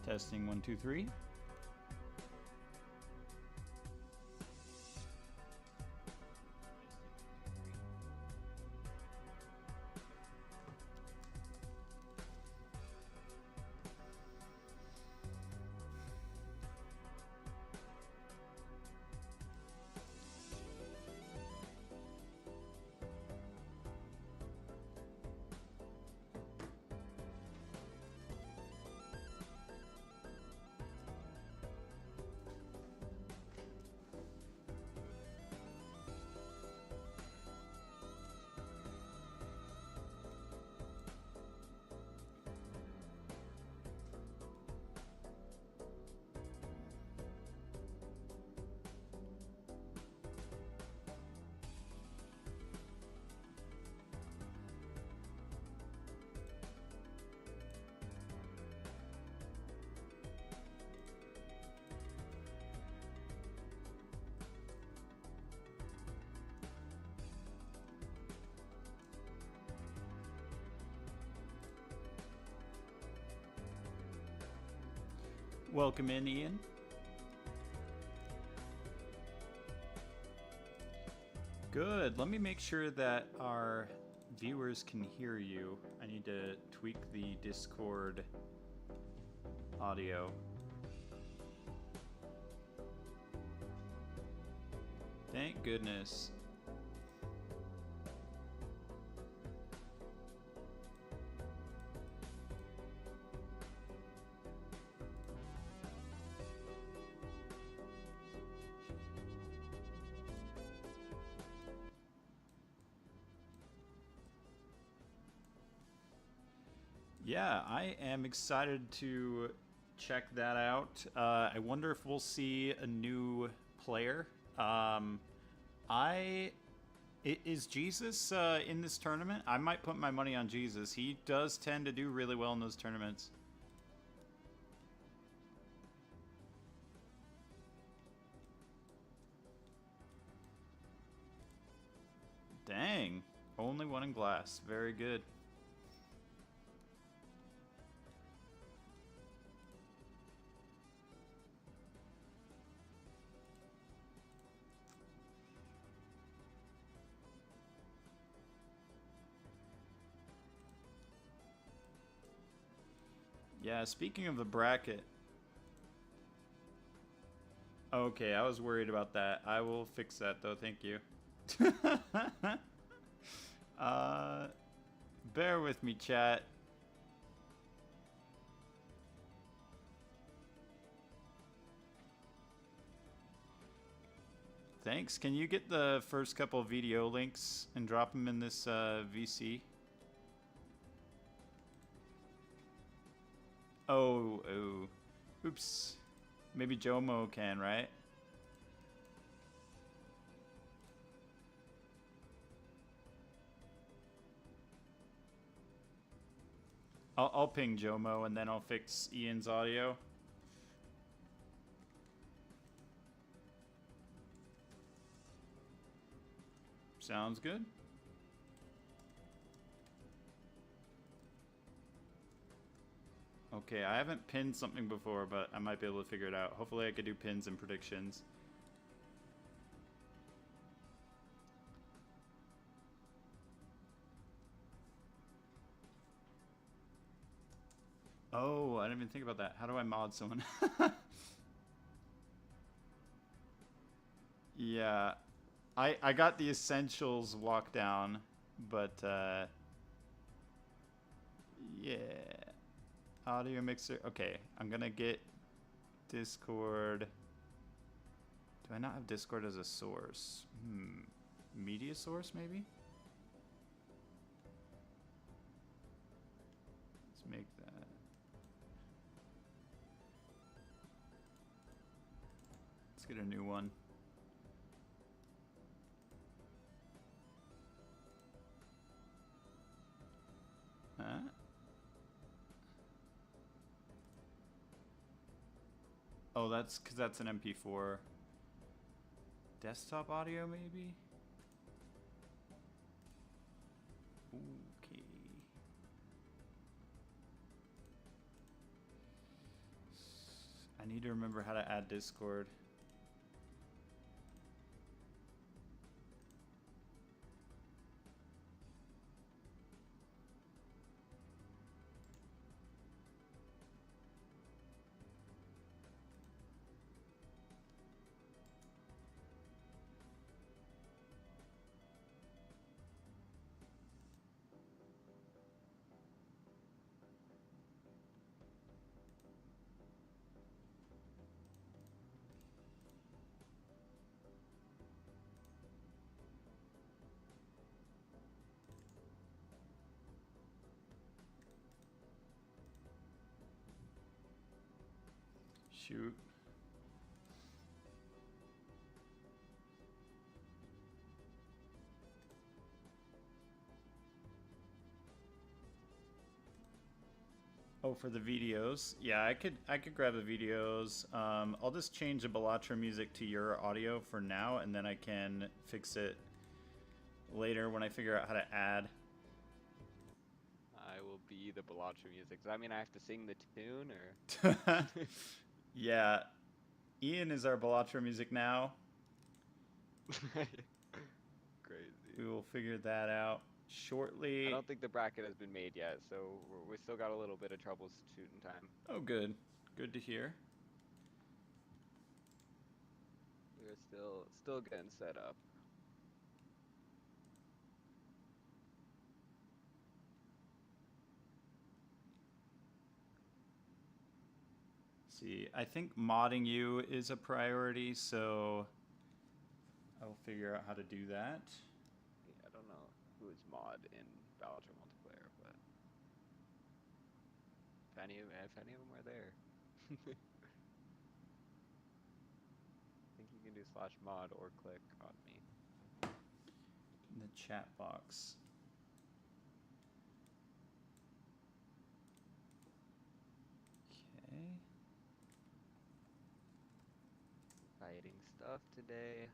Testing 1, 2, 3. Welcome in, Ian. Good. Let me make sure that our viewers can hear you. I need to tweak the Discord audio. Thank goodness. Yeah, I am excited to check that out. I wonder if we'll see a new player. Is Jesus in this tournament? I might put my money on Jesus. He does tend to do really well in those tournaments. Dang, only one in glass. Very good. Yeah, speaking of the bracket. Okay, I was worried about that. I will fix that though, thank you. Bear with me, chat. Thanks. Can you get the first couple of video links and drop them in this VC? Oh. Oops. Maybe Jomo can, right? I'll ping Jomo and then I'll fix Ian's audio. Sounds good. Okay, I haven't pinned something before, but I might be able to figure it out. Hopefully I could do pins and predictions. Oh, I didn't even think about that. How do I mod someone? Yeah, I got the essentials walk down, but yeah. Audio mixer. Okay, I'm gonna get Discord. Do I not have Discord as a source? Media source, maybe? Let's make that. Let's get a new one. Oh, that's because that's an MP4. Desktop audio, maybe? Okay. need to remember how to add Discord. Shoot. Oh, for the videos. Yeah, I could grab the videos. I'll just change the Balatro music to your audio for now, and then I can fix it later when I figure out how to add. I will be the Balatro music. Does that mean I have to sing the tune, or? Yeah. Ian is our Balatro music now. Crazy. We will figure that out shortly. I don't think the bracket has been made yet, so we still got a little bit of troubleshooting time. Oh, good. Good to hear. We're still getting set up. See, I think modding you is a priority, so I'll figure out how to do that. Yeah, I don't know who is mod in Balatro multiplayer, but if any of them are there, I think you can do /mod or click on me. In the chat box. Okay. Exciting stuff today.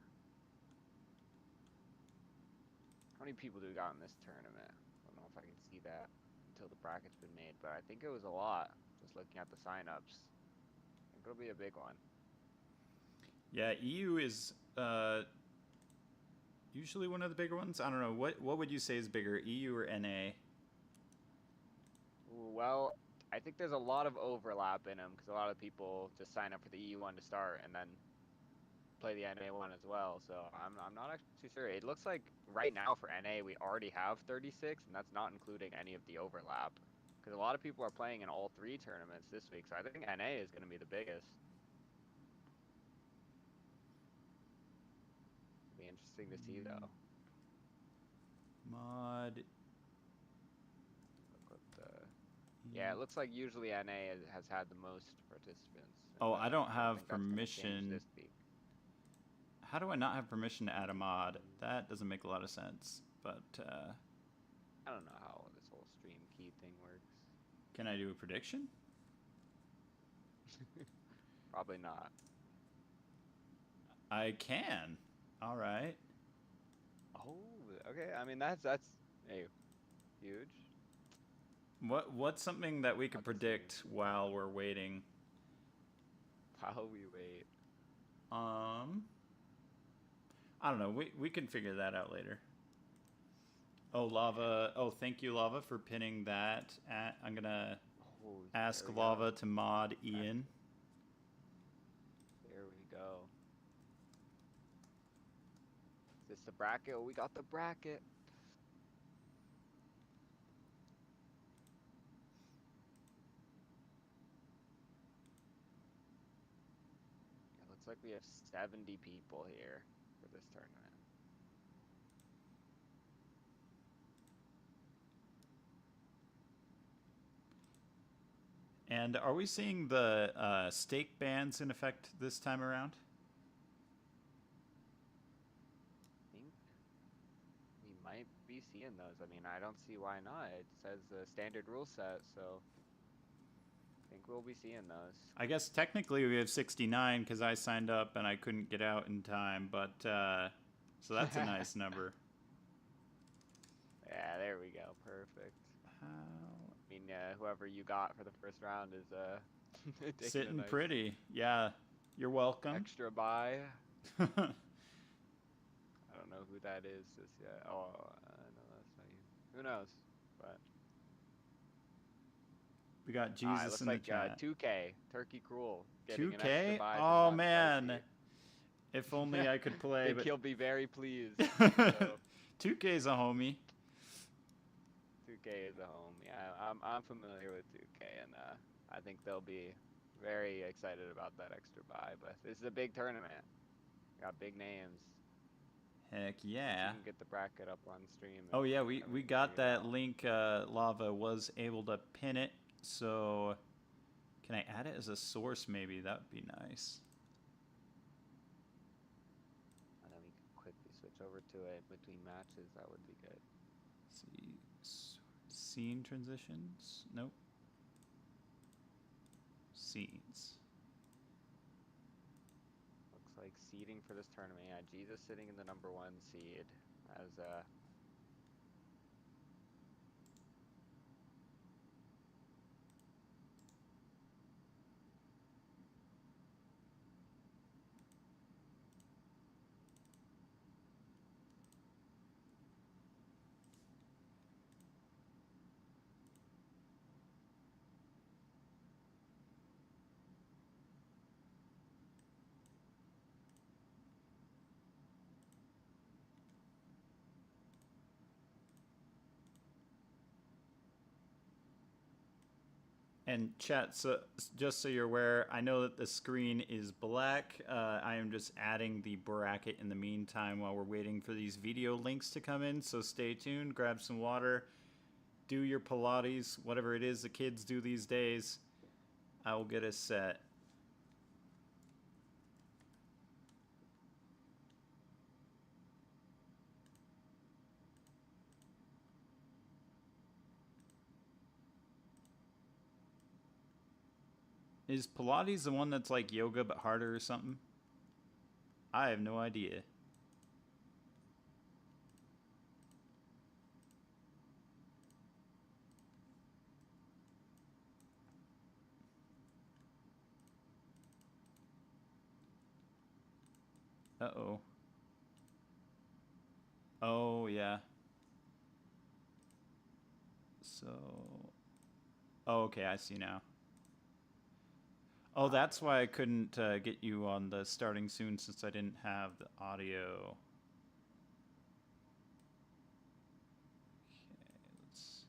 How many people do we got in this tournament? I don't know if I can see that until the bracket's been made, but I think it was a lot, just looking at the signups. I think it'll be a big one. Yeah, EU is usually one of the bigger ones. I don't know. What would you say is bigger, EU or NA? Well, I think there's a lot of overlap in them, because a lot of people just sign up for the EU one to start and then play the NA one as well. So I'm not actually sure. It looks like right now for NA we already have 36, and that's not including any of the overlap. Because a lot of people are playing in all 3 tournaments this week, so I think NA is going to be the biggest. Be interesting to see though. Mod. Look what the... Yeah, it looks like usually NA has had the most participants. Oh, I don't have think that's gonna change permission. this week. How do I not have permission to add a mod? That doesn't make a lot of sense. But I don't know how this whole stream key thing works. can I do a prediction? Probably not. I can. All right. Oh, okay. I mean that's hey, huge. What's something that we could Not to see. predict while we're waiting? While we wait. I don't know. We can figure that out later. Oh, Lava. Oh, thank you, Lava, for pinning that. I'm gonna ask Lava to mod Ian. There we go. Is this the bracket? Oh, we got the bracket. It looks like we have 70 people here for this tournament. And are we seeing the stake bans in effect this time around? I think we might be seeing those. I mean, I don't see why not. It says the standard rule set, so I think we'll be seeing those. I guess technically we have 69 because I signed up and I couldn't get out in time, but so that's a nice number. Yeah, there we go. Perfect. How? I mean, whoever you got for the first round is Taking a Sitting nice pretty. Yeah. You're welcome. extra buy. I don't know who that is just yet. Oh, no, that's not you. Who knows? But We got it Jesus looks in the like chat. 2K Turkey Cruel getting an extra 2K? buy from Oh Hot and man. Spicy. If only I could play, Think but he'll be very pleased. So 2K's a homie. 2K is a home. Yeah, I'm familiar with 2K, and I think they'll be very excited about that extra buy. But this is a big tournament. Got big names. Heck Once yeah. you can get the bracket up on stream. Oh yeah, we everything's got figured that out. link. Lava was able to pin it. So can I add it as a source maybe? That would be nice. And then we can quickly switch over to it between matches. That would be good. See, scene transitions? Nope. Scenes. Looks like seeding for this tournament. Yeah, Jesus sitting in the #1 seed as And chat, so just so you're aware, I know that the screen is black. I am just adding the bracket in the meantime while we're waiting for these video links to come in. So stay tuned, grab some water, do your Pilates, whatever it is the kids do these days. I will get us set. Is Pilates the one that's like yoga but harder or something? I have no idea. Uh-oh. Oh, yeah. So... Oh, okay, I see now. Oh, that's why I couldn't get you on the starting soon since I didn't have the audio. Okay, let's...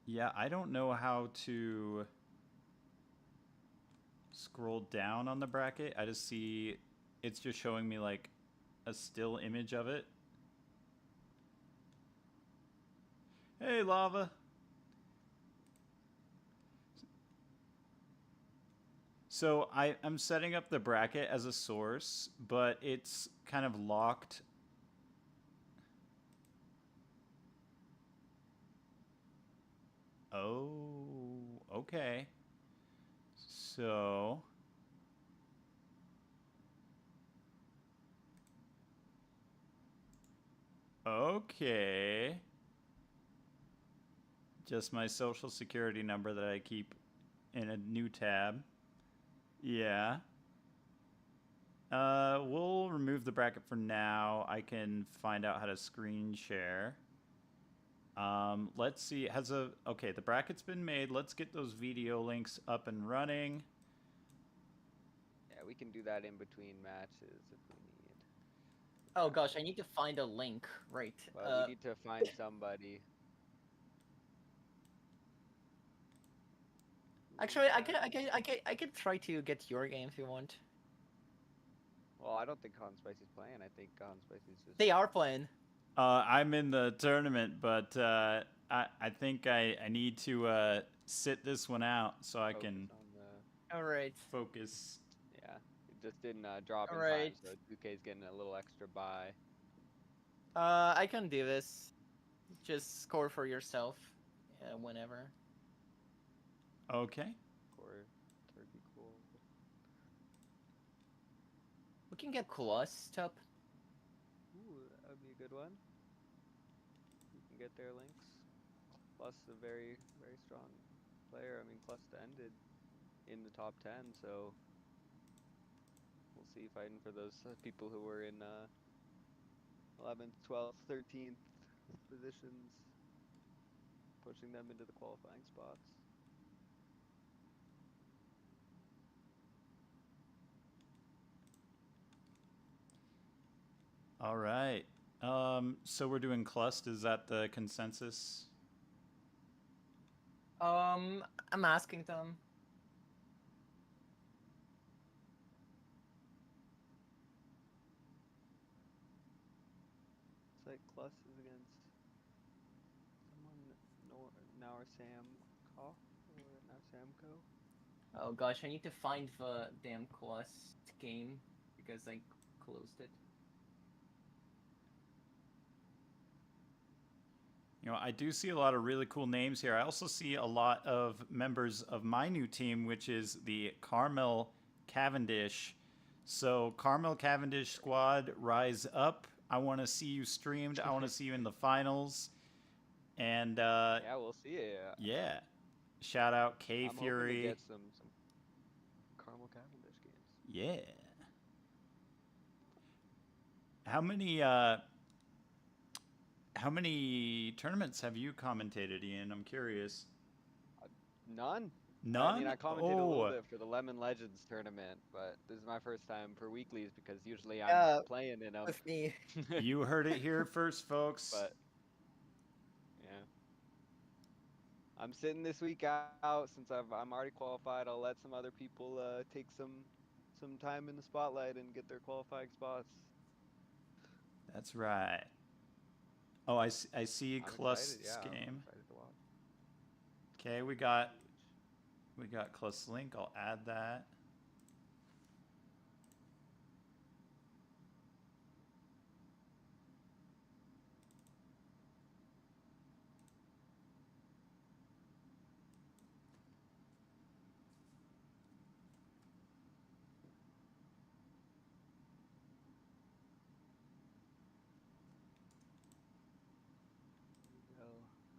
Yeah, I don't know how to scroll down on the bracket. I just see it's just showing me like a still image of it. Hey, Lava. So I'm setting up the bracket as a source, but it's kind of locked. Oh, okay. So... Okay. Just my social security number that I keep in a new tab. Yeah. We'll remove the bracket for now. I can find out how to screen share. Let's see. Okay, the bracket's been made. Let's get those video links up and running. yeah, we can do that in between matches if we need. Oh gosh, I need to find a link. Right. Well, we need to find somebody. Actually, I can try to get your game if you want. Well, I don't think Hot and Spicy's playing. I think Hot and Spicy's just. They are playing. I'm in the tournament, but I think I need to sit this one out so I can. All right. focus. Yeah, it just didn't drop All in time, right. so 2K's getting a little extra buy. I can do this. Just score for yourself. Whenever. Okay. Or turkey cool. We can get Clust up. Ooh, that would be a good one. You can get their links. Plus a very, very strong player. I mean, Cluster ended in the top 10, so we'll see fighting for those people who were in 11th, 12th, 13th positions, pushing them into the qualifying spots. All right. So we're doing Clust. Is that the consensus? I'm asking them. It's like Clus is against someone, Narsamko or Narsamko. Oh gosh, I need to find the damn Clust game because I closed it. You know, I do see a lot of really cool names here. I also see a lot of members of my new team, which is the Carmel Cavendish. So, Carmel Cavendish squad, rise up. I want to see you streamed. I want to see you in the finals. And Yeah, we'll see it. yeah, shout out K I'm hoping to Fury. get some Carmel Cavendish games. Yeah. How many tournaments have you commentated, Ian? I'm curious. None. I mean, None? I commented a little Oh, bit for the Lemon Legends tournament, but this is my first time for weeklies because usually I'm Yeah, playing in them. with me. you heard it here first, folks. But yeah, I'm sitting this week out since I'm already qualified. I'll let some other people take some time in the spotlight and get their qualifying spots. That's right. Oh, I see I'm excited. Clust's Yeah, I'm game. excited to watch. Okay, we Huge. got Clust's link. I'll add that. Go.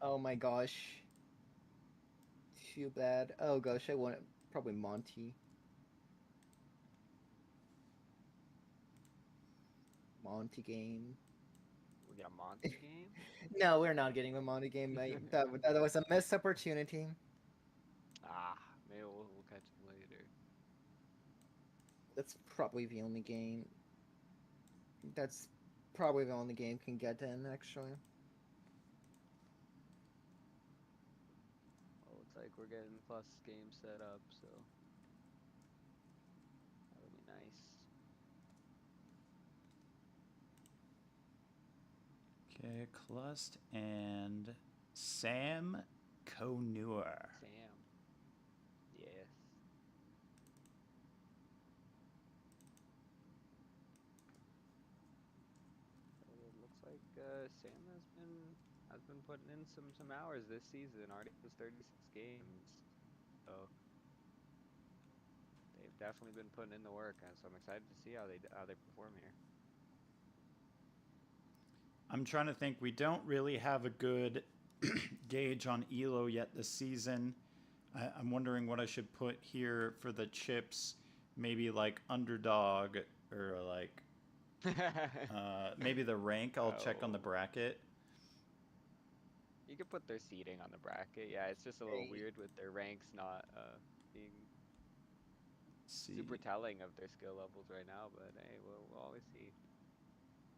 Oh my gosh. Too bad. Oh gosh, I want probably Monty. Monty game. We got a Monty game. No, we're not getting the Monty game. That was a missed opportunity. Ah, maybe we'll catch him later. That's probably the only game. That's probably the only game can get in actually. Well, looks like we're getting plus game set up, so that'll be nice. Okay, Clust and Sam Konur. Sam. Yes. It looks like Sam has been putting in some hours this season. Already has 36 games, so they've definitely been putting in the work. And so I'm excited to see how they perform here. I'm trying to think. We don't really have a good gauge on Elo yet this season. I'm wondering what I should put here for the chips. Maybe like underdog or like maybe the rank. I'll check on the Oh, bracket. you could put their seating on the bracket. Yeah, it's just a little Hey, weird with their ranks not being See. super telling of their skill levels right now. But hey, we'll always see.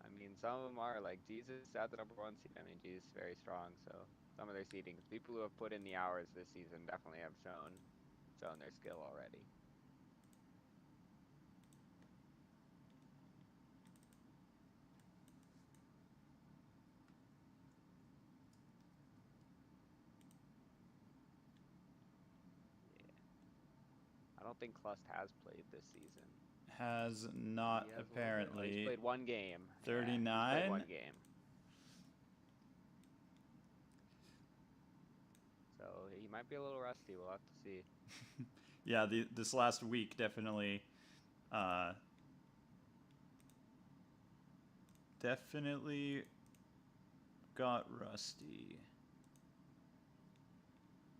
I mean, some of them are like Jesus at the number one seed. I mean, Jesus is very strong. So some of their seedings, people who have put in the hours this season definitely have shown their skill already. Yeah. I don't think Clust has played this season. Has not He has a little bit. Oh, apparently. he's played one game. Yeah, he's 39. played one game. So he might be a little rusty. We'll have to see. Yeah, this last week definitely got rusty.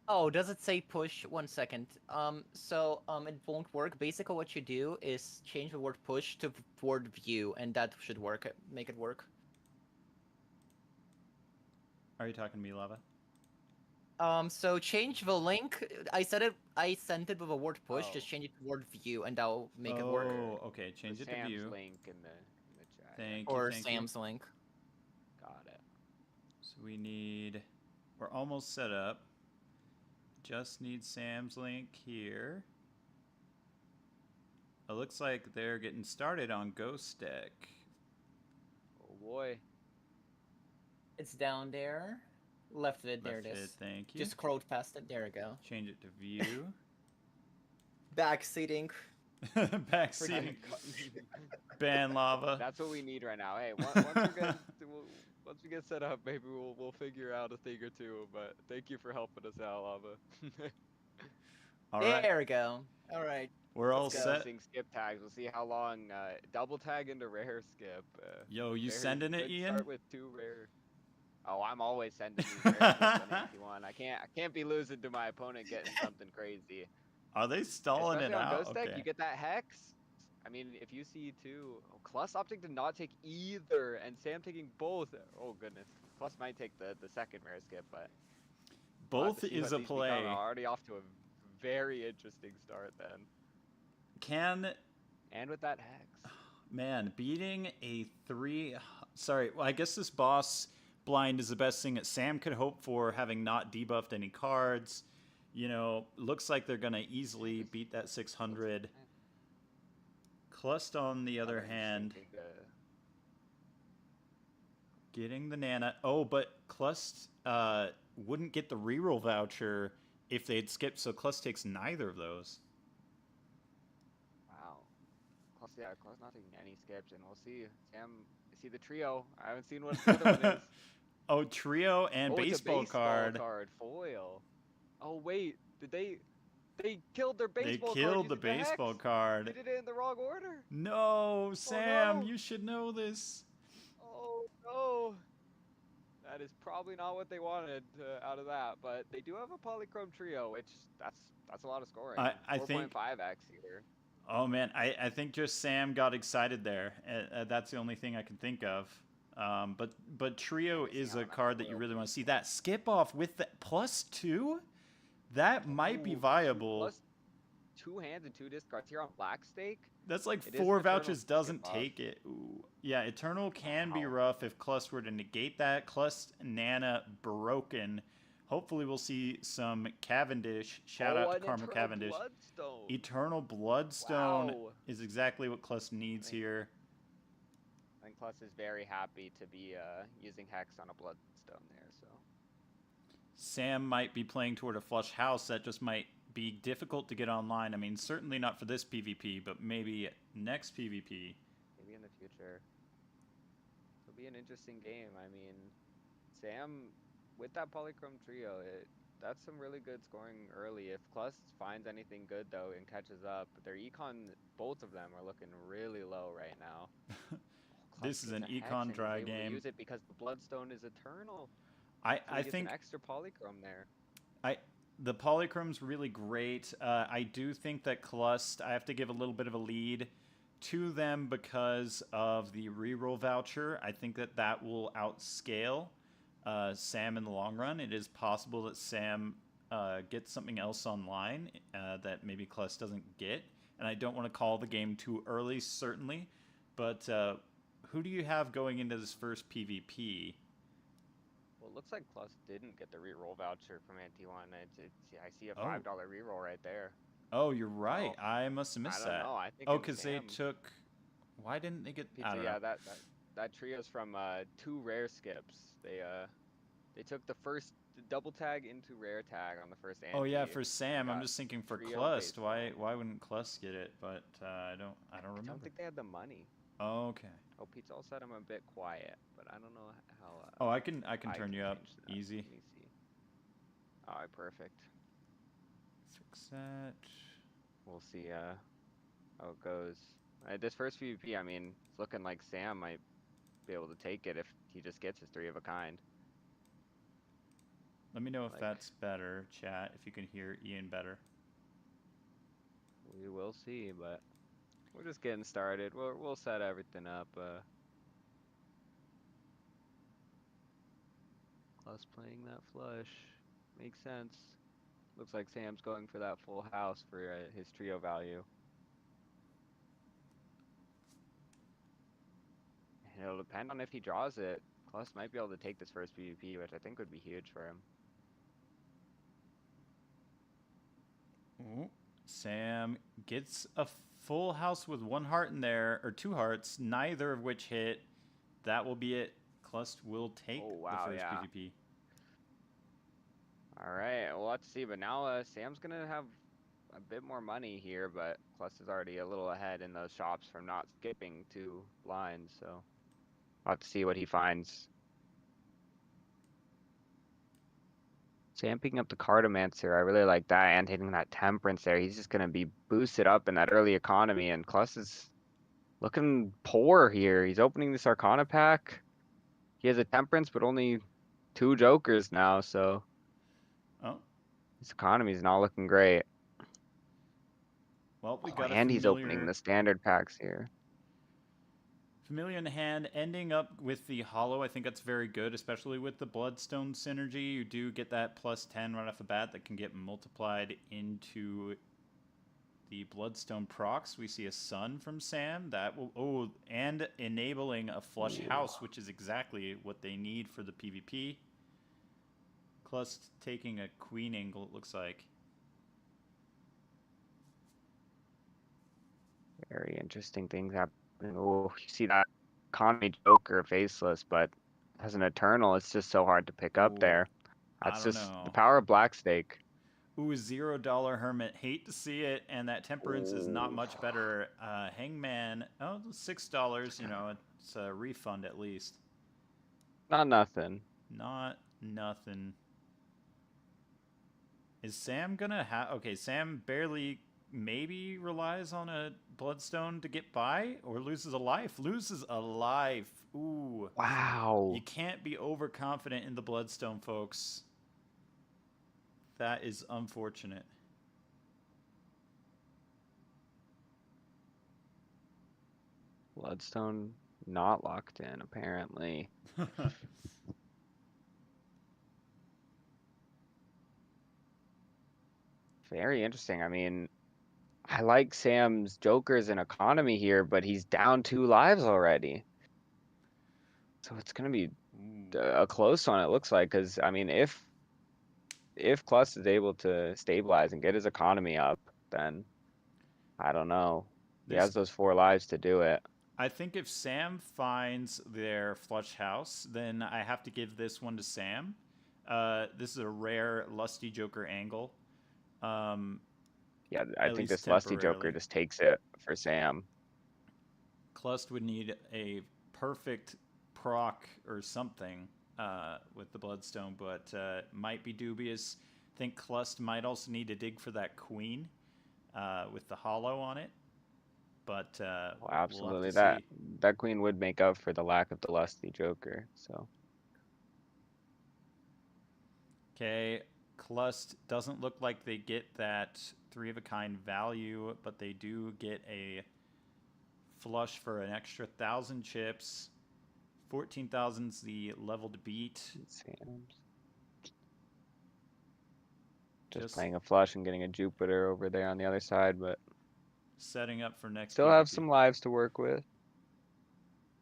Oh, does it say push? 1 second. It won't work. Basically, what you do is change the word push to word view, and that should work. Make it work. Are you talking to me, Lava? So change the link. I sent it with a word push. Just change it to word view, and that'll make it work. Oh, okay. Change it to Sam's view. link in the chat. Thank you. Or Thank Sam's you. link. Got it. So we're almost set up. Just need Sam's link here. It looks like they're getting started on Ghost Deck. Oh boy. It's down there. Left vid, there it is. Thank you. Just scrolled past it. There we go. Change it to view. Backseating. Backseating. Ban Lava. That's what we need right now. Hey, once we get set up, maybe we'll figure out a thing or two. But thank you for helping us out, Lava. All right. There we go. All right. We're all Let's go. set. Skip tags. We'll see how long. Double tag into rare skip. Yo, you sending it, Ian? Start with 2 rare. Oh, I'm always sending these rare skips on 81. I can't be losing to my opponent getting something crazy. Are they stalling Especially it on out? Ghost Deck, you get that hex. I mean, if you see Clus opting to not take either, and Sam taking both. Oh goodness, Clus might take the second rare skip, but both is a play. Already off to a very interesting start then. And with that hex. Man, beating a 3. Sorry, well, I guess this boss blind is the best thing that Sam could hope for, having not debuffed any cards. You know, looks like they're gonna easily beat that 600. Clust, on the other hand, getting the Nana. Oh, but Clust wouldn't get the reroll voucher if they'd skipped, so Clust takes neither of those. Wow. Clust not taking any skips, and we'll see. Sam, see the trio. I haven't seen what the other one is. Oh, trio and baseball card. Foil. Oh wait, did they killed their baseball card? They killed the baseball card. They did it in the wrong order. No, Sam, oh, no. You should know this. Oh no. That is probably not what they wanted out of that, but they do have a polychrome trio, which that's a lot of scoring. I think 4.5x here. Oh man, I think just Sam got excited there. That's the only thing I can think of. But trio is a card that you really want to see. That skip off with the +2, that might be viable. Plus 2 hands and 2 discards here on Black Stake. That's like 4 vouchers doesn't take it. Ooh. Yeah, Eternal can be rough if Clust were to negate that. Clust, Nana, broken. Hopefully we'll see some Cavendish. Shout out to Karma Cavendish. Bloodstone. Eternal Bloodstone is exactly what Clust needs here. I think Clust is very happy to be using Hex on a Bloodstone there. So Sam might be playing toward a flush house. That just might be difficult to get online. I mean, certainly not for this PvP, but maybe next PvP. Maybe in the future. It'll be an interesting game. I mean, Sam, with that polychrome trio, that's some really good scoring early. If Clust finds anything good, though, and catches up, their econ, both of them are looking really low right now. This is an econ dry game. Use it because the Bloodstone is eternal. I think an extra polychrome there. The polychrome's really great. I do think that Clust, I have to give a little bit of a lead to them because of the reroll voucher. I think that will outscale Sam in the long run. It is possible that Sam gets something else online that maybe Clust doesn't get. And I don't want to call the game too early, certainly. But who do you have going into this first PvP? Well, it looks like Clust didn't get the reroll voucher from Anti-1. I see a $5 reroll right there. Oh, you're right. Oh, I must have missed that. I don't know. I think because they took... Why didn't they get... Pizza, that trio's from 2 rare skips. They took the first double tag into rare tag on the first ante. Oh yeah, for Sam, I'm got just thinking for trio Clust. Why baseball. wouldn't Clust get it? But I don't I remember. don't think they had the money. Oh, okay. Oh, Pete all said I'm a bit quiet, but I don't know how Oh, I can I turn can you up change that. easy. Let me see. All right, perfect. Fix that. We'll see how it goes. This first PvP, I mean, it's looking like Sam might be able to take it if he just gets his 3 of a kind. Let me know if Like, that's better, chat. If you can hear Ian better. we will see, but we're just getting started. We'll set everything up. Plus playing that flush makes sense. Looks like Sam's going for that full house for his trio value. And it'll depend on if he draws it. Plus might be able to take this first PvP, which I think would be huge for him. Ooh. Sam gets a full house with 1 heart in there, or 2 hearts, neither of which hit. That will be it. Clust will take the first PvP. All right, we'll have to see. But now Sam's gonna have a bit more money here, but Clust is already a little ahead in those shops from not skipping 2 lines. So we'll have to see what he finds. Sam picking up the Cartomancer, I really like that, and hitting that Temperance there. He's just gonna be boosted up in that early economy, and Clust is looking poor here. He's opening this Arcana pack. He has a Temperance, but only 2 Jokers now, so Oh. his economy's not looking great. Well, we Oh, got a and familiar... he's opening the standard packs here. Familiar in hand, ending up with the Hollow. I think that's very good, especially with the Bloodstone synergy. You do get that plus 10 right off the bat that can get multiplied into the Bloodstone procs. We see a Sun from Sam. That will... Oh, and enabling a flush house, which is exactly what they need for the PvP. Clust taking a Queen angle, it looks like. Very interesting things happening. Oh, you see that economy Joker faceless, but as an Eternal, it's just so hard to pick up there. That's I don't just know. the power of Blackstake. Ooh, $0 Hermit. Hate to see it, and that Temperance is not much better. Hangman, oh, $6. You know, it's a refund at least. Not nothing. Not nothing. Is Sam gonna have... Okay, Sam barely maybe relies on a Bloodstone to get by, or loses a life. Loses a life. Ooh. Wow. You can't be overconfident in the Bloodstone, folks. That is unfortunate. Bloodstone not locked in, apparently. Very interesting. I mean, I like Sam's Jokers and economy here, but he's down 2 lives already. So it's going to be a close one, it looks like, because, I mean, if Clust is able to stabilize and get his economy up, then I don't know. He has those 4 lives to do it. I think if Sam finds their flush house, then I have to give this one to Sam. This is a rare Lusty Joker angle. Yeah, I think this Lusty Joker just takes it for Sam. Clust would need a perfect proc or something with the Bloodstone, but might be dubious. I think Clust might also need to dig for that Queen with the Hollow on it. But well, absolutely, we'll that Queen would make up for the lack of the Lusty Joker. So okay, Clust doesn't look like they get that 3 of a kind value, but they do get a flush for an extra 1,000 chips. 14,000's the level to beat. Sam's just playing a flush and getting a Jupiter over there on the other side, but setting up for next. Still PvP. have some lives to work with.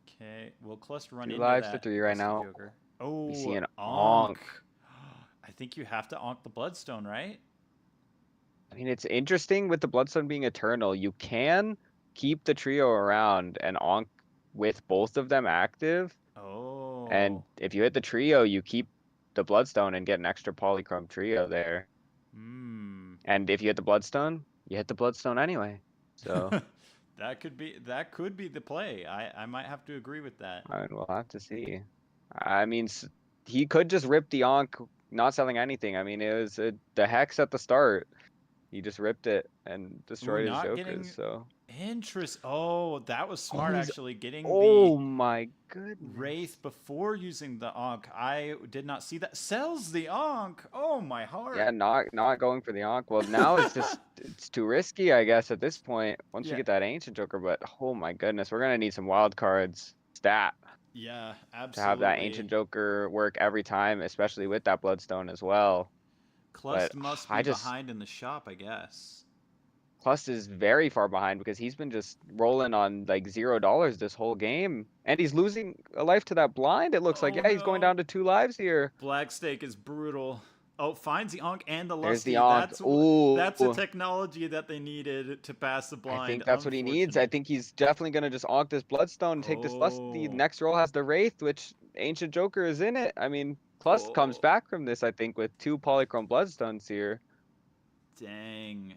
Okay, will Clust run 2 into lives that to 3 right now. Joker? Oh, we see an Onk. I think you have to Onk the Bloodstone, right? I mean, it's interesting with the Bloodstone being eternal. You can keep the trio around and Onk with both of them active. Oh. And if you hit the trio, you keep the Bloodstone and get an extra Polychrome trio there. Hmm. And if you hit the Bloodstone, you hit the Bloodstone anyway. So that could be the play. I might have to agree with that. I mean, we'll have to see. I mean, he could just rip the Ankh, not selling anything. I mean, it was the Hex at the start. He just ripped it and Ooh, destroyed his not Jokers. getting So interest. Oh, that was smart he's actually. Getting the oh my goodness. Wraith before using the Ankh. I did not see that. Sells the Ankh. Oh my heart. Yeah, not going for the Ankh. Well, now it's just it's too risky, I guess, at this point. Once you Yeah. get that Ancient Joker, but oh my goodness, we're gonna need some wild cards stat Yeah, to have that absolutely. Ancient Joker work every time, especially with that Bloodstone as well. But Clust must be I just behind in the shop, I guess. Plus is very far behind because he's been just rolling on like $0 this whole game, and he's losing a life to that blind. It looks like Oh yeah, he's going no. down to 2 lives here. Black Stake is brutal. Oh, finds the Ankh and the There's the Lusty. Ankh. That's a Ooh. technology that they needed to pass the I blind. think that's what he needs. I think he's definitely gonna just Ankh this Bloodstone and take this Lusty. Oh. Next roll has the Wraith, which Ancient Joker is in it. I mean, Plus comes Oh. back from this, I think, with 2 Polychrome Bloodstones here. Dang.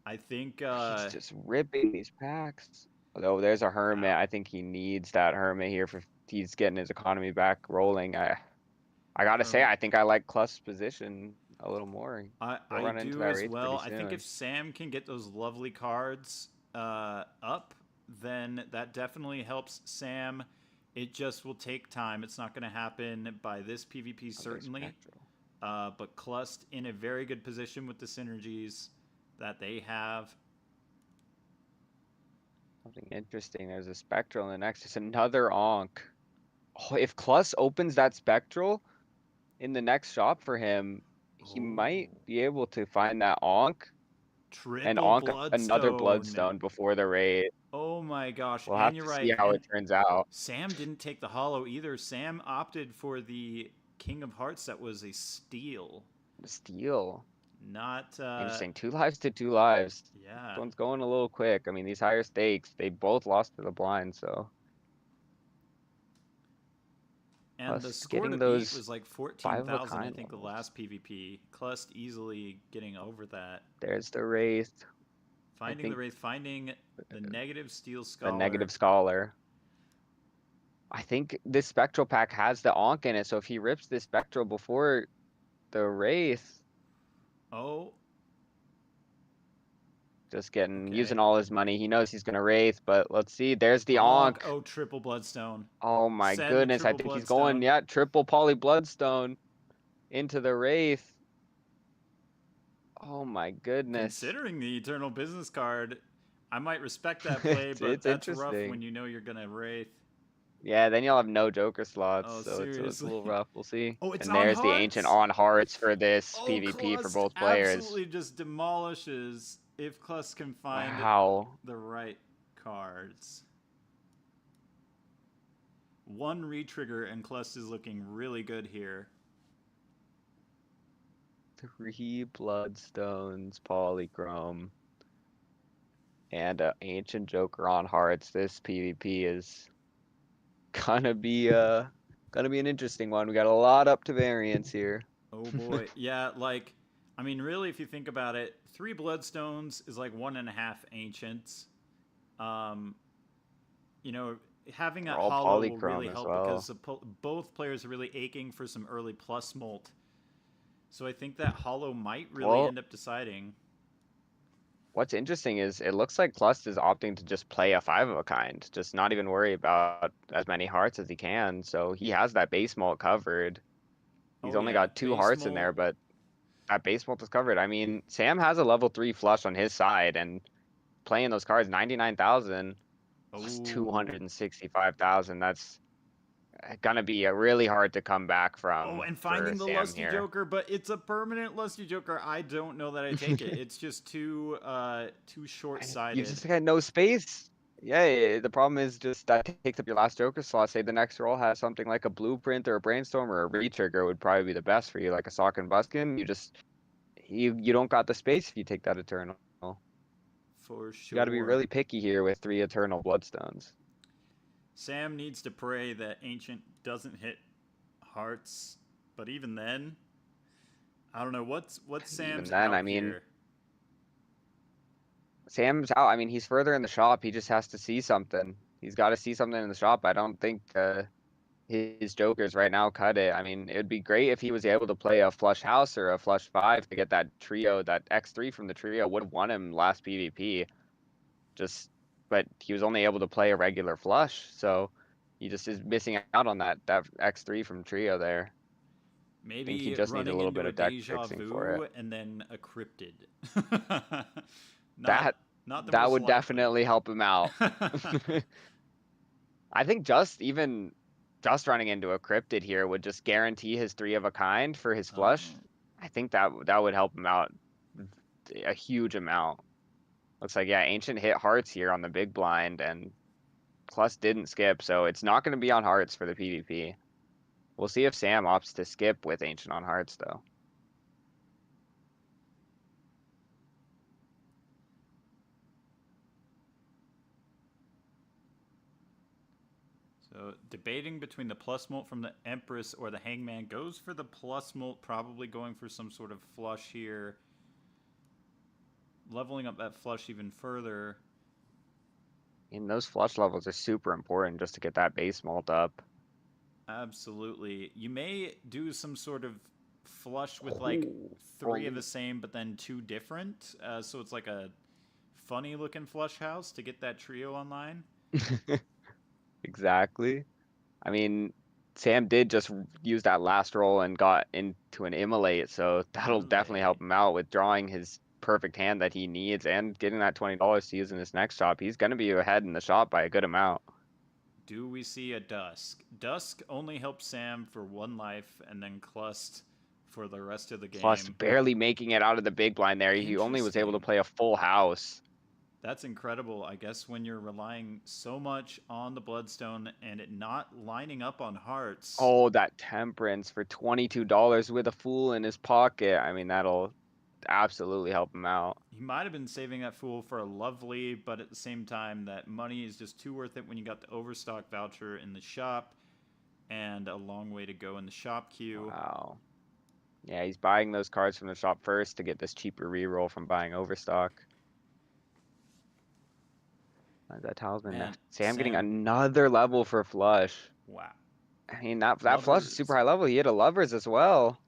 I think He's just ripping these packs. Oh, there's a Hermit. wow. I think he needs that Hermit here for he's getting his economy back rolling. I gotta say, I think I like Clust's position a little more. We'll I run into do that as Wraith well. pretty I think soon. if Sam can get those lovely cards up, then that definitely helps Sam. It just will take time. It's not going to happen by this PvP, certainly. But Clust in a very good position with the synergies that they have. Something interesting. There's a Spectral in the next. It's another Ankh. Oh, if Clust opens that Spectral in the next shop for him, he might be able to find that Ankh and Triple Ankh another Bloodstone. Bloodstone before the raid. Oh my gosh. We'll And have you're to right. see how And it turns out. Sam didn't take the hollow either. Sam opted for the King of Hearts that was a steal. Steal. Not Interesting. 2 lives to 2 lives. yeah. This one's going a little quick. I mean, these higher stakes, they both lost to the blind, so. And the Plus, score to getting beat those was like 5 of a 14,000, I kind think, the ones. last PvP. Clust easily getting over that. There's the Wraith. Finding the Wraith, finding the negative Steel Scholar. The negative Scholar. I think this Spectral pack has the Ankh in it, so if he rips this Spectral before the Wraith, Oh. just getting Okay. using all his money. He knows he's gonna Wraith, but let's see. There's the Ankh. Oh, triple Bloodstone. Oh my Send goodness. I triple think he's Bloodstone. going, yeah, triple Poly Bloodstone into the Wraith. Oh my goodness. Considering the Eternal Business card, I might respect that play, but It's that's rough interesting. when you know you're gonna Wraith. Yeah, then you'll have no Joker slots, Oh, so it's a seriously. little rough. We'll see. Oh, it's and on there's the Hearts? Ancient on Hearts for this Oh, PvP for Clust both players. absolutely just demolishes if Clust can find Wow. the right cards. One retrigger and Clust is looking really good here. 3 Bloodstones, Polychrome, and an Ancient Joker on Hearts. This PvP is gonna be an interesting one. We got a lot up to variance here. Oh boy. Yeah, like, I mean, really, if you think about it, 3 Bloodstones is like 1.5 Ancients. You know, having that all hollow will Polychrome really as help well. because both players are really aching for some early plus molt. So I think that hollow might really end up deciding. What's interesting is it looks like Clust is opting to just play a 5 of a kind, just not even worry about as many hearts as he can. So he has that base molt covered. He's only got 2 hearts in there, but that base molt is covered. I mean, Sam has a level 3 flush on his side, and playing those cards, 99,000 plus 265,000. That's gonna be really hard to come back from. Oh, and finding the Sam Lusty here. Joker, but it's a permanent Lusty Joker. I don't know that I take it. It's just too short-sighted. You just got no space. Yeah, the problem is just that takes up your last Joker slot. Say the next roll has something like a Blueprint or a Brainstorm or a Retrigger would probably be the best for you, like a Sock and Buskin. You don't got the space if you take that Eternal. For sure. You got to be really picky here with 3 Eternal Bloodstones. Sam needs to pray that Ancient doesn't hit hearts, but even then, I don't know what's Even Sam's then, out I mean, here. Sam's out. I mean, he's further in the shop. He just has to see something. He's got to see something in the shop. I don't think his jokers right now cut it. I mean, it'd be great if he was able to play a flush house or a flush five to get that trio, that X3 from the trio would have won him last PvP. But he was only able to play a regular flush, so he just is missing out on that X3 from trio there. I think he Maybe just needs a running little into bit a of deck deja fixing for it. vu and then a cryptid. not That not the that most would likely. definitely help him out. I think just running into a cryptid here would just guarantee his three of a kind for his flush. Oh. I think that would help him out a huge amount. Looks like, yeah, Ancient hit hearts here on the big blind, and Plus didn't skip, so it's not going to be on hearts for the PvP. We'll see if Sam opts to skip with Ancient on hearts, though. So debating between the plus molt from the Empress or the Hangman, goes for the plus molt, probably going for some sort of flush here. Leveling up that flush even further. And those flush levels are super important just to get that base mult up. Absolutely. You may do some sort of flush with like three of the same, but then two different. So it's like a funny looking flush house to get that trio online. Exactly. I mean, Sam did just use that last roll and got into an immolate, so that'll definitely help him out with drawing his perfect hand that he needs and getting that $20 to use in his next shop. He's going to be ahead in the shop by a good amount. Do we see a Dusk? Dusk only helps Sam for 1 life and then Clust for the rest of the game. Plus, barely making it out of the big blind there. He only was able to play a full house. That's incredible. I guess when you're relying so much on the Bloodstone and it not lining up on hearts. Oh, that Temperance for $22 with a Fool in his pocket. I mean, that'll absolutely help him out. He might have been saving that Fool for a Lovely, but at the same time, that money is just too worth it when you got the Overstock voucher in the shop and a long way to go in the shop queue. Wow. Yeah, he's buying those cards from the shop first to get this cheaper reroll from buying Overstock. That talisman. Man, Sam getting another level for flush. Wow. I mean, that flush is super high level. He hit a Lovers as well.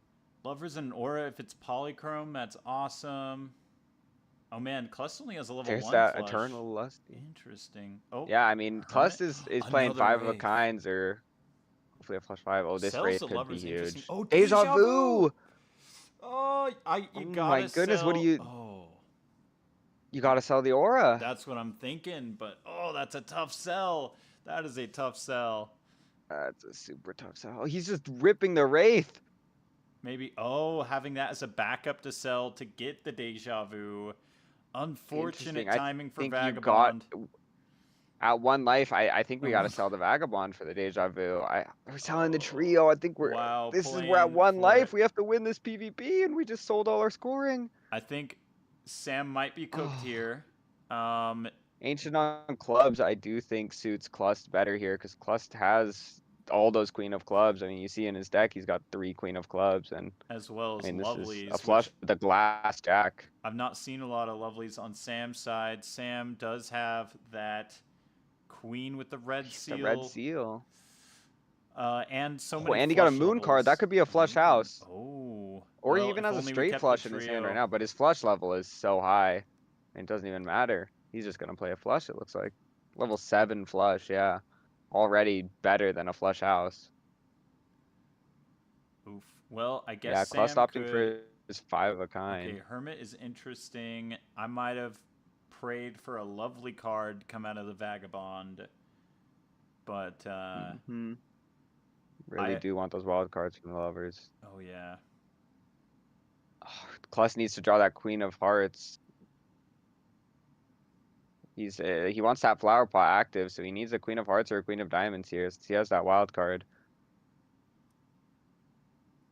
Lovers and Aura, if it's Polychrome, that's awesome. Oh man, Clust only has a level There's 1 that flush. Eternal Lust. Interesting. Oh. Yeah, I mean, Clust is playing 5 of a Wraith. kinds or hopefully a flush 5. Oh, this Wraith could be huge. Oh, Deja Vu! Oh, you gotta my goodness, sell... what do you... Oh. You gotta sell the Aura. That's what I'm thinking, but oh, that's a tough sell. That is a tough sell. That's a super tough sell. Oh, he's just ripping the Wraith. Maybe, having that as a backup to sell to get the Deja Vu. Unfortunate timing for Vagabond. At 1 life, I think we gotta sell the Vagabond for the Deja Vu. We're selling the trio. I think we're... Wow, this is we're at 1 life. We have to win this PvP, and we just sold all our scoring. I think Sam might be cooked here. Ancient on clubs, I do think suits Clust better here because Clust has all those Queen of Clubs. I mean, you see in his deck, he's got 3 Queen of Clubs, and as well as Lovelies. This is a flush with the Glass Jack. I've not seen a lot of Lovelies on Sam's side. Sam does have that Queen with the red seal. The red seal. And so many. And he got a Moon card. That could be a flush house. Oh. Or he even has a straight flush in his hand right now, but his flush level is so high, it doesn't even matter. He's just gonna play a flush, it looks like. Level 7 flush, yeah. Already better than a flush house. Oof. Well, I guess yeah, Clust opting could... for his 5 of a kind. Okay, Hermit is interesting. I might have prayed for a Lovely card come out of the Vagabond, but really do want those wild cards from the Lovers. Oh yeah. Clust needs to draw that Queen of Hearts. He wants that Flower Pot active, so he needs a Queen of Hearts or a Queen of Diamonds here. He has that wild card.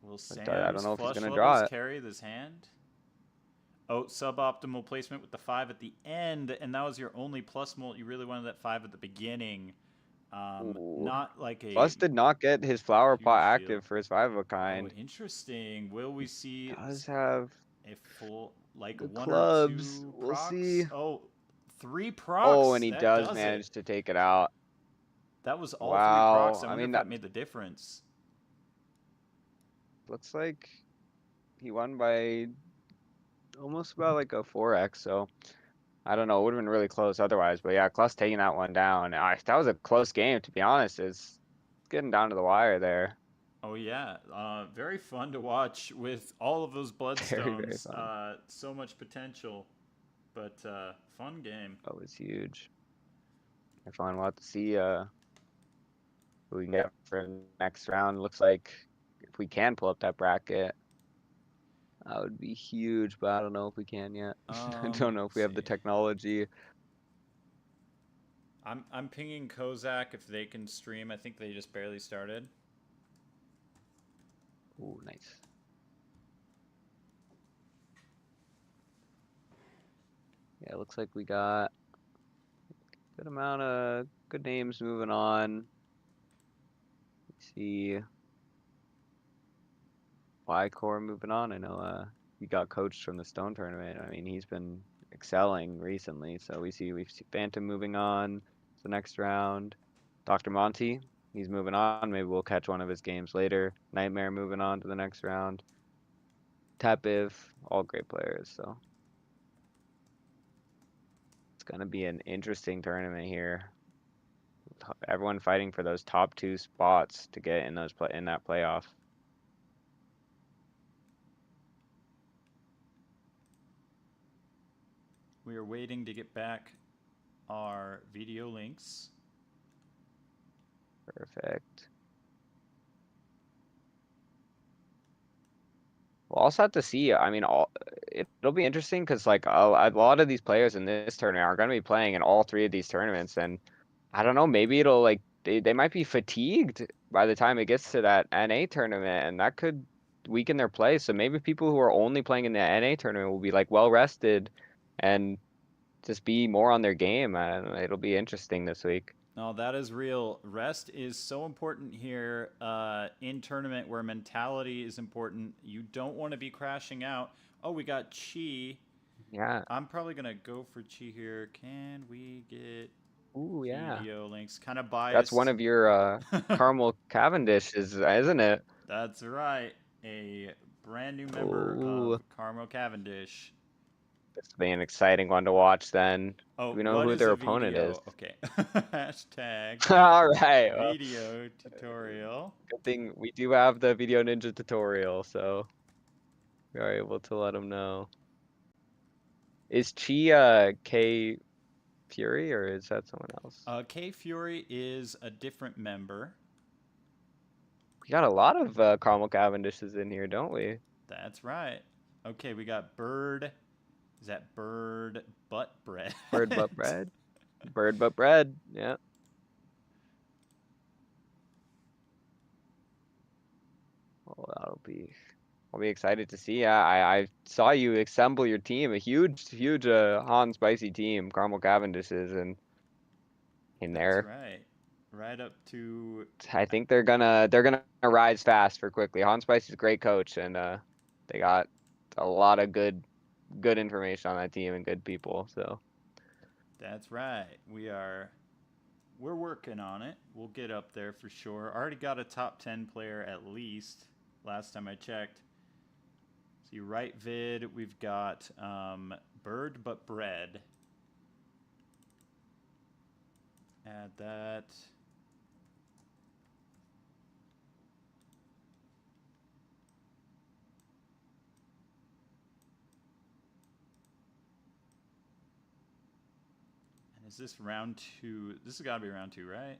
Will Sam's I don't know if he's flush gonna draw it. Carry this hand? Oh, suboptimal placement with the 5 at the end, and that was your only plus molt. You really wanted that 5 at the beginning. Ooh. Not like a Plus did not get his flower pot huge deal. active for his 5 of a Oh, kind. interesting. Will we see Does have a full, like the one or clubs. two We'll see. procs? Oh, three Oh, procs. and he That does does it. manage to take it out. That was all three procs. Wow. I I wonder mean, if that that made the difference. looks like he won by almost about like a 4x. So I don't know. It would have been really close otherwise. But yeah, Cluss taking that one down. That was a close game, to be honest. It's getting down to the wire there. Oh yeah, very fun to watch with all of those Very, very bloodstones. fun. So much potential, but fun game. That was huge. I fun. We'll have to see who we can get for next round. Looks like if we can pull up that bracket, that would be huge, but I don't know if we can yet. I don't know if Let's we have the see. technology. I'm pinging Kozak if they can stream. I think they just barely started. Ooh, nice. Yeah, it looks like we got a good amount of good names moving on. Let's see. Y-Core moving on. I know he got coached from the Stone tournament. I mean, he's been excelling recently. So we see Phantom moving on to the next round. Dr. Monty, he's moving on. Maybe we'll catch one of his games later. Nightmare moving on to the next round. Tapiv, all great players. So it's gonna be an interesting tournament here. Everyone fighting for those top 2 spots to get in those in that playoff. We are waiting to get back our video links. Perfect. We'll also have to see. I mean, it'll be interesting because like a lot of these players in this tournament are going to be playing in all 3 of these tournaments, and I don't know. Maybe it'll like they might be fatigued by the time it gets to that NA tournament, and that could weaken their play. So maybe people who are only playing in the NA tournament will be like well rested, and just be more on their game. And it'll be interesting this week. No, that is real. Rest is so important here in tournament where mentality is important. You don't want to be crashing out. Oh, we got Chi. Yeah. I'm probably going to go for Chi here. Can we get Ooh, yeah. video links? Kind of biased. That's one of your Caramel Cavendishes, isn't it? That's right. A brand new member Ooh. of Carmel Cavendish. This will be an exciting one to watch then. Oh, Do we know what who is their a opponent is? video? Okay. Hashtag All right. Well, video tutorial. good thing we do have the Video Ninja tutorial, so we are able to let them know. Is Chi K Fury or is that someone else? K Fury is a different member. We got a lot of Caramel Cavendishes in here, don't we? That's right. Okay, we got Bird. Is that Bird Butt Bread? Bird Butt Bread. Bird Butt Bread. Yeah. Oh, I'll be excited to see. I saw you assemble your team, a huge Han Spicy team, Caramel Cavendishes, and in That's there. right. Right up to. I think they're gonna rise fast for quickly. Han Spicy's a great coach, and they got a lot of good information on that team and good people. So That's right. We're working on it. We'll get up there for sure. Already got a top 10 player at least. Last time I checked. See, right vid, we've got Bird But Bread. Add that. And is this round 2? This has got to be round 2, right?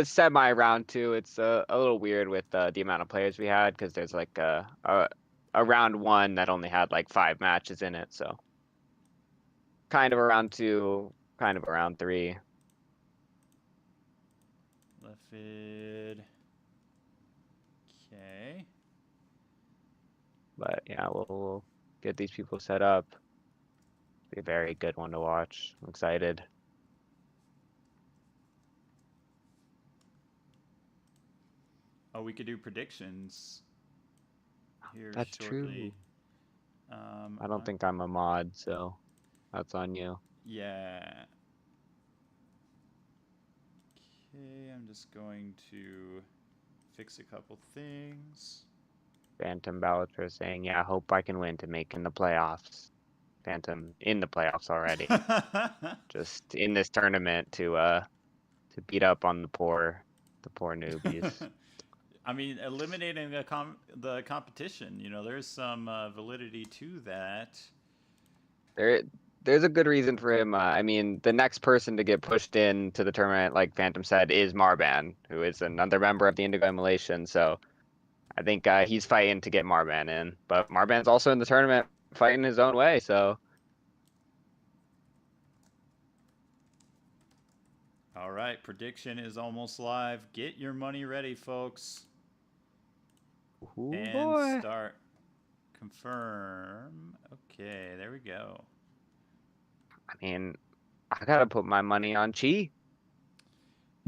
semi round 2. It's a little weird with the amount of players we had because there's like a round 1 that only had like 5 matches in it. So kind of a round 2, kind of a round 3. Left vid. Okay. But yeah, we'll get these people set up. Be a very good one to watch. I'm excited. Oh, we could do predictions here That's shortly. true. I don't think I'm a mod, so that's on you. Yeah. Okay, I'm just going to fix a couple things. Phantom Balatro saying, "Yeah, I hope I can win to make in the playoffs." Phantom in the playoffs already. Just in this tournament to beat up on the poor newbies. I mean, eliminating the competition. You know, there's some validity to that. There there's a good reason for him. I mean, the next person to get pushed into the tournament, like Phantom said, is Marban, who is another member of the Indigo Immolation. So I think he's fighting to get Marban in, but Marban's also in the tournament fighting his own way. So All right, prediction is almost live. Get your money ready, folks. ooh And boy, start. Confirm. Okay, there we go. I mean, I gotta put my money on Chi.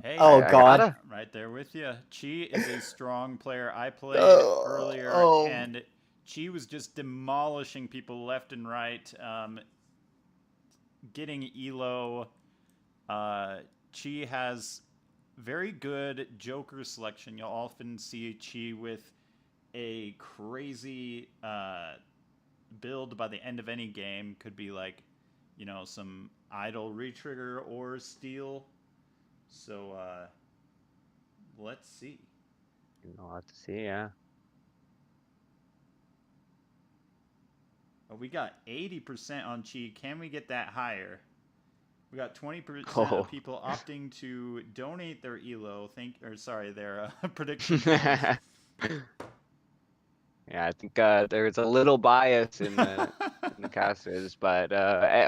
Hey, Oh I God. gotta. I'm right there with you. Chi is a strong player. I played Oh, earlier, oh. and Chi was just demolishing people left and right, getting elo. Chi has very good Joker selection. You'll often see Chi with a crazy build by the end of any game. Could be like, you know, some idle retrigger or steal. So let's see. We'll have to see. Yeah. Oh, we got 80% on Chi. Can we get that higher? We got 20% of Oh. people opting to donate their elo. Their prediction points. Yeah, I think there's a little bias in the casters, but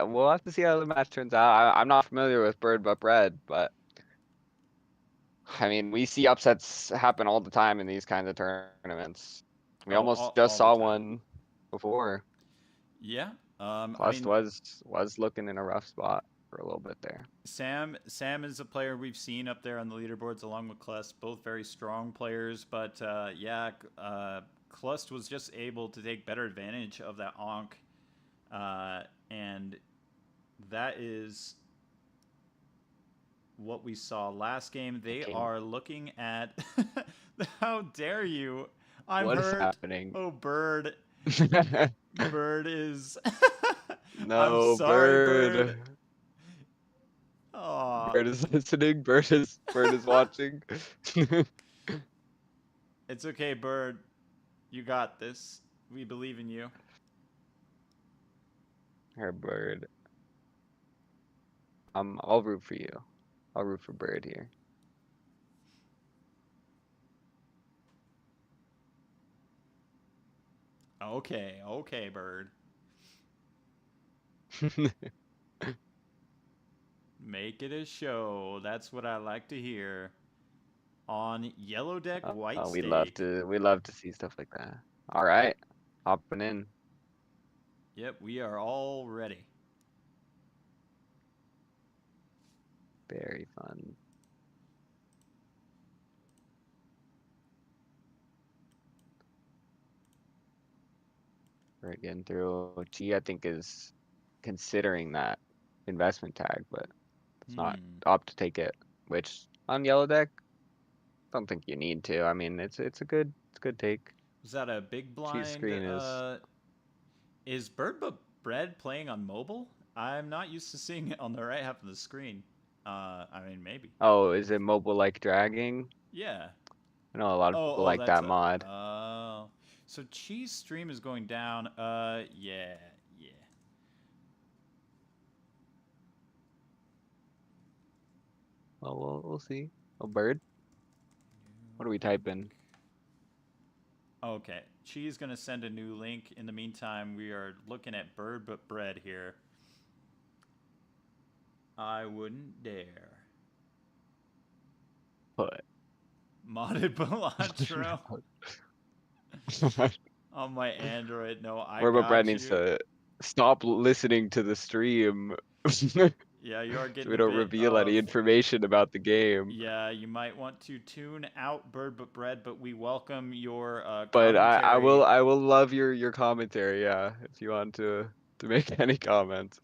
we'll have to see how the match turns out. I'm not familiar with Bird but Bread, but I mean, we see upsets happen all the time in these kinds of tournaments. We Oh, almost just all the saw time. one before. Yeah. I Clust mean, was looking in a rough spot for a little bit there. Sam is a player we've seen up there on the leaderboards along with Clust, both very strong players. But Clust was just able to take better advantage of that Onk, and that is what we saw last game. They Okay, are looking at. How dare you? I'm what is hurt. happening? Oh, Bird. Bird is. I'm No, sorry, Bird. Bird. Aw. Bird is listening. Bird is watching. It's okay, Bird. You got this. We believe in you. Her Bird. I'll root for you. I'll root for Bird here. Okay, Bird. Make it a show. That's what I like to hear. On yellow deck, white stake. we love to see stuff like that. All right, hopping in. Yep, we are all ready. Very fun. We're getting through. G, I think, is considering that investment tag, but it's not up to take it. Which on yellow deck, don't think you need to. I mean, it's a good take. Was that a big G's blind? screen Is Bird But Bread playing on mobile? I'm not used to seeing it on the right half of the screen. I mean, maybe. Oh, is it mobile like dragging? Yeah. I know a lot of people like That's that a. mod. Oh. So Cheese stream is going down. Yeah. Well, we'll see. Oh, Bird. What are we typing? Okay. Cheese gonna send a new link. In the meantime, we are looking at Bird But Bread here. I wouldn't dare. Put. Modded Balatro on my Android. No, I Where Brad got needs you. to stop listening to the stream. Yeah, you are So getting we a don't bit reveal any of. information about the game. Yeah, you might want to tune out Bird But Bread, but we welcome your But commentary. I will love your commentary, yeah, if you want to make any comments.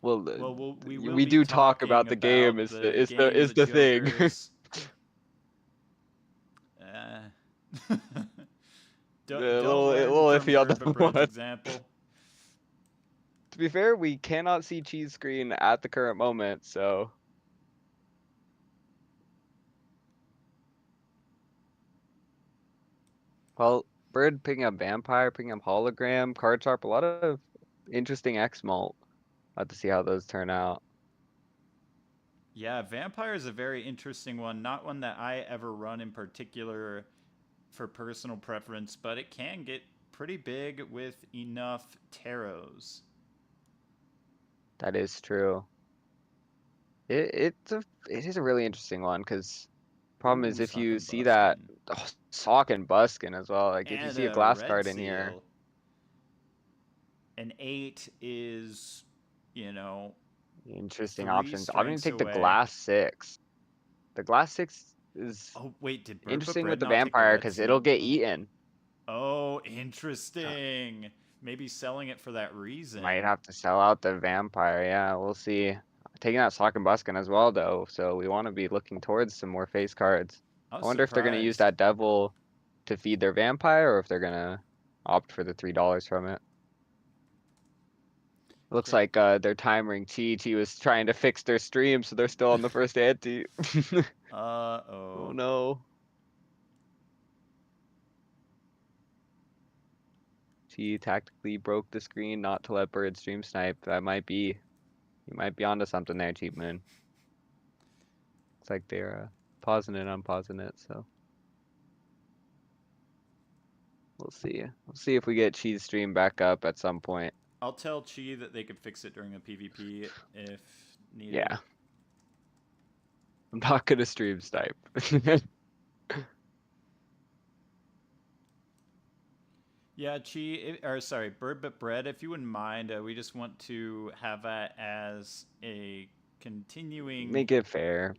Well, Well, we will we be do talk talking about the game about is the game, is the the thing. Jokers. A Don't little learn from iffy on Bird But that Bread's one. example. To be fair, we cannot see cheese screen at the current moment, so. Well, Bird picking up Vampire, picking up Hologram, Card Sharp, a lot of interesting X mult. I'll have to see how those turn out. Yeah, Vampire is a very interesting one. Not one that I ever run in particular for personal preference, but it can get pretty big with enough tarots. That is true. It is a really interesting one because problem is Ooh, if you Suckin' see that Buskin'. Sock and Buskin as well, like if you And see a a glass red card in here, seal. An 8 is, you know, interesting 3 options. I'm gonna strengths take the away. glass 6. The glass 6 is Oh, wait, did Bird But interesting with Bread the not take a vampire red because it'll seal? get eaten. Oh, interesting. Maybe selling it for that reason. Might have to sell out the vampire. Yeah, we'll see. Taking out Sock and Buskin as well, though, so we want to be looking towards some more face cards. I I was wonder if they're gonna use surprised. that devil to feed their vampire, or if they're gonna opt for the $3 from it. Looks Okay. like their timering Chi was trying to fix their stream, so they're still on the first ante. Oh Uh-oh. no. Chi tactically broke the screen not to let Bird stream snipe. That might be, you might be onto something there, Cheap Moon. Looks like they're pausing it, unpausing it, so. We'll see. We'll see if we get Cheese stream back up at some point. I'll tell Chi that they could fix it during a PvP if needed. Yeah. I'm not gonna stream snipe. Yeah, sorry, Bird But Bread, if you wouldn't mind, we just want to have that as a continuing Make it fair.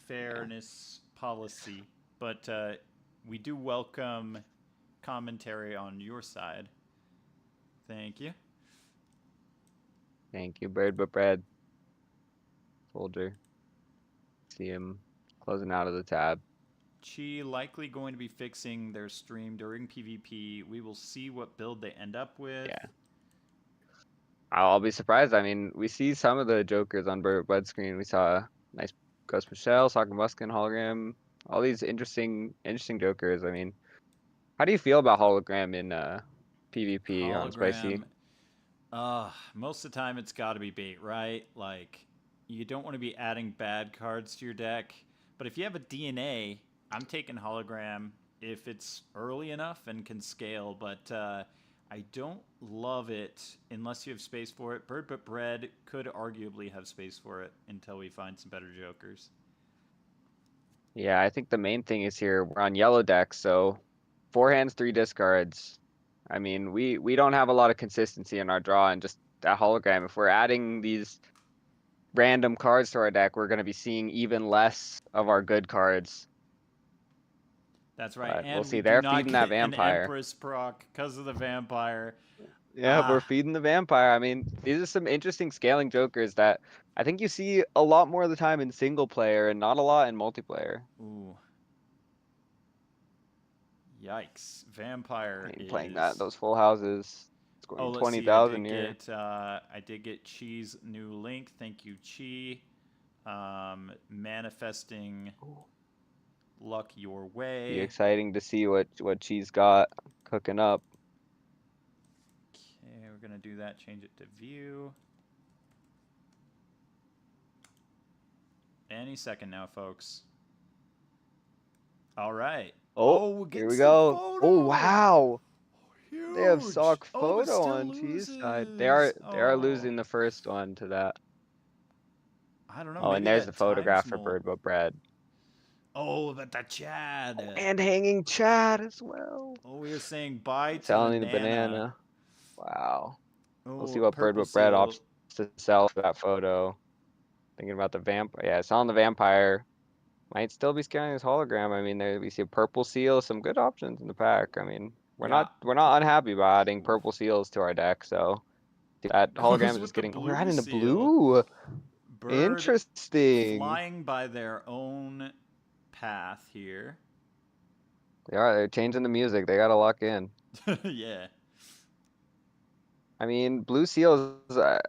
fairness policy. But we do welcome commentary on your side. Thank you. Thank you, Bird but Bread. Soldier. See him closing out of the tab. Chi likely going to be fixing their stream during PvP. We will see what build they end up with. Yeah. I'll be surprised. I mean, we see some of the jokers on Bird but Bread screen. We saw a nice Ghost Michelle, Soccer Muskin, Hologram, all these interesting jokers. I mean, how do you feel about Hologram in PvP on Spicy? Most of the time it's got to be bait, right? Like, you don't want to be adding bad cards to your deck. But if you have a DNA, I'm taking Hologram if it's early enough and can scale. But I don't love it unless you have space for it. Bird But Bread could arguably have space for it until we find some better jokers. Yeah, I think the main thing is here, we're on yellow deck, so 4 hands, 3 discards. I mean, we don't have a lot of consistency in our draw, and just that hologram, if we're adding these random cards to our deck, we're going to be seeing even less of our good cards. That's right, But and we'll see. we do They're not feeding get that an vampire. Empress proc because of the vampire. Yeah, we're feeding the vampire. I mean, these are some interesting scaling jokers that I think you see a lot more of the time in single player and not a lot in multiplayer. Ooh. Yikes. Vampire I mean, is... playing those full houses, scoring let's see. I 20,000 did here. get Chi's new link. Thank you, Chi. Manifesting luck your way. Be exciting to see what she's got cooking up. Okay, we're gonna do that. Change it to view. Any second now, folks. All right. Oh, here we go. Oh wow. Huge. They have Sock but photo still on Cheese side. They loses. are losing the first one to that. I don't know. Oh, and Maybe there's the that times photograph for mult. Bird But Bread. Oh, but the Chad. And hanging Chad as well. Oh, we were saying bye to Selling the the banana. Wow. We'll see Oh, what Bird purple with Bread seal. opts to sell for that photo. Thinking about the vampire. Yeah, selling the vampire. Might still be scanning his hologram. I mean, there we see a purple seal, some good options in the pack. I mean, we're Yeah. not unhappy about adding purple seals to our deck. So that hologram Goes is with just the getting. Oh, we're blue adding the seal. blue. Bird Interesting. flying by their own path here. They are. They're changing the music. They gotta lock in. Yeah. I mean, blue seals.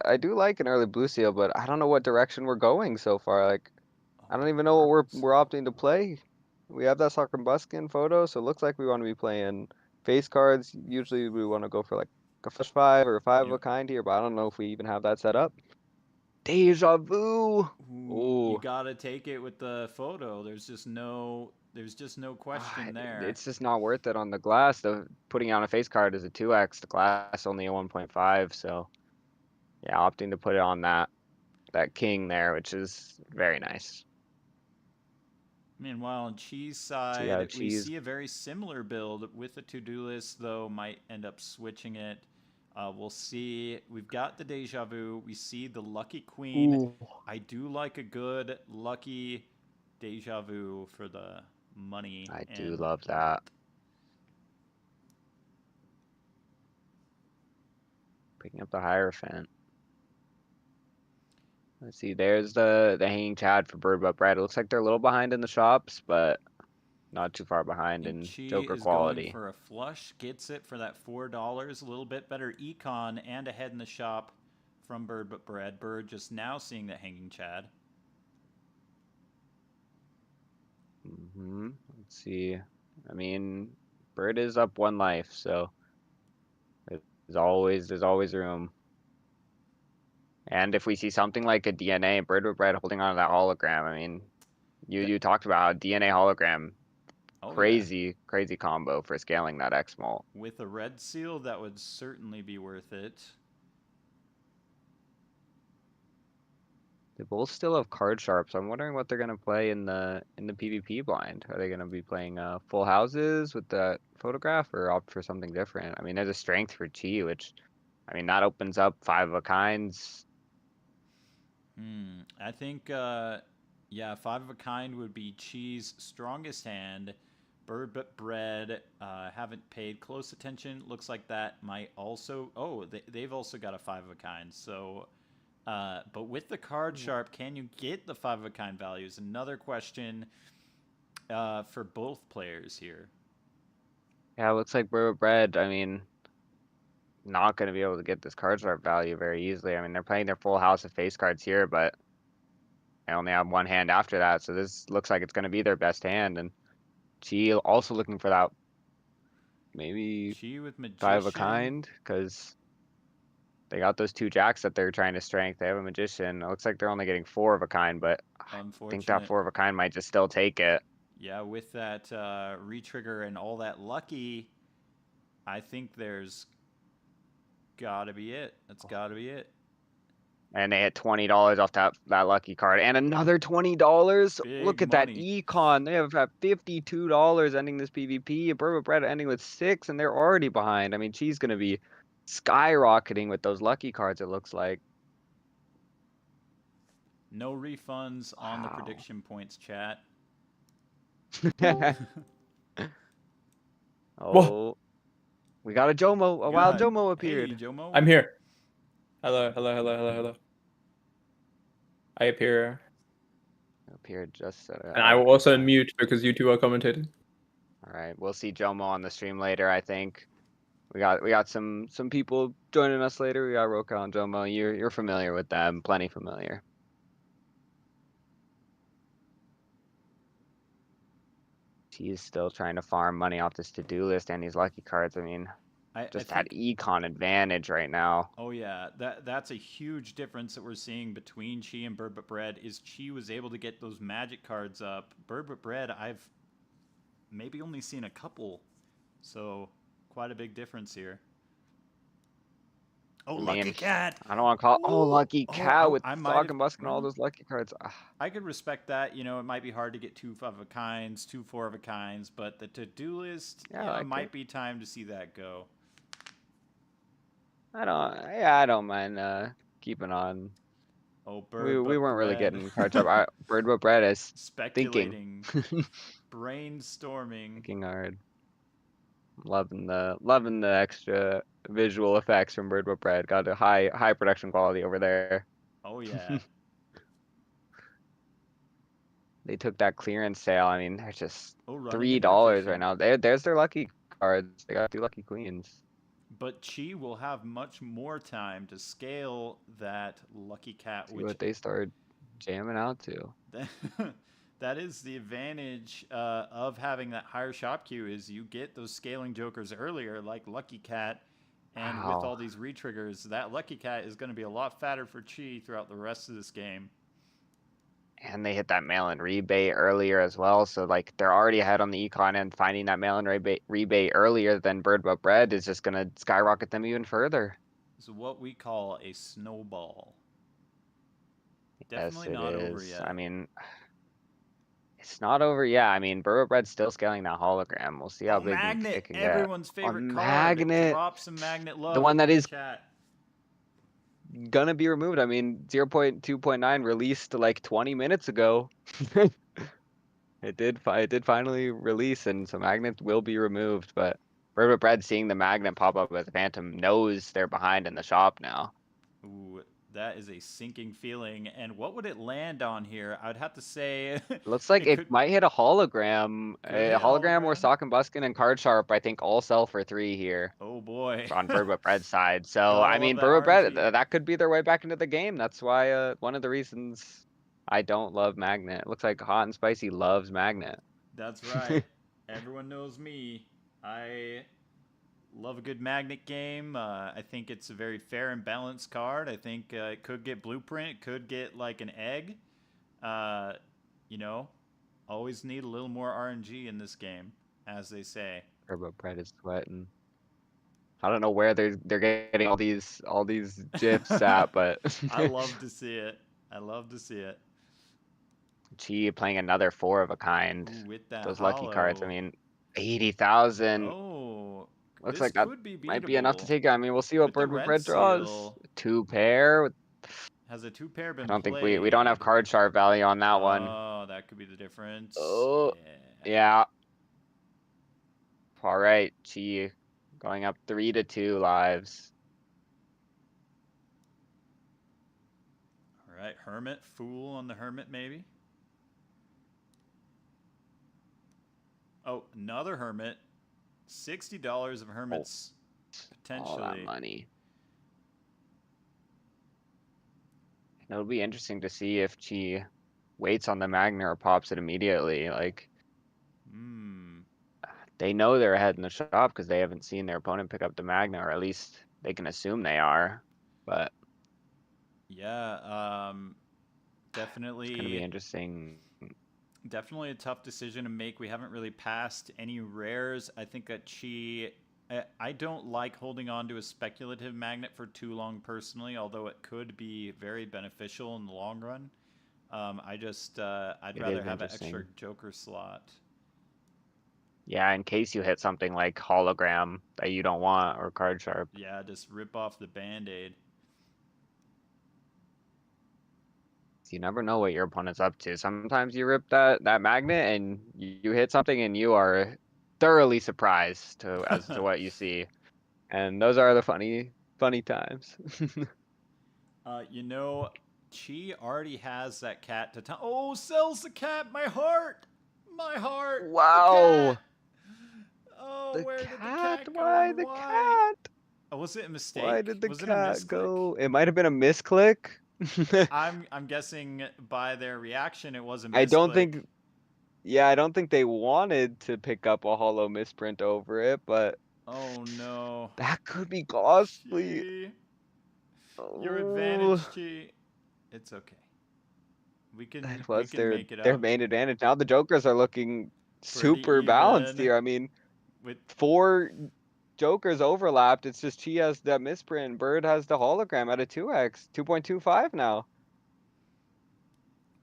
I do like an early blue seal, but I don't know what direction we're going so far. Like, I don't even know what we're opting to play. We have that soccer buskin photo, so it looks like we want to be playing face cards. Usually we want to go for like a flush five or a five of a Yep. kind here, but I don't know if we even have that set up. Deja vu. Ooh, you Ooh. gotta take it with the photo. There's just no question there. It's just not worth it on the glass. The putting on a face card is a 2x. The glass only a 1.5, so yeah, opting to put it on that king there, which is very nice. Meanwhile, on Cheese See how side, we cheese. see a very similar build with the to-do list, though might end up switching it. We'll see. We've got the Deja Vu. We see the Lucky Queen. Ooh. I do like a good Lucky Deja Vu for the money. I do love that. Picking up the Hierophant. Let's see. There's the hanging Chad for Bird Butt Bread. It looks like they're a little behind in the shops, but not too far behind in Chi Joker is going quality. for a flush, gets it for that $4. A little bit better econ and ahead in the shop from Bird But Bread. Bird just now seeing that hanging Chad. Let's see. I mean, Bird is up 1 life, so there's always room. And if we see something like a DNA, Bird with Bread holding on to that hologram, I mean, you talked about how DNA hologram, crazy combo for scaling that X-Mult. With a red seal, that would certainly be worth it. They both still have card sharps. I'm wondering what they're gonna play in the PvP blind. Are they gonna be playing full houses with that photograph, or opt for something different? I mean, there's a strength for Chi, which, I mean, that opens up 5 of a kinds. I think, yeah, 5 of a kind would be Chi's strongest hand. Bird But Bread, haven't paid close attention. Looks like that might also. Oh, they've also got a 5 of a kind. So, but with the card sharp, can you get the 5 of a kind values? Another question for both players here. Yeah, it looks like Bird with Bread, I mean, not gonna be able to get this card sharp value very easily. I mean, they're playing their full house of face cards here, but I only have 1 hand after that, so this looks like it's gonna be their best hand. And Chi also looking for that maybe Chi with Magician. 5 of a kind, because they got those 2 jacks that they're trying to strength. They have a magician. It looks like they're only getting 4 of a kind, but I think that 4 of a kind might just still take it. Yeah, with that retrigger and all that lucky, I think there's gotta be it. That's gotta be it. And they hit $20 off that lucky card, and another $20. Big Look at money. that econ. They have $52 ending this PvP. Burba Bread ending with 6, and they're already behind. I mean, she's gonna be skyrocketing with those lucky cards. It looks like. No refunds on the prediction points, chat. Oh, we got a Jomo. A wild Jomo appeared. Hey, Jomo. I'm here. Hello. I appear. Appeared just. And I will also mute because you two are commentating. All right, we'll see Jomo on the stream later. I think we got some people joining us later. We got Roka and Jomo. You're familiar with them, plenty familiar. He's still trying to farm money off this to-do list and these lucky cards. I mean, just that econ advantage right now. Oh yeah, that's a huge difference that we're seeing between Chi and Bird But Bread. Is Chi was able to get those magic cards up. Bird But Bread, I've maybe only seen a couple, so quite a big difference here. Oh, I Lucky mean, Cat. I don't want to call. Oh, Ooh. Lucky Oh, Cat with I might Sock have. and Musk and all Well, those lucky cards. I could respect that. You know, it might be hard to get 2 of a kinds, 2 4 of a kinds, but the to-do list, Yeah, I you know, like might it. be time to see that go. I don't mind keeping on. Oh, We bird but weren't really bread. getting card sharp. Bird but bread is thinking. Speculating, brainstorming. Thinking hard. Loving the extra visual effects from Bird but bread. Got a high production quality over there. Oh yeah. They took that clearance sale. I mean, they're just Oh, running and $3 right proficient. now. There's their lucky cards. They got 2 lucky queens. But Chi will have much more time to scale that Lucky Cat, See which what they start jamming out to. that is the advantage of having that higher shop queue is you get those scaling jokers earlier, like Lucky Cat, and with Wow. all these retriggers, that Lucky Cat is going to be a lot fatter for Chi throughout the rest of this game. And they hit that mail-in rebate earlier as well. So like they're already ahead on the econ, and finding that mail-in rebate earlier than Bird but bread is just gonna skyrocket them even further. So what we call a snowball. Yes, Definitely it not over is. yet. I mean, it's not over. Yeah, I mean, Bird but bread's still scaling that hologram. We'll see how Oh, big Magnet! it can get. Everyone's A favorite card. Magnet, Drop some Magnet love. the one that in is chat. gonna be removed. I mean, 0.2.9 released like 20 minutes ago. It did finally release, and so Magnet will be removed. But Bird but bread, seeing the Magnet pop up with Phantom, knows they're behind in the shop now. Ooh, that is a sinking feeling. And what would it land on here? I'd have to say. Looks like it could, might hit a hologram. could A hit hologram or hologram. Sock and Buskin and Card Sharp, I think, all sell for 3 here. Oh boy. On Bird but bread's side. So Gotta I love mean, that Bird but bread, RNG. that could be their way back into the game. That's why one of the reasons I don't love Magnet. It looks like Hot and Spicy loves Magnet. That's right. Everyone knows me. I love a good Magnet game. I think it's a very fair and balanced card. I think it could get Blueprint, could get like an egg. You know, always need a little more RNG in this game, as they say. Bird but bread is sweating. I don't know where they're getting all these gifs at, but I love to see it. I love to see it. Chi playing another 4 of a kind. Ooh, with that Those lucky cards. I hollow. mean, 80,000. Oh, Looks this like that could be might be enough to beatable. take. I mean, we'll see what With the Bird but red bread draws. seal. 2 pair. Has a 2 pair been I don't think played? we don't have card sharp value on that one. Oh, that could be the difference. Oh, Yeah. yeah. All right, Chi going up 3-2 lives. All right, Hermit, Fool on the Hermit, maybe. Oh, another Hermit. $60 of Hermits, potentially. All that money. It'll be interesting to see if Chi waits on the Magna or pops it immediately. Like, they know they're ahead in the shop because they haven't seen their opponent pick up the Magna, or at least they can assume they are. But yeah, definitely. It's gonna be interesting. Definitely a tough decision to make. We haven't really passed any rares. I think that I don't like holding on to a speculative magnet for too long personally, although it could be very beneficial in the long run. I'd rather have an extra joker slot. Yeah, in case you hit something like hologram that you don't want, or card sharp. Yeah, just rip off the band-aid. You never know what your opponent's up to. Sometimes you rip that magnet and you hit something and you are thoroughly surprised as to what you see. And those are the funny times. You know, Chi already has that cat to oh, sells the cat, my heart. My heart. Wow. Oh, where did the cat go? Why the cat? Oh, was it a mistake? Why did the was cat go? It might have been a misclick. I'm guessing by their reaction it was a misclick. I don't think they wanted to pick up a hollow misprint over it, but oh no. That could be costly. Chi. Your advantage, Chi. It's okay. We can make it up. Their main advantage. Now the jokers are looking super balanced here. I mean, with Jokers overlapped. It's just Chi has that misprint. Bird has the hologram at a 2x, 2.25 now.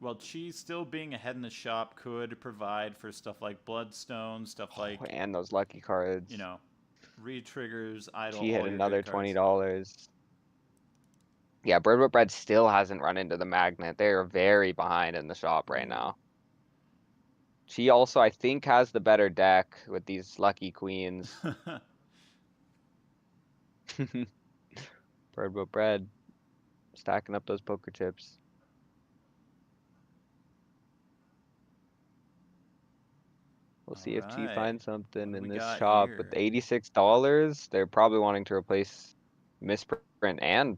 Well, Chi still being ahead in the shop could provide for stuff like Bloodstone, stuff like, And those lucky cards. you know, re-triggers, idle, Chi all hit your another good cards. $20. Yeah, Bird with Bread still hasn't run into the magnet. They are very behind in the shop right now. Chi also, I think, has the better deck with these lucky queens. Bird with Bread stacking up those poker chips. We'll see if Chi Alright. finds something What do in we this got shop here? with $86. They're probably wanting to replace misprint and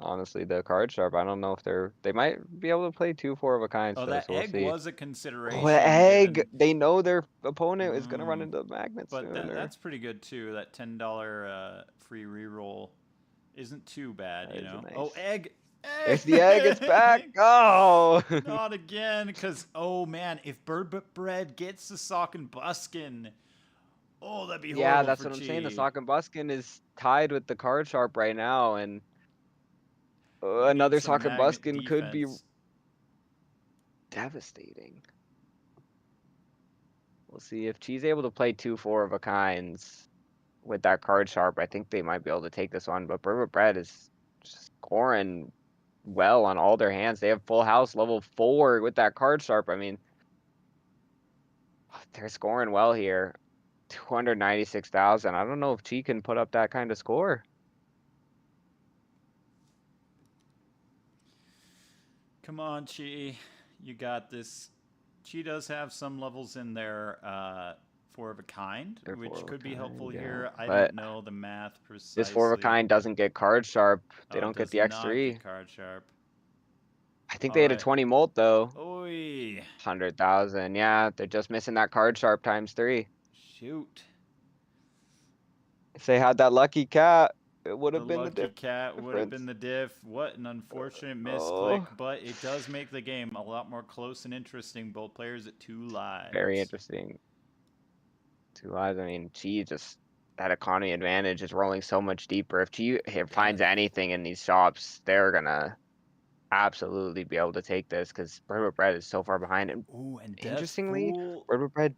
honestly the card sharp. I don't know if they might be able to play 2 4 of a kind Oh, still, that so we'll egg see. was a consideration. Oh, an egg! Given... They know their opponent is gonna run Mm. into the magnet But sooner. that's pretty good too. That $10 free reroll isn't too bad, That you is a know. nice- Oh, egg! There's the egg. It's back. Oh, Not again, because oh man, if Bird But Bread gets the sock and buskin, oh, that'd be horrible. yeah, that's for what I'm saying. The Chi. sock and buskin is tied with the card sharp right now, and You need another some sock and magnet buskin could be defense. devastating. We'll see if Chi's able to play 2 4 of a kinds with that card sharp. I think they might be able to take this one, but Bird with Bread is scoring well on all their hands. They have full house level 4 with that card sharp. I mean, they're scoring well here. 296,000. I don't know if Chi can put up that kind of score. Come on, Chi. You got this. Chi does have some levels in there, 4 of a kind, They're which 4 of a could be helpful kind, yeah. here. I But don't know the math precisely. this 4 of a kind doesn't get card sharp. They Oh, don't it get does the not X3. get card sharp. I think they had a Alright. 20 molt though. Oi. 100,000. Yeah, they're just missing that card sharp times 3. Shoot. If they had that lucky cat, it would The have been the lucky cat would have difference. been the diff. What an unfortunate Oh. misclick, but it does make the game a lot more close and interesting. Both players at 2 lives. Very interesting. 2 lives. I mean, Chi just that economy advantage is rolling so much deeper. If Chi finds anything in these shops, they're gonna absolutely be able to take this because Bird with Bread is so far behind. And Ooh, and interestingly, Fool. Bird with Bread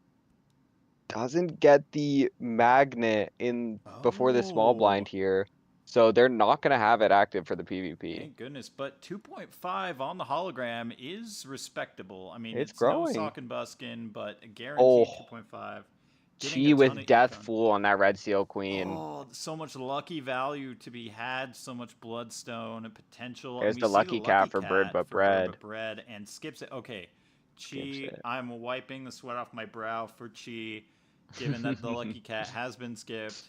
doesn't get the magnet in before the small blind Oh. here, so they're not gonna have it active for the PvP. Thank goodness, but 2.5 on the hologram is respectable. I mean, It's it's growing. no sock and buskin, but a guaranteed Oh. 2.5. Chi with Death Fool on that Red Seal Queen. Oh, so much lucky value to be had, so much bloodstone and potential. There's and we the see lucky cat for Bird cat But for Bird Bread. But Bread and skips it. Okay, Skips Chi, it. I'm wiping the sweat off my brow for Chi, given that the lucky cat has been skipped.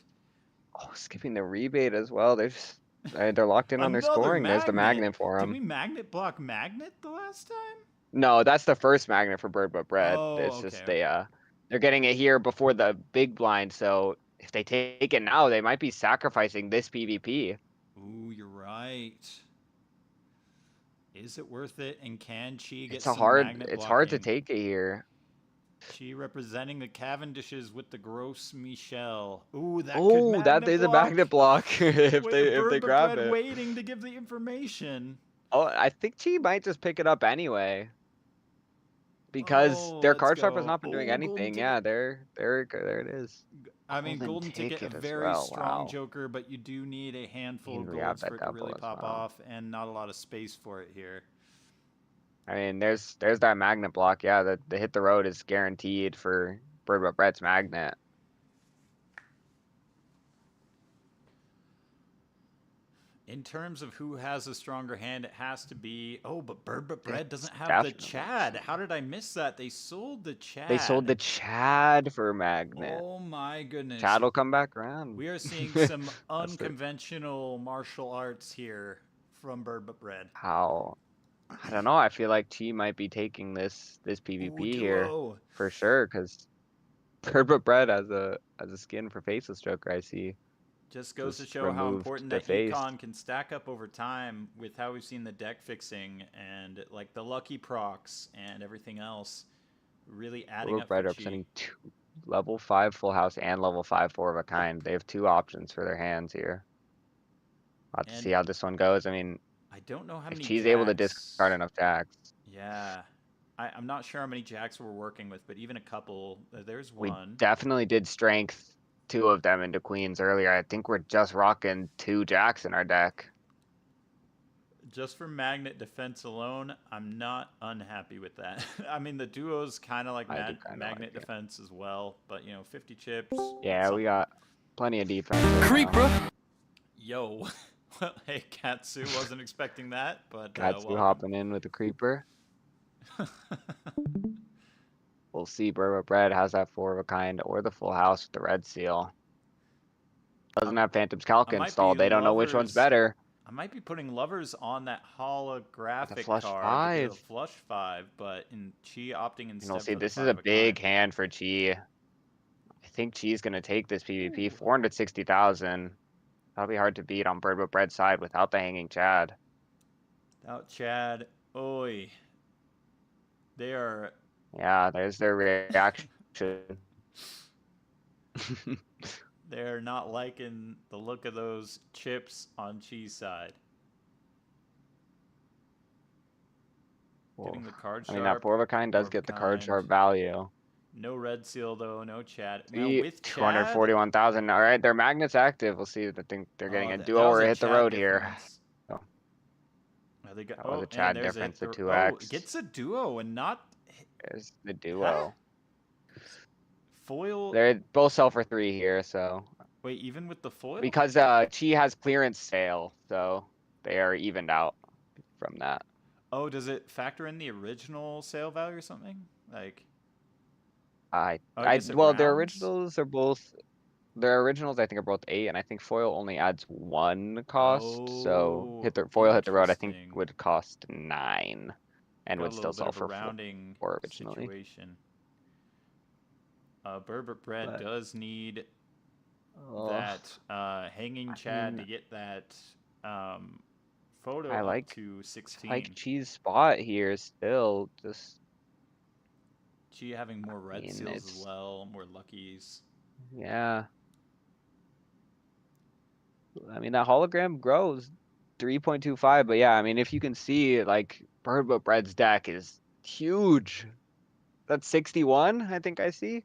Oh, skipping the rebate as well. They're locked in on their Another scoring. There's the magnet for Did them. we magnet block magnet the last time? No, that's the first magnet for Bird But Bread. Oh, It's okay, just okay. they're getting it here before the big blind. So if they take it now, they might be sacrificing this PvP. Ooh, you're right. Is it worth it? And can Chi get It's some hard. magnet It's blocking? hard to take it here. Chi representing the Cavendishes with the gross Michelle. Ooh, that could Oh, magnet that is a block. magnet block if With they Bird But grab Bread it. waiting to give the information. Oh, I think Chi might just pick it up anyway. Because their let's card sharp has go. not been doing Golden anything. ticket. Yeah, there it is. I mean, golden ticket, a as very well. strong Wow. joker, but you do need a handful And of we have golds that for it to double really as pop well. off, and not a lot of space for it here. I mean, there's that magnet block. Yeah, the hit the road is guaranteed for Bird But Bread's magnet. In terms of who has a stronger hand, it has to be... Oh, but Bird But Bread doesn't have the definitely Chad. How did I miss that? They sold the Chad. They sold the Chad for magnet. Oh my goodness. Chad will come back around. We are seeing some unconventional martial arts here from Bird But Bread. How? I don't know. I feel like Chi might be taking this PvP here for sure because Bird But Bread as a skin for Faceless Joker. I see. Just goes to show how important that econ can stack up over time with how we've seen the deck fixing and like the lucky procs and everything else really adding up for representing level 5 full house and level 5 4 of a kind. They have 2 options for their hands here. I'll have to And see how this one goes. I mean, I don't know how if many Chi's able to jacks. discard enough jacks, Yeah. I'm not sure how many jacks we're working with, but even a couple. There's we one. definitely did strength 2 of them into queens earlier. I think we're just rocking 2 jacks in our deck. Just for magnet defense alone, I'm not unhappy with that. I mean, the duo's kind of like I do kinda magnet like it. defense as well, but 50 chips. Yeah, we something. got plenty of defense. Right Creep, now. bro. Yo, well, hey, Katsu, wasn't expecting that, but Katsu welcome. hopping in with the creeper. We'll see. Burba Bread has that 4 of a kind or the full house with the red seal. Doesn't have Phantom's Calc I might installed. be They don't know which one's lovers. better. I might be putting lovers on that holographic flush card to get a 5. flush 5, but in Chi opting And instead we'll see. for the This is 5 a of a big kind. hand for Chi. I think Chi's gonna take this PvP. 460,000. That'll be hard to beat on Burba Bread's side without the hanging Chad. Without Chad, oi. They are. Yeah, there's their reaction. They're not liking the look of those chips on Chi's side. Getting the card I sharp. mean, that 4 of a kind does get the card sharp value. No red seal though, no Chad. Now See, with Chad, 241,000. All right, their magnet's active. We'll see. I think they're getting a that duo was or a hit the Chad road here. difference. Oh. They got, That was a and Chad there's difference, the Oh, 2x. gets a duo and not There's the duo. foil. They're both sell for 3 here, so. Wait, even with the foil? Because Chi has clearance sale, so they are evened out from that. Oh, does it factor in the original sale value or something? Like, Well, their originals are both. Their originals, I think, are both 8, and I think foil only adds 1 cost. So hit the road, I think, interesting. would cost 9, and Got would a still little bit sell of a for rounding 4 originally. situation. Burba Bread But- does need Oh, that hanging Chad to mean, get that photo I up like- to 16. like Chi's spot here still. Just Chi having more red mean, seals as it's- well, more luckies. yeah. I mean, that hologram grows 3.25, but yeah, I mean, if you can see, like, Burba Bread's deck is huge. That's 61, I think I see.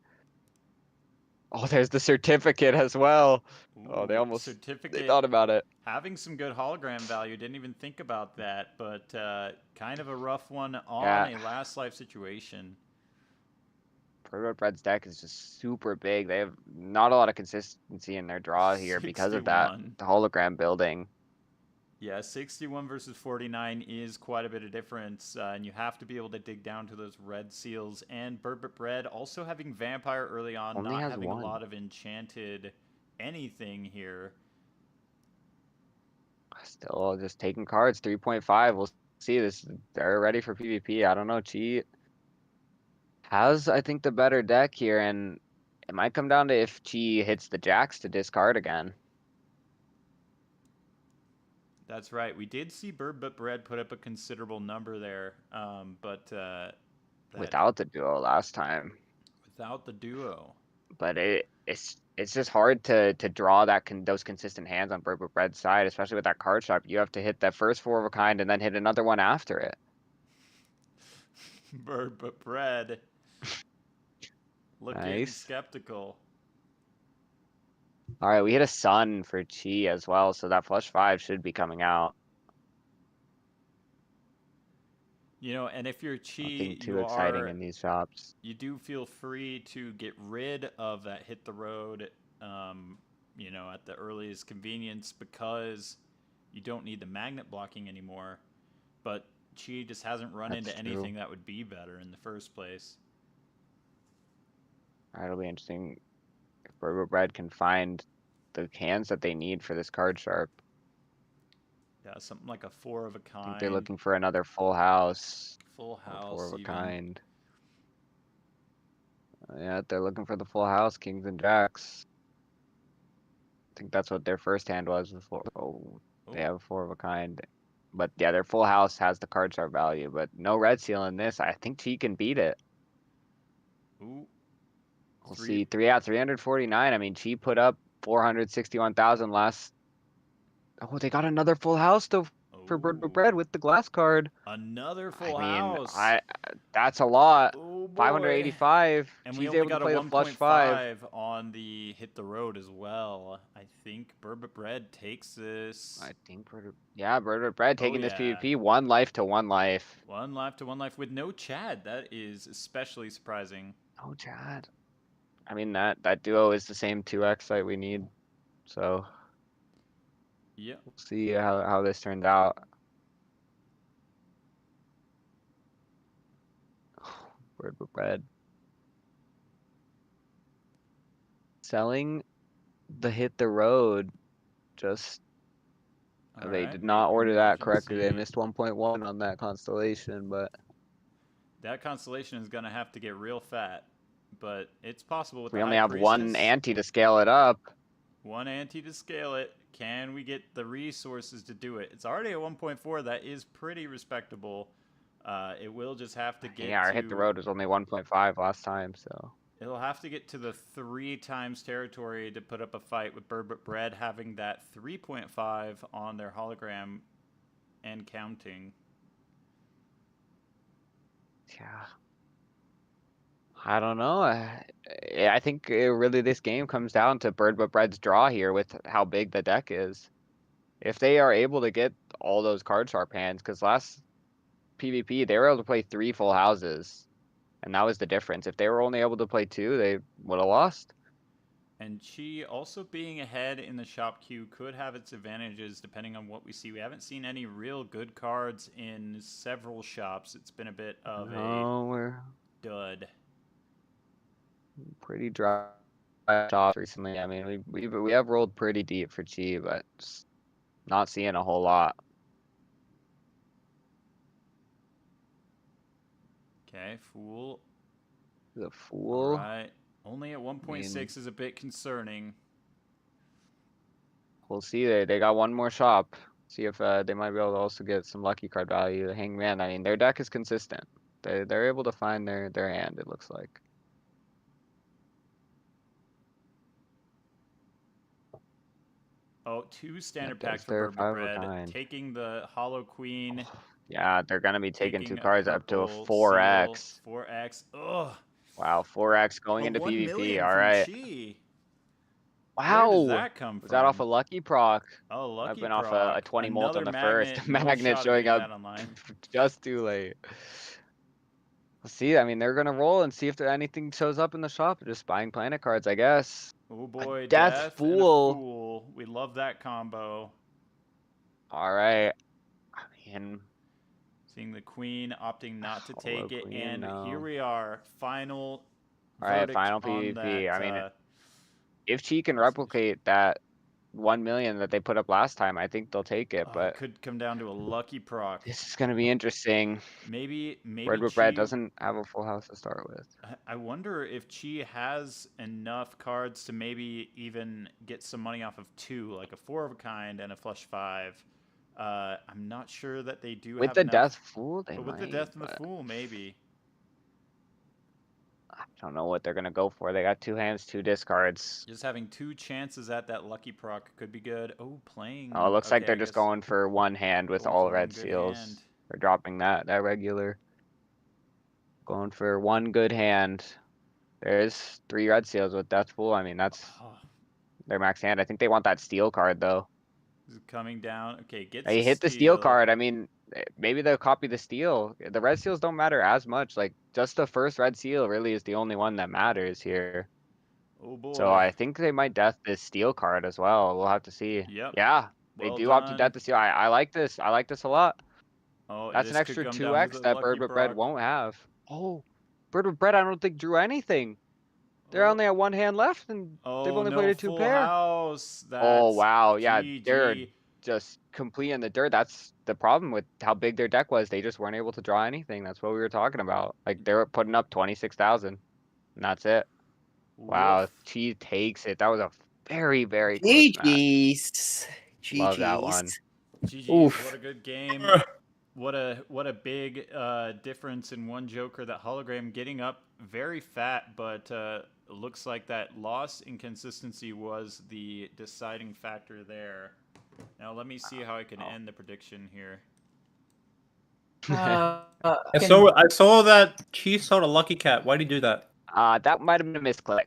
Oh, there's the certificate as well. Oh, they Ooh, almost certificate. they thought about it. Having some good hologram value. Didn't even think about that, but kind of a rough one on Yeah. a last life situation. Burba Bread's deck is just super big. They have not a lot of consistency in their draw here because of that 61. the hologram building. Yeah, 61 versus 49 is quite a bit of difference, and you have to be able to dig down to those red seals. And Burbot Bread also having Vampire early on, Only not has having 1. a lot of enchanted anything here. Still just taking cards, 3.5. We'll see this. They're ready for PvP. I don't know. Chi has, I think, the better deck here, and it might come down to if Chi hits the jacks to discard again. That's right. We did see Burbot Bread put up a considerable number there, but Without the duo last time. without the duo. But it's just hard to draw those consistent hands on Burba Bread's side, especially with that card sharp. You have to hit that first 4 of a kind and then hit another one after it. Burbot Bread looking Nice. skeptical. All right, we hit a sun for Chi as well, so that flush 5 should be coming out. And if you're Chi, Nothing too exciting in these shops. You do feel free to get rid of that hit the road, at the earliest convenience because you don't need the magnet blocking anymore. But Chi just hasn't run That's into true. anything that would be better in the first place. All right, it'll be interesting if Burba Bread can find the hands that they need for this card sharp. Yeah, something like a 4 of a I kind. think they're looking for another full house. Full Or house. 4 of a Even. kind. Yeah, they're looking for the full house, kings and jacks. I think that's what their first hand was before. Oh, they have a 4 of a kind. But yeah, their full house has the card sharp value, but no red seal in this. I think Chi can beat it. Ooh. We'll see. 349. I mean, she put up 461,000 last. Oh, they got another full house though for Bird with Bread Ooh, with the glass card. another I full mean, house. that's a lot. Oh boy. 585. And we She's only able to got a play the flush 5. 1.5 on the hit the road as well. I think Burbot Bread takes this. I think Bird with Bread taking this yeah. PvP 1 life to 1 life. 1 life to 1 life with no Chad. That is especially surprising. Oh, Chad. I mean, that duo is the same 2x site we need. So Yep. we'll see how this turns out. Bird with Bread. Selling the hit the road. Just they Alright, did not order that correctly. They emergency. missed 1.1 on that constellation, but That constellation is gonna have to get real fat, but it's possible with we the only High have one Priestess. ante to scale it up. One ante to scale it. Can we get the resources to do it? It's already at 1.4. That is pretty respectable. It will just have to get Yeah, our to... hit the road was only 1.5 last time, so. It'll have to get to the 3 times territory to put up a fight with Burbot Bread having that 3.5 on their hologram and counting. Yeah. I don't know. I think really this game comes down to Bird but Bread's draw here with how big the deck is. If they are able to get all those card sharp hands, because last PvP they were able to play 3 full houses, and that was the difference. If they were only able to play 2, they would have lost. And Chi also being ahead in the shop queue could have its advantages depending on what we see. We haven't seen any real good cards in several shops. It's been a bit of we're dud. pretty dry shops recently. I mean, we have rolled pretty deep for Chi, but just not seeing a whole lot. Okay, Fool. The Fool. Alright. Only at 1.6 is a bit concerning. We'll see. They got one more shop. See if they might be able to also get some lucky card value. The Hangman. I mean, their deck is consistent. They're able to find their hand. It looks like. Oh, 2 standard Yep, packs for there's their Burbot 5 of a Bread. kind. Taking the Hollow Queen. Yeah, they're gonna be taking 2 taking cards up to a purple 4x. seal, 4x. Ugh. Wow, 4x going A into 1 PvP. million All from right. Chi. Wow. Where does that come from? Was that off a lucky proc? Oh, lucky I've been proc. off a 20 molt on Another the first. magnet. No Magnet shot of showing getting up that online. just too late. We'll see. I mean, they're gonna roll and see if anything shows up in the shop. Just buying planet cards, I guess. Oh boy, Death Death Fool. and a Fool. We love that combo. All right. I mean, Seeing the Queen opting not to Hollow take it, Queen, and no. here we are. Final All right, verdict final on PvP. that. I mean, if she can replicate that 1 million that they put up last time, I think they'll take it. But it could come down to a lucky proc. this is gonna be interesting. Maybe Red with Chi, Bread doesn't have a full house to start with. I wonder if Chi has enough cards to maybe even get some money off of 2, like a 4 of a kind and a flush 5. I'm not sure that they do With have the enough, Death Fool, they but with might, the Death and the but Fool, maybe. I don't know what they're gonna go for. They got 2 hands, 2 discards. Just having 2 chances at that lucky proc could be good. Oh, playing. Oh, it looks like okay, they're I just guess going for 1 hand with going all for red one good seals. hand. They're dropping that regular. Going for 1 good hand. There's 3 red seals with Death Fool. I mean, that's Oh, their max hand. I think they want that steel card though. this is coming down. Okay, gets They a hit the steel steal. card. I mean, maybe they'll copy the steel. The red seals don't matter as much. Like, just the first red seal really is the only one that matters here. Oh boy. So I think they might death this steel card as well. We'll have to see. Yep. Yeah, they Well do opt to done. death the steel. I like this. I like this a lot. Oh, That's this an could extra come down to 2x the that lucky Bird with Bread proc. won't have. Oh, Bird with Bread I don't think drew anything. They're Oh. only at 1 hand left and they've Oh, only no, played a 2 full pair. house. That's Oh wow, yeah, they're GG. just complete in the dirt. That's the problem with how big their deck was. They just weren't able to draw anything. That's what we were talking about. Like they were putting up 26,000, and that's it. Wow, Woof. she takes it. That was a very close match. GG's. Love that one. GG's. GG's. Oof. What a good game. what a big difference in one Joker. That hologram getting up very fat, but looks like that loss in consistency was the deciding factor there. Now let me see how I can end the prediction here. Uh, I saw that Chief sold a lucky cat. Why did he do that? That might have been a misclick.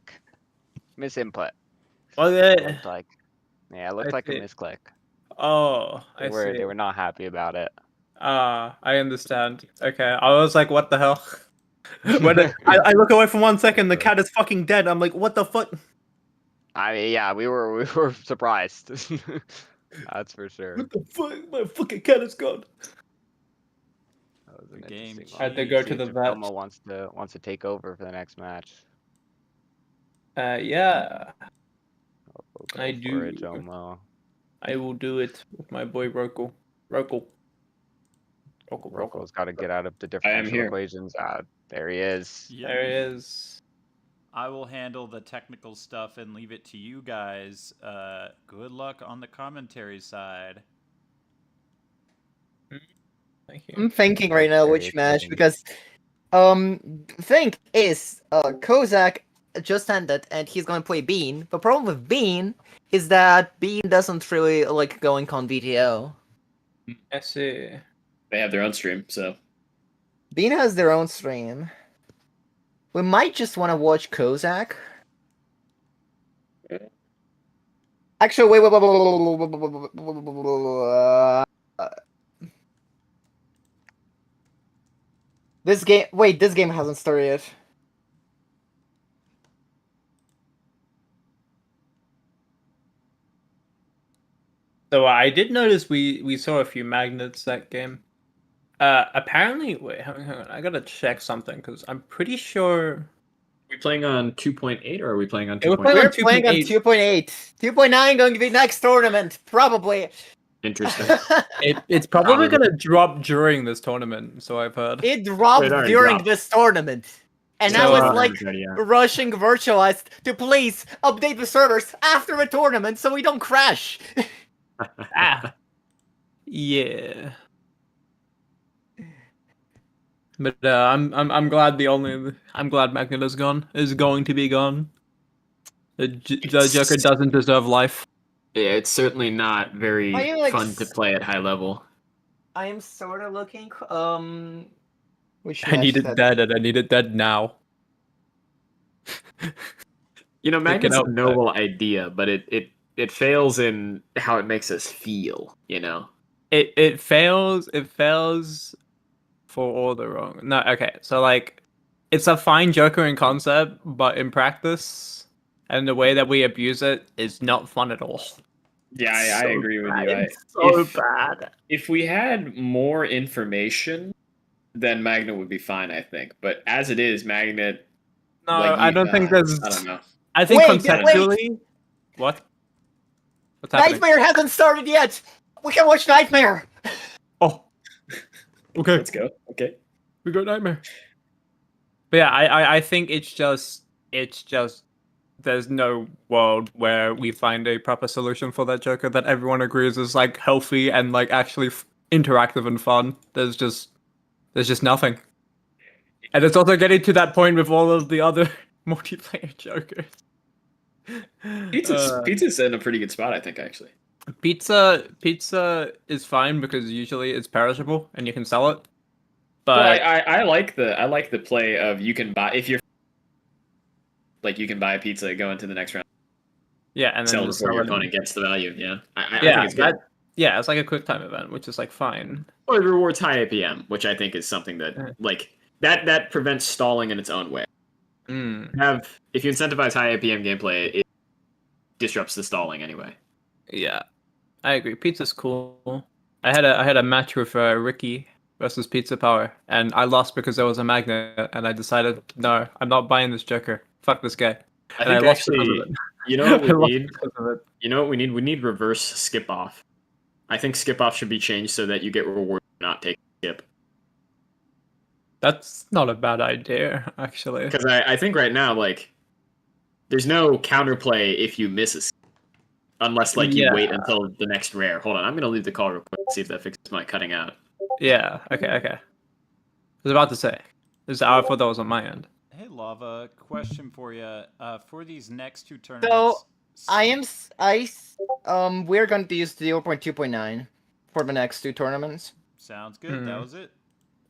Misinput. Well, It looked like. Yeah, it looked I like a see. misclick. Oh, They I were see. they were not happy about it. I understand. Okay, I was like, what the hell? I look away for 1 second, the cat is fucking dead. I'm like, what the fuck? I mean, yeah, we were surprised. That's for sure. What the fuck? My fucking cat is gone. That was The an game interesting I had to one. go See to if the vet. Tacoma wants to take over for the next match. Yeah, We'll go I for it, do. Jomo. I will do it with my boy Rocco. Rocco. Rocco's got to get out of the I am differential here. equations. There he is. Yep. There he is. I will handle the technical stuff and leave it to you guys. Good luck on the commentary side. Thank you. I'm thinking right now Very which match exciting. because thing is Kozak just ended and he's gonna play Bean. The problem with Bean is that Bean doesn't really like going on VTO. I see. They have their own stream, so Bean has their own stream. We might just want to watch Kozak. Actually, wait. This game. Wait, this game hasn't started yet. So I did notice we saw a few magnets that game. Apparently, wait, hang on. I gotta check something because I'm pretty sure. are we playing on 2.8 or are we playing on We're 2.8? playing on We're playing on 2.8. 2.9 going to be next tournament, probably. Interesting. It's probably gonna drop during this tournament, so I've heard. It dropped It already during dropped. this tournament. And So, I was uh, like Yeah. rushing Virtualized to please update the servers after the tournament so we don't crash. Ah. Yeah. But I'm glad I'm glad Magnet is going to be gone. The Joker doesn't deserve life. Yeah, it's certainly not very I am, like, fun to play at high level. I am sort of looking. Which I need match it that- dead, and I need it dead now. You know, Take it Magnet's a out, noble idea, but it fails in how it makes us feel, you know? It fails for all the wrong. No, okay. So like it's a fine Joker in concept, but in practice and the way that we abuse it is not fun at all. Yeah, I So agree with bad. you. It's so bad. If we had more information, then Magnet would be fine, I think. But as it is, Magnet. No, like, I don't think there's I don't know. I think Wait, conceptually What? What's happening? Nightmare hasn't started yet. We can watch Nightmare. Oh. Okay. Let's go. Okay. We got Nightmare. But yeah, I think it's just there's no world where we find a proper solution for that Joker that everyone agrees is like healthy and like actually interactive and fun. There's just nothing. And it's also getting to that point with all of the other multiplayer Jokers. Pizza's in a pretty good spot, I think, actually. Pizza is fine because usually it's perishable and you can sell it. But Well, I like the play of you can buy if you're like you can buy a pizza, go into the next round, yeah, and then sell just before your sell it. opponent gets the value. Yeah, I Yeah, think it's good. yeah, it's like a quick time event, which is like fine. Well, it rewards high APM, which I think is something that like that prevents stalling in its own way. If you incentivize high APM gameplay, it disrupts the stalling anyway. Yeah, I agree. Pizza's cool. I had a match with Ricky versus Pizza Power, and I lost because there was a magnet, and I decided, no, I'm not buying this Joker. Fuck this guy. I And think lost because actually, of it. you know what I we lost need? because of it. You know what we need? We need reverse skip off. I think skip off should be changed so that you get rewarded for not taking skip. That's not a bad idea, actually. Because I think right now, like, there's no counterplay if you miss a skip. Unless, like, you Yeah. wait until the next rare. Hold on, I'm going to leave the call real quick and see if that fixes my cutting out. Yeah. Okay. I was about to say. I thought that was on my end. Hey, Lava, question for you. For these next two So tournaments, we're going to use 0.2.9 for the next two tournaments. sounds good. That was it.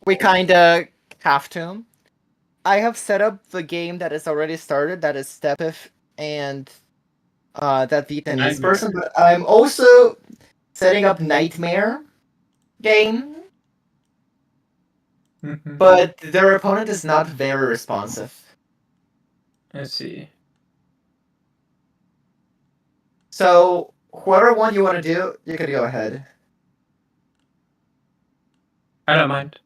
We kinda have to. I have set up the game that is already started. That is Stepif and that Vietnamese Nightmare. person. But I'm also setting up Nightmare game, but their opponent is not very responsive. Let's see. So whatever one you want to do, you can go ahead. I don't mind.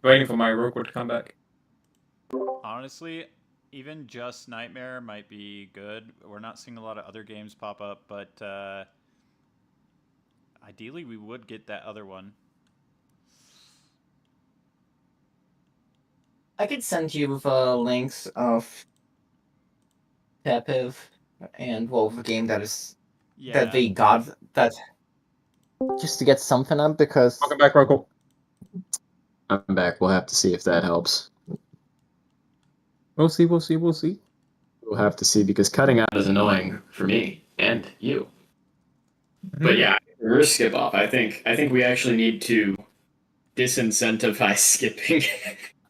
Waiting for my Rookwood to come back. Honestly, even just Nightmare might be good. We're not seeing a lot of other games pop up, but ideally we would get that other one. I could send you the links of Tepiv and the game that is Yeah. that they got that just to get something up because Welcome back, Rookwood. I'm back. We'll have to see if that helps. We'll see. We'll have to see because cutting out is annoying for me and you. But yeah, reverse skip off. I think we actually need to disincentivize skipping.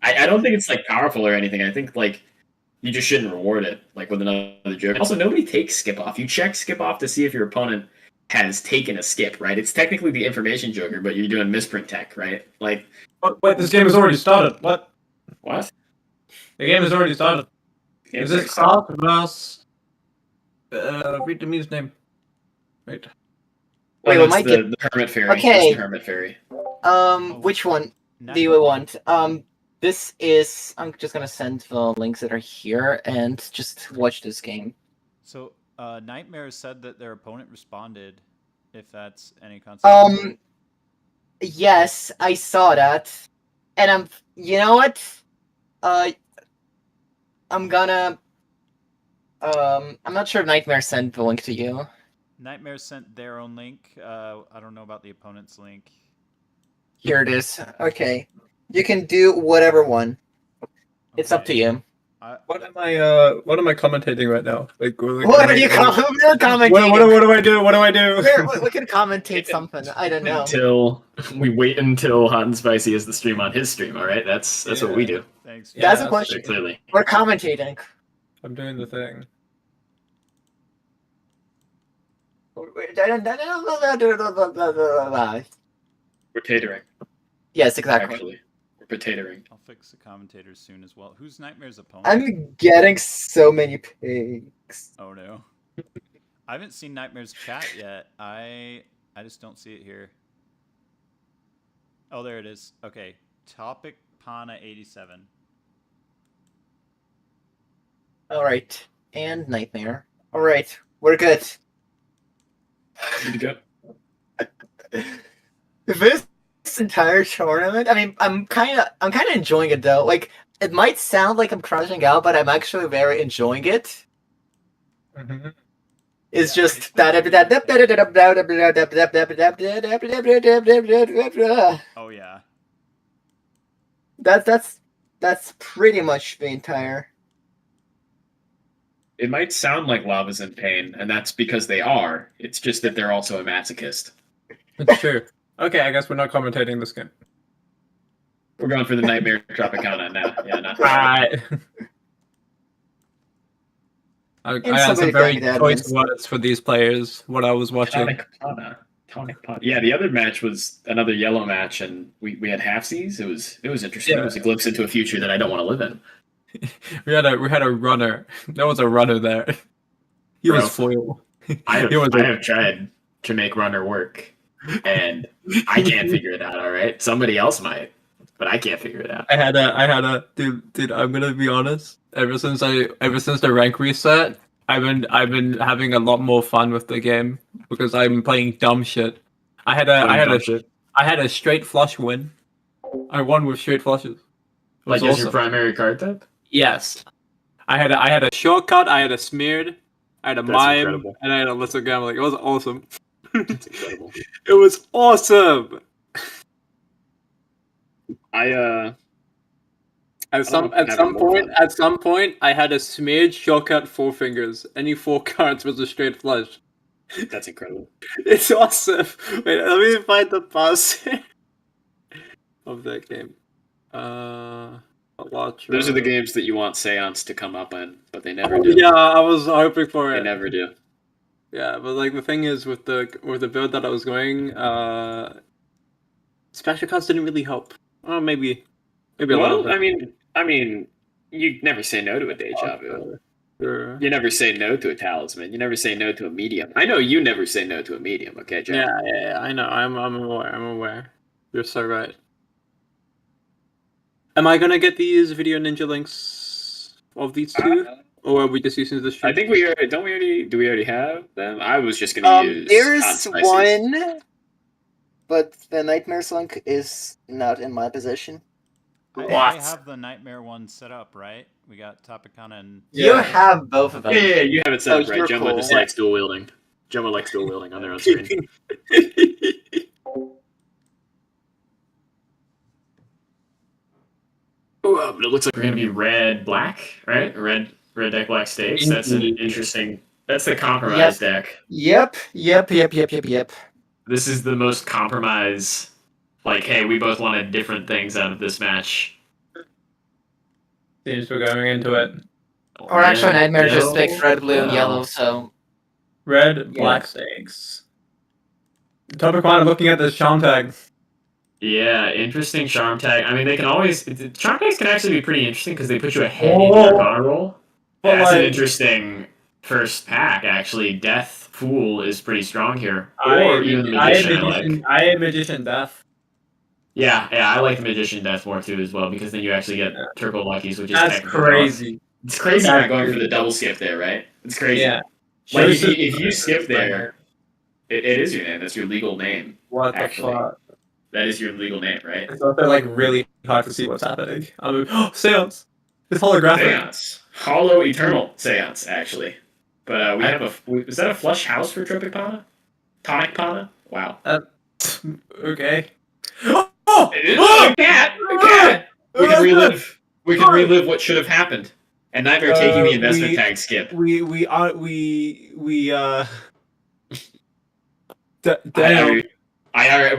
I don't think it's like powerful or anything. I think like you just shouldn't reward it like with another joke. Also, nobody takes skip off. You check skip off to see if your opponent has taken a skip, right? It's technically the information joker, but you're doing misprint tech, right? Like, Wait, this game has already started. What? what? The game has already started. Game's Is it like- South versus Vietnamese name? Wait. Wait, no, we it's might the Hermit Fairy. Okay. It's the Hermit Fairy. Which one Night- do you want? This is. I'm just gonna send the links that are here and just watch this game. So, Nightmare said that their opponent responded. If that's any concept. Yes, I saw that, and You know what? I'm gonna. I'm not sure if Nightmare sent the link to you. Nightmare sent their own link. I don't know about the opponent's link. Here it is. Okay, you can do whatever one. It's up to Okay. you. What am I commentating right now? Like, What are you commenting? We're commentating. What do I do? What do I do? We can commentate something. I don't know. Until we wait until Hot and Spicy is the stream on his stream. All right, that's what we do. Thanks. That's a Yeah, question. Clearly. We're commentating. I'm doing the thing. We're tatering. Yes, exactly. Actually, we're potatoing. I'll fix the commentators soon as well. Who's Nightmare's opponent? I'm getting so many pigs. Oh no. I haven't seen Nightmare's chat yet. I just don't see it here. Oh, there it is. Okay. Topic Pana 87. All right, and Nightmare. All right, we're good. Good to go. This entire tournament, I mean, I'm kind of enjoying it though. Like, it might sound like I'm crashing out, but I'm actually very enjoying it. It's just that. Oh yeah. That's pretty much the entire. It might sound like Lava's in pain, and that's because they are. It's just that they're also a masochist. It's true. Okay, I guess we're not commentating this game. We're going for the Nightmare Tropicana now. Yeah, not Right. I had some very choice words for these players. What I was watching. Tonic Pana. Yeah, the other match was another yellow match, and we had halfsies. It was interesting. Yeah. It was a glimpse into a future that I don't want to live in. We had a runner. There was a runner there. He Bro, was foil. I He was have tried to make runner work, and I can't figure it out. All right, somebody else might, but I can't figure it out. I had a dude. I'm gonna be honest. Ever since the rank reset, I've been having a lot more fun with the game because I'm playing dumb shit. I had a straight flush win. I won with straight flushes. It was Like, is awesome. your primary card type? Yes. I had a shortcut, I had a smeared, I had a That's mime, incredible. and I had a lithogram. Like, it was awesome. That's incredible. It was awesome. I At don't know if I'm having more fun. at some point, I had a smeared shortcut 4 fingers. Any 4 cards was a straight flush. That's incredible. It's awesome. Wait, let me find the pass of that game. Balatro. Those are the games that you want Seance to come up in, but they never Oh, do. yeah, I was hoping for They it. never do. Yeah, but like the thing is with the build that I was going, special cards didn't really help. Oh, maybe a little Well, bit. I mean, you never say no to a deja vu. Sure. You never say no to a talisman. You never say no to a medium. I know you never say no to a medium, okay, Jack? Yeah, I know. I'm aware. I'm aware. You're so right. Am I gonna get these video ninja links of these two, or are we just using the stream? I think we already do we already have them? I was just gonna use There's hot spices. one, but the Nightmares link is not in my possession. I have the Nightmare one set up, right? We got Topicana and... You have both of them. Yeah, you have it set Oh, up right. you're Jumbo cool. just likes dual wielding. Jumbo likes dual wielding on their own screen. Oh, but it looks like we're gonna be red black, right? Red deck black stakes. That's an interesting. That's the compromise deck. Yep. This is the most compromise. Like, hey, we both wanted different things out of this match. Seems we're going into it. Or actually, Nightmare just Yellow. picked red, blue, and Wow. yellow, so... Red, black stakes. Topicana looking at this charm tag. Yeah, interesting charm tag. I mean, they can always charm tags can actually be pretty interesting because they put you ahead in your Arcana roll. But That's an like- interesting first pack. Actually, Death Fool is pretty strong here, I or even Magician. I had Magician Death. Yeah, I like the Magician Death more too as well because then you actually get Turbo Luckies, which is That's technically crazy. It's crazy That's not going for crazy. the double skip there, right? It's crazy. Yeah. Like Shows if you skip there, it is your name. That's your legal name. What Actually. the fuck? That is your legal name, right? It's also like really hard to see what's happening. Seance! It's holographic. Seance. Hollow Eternal Seance, actually. But we have is that a flush house for Tropic Pana? Tonic Pana? Wow. Okay. It is a cat! A cat! We can relive. We can relive what should have happened. And Nightmare taking the investment tag skip. Damn.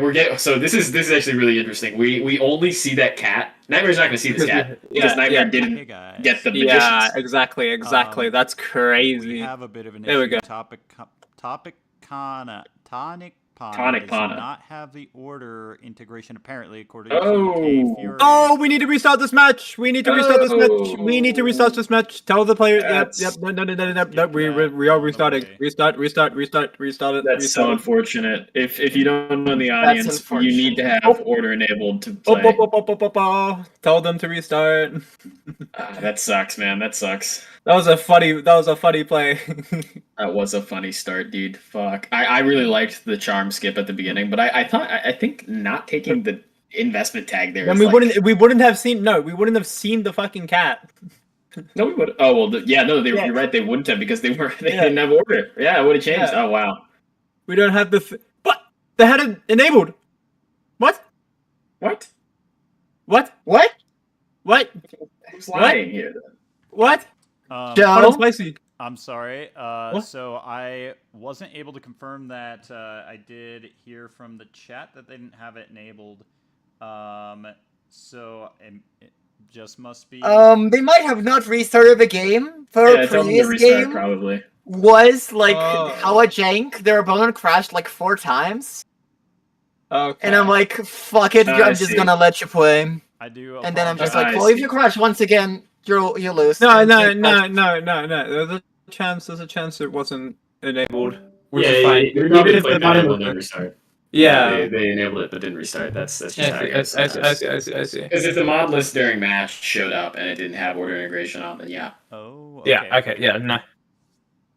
We're getting so this is actually really interesting. We only see that cat. Nightmare's not gonna see this cat because Nightmare didn't Hey guys. get the magicians. Yeah, exactly. That's We crazy. have a bit of an There we issue. go. Tonic Pana Tonic does Pana. not have the order integration apparently according Oh. to K Fury. Oh, we need to restart this match. We need to restart this match. We need to restart this match. Tell the player. That's- Yep. No. Skip We that are all the restarting. way. Restart it. That's so Restart it. unfortunate. If you don't know in the audience, you need to have unfortunate. order enabled to Oh, play. Tell them to restart. That sucks, man. That sucks. That was a funny play. That was a funny start, dude. Fuck. I really liked the charm skip at the beginning, but I think not taking the investment tag there. And is we like- wouldn't have seen the fucking cat. No, we would. Oh well, Yeah. you're right. They wouldn't have because they didn't have order. Yeah, it would have changed. Yeah. Oh wow. We don't have the. What? They had it enabled. What? What? Who's What? lying here? Then? What? Um, Joe? Hot and spicy. I'm sorry. What? So I wasn't able to confirm that. I did hear from the chat that they didn't have it enabled. So it just must be. They might have not restarted the game. For a Tell them to previous restart game probably. was like Oh. how a jank, their opponent crashed like 4 times. Okay. And I'm like, fuck it, I I'm just see. gonna let you play. I do. And then I'm just apologize. like, well, if you crash once again, you lose. No. And they There's a chance it wasn't enabled. Which is Yeah, fine. you're Even probably if the played that button and was then restart. Yeah. They enabled it but didn't restart. That's just how it I goes. see. Because if the mod list during match showed up and it didn't have order integration on, then yeah. Oh. Yeah. Okay. Yeah. No.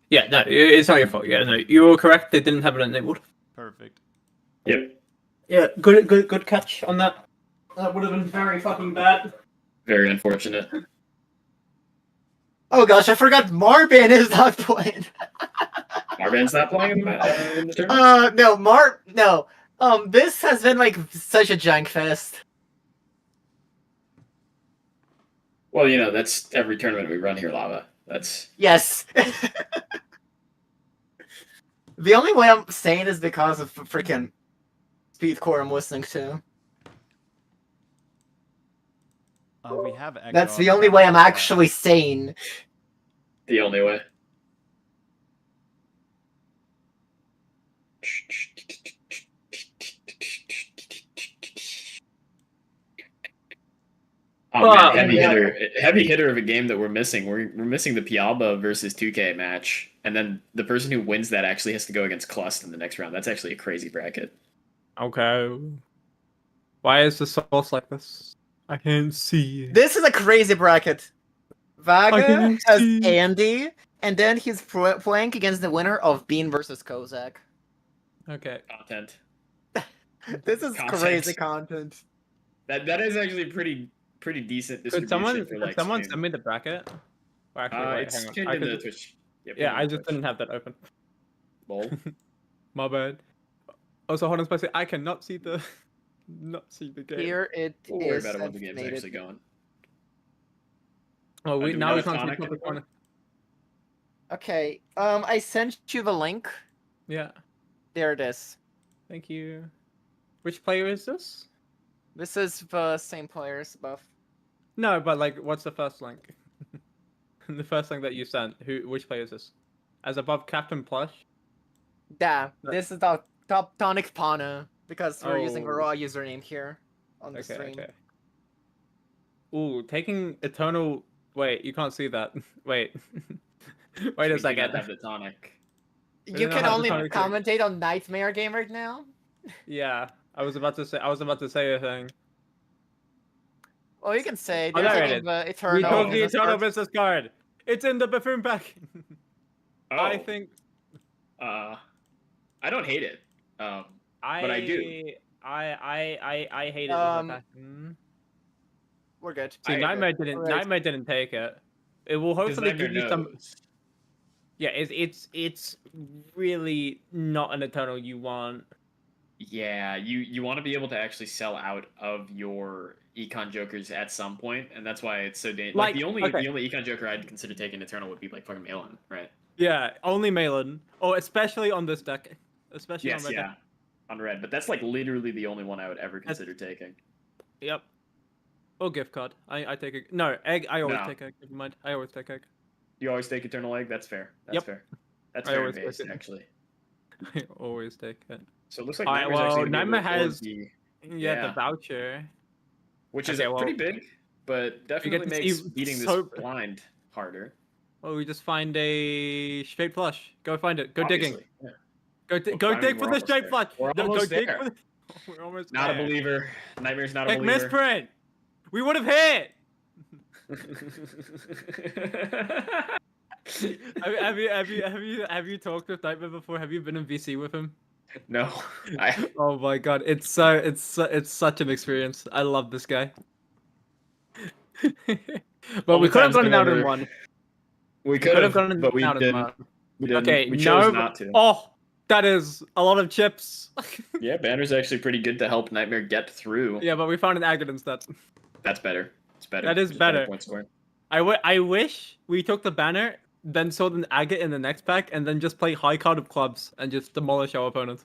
Yeah. No. It's not your fault. Yeah. No. You were correct. They didn't have it enabled. Perfect. Yep. Yeah. Good catch on that. That would have been very fucking bad. Very unfortunate. Oh gosh, I forgot Marvin is not playing. Marvin's not playing in the tournament? No. This has been like such a junk fest. Well, you know, that's every tournament we run here, Lava. That's Yes. The only way I'm saying is because of freaking Speedcore I'm listening to. We have echo. That's the I'm only trying way to I'm fix that. actually sane. the only way. Oh man, heavy hitter of a game that we're missing. We're missing the Pialba versus 2K match, and then the person who wins that actually has to go against Clust in the next round. That's actually a crazy bracket. Okay. Why is the source like this? I can't see. This is a crazy bracket. I Vaga can has see. Andy, and then he's playing against the winner of Bean versus Kozak. Okay. Content. This is Content. crazy content. That is actually pretty decent Could distribution for like. someone stream. send me the bracket? Or actually, wait, It's hang on. pinned I in the could, Twitch. yeah, I just didn't have that open. Lol. My bad. Also, hold on, Spicy. I cannot see the game. Here it We'll worry is about it when the game's estimated. actually going. Oh, do we now not we have can't see Tonic the public anymore? corner. Okay, I sent you the link. Yeah. There it is. Thank you. Which player is this? This is the same players above. No, but like, what's the first link? The first link that you sent. Which player is this? As above Captain Plush. Yeah, this is the top tonic Pana because we're using a Oh. raw username here on the Okay. stream. Okay. Ooh, taking Eternal. Wait, you can't see that. Wait. Wait We a do second. not have the tonic. We You don't can have the only tonic here. commentate on Nightmare Game right now. Yeah, I was about to say a thing. Well, you can say Oh, there's there an it is. We Eternal. took the business Eternal card. business card. It's in the buffoon pack. Oh, I think I don't hate it. But I do. I hate it. We're good. See, Nightmare didn't. Alright. Nightmare didn't take it. It will Because hopefully Nightmare give you some. knows. Yeah, it's really not an Eternal you want. Yeah, you want to be able to actually sell out of your econ jokers at some point, and that's why it's so dangerous. Like the only econ joker I'd consider taking Eternal would be like fucking Malin, right? Yeah, only Malin. Oh, especially on this deck. Especially on Yes, red yeah, deck. on red. But that's like literally the only one I would ever consider taking. Yep. Or gift card. I take a no egg. I always No. take egg. Never mind. I always take egg. You always take Eternal Egg. That's fair. That's Yep. fair. That's I fair always based take it. actually. I always take it. So it looks like Alright, Nightmare's well, actually gonna be able Nightmare to afford has- the, Yeah, the voucher. which is Okay, well, pretty big, but definitely to makes see beating so- this blind harder. Oh, we just find a straight flush. Go find it. Go digging. Obviously. Yeah. Go I dig mean, for we're the almost straight there. flush. We're No, almost go dig there. for the. We're almost Not there. a believer. Nightmare's not a Heck, believer. misprint. We would have hit. Have you talked with Nightmare before? Have you been in VC with him? No. Oh my god, it's such an experience. I love this guy. But All we the could have times gone out whenever- in one. We could have gone but we out in didn't. one. We didn't. Okay, we chose no. not to. Oh, that is a lot of chips. Yeah, Banner's actually pretty good to help Nightmare get through. Yeah, but we found an agate instead. That's better. It's better. That is Just better. Point score. I wish we took the banner, then sold an agate in the next pack, and then just play high card of clubs and just demolish our opponent.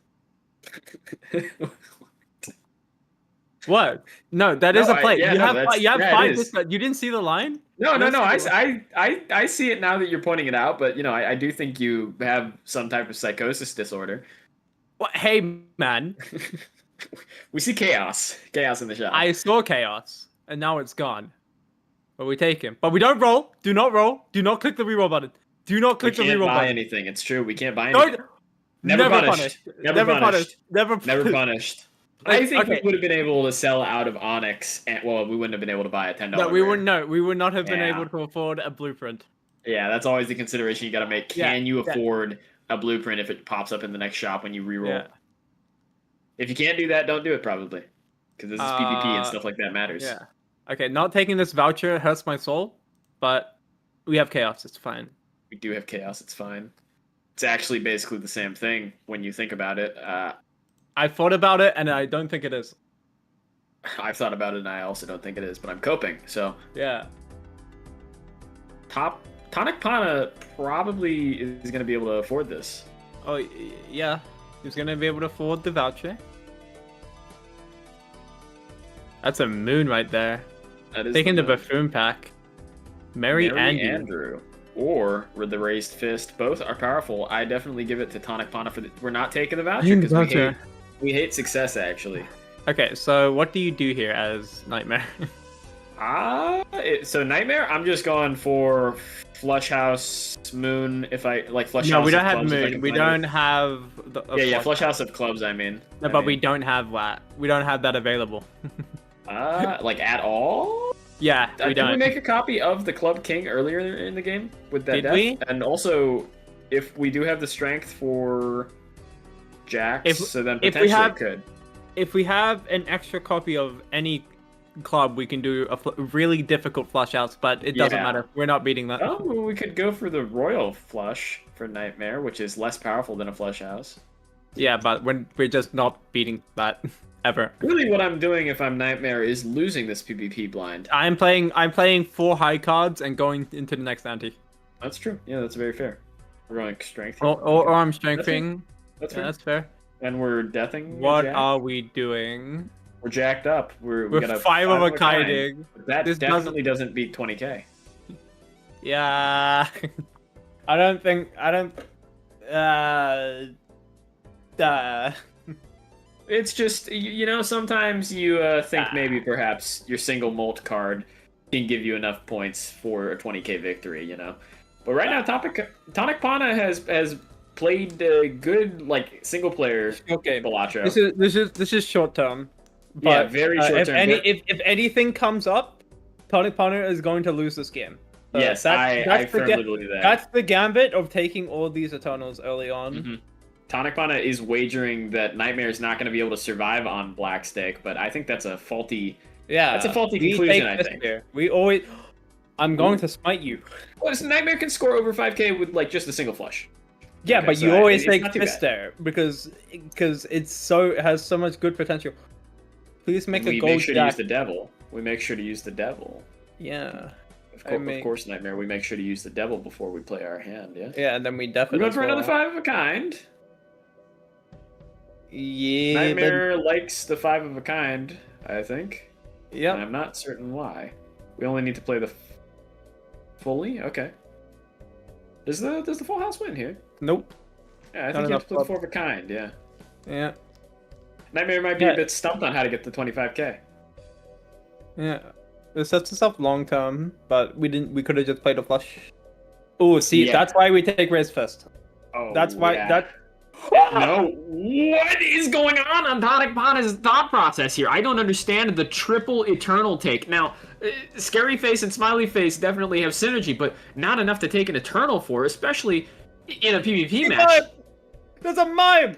What? No, that is No, a play. yeah, you no, have that's- you have yeah, it five. is. You didn't see the line? No, You no, don't no. see the line? I see it now that you're pointing it out, but you know, I do think you have some type of psychosis disorder. What? Hey, man. We see chaos. Chaos in the shop. I saw chaos, and now it's gone. But we take him. But we don't roll. Do not roll. Do not click the reroll button. Do not we click the can't reroll buy button. anything. It's true. We can't buy anything. Don't. Never punished. punished. Never punished. Never Never punished. I think Okay. we would have been able to sell out of Onyx, and well, we wouldn't have been able to buy a $10. No, we rare. would no. We would not have been Yeah. able to afford a blueprint. Yeah, that's always the consideration you got to make. Can you Yeah. afford a blueprint if it pops up in the next shop when you reroll? Yeah. If you can't do that, don't do it probably, because this is PvP and stuff like that matters. Yeah. Okay, not taking this voucher hurts my soul, but We have chaos. It's fine. We do have chaos. It's fine. It's actually basically the same thing when you think about it. I thought about it, and I don't think it is. I've thought about it, and I also don't think it is, but I'm coping. So Yeah. Tonic Pana probably is going to be able to afford this. Oh, yeah. He's gonna be able to afford the voucher. That's a moon right there. That is Taking the moon. buffoon pack. Mary Andrew. Or with the raised fist. Both are powerful. I definitely give it to Tonic Pana for the... We're not taking the voucher because we hate success, actually. Okay, so what do you do here as Nightmare? So Nightmare, I'm just going for Flush House Moon. If I like Flush No, House. we don't of have clubs, if I moon. can We find don't it. have the Flush House of Clubs. I mean. No, but we don't have that. We don't have that available. Like at all? Yeah, we Did don't. we make a copy of the Club King earlier in the game with that Did death? we? And also, if we do have the strength for Jax, so then if potentially we have- it could. If we have an extra copy of any club, we can do really difficult flush outs, but it doesn't Yeah. matter. We're not beating that. Oh, we could go for the Royal Flush for Nightmare, which is less powerful than a Flush House. Yeah, but we're just not beating that ever. Really, what I'm doing if I'm Nightmare is losing this PvP blind. I'm playing 4 high cards and going into the next ante. That's true. Yeah, that's very fair. We're going strength. here. Or I'm strengthening. That's Yeah, fair. that's fair. And we're deathing. What Jack. are we doing? We're jacked up. We We're got a 5 of a kind. kinding. That This definitely doesn't beat 20k. Yeah. I don't. It's just sometimes you think maybe perhaps your single molt card can give you enough points for a 20k victory, But right now, Tonic Pana has played good single player Okay. Balatro. This is short term. Yeah, But, very short term. If anything comes up, Tonic Pana is going to lose this game. Yes, I that's the firmly believe that. That's the gambit of taking all these Eternals early on. Mhm. Tonic Pana is wagering that Nightmare is not going to be able to survive on Black Stick, but I think that's a faulty. Yeah, That's a faulty we conclusion, take I this think. here. We always. I'm going to smite you. Well, so Nightmare can score over 5k with just a single flush. Yeah, Okay, but so you always it's take not too Fist bad. there because it has so much good potential. Please make a We gold make sure to jack. use the devil. We make sure to use the devil. Yeah. Of course, Nightmare. We make sure to use the devil before we play our hand. Yeah. Yeah, and then we We're definitely. going for another 5 of a kind. Yeah. Nightmare likes the 5 of a kind, I think. Yeah. And I'm not certain why. We only need to play the fully. Okay. Does the full house win here? Nope. Yeah, I Not think you have to play the enough 4 of a kind. Yeah. Yeah. Nightmare might be Yeah. a bit stumped on how to get the 25k. Yeah. It sets us up long term, but we didn't. We could have just played a flush. Oh, see, Yeah. that's why we take Raise Fist. Oh, That's why yeah. that. No, what is going on Tonic Pana's thought process here? I don't understand the triple Eternal take. Now, Scary Face and Smiley Face definitely have synergy, but not enough to take an Eternal for, especially in a PvP match. There's a mime.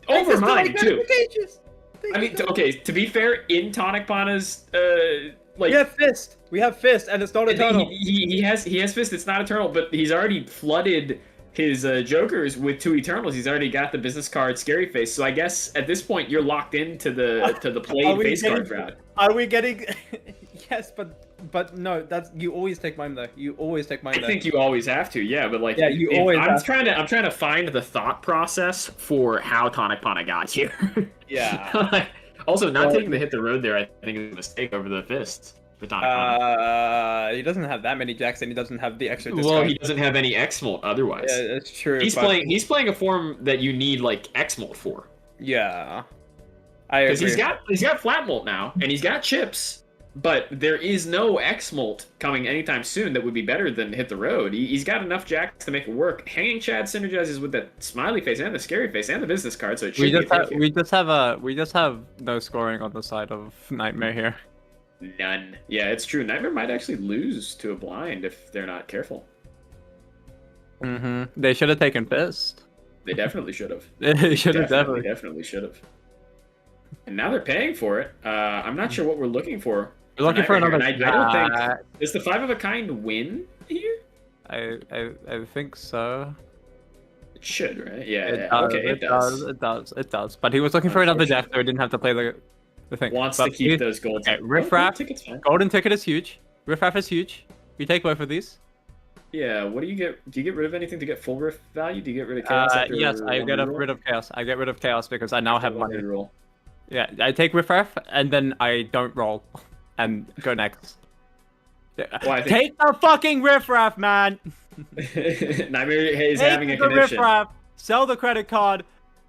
Over mine, too. Contagious. I mean, okay, to be fair, in Tonic Pana's, We have Fist. We have Fist, and it's not Eternal. he has Fist, it's not Eternal, but he's already flooded his Jokers with 2 Eternals. He's already got the business card Scary Face, so I guess at this point you're locked into the played face card route. Are we getting? Yes, but no. That's you always take mine though. You always take mine. I think you always have to, yeah. But Yeah, you always I'm have trying to find the thought process for how Tonic Pana got here. Yeah. Also, not Well- taking the hit the road there, I think is a mistake over the fists for Tonic Pana. He doesn't have that many jacks, and he doesn't have the extra. Well, discard. he doesn't have any X-Molt otherwise. Yeah, that's true. He's but- playing a form that you need X-Molt for. Yeah. I Because agree. he's got flat molt now, and he's got chips, but there is no X-Molt coming anytime soon that would be better than Hit the Road. He's got enough jacks to make it work. Hanging Chad synergizes with that Smiley Face and the Scary Face and the business card, so it should We be a just have take we just have no scoring on the side of Nightmare here. None. Yeah, it's true. Nightmare might actually lose to a blind if they're not careful. Mm-hmm. They should have taken Fist. They definitely should have. They should have Definitely should have. And now they're paying for it. I'm not sure what we're looking for. We're looking for Nightmare another. here, and I don't think jack. does the 5 of a kind win I think so. It should, right? Yeah. It Yeah. does, Okay, it does. It does. But he was looking for another deck, Unfortunate. so he didn't have to play the thing. Wants But to keep please- those gold. Okay, gold Riffraff. tickets, fine. Golden ticket is huge. Riffraff is huge. We take both of these. Yeah. What do you get? Do you get rid of anything to get full riff value? Do you get rid of chaos? after Yes, I one get reroll? rid of chaos. I get rid of chaos because I now After have one money. reroll. Yeah, I take Riffraff and then I don't roll and go next. Well, I think Take the fucking Riffraff, man. Nightmare is Take having a the condition. Riffraff. Sell the credit card.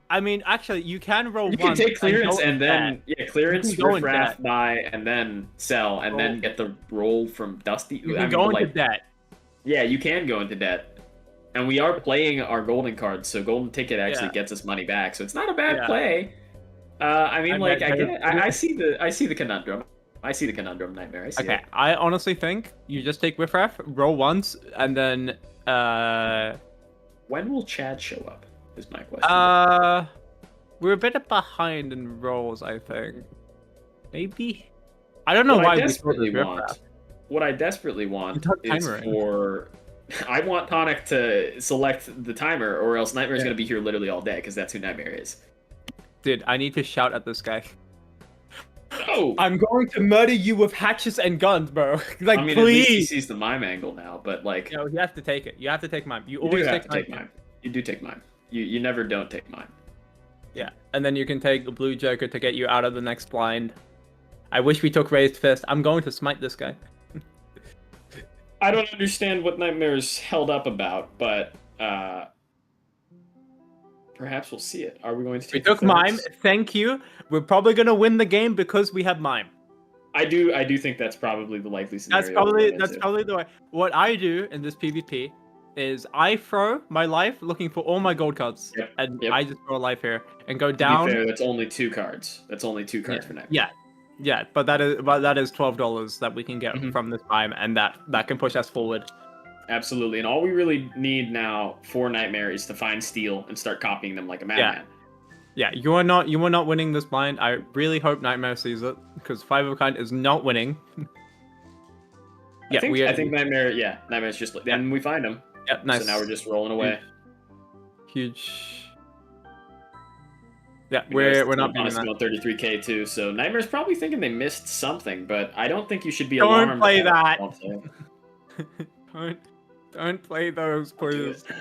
I mean, actually, you can roll You can once take clearance go and in then debt. clearance, You can go in riffraff, debt. buy, and then sell, and then Roll. get the roll from Dusty. You I can mean, go but, into like, debt. yeah, you can go into debt, and we are playing our golden cards, so golden ticket actually Yeah. gets us money back, so it's not a bad Yeah. play. I mean, And like then I get there's- it. I see the conundrum. I see the conundrum, Nightmare. I see Okay, it. I honestly think you just take Riffraff, roll once, and then When will Chad show up? Is my question. we're a bit behind in rolls, I think. Maybe. I don't know What why I we desperately thought of want, Riffraff. what I desperately want Don't is timer it. for I want Tonic to select the timer, or else Nightmare's Yeah. gonna be here literally all day, because that's who Nightmare is. Dude, I need to shout at this guy. Oh, I'm going to murder you with hatchets and guns, bro. Like, I mean, at least he please. sees the mime angle now, but like, No, you have to take it. You have to take mine. You you do always have to take take mine. mime. You do take mime. You never don't take mime. Yeah, and then you can take a blue joker to get you out of the next blind. I wish we took raised fist. I'm going to smite this guy. I don't understand what Nightmare's held up about, but perhaps we'll see it. Are we going to We take took the mime. thirds? Thank you. We're probably gonna win the game because we have mime. I do think that's probably the likely scenario. That's we'll run that's into. probably the way. What I do in this PvP is I throw my life looking for all my gold cards, Yep, and yep. I just throw a life here and go To down. be fair, that's only 2 cards. That's only 2 cards for Nightmare. Yeah, but that is $12 that we can get Mhm. from this mime, and that can push us forward. Absolutely, and all we really need now for Nightmare is to find steel and start copying them like a madman. Yeah, you are not winning this blind. I really hope Nightmare sees it because 5 of a kind is not winning. I think Nightmare. Yeah, Nightmare's just. Then we find him. Yeah, nice. So now we're just rolling away. Huge. Yeah, we're not beating honestly that. on 33k too. So Nightmare's probably thinking they missed something, but I don't think you should be Don't alarmed. play about that. it. Don't play those, Don't do please. it.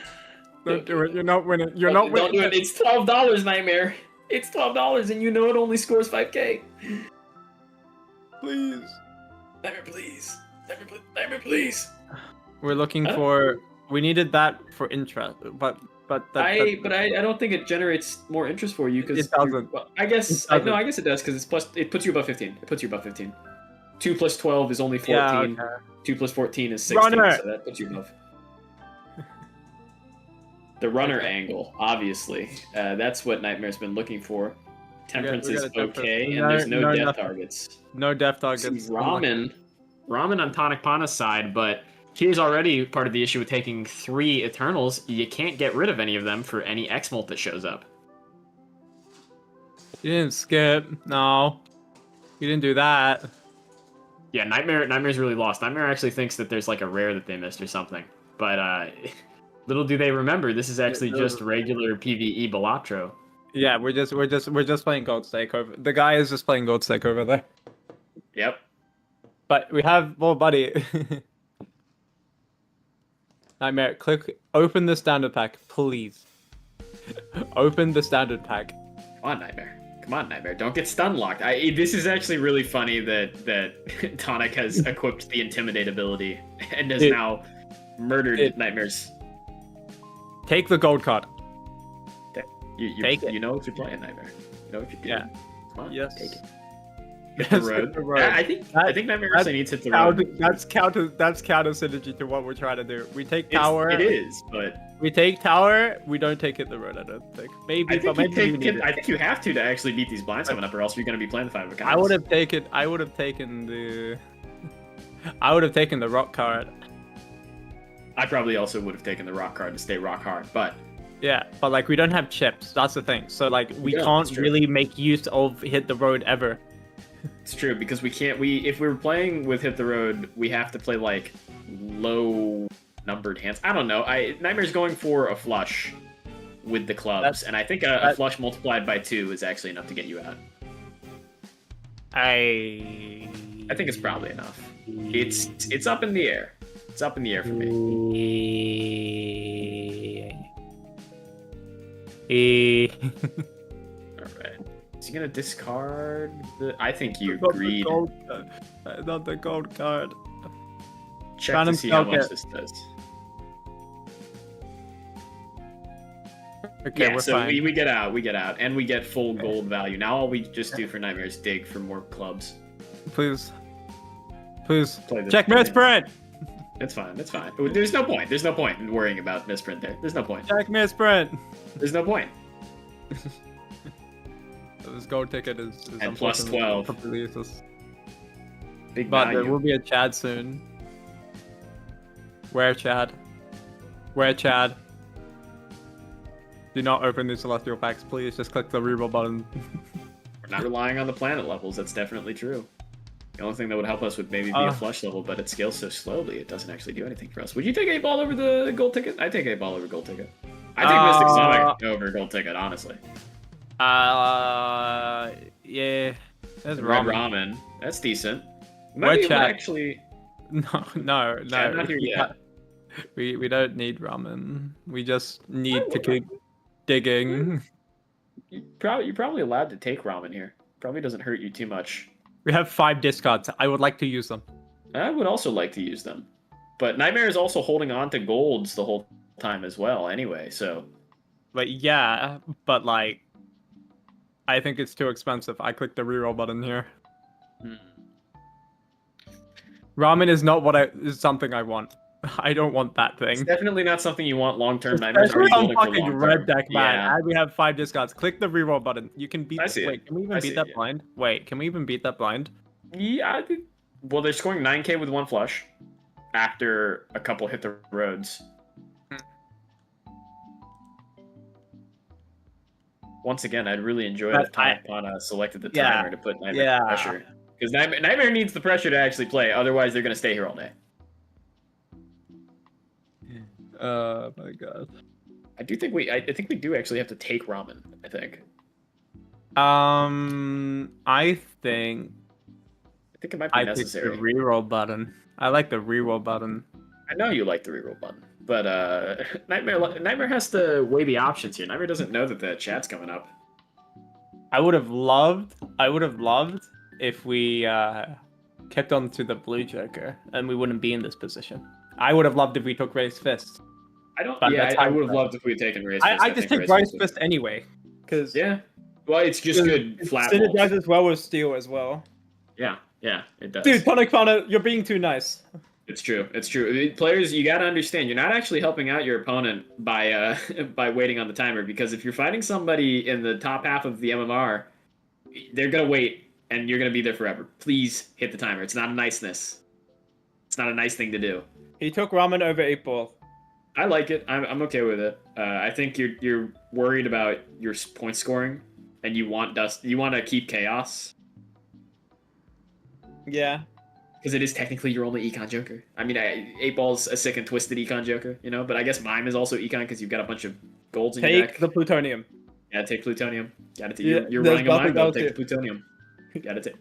Don't do it. You're not winning. You're Don't not do winning. it. It's $12, Nightmare. It's $12, and you know it only scores 5k. Please. Nightmare, please. Nightmare, please. We're looking Huh? for. We needed that for interest, but I don't think it generates more interest for you because It doesn't. Well, I guess It doesn't. no, I guess it does because it puts you above 15. It puts you above 15. 2 plus 12 is only 14. Yeah, okay. 2 plus 14 is 16. Runner! So that puts you above. The runner angle, obviously. That's what Nightmare's been looking for. Temperance we is got a temperance. okay, No- and there's no no death nothing. targets. No death See, targets. Ramen on Tonic Pana's side, but here's already part of the issue with taking 3 Eternals. You can't get rid of any of them for any X-Molt that shows up. You didn't skip. No. You didn't do that. Yeah, Nightmare's really lost. Nightmare actually thinks that there's like a rare that they missed or something. But little do they remember, this is actually just regular PvE Balatro. Yeah, we're just playing Gold Stake over. The guy is just playing Gold Stake over there. Yep. But we have more buddy. Nightmare, open the standard pack, please. Open the standard pack. Come on, Nightmare. Don't get stun locked. This is actually really funny that Tonic has equipped the Intimidate ability and has Dude. now murdered Dude. Nightmare's. Take the gold card. Take it. You know what you're playing, Nightmare. You know what you're doing. Yeah. Come on, Yes. take it. Hit the Yes, road. hit the road. Yeah, I think Nightmare That- actually needs to hit the road. That's counter synergy to what we're trying to do. We take tower. It is, but We take tower. We don't take it the road. I don't think. Maybe, I but think, maybe we need it. I think you have to actually beat these blinds coming up, or else you're going to be playing the 5 of a kind. I would have taken the. I would have taken the rock card. I probably also would have taken the rock card to stay rock hard, but Yeah, but like we don't have chips. That's the thing. So like we Yeah, can't that's true. really make use of hit the road ever. it's true because we can't. If we were playing with Hit the Road, we have to play like low numbered hands. I don't know. Nightmare's going for a flush with the clubs, and I think a flush multiplied by 2 is actually enough to get you out. I think it's probably enough. It's up in the air. It's up in the air for me. All right. Is he gonna discard the? I think you agreed. Not the gold card. Check Phantom to see how much Skullcat. this does. Okay, Yeah, we're so fine. we get out, and we get full gold value. Now all we just do for Nightmare is dig for more clubs. Please. Play this Check game. misprint! It's fine. It's fine. There's no point. There's no point in worrying about misprint there. There's no point. Check misprint! There's no point. This gold ticket is And plus unfortunately 12. completely useless. Big But value. there will be a Chad soon. Where Chad? Where Chad? Do not open these celestial packs, please. Just click the reroll button. We're not relying on the planet levels. That's definitely true. The only thing that would help us would maybe be a flush level, but it scales so slowly it doesn't actually do anything for us. Would you take 8-ball over the gold ticket? I'd take 8-ball over gold ticket. I take Mystic Sonic over gold ticket, honestly. Yeah. There's Red ramen. ramen. That's decent. Where Might be able to Chad? actually. No. Chad, not here yet. We don't need ramen. We just need to keep digging. You're probably allowed to take ramen here. Probably doesn't hurt you too much. We have 5 discards. I would like to use them. I would also like to use them. But Nightmare is also holding on to golds the whole time as well, anyway, so. Like, yeah, but like, I think it's too expensive. I click the reroll button here. Ramen is not is something I want. I don't want that thing. It's definitely not something you want long term. Nightmare's Especially already on building for fucking long red term. deck, man. Yeah. And we have 5 discards. Click the reroll button. You can beat. I see it. Wait, can we even I see beat it, that yeah. blind? Wait, can we even beat that blind? Yeah, I think. Well, they're scoring 9k with 1 flush after a couple hit the roads. Once again, I'd really enjoy But if Pana selected the Yeah, timer to put Nightmare yeah. pressure. Because Nightmare needs the pressure to actually play, otherwise they're going to stay here all day. Oh my god. I think we do actually have to take ramen, I think. I think I think it might be I picked the necessary. reroll button. I like the reroll button. I know you like the reroll button, but Nightmare has to weigh the options here. Nightmare doesn't know that the chat's coming up. I would have loved if we kept on to the blue Joker and we wouldn't be in this position. I would have loved if we took Raised Fist. But that's I how would have it's loved if we had taken Raised Fist. I just think take Raised Fist Fist anyway. Because yeah. Well, it's just good flat balls. synergizes well with Steel as well. Yeah, it does. Dude, Tonic Pana, you're being too nice. It's true. Players, you gotta understand, you're not actually helping out your opponent by by waiting on the timer, because if you're fighting somebody in the top half of the MMR, they're gonna wait and you're gonna be there forever. Please hit the timer. It's not a niceness. It's not a nice thing to do. He took Ramen over 8-ball. I like it. I'm okay with it. I think you're worried about your point scoring, and you want to keep chaos. Yeah. Because it is technically your only econ joker. I mean, 8-ball's a sick and twisted econ joker, you know. But I guess Mime is also econ because you've got a bunch of golds in your deck. Take the Plutonium. Yeah, take plutonium. Got it. Yeah, You're there's running a Mime nothing build. else Take here. the plutonium. Got it.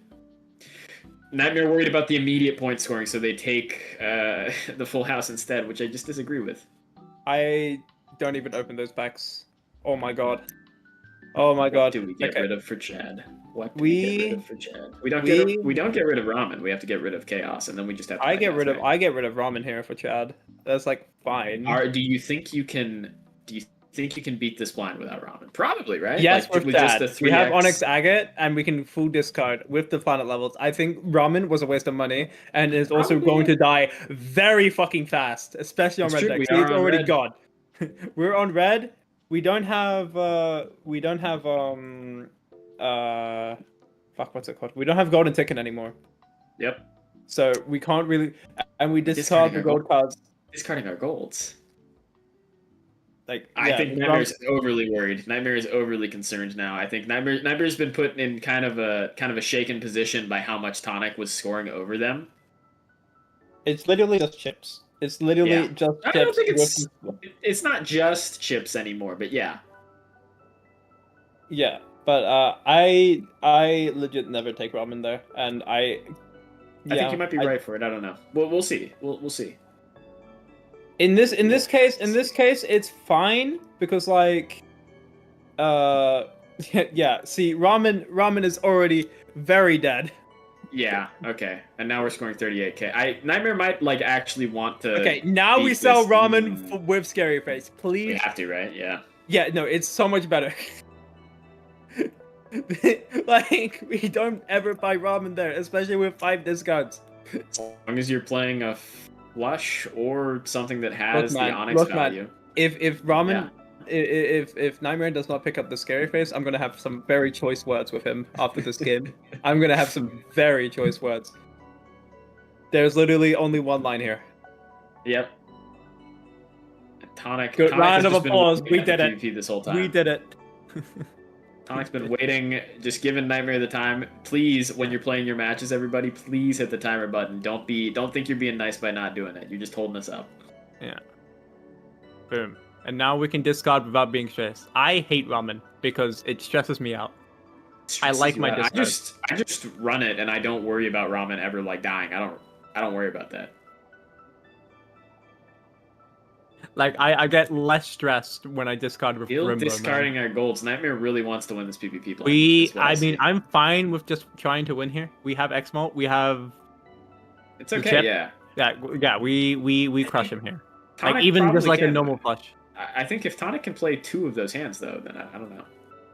Nightmare worried about the immediate point scoring, so they take the full house instead, which I just disagree with. I don't even open those packs. Oh my god. Oh my god. What do we get Okay. rid of for Chad? What do We- we get rid of for Chad? We don't get rid of ramen. We have to get rid of chaos, and then we just have to. I get rid of Ramen here for Chad. That's like fine. Do you think you can beat this blind without ramen? Probably, right? Yes, Like, with just that. the We have 3x. Onyx Agate, and we can full discard with the planet levels. I think Ramen was a waste of money, and is also Probably. going to die very fucking fast, especially on It's red true, deck. we So are it's on already red. gone. We're on red. We don't have fuck, what's it called? We don't have golden ticket anymore. Yep. So we can't really, and we discard Discarding the our gold cards. Discarding our golds. Like I yeah, think the Nightmare's overly worried. Nightmare is overly concerned now. I think Nightmare's been put in kind of a shaken position by how much Tonic was scoring over them. It's literally just chips. It's literally Yeah. just I don't chips. think it's not just chips anymore, but yeah. Yeah, but I legit never take ramen there, and I think you might be right for it. I don't know. We'll see. We'll see. In this case, it's fine because like, yeah. See, ramen is already very dead. Yeah. Okay. And now we're scoring 38k. Nightmare might like actually want to. Okay, now we beat sell this. ramen with scary face, please. We have to, right? Yeah. Yeah, no, it's so much better. Like, we don't ever buy ramen there, especially with 5 discounts. As long as you're playing a flush or something that has Look, man, the Onyx value. Man, if ramen, if Nightmare does not pick up the scary face, I'm gonna have some very choice words with him after this game. I'm gonna have some very choice words. There's literally only one line here. Yep. Tonic. Good Tonic round of has just been applause. waiting We at did the it. PvP this whole time. We did it. Tonic's been waiting, just giving Nightmare the time. Please, when you're playing your matches, everybody, please hit the timer button. Don't think you're being nice by not doing it. You're just holding us up. Yeah. Boom. And now we can discard without being stressed. I hate ramen because it stresses me out. I like my discard. I just run it and I don't worry about ramen ever like dying. I don't worry about that. Like I get less stressed when I discard with Still Grimbo, discarding man. our golds. Nightmare really wants to win this PvP play. I mean, I'm fine with just trying to win here. We have Exmo. We have. It's okay. Yeah. Yeah. We crush him here. Tonic like even just like can, a normal flush. I think if Tonic can play 2 of those hands though, then I don't know.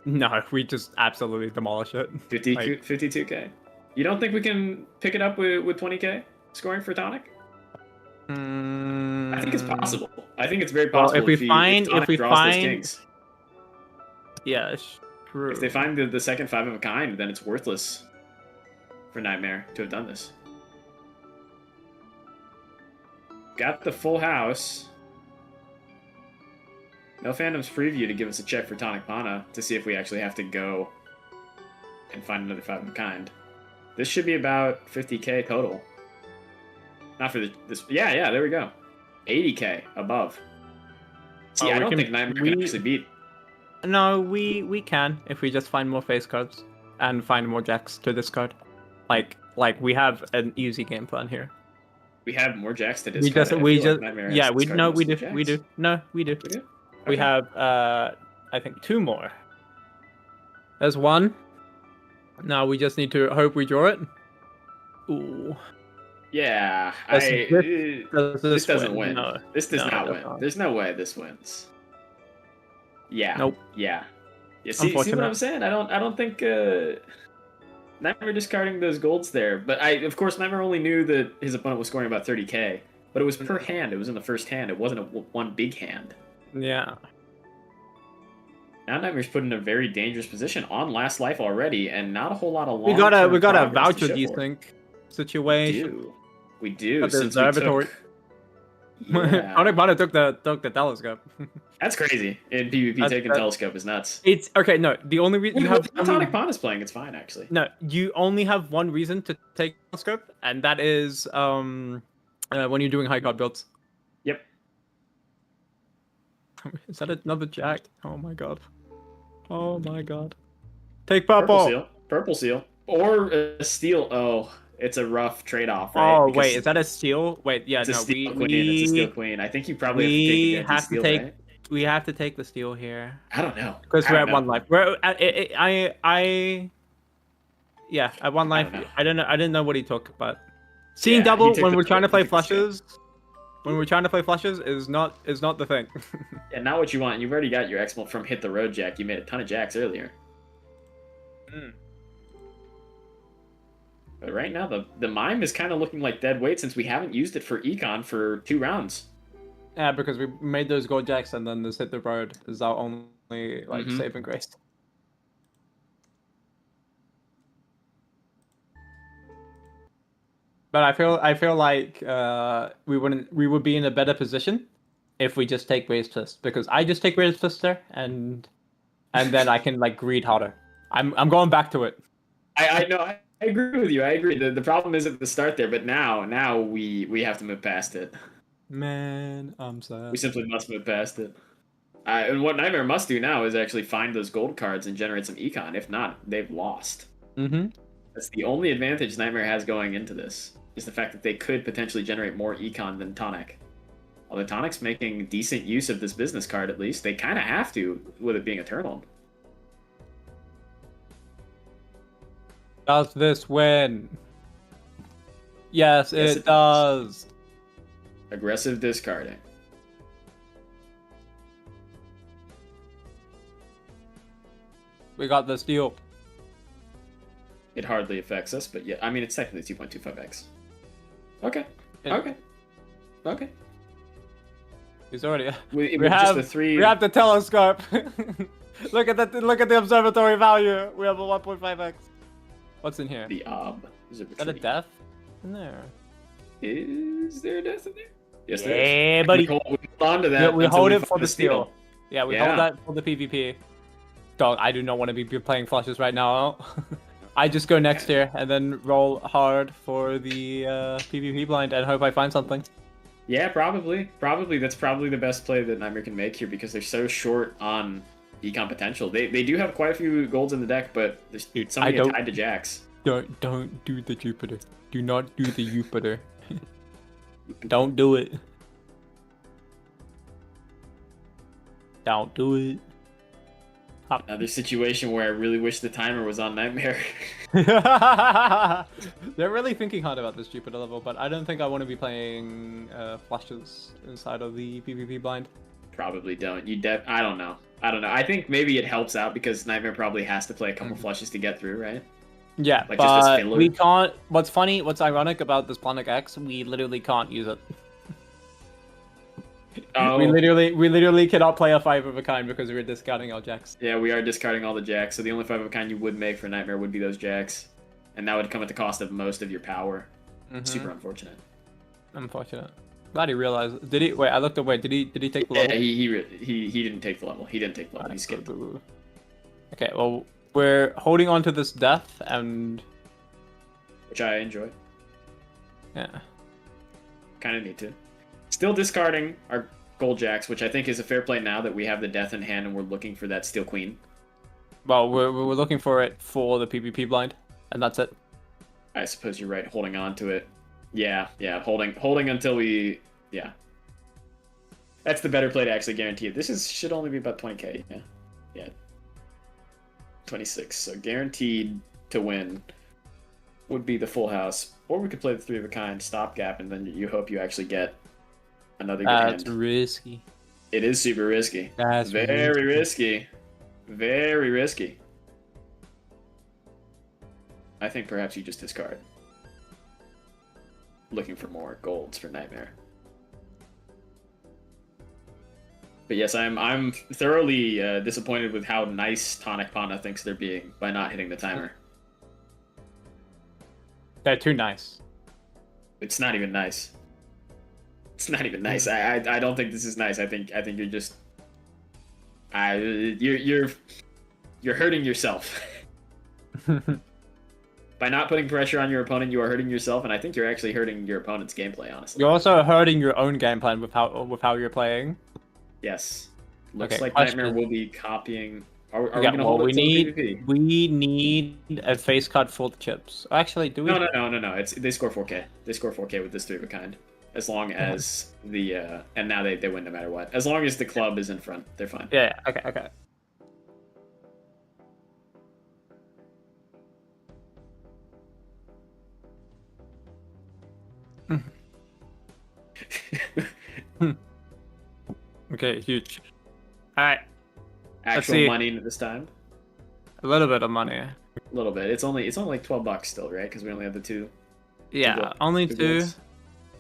No, we just absolutely demolish it. 52k. You don't think we can pick it up with 20k scoring for Tonic? I think it's possible. I think it's very possible. Well, if we find kings. Yeah, true. If they find the second 5 of a kind, then it's worthless for Nightmare to have done this. Got the full house. No Phantom's preview to give us a check for Tonic Mana to see if we actually have to go and find another 5 of a kind. This should be about 50k total. Not for this. Yeah, there we go. 80k above. See, I don't think Nightmare can actually beat. No, we can if we just find more face cards and find more jacks to discard. Like we have an easy game plan here. We have more jacks to We discard. do. We do. No, we do. Okay. We have I think 2 more. There's 1. Now we just need to hope we draw it. Ooh. Yeah, this doesn't win. No, this does not win. There's no way this wins. Yeah. Nope. Yeah. You see what I'm saying? I don't think Nightmare discarding those golds there, but of course Nightmare only knew that his opponent was scoring about 30k, but it was per hand. It was in the first hand. It wasn't one big hand. Yeah. Now Nightmare's put in a very dangerous position on last life already, and not a whole lot of long. We got a voucher desync situation. We do. Since observatory. Tonic Mana took the telescope. That's crazy. In PvP, taking telescope is nuts. It's okay. No, the only reason you have Tonic Mana's playing, it's fine actually. No, you only have one reason to take telescope, and that is when you're doing high card builds. Yep. Is that another jack? Oh my god. Oh my god. Take purple. Purple seal. Or a steel. Oh. It's a rough trade-off, right? Oh, wait, is that a steal? Wait, yeah, it's a steel queen. It's a steel queen. I think you probably have to take right? We have to take the steal here. I don't know. Because we're at 1 life. We're at, yeah, at 1 life. I didn't know what he took, but seeing double when we're trying to play flushes, is not the thing. Yeah, not what you want. You've already got your Exmo from Hit the Road Jack. You made a ton of jacks earlier. But right now, the Mime is kind of looking like dead weight since we haven't used it for Econ for 2 rounds. Yeah, because we made those gold jacks and then this Hit the Road is our only saving grace. But I feel like we would be in a better position if we just take Raised Fist, because I just take Raised Fist there and then I can like greed harder. I'm going back to it. I know. I agree with you. I agree. The problem is at the start there, but now we have to move past it. Man, I'm sad. We simply must move past it. And what Nightmare must do now is actually find those gold cards and generate some econ. If not, they've lost. Mm-hmm. That's the only advantage Nightmare has going into this, is the fact that they could potentially generate more econ than Tonic. Although Tonic's making decent use of this business card, at least. They kind of have to, with it being Eternal. Does this win? Yes, Yes, it does. Aggressive discarding. We got this deal. It hardly affects us, but yeah, I mean, it's technically 2.25x. Okay. It- Okay. Okay. He's already. We We just have the three. We have the telescope. Look at that! Look at the observatory value. We have a 1.5x. What's in here? The Is that a death in there? Is there a death in there? Yes, there is. Yeah, buddy. We hold on to We, that. we until hold we it find for the steal. Yeah, we Yeah. hold that for the PvP. Dog, I do not want to be playing flushes right now. I just go next year and then roll hard for the PvP blind and hope I find something. Yeah, probably. Probably. That's probably the best play that Nightmare can make here because they're so short on econ potential. They do have quite a few golds in the deck, but there's Dude, so many I are don't- tied to Jacks. Don't do the Jupiter. Do not do the Jupiter. Don't do it. Don't do it. Another situation where I really wish the timer was on Nightmare. They're really thinking hard about this Jupiter level, but I don't think I want to be playing flashes inside of the PvP blind. Probably don't. I don't know. I think maybe it helps out because Nightmare probably has to play a couple flushes to get through, right? Yeah, Like just as but filler? we can't. What's ironic about this Planic X, we literally can't use it. Oh, We literally cannot play a 5 of a kind because we're discarding our jacks. yeah, we are discarding all the Jacks, so the only 5 of a kind you would make for Nightmare would be those Jacks. And that would come at the cost of most of your power. Mhm. Super unfortunate. Unfortunate. Glad he realized. Did he? Wait, I looked away. Did he take the Yeah, level? he didn't take the level. He didn't take the level. He skipped. Okay, well, we're holding on to this death, and Which I enjoy. yeah. Kind of need to. Still discarding our gold Jacks, which I think is a fair play now that we have the death in hand and we're looking for that Steel Queen. Well, we're looking for it for the PvP blind, and that's it. I suppose you're right, holding on to it. Yeah, holding until we... Yeah. That's the better play to actually guarantee it. This should only be about 20k, yeah. Yeah. 26, so guaranteed to win would be the full house. Or we could play the 3 of a kind stopgap, and then you hope you actually get another good That's hand. risky. It is super risky. That's Very risky. Very risky. I think perhaps you just discard. Looking for more golds for Nightmare. But yes, I'm thoroughly disappointed with how nice Tonic Pana thinks they're being by not hitting the timer. They're too nice. It's not even nice. It's not even nice. I don't think this is nice. I think you're just you're hurting yourself. By not putting pressure on your opponent, you are hurting yourself, and I think you're actually hurting your opponent's gameplay, honestly. You're also hurting your own game plan with how you're playing. Yes. Looks Okay, like question. Nightmare will be copying. Are we Yeah, going to hold well, it till PvP? we need a face cut for the chips. Actually, do we? No. They score 4K. They score 4K with this 3 of a kind. As long as the and now they win no matter what. As long as the club is in front, they're fine. Yeah. Okay. Okay, huge. All right, Actual see. money this time. a little bit of money. A little bit. It's only like $12 still, right? Because we only have the two. Yeah, gold- only two two. golds.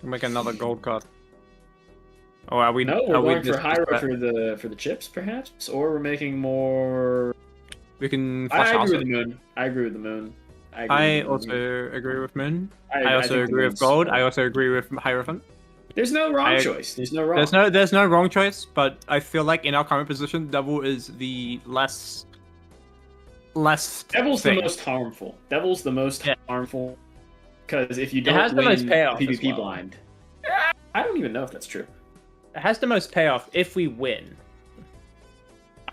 Make another gold card. Or are we? No, we're are we going for just- Hyro for the chips, perhaps, or we're making more. We can. I Flash agree also. with the moon. I agree with the moon. I also agree with Moon. I I also think the agree with moon's- Gold. I also agree with Hierophant. There's no wrong I- choice. There's no wrong. There's no wrong choice, but I feel like in our current position, Devil is the less. Devil's thing. the most harmful. Devil's the most Yeah. harmful because if you It don't has the win most payoff as PvP well. blind, I don't even know if that's true. It has the most payoff if we win.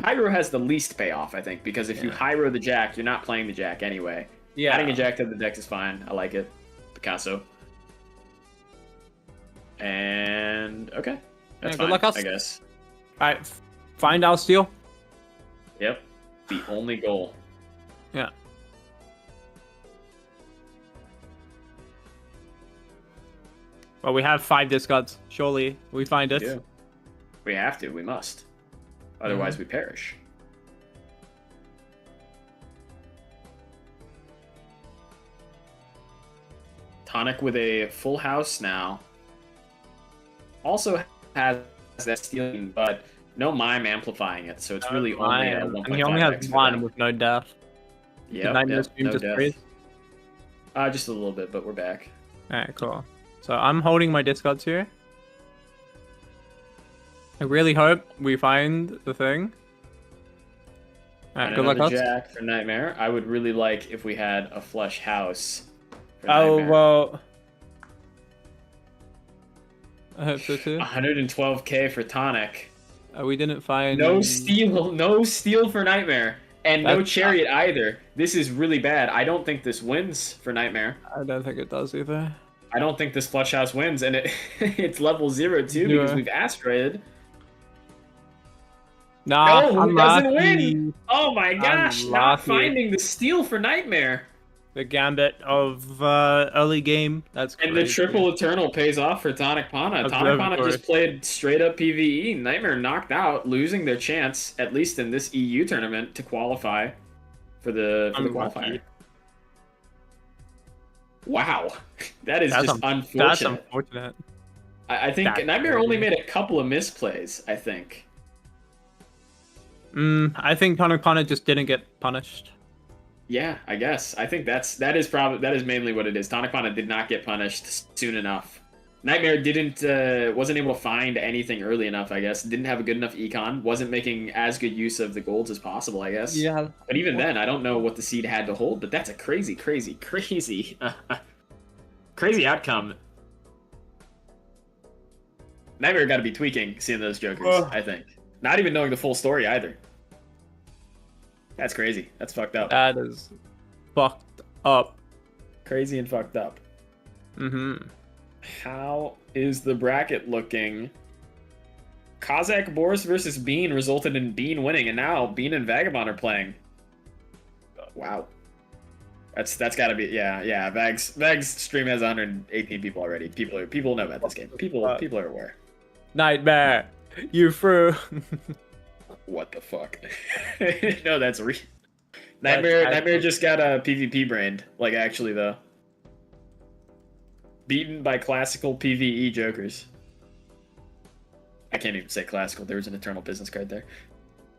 High row has the least payoff, I think, because if you Yeah. high row the jack, you're not playing the jack anyway. Yeah. Adding a jack to the deck is fine. I like it. Picasso. And okay. That's good fine, luck, us. I guess. All right. Find our steal. Yep. The only goal. Yeah. Well, we have 5 discards. Surely we find it. We do. We have to. We must. Otherwise, we perish. Tonic with a full house now. Also has that stealing, but no mime amplifying it, so it's really only a 1.5x. And he only has for 1 that. with no death. Yep, Nightmare Stream no just death. freeze? Just a little bit, but we're back. Alright, cool. So I'm holding my discards here. I really hope we find the thing. Alright, And good luck, another us. jack for Nightmare. I would really like if we had a flush house. For Oh, Nightmare. well. I hope so too. 112k for Tonic. We didn't find. No steal for Nightmare. And no That's- Chariot either. This is really bad. I don't think this wins for Nightmare. I don't think it does either. I don't think this flush house wins, and it's level 0 too because Yeah. we've asteroided. Nah, No, I'm it doesn't lucky. win. Oh my gosh, not lucky. finding the steal for Nightmare. The gambit of early game. That's crazy. And the triple eternal pays off for Tonic Pana. Tonic Pana Observatory. just played straight up PvE. Nightmare knocked out, losing their chance, at least in this EU tournament, to qualify for the I'm qualifier. lucky. Wow, that is just That's unfortunate. unfortunate. I think That's Nightmare only crazy. made a couple of misplays. I think. I think Tonic Pana just didn't get punished. Yeah, I guess. I think that is mainly what it is. Tonic Pana did not get punished soon enough. Nightmare wasn't able to find anything early enough, I guess. Didn't have a good enough econ. Wasn't making as good use of the golds as possible, I guess. Yeah. But even then, I don't know what the seed had to hold, but that's a crazy, crazy, crazy outcome. Nightmare got to be tweaking seeing those jokers, I think. Not even knowing the full story either. That's crazy. That's fucked up. That is fucked up. Crazy and fucked up. How is the bracket looking? Kazakh Boris versus Bean resulted in Bean winning, and now Bean and Vagabond are playing. Wow. That's got to be yeah. Vag's stream has 118 people already. People know about this game. People are aware. Nightmare, you threw. What the fuck? No, that's real. Nightmare just got a PvP brained. Like actually though. Beaten by classical PvE jokers. I can't even say classical. There was an eternal business card there.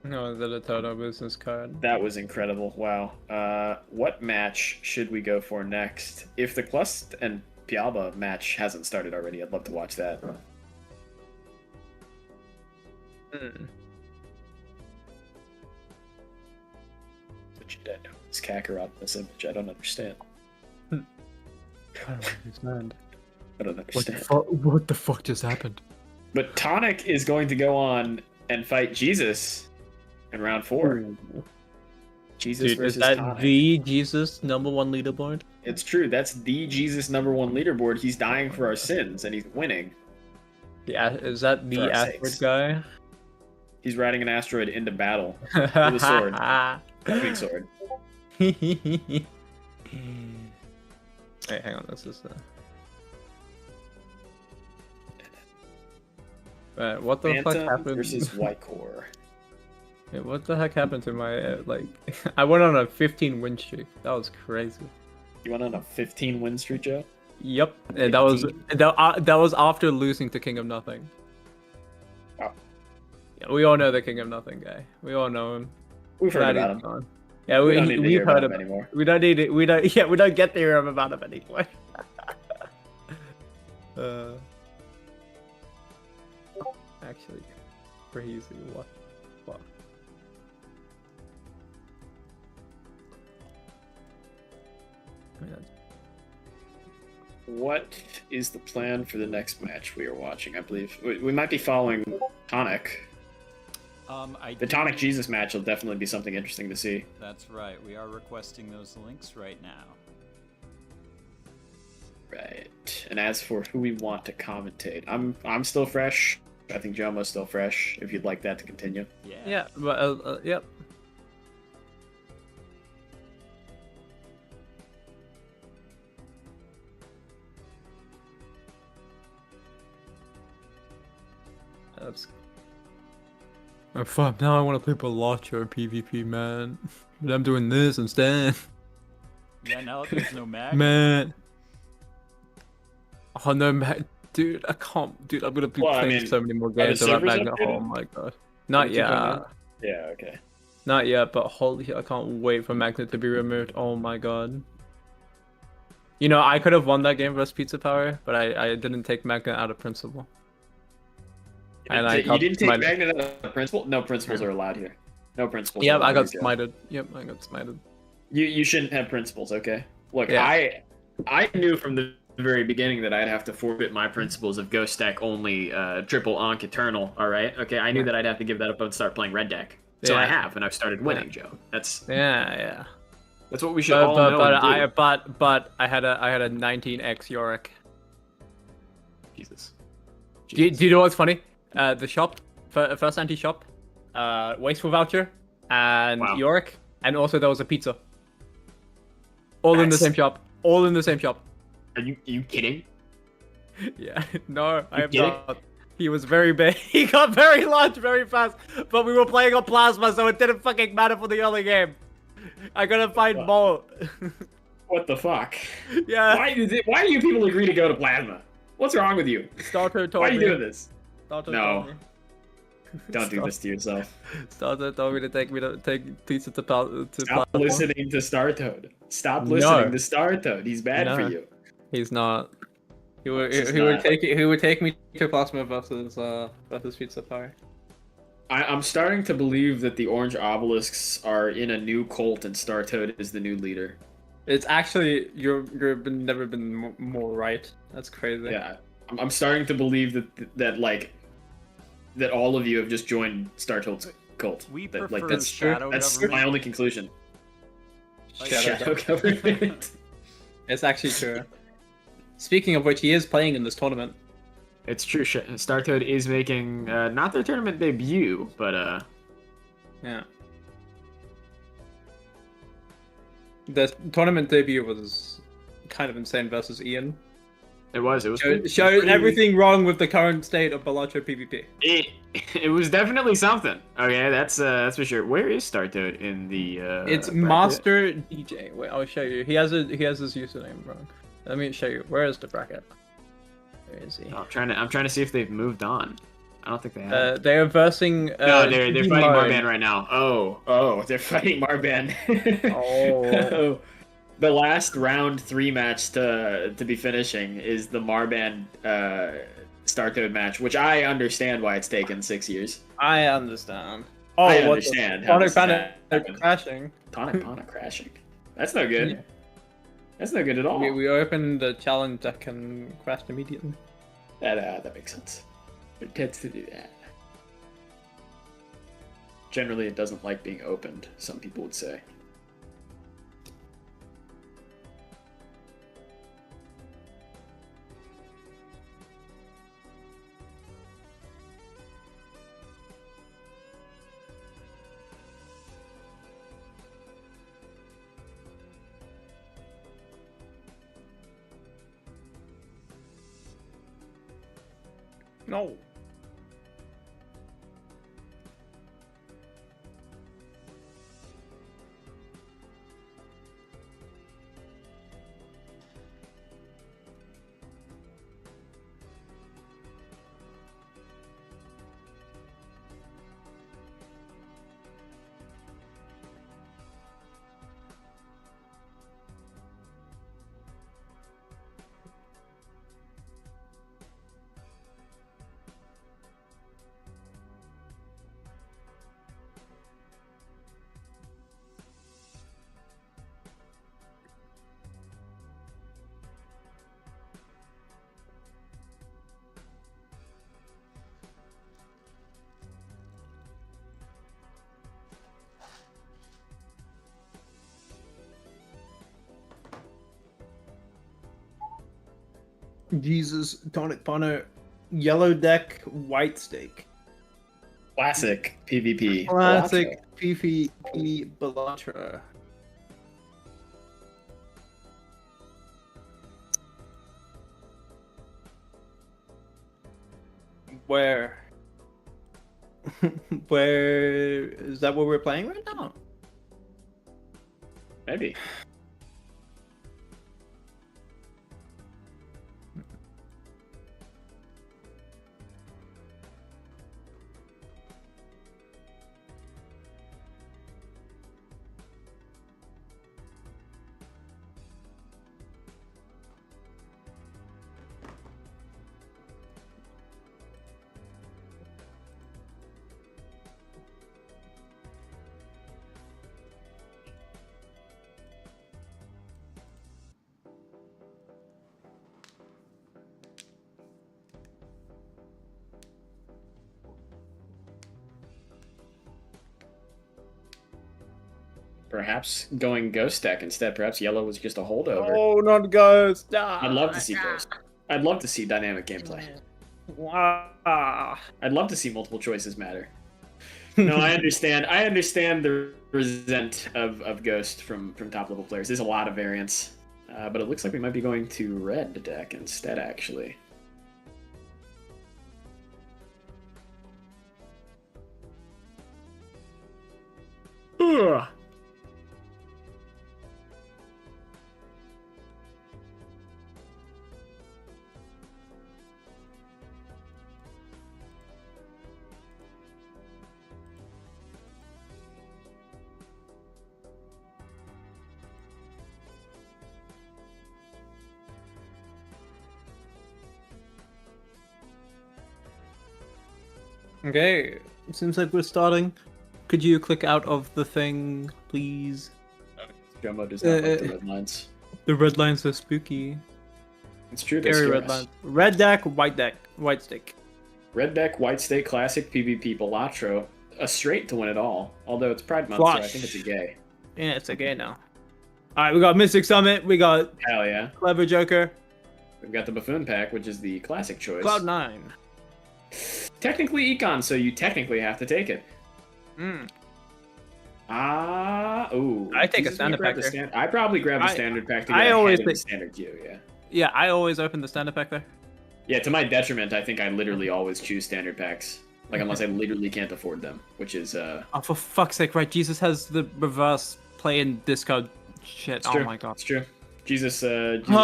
No, is that a total business card? That was incredible. Wow. What match should we go for next? If the Klust and Pialba match hasn't started already, I'd love to watch that. But you don't know this Kakarot in this image. I don't understand. I don't understand. I don't understand. What the fuck just happened? But Tonic is going to go on and fight Jesus in round 4. Jesus Dude, is versus that Tonic. the Jesus #1 leaderboard? It's true. That's the Jesus #1 leaderboard. He's dying for our sins, and he's winning. Yeah, is that For the our asteroid sakes. guy? He's riding an asteroid into battle with a sword. Big sword. Wait, hang on. This is what the fuck Phantom happened? versus Whitecore. Wait, what the heck happened to my like? I went on a 15 win streak. That was crazy. You went on a 15 win streak, Joe? Yep, and that was after losing to King of Nothing. Oh. Yeah, we all know the King of Nothing guy. We all know him. We've heard Glad about he's him. gone. Yeah, We don't need to we've hear heard about him about anymore. We don't need it. We don't. Yeah, we don't get to hear about him anymore. Actually, crazy. What? Fuck. I mean, what is the plan for the next match we are watching? I believe we might be following Tonic. The Tonic Jesus match will definitely be something interesting to see. That's right. We are requesting those links right now. Right. And as for who we want to commentate, I'm still fresh. I think Jomo's still fresh. If you'd like that to continue. Yeah. Yeah, but yep. That's. Oh fuck! Now I want to play Balatro PvP, man. But I'm doing this instead. Yeah, now there's no mag. Man. Oh no, mag, dude! I can't, dude. I'm gonna be Well, I playing mean, so many more are the games without servers Magnet. updated? Oh my god! Not yet. Yeah. Okay. Not yet, but holy, I can't wait for Magnet to be removed. Oh my god. You know, I could have won that game versus Pizza Power, but I didn't take Magnet out of principle. And I You got didn't take smited. Magnet out of principle? No principles are allowed here. No principles. Yep, are I allowed got here, smited. Yep, I got smited. You shouldn't have principles, okay? Look, Yeah. I knew from the very beginning that I'd have to forfeit my principles of Ghost Stack only, triple Ankh Eternal, alright? Okay, I knew that I'd have to give that up and start playing Red Deck. So I Yeah. have, and I've started winning, Joe. That's Yeah. what we should all know and do. But I had a 19x Yorick. Jesus. Do you know what's funny? The shop, first anti-shop, wasteful voucher, and Wow. Yorick, and also there was a pizza. All in the That's- same shop. All in the same shop. Are you kidding? Yeah. No, I You am kidding? not. He was very big. He got very large very fast. But we were playing on plasma, so it didn't fucking matter for the early game. I gotta find more. What the fuck? Yeah. Why do you people agree to go to Plasma? What's wrong with you? Starter told Why are you me. doing this? Starter No. told me. Don't do this to yourself. Starter told me to take pizza to Stop plasma. listening to Star Toad. Stop No. listening to Star Toad. He's bad for No. you. He's not. He would He's he would not. take me to plasma versus pizza power. I'm starting to believe that the orange obelisks are in a new cult and Star Toad is the new leader. It's actually you've never been more right. That's crazy. Yeah, I'm starting to believe that all of you have just joined Star Toad's cult. We That, prefer that's shadow that's government. my only conclusion. Shadow Shadow government. It's actually true. Speaking of which, he is playing in this tournament. It's true. Star Toad is making not their tournament debut, but Yeah. The tournament debut was kind of insane versus Ian. it was Showed everything wrong with the current state of Balatro PvP. It was definitely something. Okay, that's for sure. Where is Star Toad in the? It's bracket? Master DJ. Wait, I'll show you. He has his username wrong. Let me show you. Where is the bracket? Where is he? I'm trying to see if they've moved on. I don't think they have. They are versing. No, they're Team fighting Mode. Marban right now. Oh, they're fighting Marban. Oh. The last round 3 match to be finishing is the Marban Star Toad match, which I understand why it's taken 6 years. I understand. Oh, I what understand the how Tonic this Panic happened. crashing. Tonic Pana crashing. That's no good. Yeah. That's no good at all. We opened the challenge deck and crashed immediately. That makes sense. It tends to do that. Generally, it doesn't like being opened, some people would say. No. Jesus, tonic punter, yellow deck, white stake. Classic PvP. Classic PvP Balatro. Where? Where is that? What we're playing right now? Maybe. Perhaps going Ghost deck instead. Perhaps Yellow was just a holdover. Oh, not Ghost! I'd love to see Ghost. I'd love to see dynamic gameplay. Wow. I'd love to see multiple choices matter. No, I understand. I understand the resent of Ghost from top level players. There's a lot of variance, but it looks like we might be going to red deck instead. Actually, ugh. Okay, seems like we're starting. Could you click out of the thing, please? Jumbo does not like the red lines. The red lines are spooky. It's true. They Scary scare red us. lines. Red deck, white stick. Red deck, white state, classic PvP Balatro. A straight to win it all. Although it's Pride Month, so I Flush. think it's a gay. Yeah, it's a gay now. Alright, we got Mystic Summit, we got Hell yeah. Clever Joker, We've got the Buffoon pack, which is the classic choice. Cloud9. Technically Econ, so you technically have to take it. Mm. Ooh. I take a Jesus, standard grab pack the there. I probably grab the I- standard pack to I get always ahead of the think- standard queue, yeah. Yeah, I always open the standard pack there. Yeah, to my detriment, I think I literally always choose standard packs. Like, unless I literally can't afford them, which is, Oh, for fuck's sake, right? Jesus has the reverse play and discard shit. it's Oh true. my god. It's true. Jesus hates us.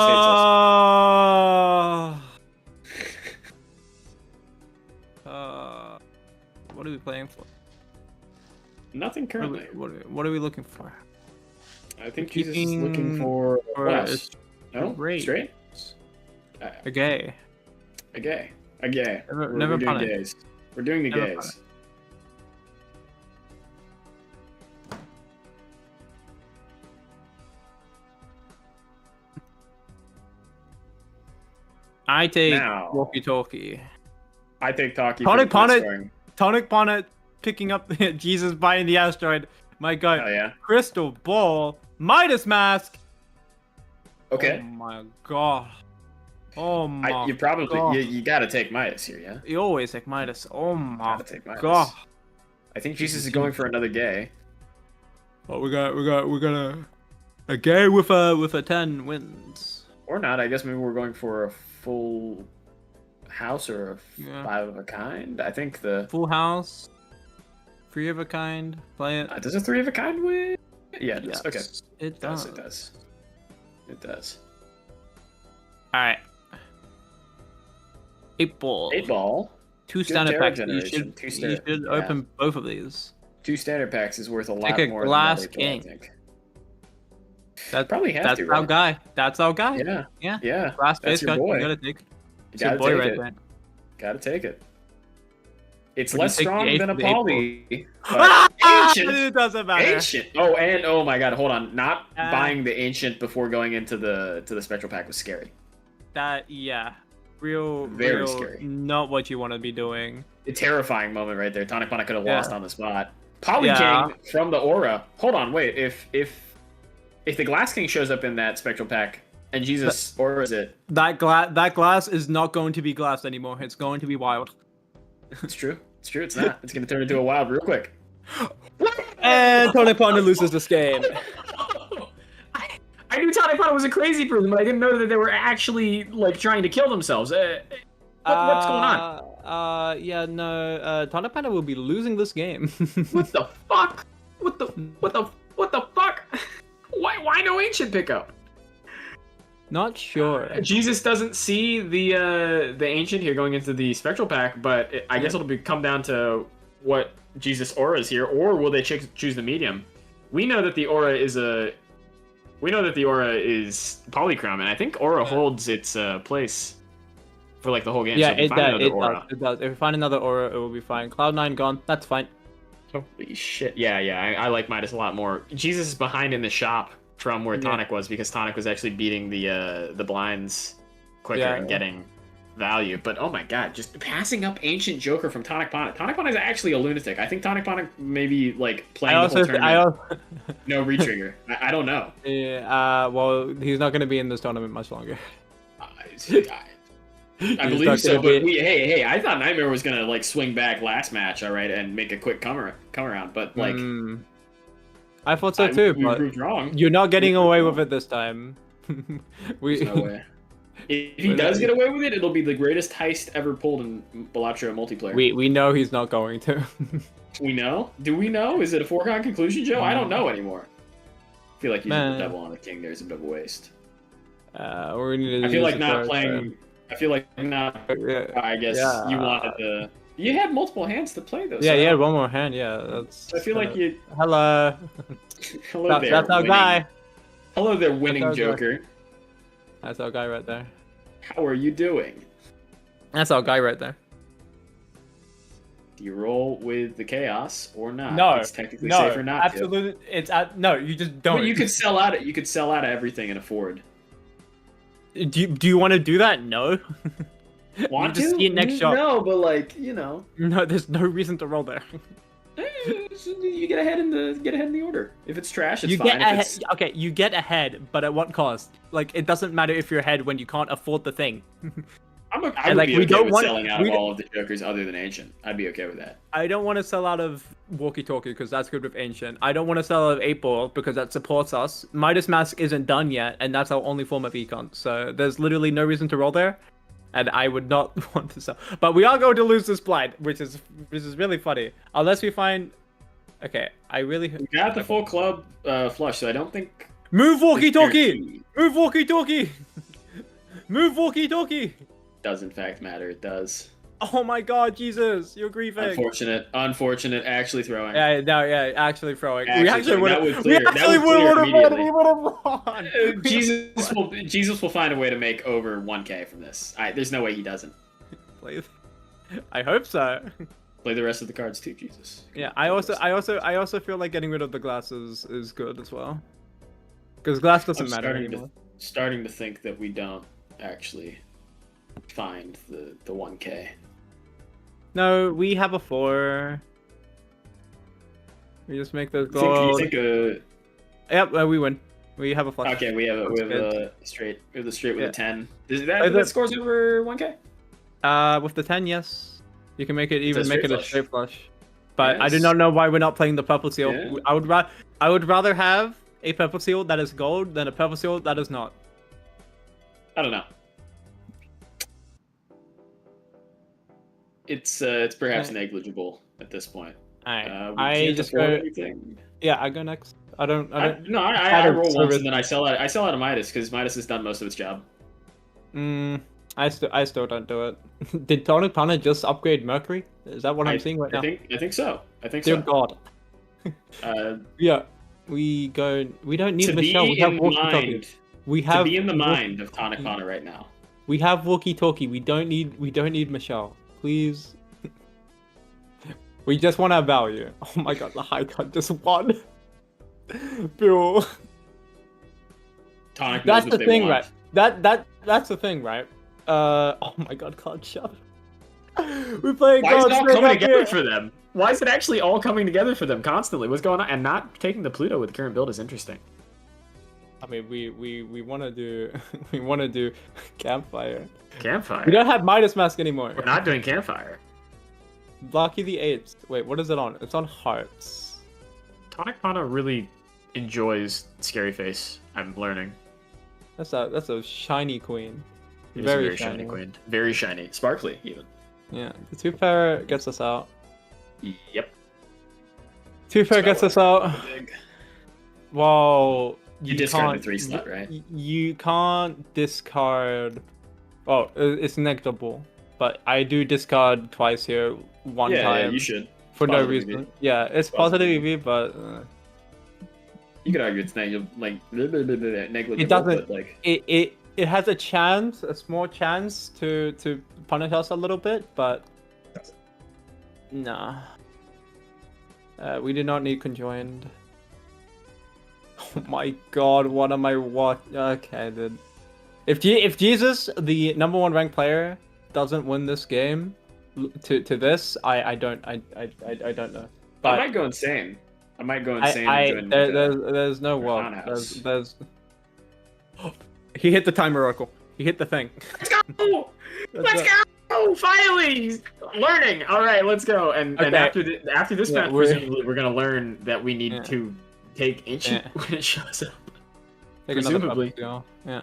What are we playing for? Nothing What are we, currently. what are we looking for? I think We're Jesus is looking keeping for a for a plus. No? straight. Straight? A gay. A gay. A gay. Never- We're never doing pun it. gays. We're doing the Never pun gays. I take Now. walkie talkie. I take Taki Tonic for the point Punnet. scoring. Tonic Bonnet picking up Jesus buying the asteroid. My god. Hell yeah. Crystal Ball. Midas Mask. Okay. Oh my god. Oh my you probably god. you gotta take Midas here, yeah? You always take Midas. Oh my Gotta take Midas. god. I think Jesus is going for another gay. Oh, we got a gay with a 10 wins. Or not, I guess maybe we're going for a full house or a Yeah. 5 of a kind. I think the Full house. 3 of a kind. Play it. does a 3 of a kind win? Yeah, it does. Yes, Okay. It does. It does. It does. Alright. 8 ball. 8 ball. 2 Good standard Terra packs. You generation. should, Two you standard- should yeah. open both of these. 2 standard packs is worth a lot Take a more than Glass another 12, King. I think. That, Probably have that's to, our right? guy. That's our guy. Yeah. Yeah. Yeah. Last That's face your card. boy. You gotta take. You It's your gotta boy take right it. there. Gotta take it. It's Would you less take the strong eight than a for the eight ball? poly, Ah! but ancient. It doesn't matter. Ancient. Oh, and oh my god, hold on. Not Ah. buying the ancient before going into the spectral pack was scary. That yeah. Real Very scary. Not what you want to be doing. A terrifying moment right there. Tonic Pana could have Yeah. lost on the spot. Poly Yeah. King from the aura. Hold on, wait. If the Glass King shows up in that spectral pack And Jesus, or is it? That glass is not going to be glass anymore. It's going to be wild. It's true. It's true. It's not. It's gonna turn into a wild real quick. And Tonic Panda loses this game. I knew Tonic Panda was a crazy person, but I didn't know that they were actually like trying to kill themselves. What's going on? Yeah, no. Tonic Panda will be losing this game. What the fuck? What the fuck? Why no ancient pickup? Not sure. Jesus doesn't see the ancient here going into the spectral pack, but I guess it'll come down to what Jesus aura is here, or will they choose the medium? We know that the aura is polychrome, and I think aura holds its place for like the whole game. Yeah, so it does. If we find another aura, it will be fine. Cloud9 gone. That's fine. Holy shit! Yeah, I like Midas a lot more. Jesus is behind in the shop from where Tonic was, because Tonic was actually beating the blinds quicker and getting value. But oh my god, just passing up Ancient Joker from Tonic Panda. Tonic Panda is actually a lunatic. I think Tonic Panda maybe like playing the whole tournament. No retrigger. I don't know. Yeah. Well, he's not going to be in this tournament much longer. I believe so, but hey, I thought Nightmare was gonna like swing back last match, all right, and make a quick come around, but like. I thought so too, we but proved wrong. You're not getting away with it this time. There's no way. If he does get away with it, it'll be the greatest heist ever pulled in Balatro multiplayer. We know he's not going to. We know? Do we know? Is it a foregone conclusion, Joe? I don't know anymore. I feel like using the double on the king there is a bit of a waste. We need to I feel like not playing. I feel like not. I guess you wanted to. You had multiple hands to play though. Yeah, you had one more hand. Yeah, that's. I feel like you. Hello. Hello there. That's our guy. Hello there, winning Joker. That's our guy right there. How are you doing? That's our guy right there. Do you roll with the chaos or not? No, it's technically safer not absolutely. to. It's no, you just don't. But you could sell out. You could sell out of everything and afford. Do you want to do that? No. Want you just to? see it next shot. No, but like you know. No, there's no reason to roll there. You get ahead in the order. If it's trash, it's you fine. Get ahead, okay, you get ahead, but at what cost? Like it doesn't matter if you're ahead when you can't afford the thing. I would like, be we okay don't with want- selling out we of don't- all of the Jokers other than Ancient. I'd be okay with that. I don't want to sell out of Walkie Talkie because that's good with Ancient. I don't want to sell out of 8 Ball because that supports us. Midas Mask isn't done yet, and that's our only form of econ. So there's literally no reason to roll there, and I would not want to sell. But we are going to lose this blind, which is really funny. Unless we find. Okay, I really. We got the full club flush, so I don't think. Move Walkie Talkie! Move Walkie Talkie! Move Walkie Talkie! Does in fact matter. It does. Oh my god, Jesus, you're grieving. Unfortunate. Actually throwing. Yeah, no, yeah, actually throwing. Actually we that actually would clear. would That would have clear won. We would have won. Jesus will find a way to make over 1K from this. There's no way he doesn't. I hope so. Play the rest of the cards too, Jesus. Yeah, I also feel like getting rid of the glasses is good as well. Because glass doesn't matter anymore. Starting to think that we don't actually find the 1K. No, we have a 4. We just make those gold. Yep, we win. We have a flush. Okay, we have a straight. We have the straight with a 10. That scores over 1K? With the 10, yes. You can make it a straight flush. But I do Yes. not know why we're not playing the purple seal. Yeah. I would rather have a purple seal that is gold than a purple seal that is not. I don't know. It's perhaps negligible at this point. Alright. We I can't just afford go. anything. Yeah, I go next. I don't. I roll once and then I sell out of Midas because Midas has done most of its job. I still don't do it. Did Tonic Panda just upgrade Mercury? Is that what I'm seeing right now? I think so. Dear God. Yeah, we don't need to Michelle. We have walkie-talkie. We have to be in the mind of Tonic Panda right now. We have walkie-talkie. We don't need Michelle. Please. We just want our value. Oh my god, the high card just won. Bill. Tonic knows That's what the they thing, want. right? That's the thing, right? Oh my god, God, shut up. We play Why is it all coming together here. for them? Why is it actually all coming together for them constantly? What's going on? And not taking the Pluto with the current build is interesting. I mean, we want to do we want to do campfire. Campfire. We don't have Midas Mask anymore. We're not doing campfire. Blocky the 8th. Wait, what is it on? It's on Hearts. Tonic Pana really enjoys Scary Face. I'm learning. That's a shiny queen. It is a very shiny queen. Very shiny. Sparkly, even. Yeah, the 2-pair gets us out. Yep. 2-pair gets us out. Big. Well, You discard the 3-slot, right? You can't discard. Oh, it's neglectable. But I do discard twice here, one time. Yeah, you should. For no Positive reason. EV. Yeah, it's positive EV, but You could argue it's negligible, it doesn't. but like It has a chance, a small chance to punish us a little bit, but nah. We do not need conjoined. Oh my god, what am I Okay, then. If Jesus, the #1 ranked player, doesn't win this game to this, I don't know. But I might go insane. I might go insane. and join there's no world. House. There's. He hit the time oracle. He hit the thing. Let's go! Let's go! Finally, learning. All right, let's go. And after this match, presumably we're gonna learn that we need to take ancient when it shows up. Presumably. Yeah.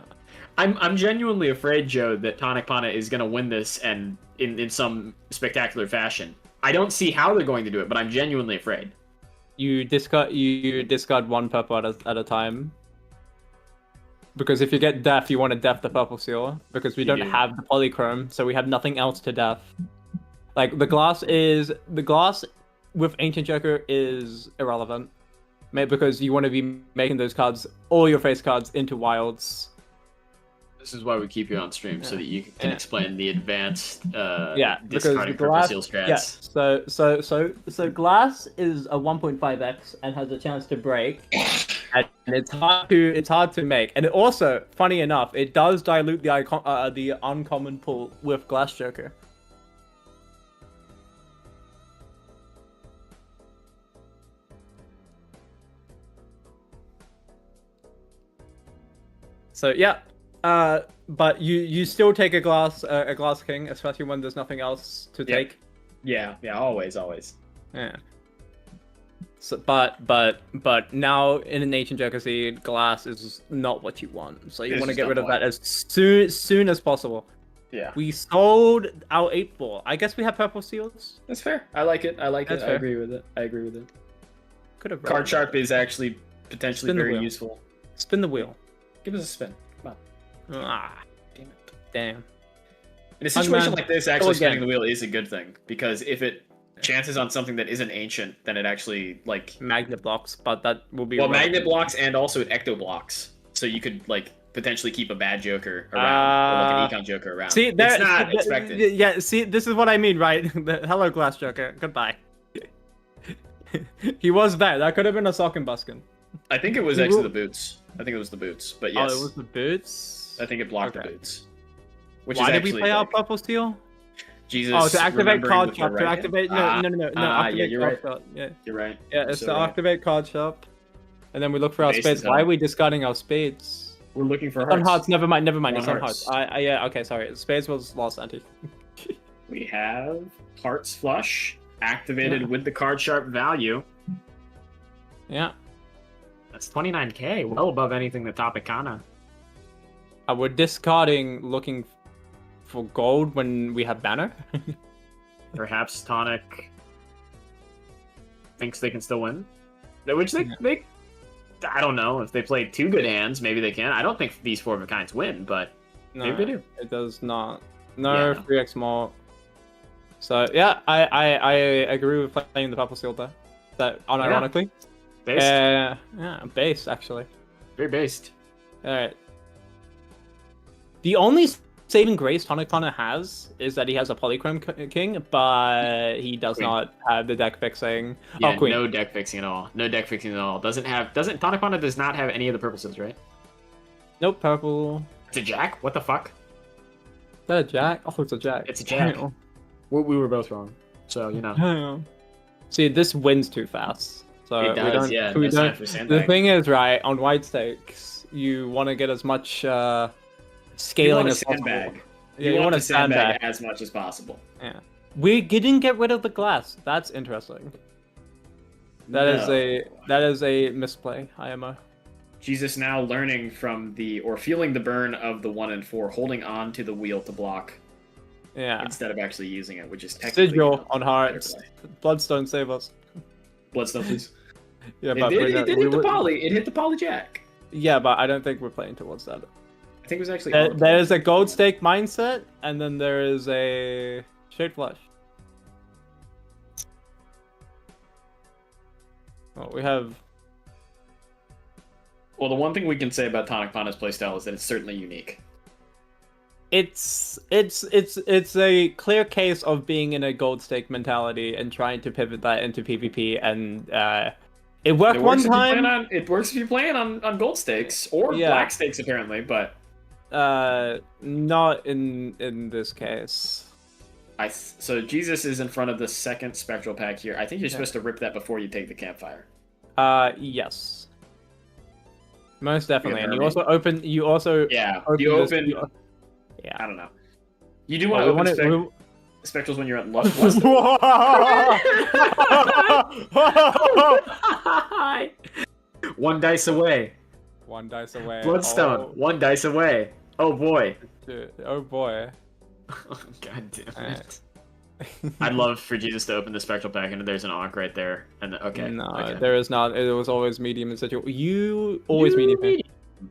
I'm genuinely afraid, Joe, that Tonic Pana is gonna win this and in some spectacular fashion. I don't see how they're going to do it, but I'm genuinely afraid. You discard one purple at a time. Because if you get death, you want to death the purple seal. Because we don't have the polychrome, so we have nothing else to death. Like the glass with Ancient Joker is irrelevant. Because you want to be making those cards, all your face cards, into wilds. This is why we keep you on stream, so that you can explain the advanced because discarding purple seal strats. Yeah, so glass is a 1.5x and has a chance to break. And it's hard to make. And it also, funny enough, it does dilute the uncommon pool with Glass Joker. So yeah, but you still take a glass king, especially when there's nothing else to take. Yeah, always. Yeah. So, but now in an Ancient Joker seed, glass is not what you want. So you want to get rid of that as soon as possible. Yeah. We sold our 8-ball. I guess we have purple seals. That's fair. I like it. That's I fair. agree with it. Could have Card Sharp is actually potentially Spin the very wheel. useful. Spin the wheel. Give us a spin. Come on. Ah, Damn it. damn. In a situation Hungman, like this, go actually again. spinning the wheel is a good thing, because if it chances on something that isn't ancient, then it actually Magnet blocks, but that will be magnet blocks, and also it ecto blocks, so you could potentially keep a bad Joker around, or an econ Joker around. See, it's not expected. Yeah, see, this is what I mean, right? Hello, Glass Joker. Goodbye. He was bad. That could have been a sock and buskin. I think it was actually the boots. I think it was the boots, but yes. Oh, it was the boots. I think it blocked Okay. the boots. Which Why is did we actually, play out purple steel? Jesus. Oh, to activate remembering card with the shop. To right hand. activate no. Yeah, Activate you're card right. shop. Yeah, You're right. yeah. It's to activate card shop, and then we look for our Base spades. is Why up. are we discarding our spades? We're looking for On hearts. hearts. Never mind. We're It's on hearts. Yeah. Okay. Sorry. Spades was lost anti. We have Hearts Flush activated with the card sharp value. Yeah. That's 29k, well above anything the Topicana. We're discarding looking for gold when we have banner. Perhaps Tonic thinks they can still win. Which they I don't know. If they play two good hands, maybe they can. I don't think these 4 of a kinds win, but maybe they do. It does not. No Yeah. 3x more. So yeah, I agree with playing the purple seal there. That unironically. Based. Yeah, base actually. Very based. Alright. The only saving grace Tonic Pana has is that he has a Polychrome King, but he does Queen. not have the deck fixing. Yeah, Queen. no deck fixing at all. No deck fixing at all. Doesn't Tonic Pana does not have any of the purple seals, right? Nope, purple. It's a jack? What the fuck? Is that a jack? Oh, it's a jack. It's a jack. Damn. We were both wrong. So, you know. Damn. See, this wins too fast. So It does, we don't, yeah. we No sign don't, for the sandbag. thing is, right, on white stakes, you want to get as much You scaling want a as possible. sandbag. Yeah, you want a to sandbag as much as possible. Yeah. We didn't get rid of the glass. That's interesting. That is a misplay, IMO. Jesus now learning from or feeling the burn of the 1 and 4, holding on to the wheel to block Yeah. instead of actually using it, which is technically Sigil on better hearts. play. Bloodstone, save us. Bloodstone, please. Yeah, It but did, we're not- it hit the poly. It hit the poly jack. Yeah, but I don't think we're playing towards that. I think it was actually. There is a gold stake mindset, and then there is a straight flush. Oh, we have. Well, the one thing we can say about Tonic Panda's playstyle is that it's certainly unique. It's a clear case of being in a gold stake mentality and trying to pivot that into PvP, and it worked It one works time. It works if you're playing on gold stakes or Yeah. black stakes, apparently, but Not in this case. So Jesus is in front of the second spectral pack here. I think you're supposed to rip that before you take the campfire. Yes. Most definitely. Yeah, And you Herbie. also open. You also. Yeah, open you this- open. you- Yeah. I don't know. You do want to Well, open spectrals when you're at lust. One dice away. One dice away. Bloodstone. One dice away. Oh boy. Dude. Oh boy. God damn it. I'd love for Jesus to open the spectral pack and there's an Ankh right there. And okay. No, okay. there is not. It was always medium and situ. You always medium.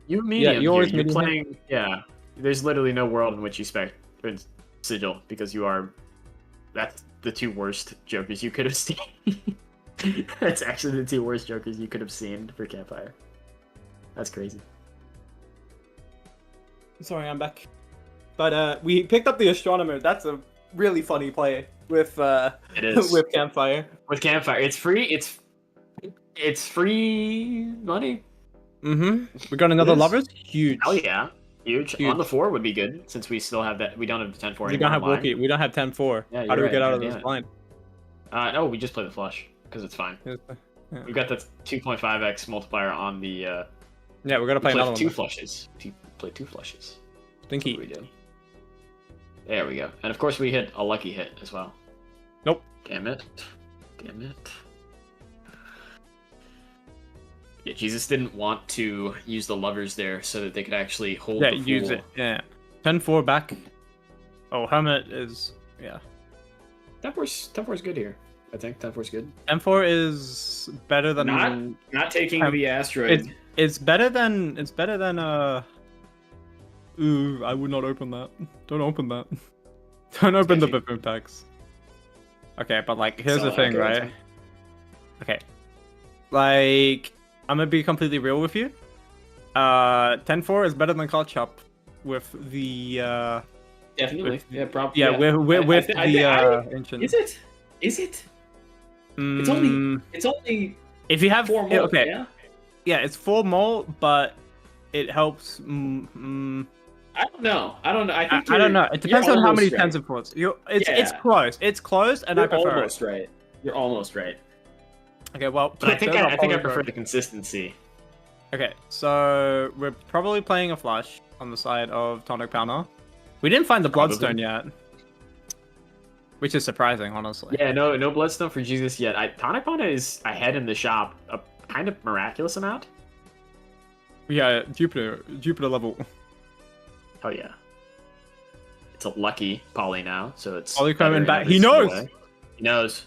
You medium. you You're always You're medium. playing. Yeah. There's literally no world in which you sigil because you are. That's the two worst jokers you could have seen. That's actually the two worst jokers you could have seen for campfire. That's crazy. Sorry, I'm back. But we picked up the astronomer. That's a really funny play with It is with campfire. with campfire. It's free. It's free money. Mm-hmm. We got another It is. lovers. Huge. Hell yeah. Huge. Huge. On the 4 would be good since we still have that. We don't have the 10-4 We don't have online. Wookiee. We don't have 10-4. Yeah, How do you're we get right, out of God this damn it. blind? No, we just play the flush because it's fine. Yeah, We've got the 2.5x multiplier on the. yeah, we're gonna We play play another two one. flushes. Play two flushes. That's Stinky. what we do. There we go. And of course we hit a lucky hit as well. Nope. Damn it. Damn it. Yeah, Jesus didn't want to use the lovers there so that they could actually hold Yeah, the use fool. it. Yeah. 10-4 back. Oh, Hermit is yeah. 10-4's good here. I think 10-4's good. 10-4 is better than Not taking Um, the asteroid. It's better than Ooh, I would not open that. Don't open that. Don't open the Sketchy. buffoon packs. Okay, but like here's So, the thing, okay, right? Okay. Like I'm gonna be completely real with you. 10-4 is better than Call Chop with the Definitely. with- Yeah, probably. yeah, with I the think- ancient. Is it? Is it? It's only if you have 4 more. okay, Yeah? it's 4 more, but it helps. I don't know. I don't know. I think I don't know. It depends on how many almost tens and fours. It's Yeah. close. It's close, and I You're prefer it. almost right. You're almost right. Okay, well, But I think there's I our think I polygon. prefer the consistency. Okay, so we're probably playing a flush on the side of Tonic Powder. We didn't find the Probably. Bloodstone yet, which is surprising, honestly. Yeah, no Bloodstone for Jesus yet. Tonic Pana is ahead in the shop a kind of miraculous amount. Yeah, Jupiter level. Oh yeah. It's a lucky Poly now, so it's Poly coming better back. in He this knows! way. He knows.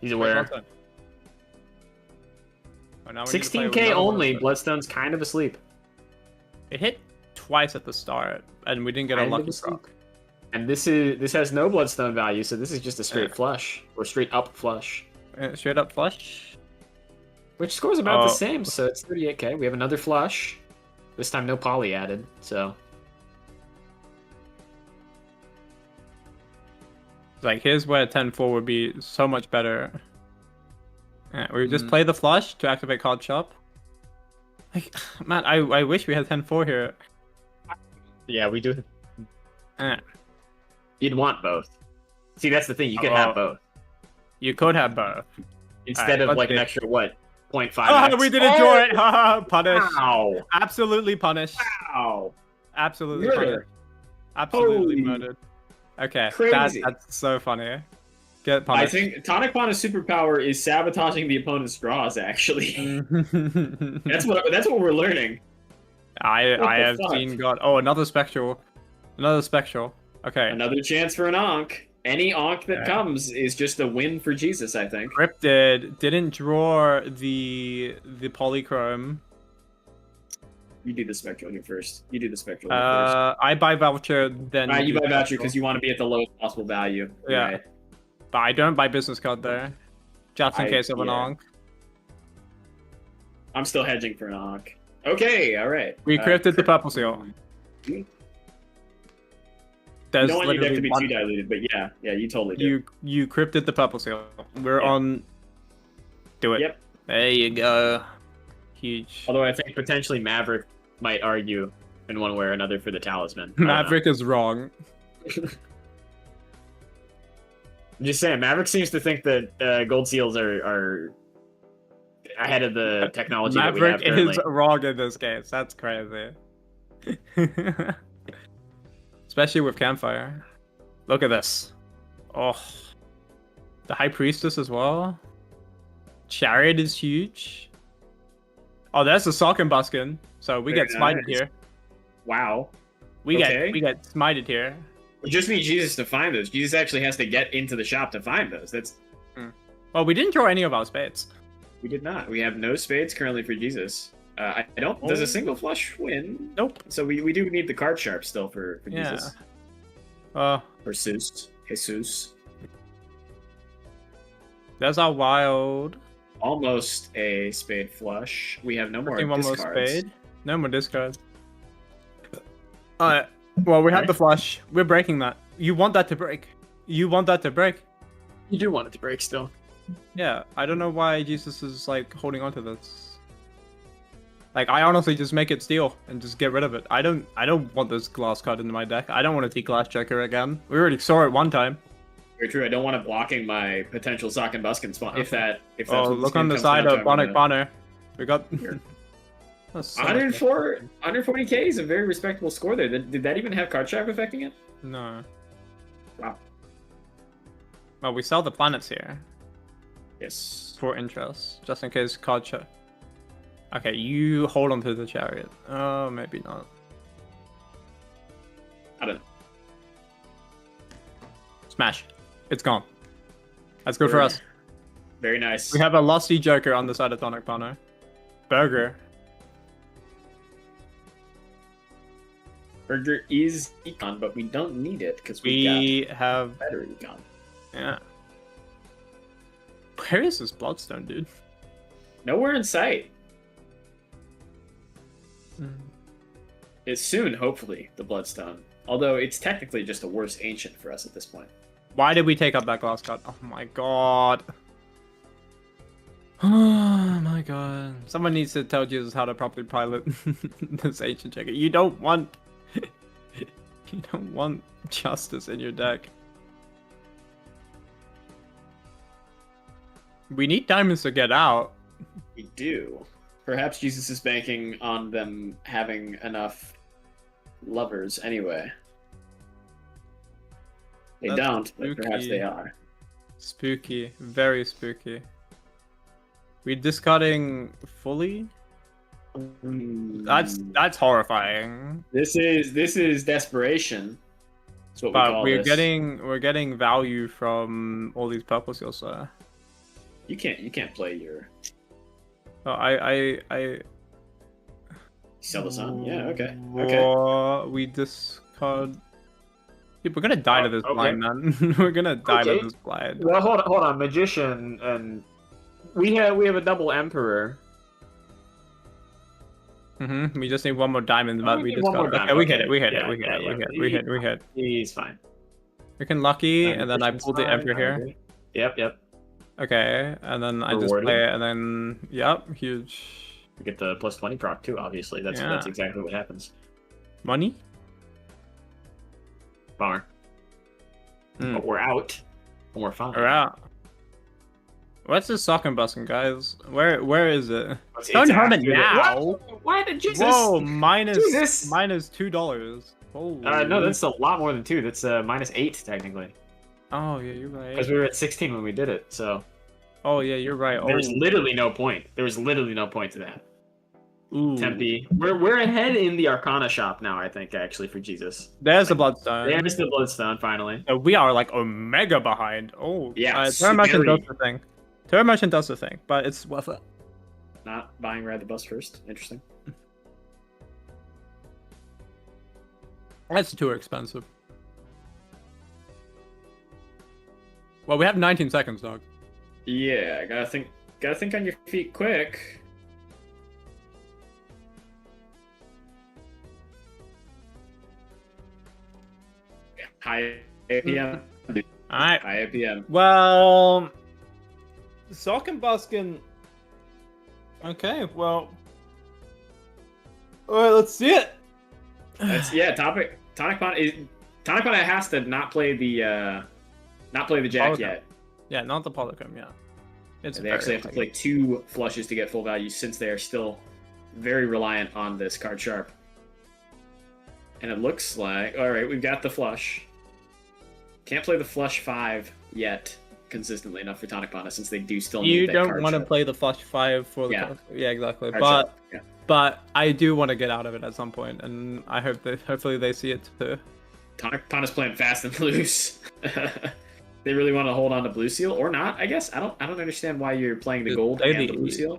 He's aware. Bloodstone. Oh, now we need to play with 16k another only. Bloodstone. Bloodstone's kind of asleep. It hit twice at the start, and we didn't get a Kind of lucky asleep. drop. And this has no Bloodstone value, so this is just a straight flush or straight up flush, Straight up flush. which scores about the Oh. same. So it's 38k. We have another flush. This time no Poly added. So Like, here's where 10-4 would be so much better. Yeah, we just Mhm. play the flush to activate Card Shop. Like, man, I wish we had 10-4 here. yeah, we do. Eh, You'd want both. See, that's the thing. You could Oh. have both you could have both. instead Alright, of let's like an see. extra what 0.5x. Oh, we didn't draw it. Haha, punish. Wow. Absolutely punished. Wow. Absolutely Murder. punished. Absolutely Holy murdered. Okay, crazy. that's so funny. Get I punished. think Tonic Pana's superpower is sabotaging the opponent's draws, actually. That's what we're learning. I What the have fuck? seen God. Oh, another spectral. Another spectral. Okay. Another chance for an Ankh. Any Ankh that Yeah. comes is just a win for Jesus, I think. Cryptid didn't draw the polychrome. You do the spectral here first. You do the spectral here first. I buy voucher then. Alright, you do buy voucher spectral. because you want to be at the lowest possible value. Yeah. Right. But I don't buy business card there, just in case of an yeah. Ankh. I'm still hedging for an Ankh. Okay, alright. We cryptid the purple seal. You There's don't want your deck to literally be one. too diluted, but yeah, you totally do. You cryptid the purple seal. We're Yeah. on. Do it. Yep. There you go. Huge. Although I think potentially Maverick might argue in one way or another for the talisman. I don't know. Maverick is wrong. I'm just saying, Maverick seems to think that gold seals are ahead of the technology that we have Maverick currently. is wrong in this case. That's crazy. Especially with campfire. Look at this. Oh. The High Priestess as well. Chariot is huge. Oh, there's the Salkin Buskin. So we Very get smited nice. here. Wow. We Okay. get smited here. We just need Jesus to find those. Jesus actually has to get into the shop to find those. Well, we didn't draw any of our spades. We did not. We have no spades currently for Jesus. I don't. Does a single flush win? Nope. So we do need the card sharp still for Yeah. Jesus. Oh, Or Jesus. there's our wild. Almost a spade flush. We have no more One more discards. spade. No more discards. Alright. Well, we have the flush. We're breaking that. You want that to break. You want that to break. You do want it to break still. Yeah. I don't know why Jesus is like holding on to this. Like, I honestly just make it steal and just get rid of it. I don't want this glass card in my deck. I don't want to see Glass Checker again. We already saw it one time. Very true. I don't want it blocking my potential sock and buskin spawn. If that's Oh, what look game on the comes side down to, of I'm Bonic gonna- Bonner. We got. That's so much 104, 140k is a very respectable score there. Did that even have card sharp affecting it? No. Wow. Well, we sell the planets here Yes. for interest, just in case card check. Okay, you hold on to the chariot. Oh, maybe not. I don't know. Smash. It's gone. That's good for us. Very nice. We have a lusty Joker on the side of Tonic Pano. Burger. Burger is econ, but we don't need it because we We have. got better econ. Yeah. Where is this Bloodstone, dude? Nowhere in sight. Hmm. It's soon, hopefully, the Bloodstone. Although it's technically just a worse ancient for us at this point. Why did we take up that glass card? Oh my god. Oh my god. Someone needs to tell Jesus how to properly pilot this ancient checker. You don't want you don't want justice in your deck. We need diamonds to get out. We do. Perhaps Jesus is banking on them having enough lovers anyway. They That's don't, but perhaps spooky. they are. Spooky. Very spooky. We discarding fully? That's horrifying. This is desperation. That's what we But call we're this. getting value from all these purple seals. So You can't play your oh, I sell the sun. Yeah, okay. Okay. Whoa, we discard. Dude, we're gonna die to this okay. blind, man. We're gonna die to Okay. this blind. Well, hold on, magician, and we have a double emperor. We just need one more diamond, Oh, but we we need one more discard. Okay, diamond, we hit okay. it. We hit it. Yeah, We hit yeah, it. We yeah. hit it. We hit. We hit. He's fine. Freaking lucky, and then I pull the emperor here. Yep. Okay, and then I just Rewarded. play it, and then yep, huge We get the plus 20 proc too. Obviously, that's Yeah. exactly what happens. money. Bummer. Hmm. But we're out, and we're fine. We're out. What's this sock and busting, guys? Where is it? It's Don't harm it after the- now. What? Jesus. Whoa, minus Jesus. minus $2. Holy. No, that's a lot more than 2. That's -8 technically. Oh yeah, you're right. Because we were at 16 when we did it. So Oh yeah, you're right. there's Oh. literally no point. There was literally no point to that. Ooh. Tempe. We're ahead in the Arcana shop now, I think, actually, for Jesus. There's the bloodstone. There's the Bloodstone, finally. We are like Omega behind. Oh. Yeah, Terra Merchant very. does the thing. Terra Merchant does the thing, but it's worth it. Not buying Ride the Bus first. Interesting. That's too expensive. Well, we have 19 seconds, dog. Yeah, gotta think on your feet quick. High APM. Alright. High APM. Well, Sock and Buskin. Okay, well. Alright, let's see it. That's Tonic Pana has to not play the jack Okay. yet. Yeah, not the Polychrome, yeah. It's They actually have to play 2 flushes to get full value since they are still very reliant on this card sharp. And it looks like alright, we've got the flush. Can't play the flush 5 yet consistently enough for Tonic Pana since they do still need You that don't card want to sharp. play the Flush 5 for the Yeah. card. Yeah, exactly. Card But sharp, yeah. but I do want to get out of it at some point, and I hope that hopefully they see it too. Tonic Pana's playing fast and loose. They really want to hold on to Blue Seal or not, I guess. I don't understand why you're playing the Just gold play and the- the Blue Seal.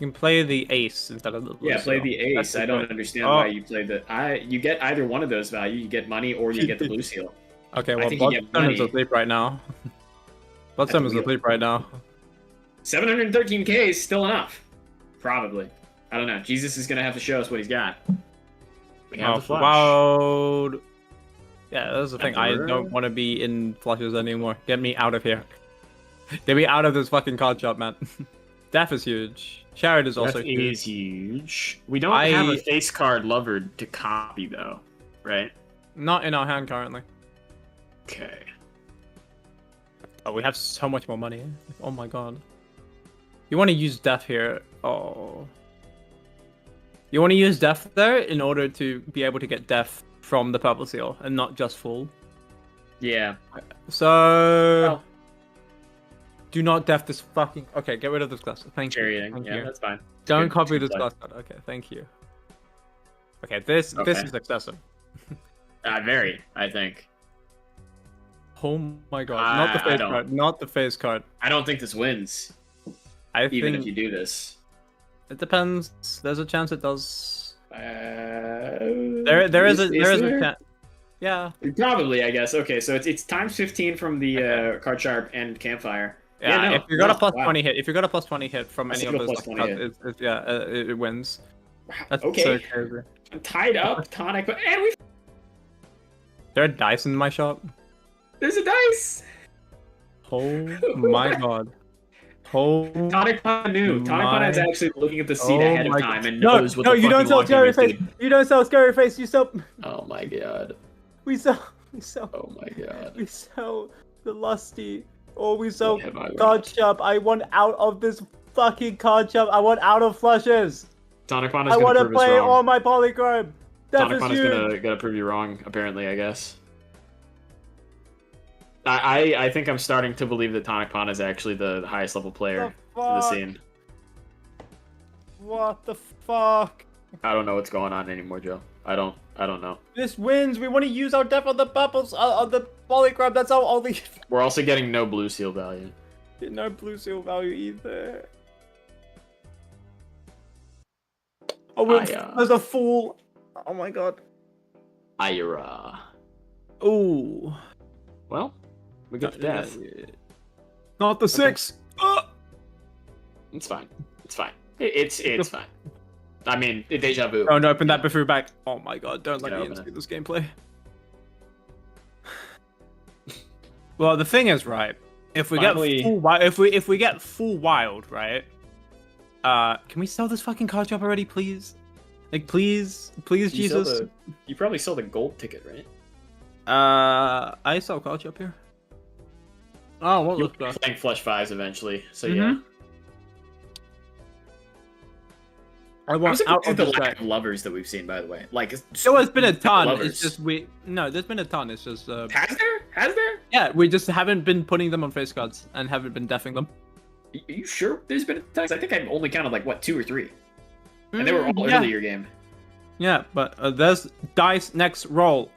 You can play the Ace instead of the Blue Yeah, play Seal. the ace. That's the I don't point. understand Oh. why you play the. You get either one of those value. You get money or you get the Blue Seal. Okay, I well, think you get Bloodstone is money. asleep right now. Bloodstone is wheel. asleep right now. 713k is still enough. Probably. I don't know. Jesus is gonna have to show us what he's got. We have Oh, the flush. wow. Yeah, that's the thing. I Emperor. don't want to be in flushes anymore. Get me out of here. Get me out of this fucking card shop, man. Death is huge. Chariot is also That huge. is huge. We don't have a face card lover to copy though, right? Not in our hand currently. Okay. Oh, we have so much more money. Oh my god. You want to use death here? Oh. You want to use death there in order to be able to get death from the purple seal and not just full. Yeah. So. Well. Do not death this fucking. Okay, get rid of this cluster. Thank you. Charioting. Thank Yeah, you. that's fine. Don't Good- copy good this play. cluster. Okay, thank you. Okay, this Okay. is excessive. Very, I think. Oh my god! Not the I face don't. card. Not the face card. I don't think this wins, I even think if you do this. it depends. There's a chance it does. There There is a chance. Yeah. Probably, I guess. Okay, so it's times 15 from the card sharp and campfire. Yeah, no, if you got a plus wow. 20 hit, if you got a plus 20 hit from That's any a of good those, plus 20 cards, it wins. That's Okay. so crazy. I'm tied up, tonic, and we There are dice in my shop. there's a dice. Oh my god. Oh. Tonic Pana knew. Tonic Pana is actually looking at the seat Oh ahead of my time and No, knows what no, the you don't fucking sell long game scary is, face. dude. You don't sell scary face. You sell. Oh my god. We sell. We sell. Oh my god. We sell the lusty. Or we sell What have I card shop. I want out of this fucking card shop. I want out of flushes. Tonic Pana's I gonna want to prove us play wrong. all my polychrome. Death Tonic is Pana's huge. gonna prove you wrong, apparently, I guess. I think I'm starting to believe that Tonic Pana is actually the highest level player The in the fuck? scene. What the fuck? I don't know what's going on anymore, Joe. I don't know. This wins. We want to use our death on the bubbles, on the polychrome. That's all the. We're also getting no blue seal value. No blue seal value either. Oh, there's a fool. Oh my god. Ira. Ooh. Well, we get the death. Not the 6. It's fine. It's fine. It's fine. I mean, deja vu. Don't open that before back. Oh my god, don't let Gonna me open into this gameplay. Well, the thing is, right? If we Finally- get full if we get full wild, right? Can we sell this fucking card shop already, please? Like, please, Jesus. You probably saw the gold ticket, right? I sell card shop here. Oh, what You'll was be that? playing flush 5s eventually, so Mhm. yeah. I I'm want out surprised at of the this lack deck. of lovers that we've seen, by the way. Like, There has been a ton. lovers. It's just there's been a ton. It's just Has there? Has there? yeah, we just haven't been putting them on face cards and haven't been deffing them. Are you sure there's been a ton? 'Cause I think I've only counted like what 2 or 3, and they were all yeah. earlier game. Yeah, but there's dice next roll.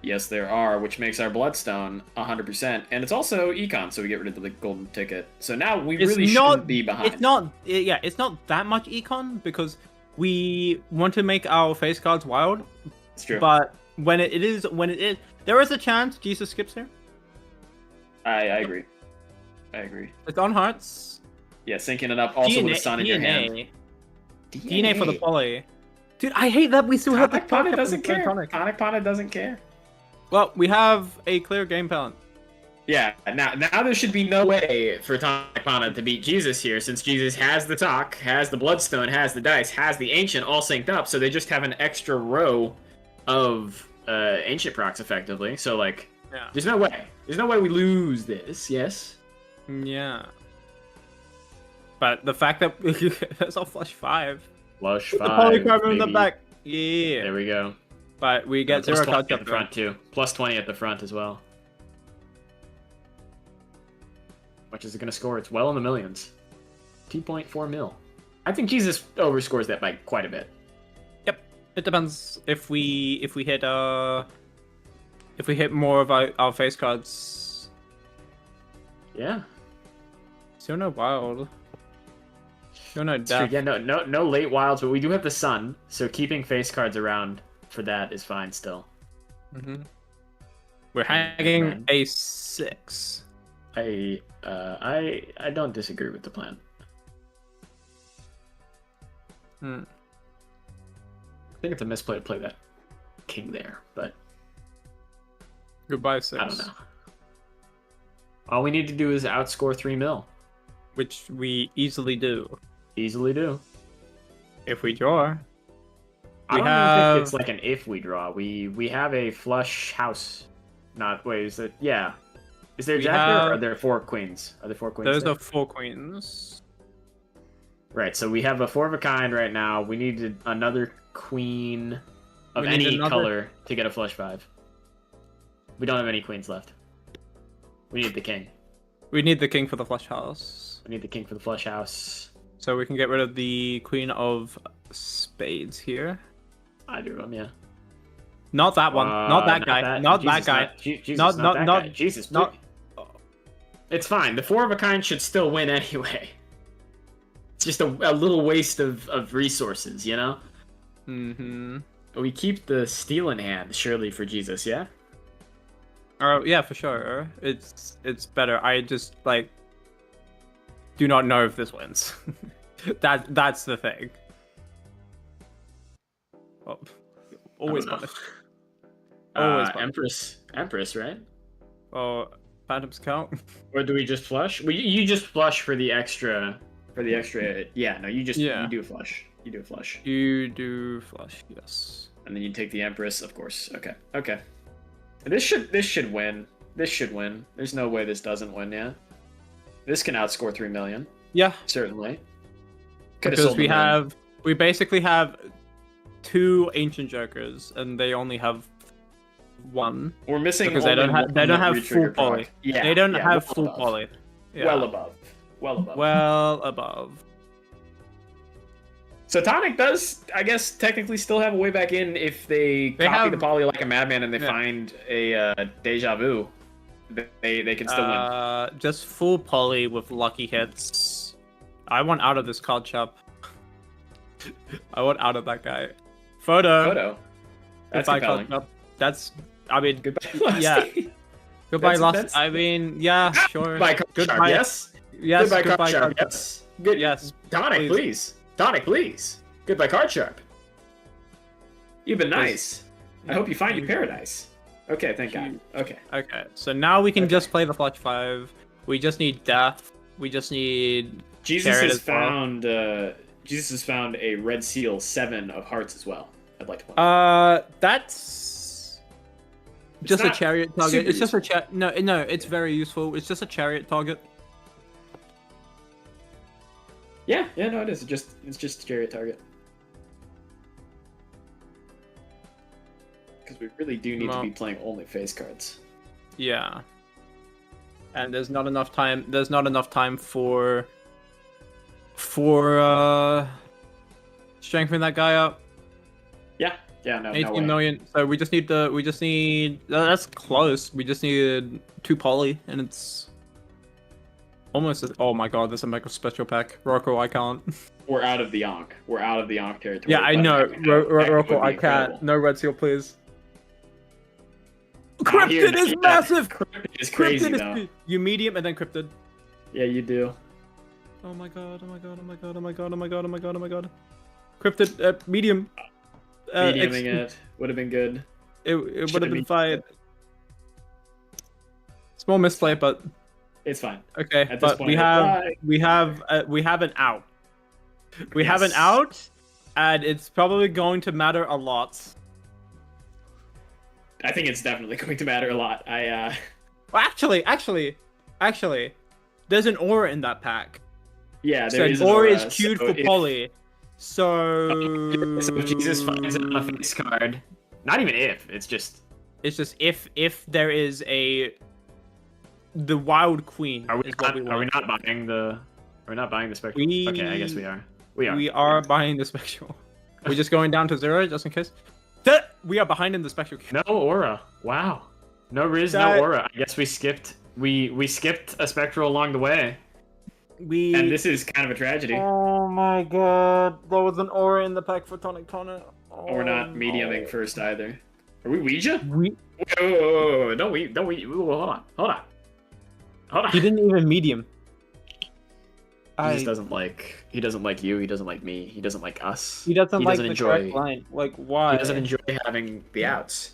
Yes, there are, which makes our Bloodstone 100%, and it's also Econ, so we get rid of the golden ticket. So now we It's really not- shouldn't be behind. It's not it's not that much econ because we want to make our face cards wild. It's true. But when it is there is a chance Jesus skips here. I agree. I agree. It's on hearts. Yeah, syncing it up also with a sun in your hand. DNA for the poly. Dude, I hate that we still have the Tonic Pana Tonic doesn't care. Tonic. Tonic Pana doesn't care. Well, we have a clear game plan. Yeah, now there should be no way for Tonic Pana to beat Jesus here, since Jesus has the Talk, has the Bloodstone, has the Dice, has the Ancient all synced up, so they just have an extra row of Ancient procs, effectively. So, like, Yeah. there's no way. There's no way we lose this, yes? Yeah. But the fact that that's all flush 5. Flush Put the 5, polycarbon in the baby. back. Yeah. There we go. But we get Plus 0 20 cards at up the front, too. Plus 20 at the front as well. Much is it going to score? It's well in the millions. 2.4 mil. I think Jesus overscores that by quite a bit. It depends if we hit more of our face cards. Yeah. Still no wild. Still no It's true. death. Yeah, no late wilds, but we do have the sun, so keeping face cards around for that is fine still. Mm-hmm. We're Man. hanging a 6. I don't disagree with the plan. Hmm. I think it's a misplay to play that king there, but Goodbye 6. I don't know. All we need to do is outscore 3 mil. Which we easily do. Easily do. If we draw. I We don't have- even think it's like an if we draw. We have a flush house. Not wait, is it? Yeah. Is there We jack there, or are have- there 4 queens? Are there 4 queens? Those there? are 4 queens. Right. So we have a 4 of a kind right now. We need another queen of We need any another- color to get a flush 5. We don't have any queens left. We need the king. We need the king for the flush house. We need the king for the flush house. So we can get rid of the queen of spades here. Either of them, yeah. Not that one. Not that guy. Not that Jesus, guy. Jesus, Not- not not- that not- guy. Jesus, not- please. It's fine. The 4 of a kind should still win anyway. It's just a little waste of resources, you know? Mm-hmm. We keep the steel in hand, surely, for Jesus, yeah? Oh yeah, for sure. It's better. I just do not know if this wins. That's the thing. Oh, always I don't know. punished. Always punished. Empress, right? Oh, Phantom's count. Or do we just flush? You just flush for the extra. Yeah, no, you do flush. You do flush. You do flush, yes. And then you take the Empress, of course. Okay. This should win. This should win. There's no way this doesn't win, yeah? This can outscore 3 million, Yeah, certainly. Could've because sold the million. we basically have 2 ancient jokers, and they only have 1 We're missing because they don't only have one have re-trigger full poly. proc. Yeah, they don't yeah, have well full above. poly. Yeah. Well above. Well above. So Tonic does, I guess, technically still have a way back in if they copy have- the poly like a madman and they Yeah. find a deja vu. They can still win. Just full poly with lucky hits. I want out of this card shop. I want out of that guy. Photo. That's Goodbye, compelling. card shop. That's. I mean, Goodbye. Yeah. Goodbye, That's lost. intense. I mean, yeah, sure. Goodbye, card sharp, Goodbye. yes. Yes. Goodbye, card sharp, card shop. yes. Good. Yes. Tonic, please. Tonic, please. Goodbye, card sharp. You've been nice. I hope you find your paradise. Okay, thank God. Okay. Okay, so now we can Okay. just play the Fletch 5. We just need death. We just need. Jesus Carrot has as well. found. Jesus has found a red seal 7 of hearts as well. I'd like to point out. That's. Just a not chariot target. super It's just a no, it's very useful. It's just a chariot target. Yeah, no, it is. It's just a chariot target. Because we really do need to be playing only face cards. Yeah. And there's not enough time. There's not enough time for strengthening that guy up. Yeah, no 18 way. million. So we just need that's close. We just needed 2 poly, and it's almost. Oh my god, there's a mega special pack. Rocco, I can't. We're out of the Ankh. We're out of the Ankh territory. Yeah, I but know. that would Rocco, be I incredible. can't. No red seal, please. Not here, Cryptid not is yet. massive. Cryptid is crazy Cryptid though. is you medium and then cryptid. Yeah, you do. Oh my god! Oh my god! Oh my god! Oh my god! Oh my god! Oh my god! Oh my god! Cryptid medium. Mediuming it would have been good. It would have Should've been fine. Small misplay, but It's fine. okay. At this But point, we it's have fine. we have an out. We have an Yes. out, and it's probably going to matter a lot. I think it's definitely going to matter a lot. Well, actually, there's an aura in that pack. Yeah, So there an is an aura aura. is queued so for if- poly. So So if Jesus finds it on a face card, not even if, it's just. it's just if there is the wild queen Are we is what not? we Are we want. not buying the? Are we not buying the spectrum? Okay, I guess we are. We are. We are buying the spectral. We're just going down to 0 just in case. We are behind in the spectral. No aura. Wow. No Riz, That- no aura. I guess we skipped. We skipped a spectral along the way, and this is kind of a tragedy. Oh my god, there was an aura in the pack for Tonic Tonic. We're not mediuming first either. Are we Ouija? We Whoa, don't we? Hold on. he didn't even medium. He just doesn't like. He doesn't like you. He doesn't like me. He doesn't like us. He doesn't like doesn't the enjoy- correct line. Like why? He doesn't enjoy having the outs.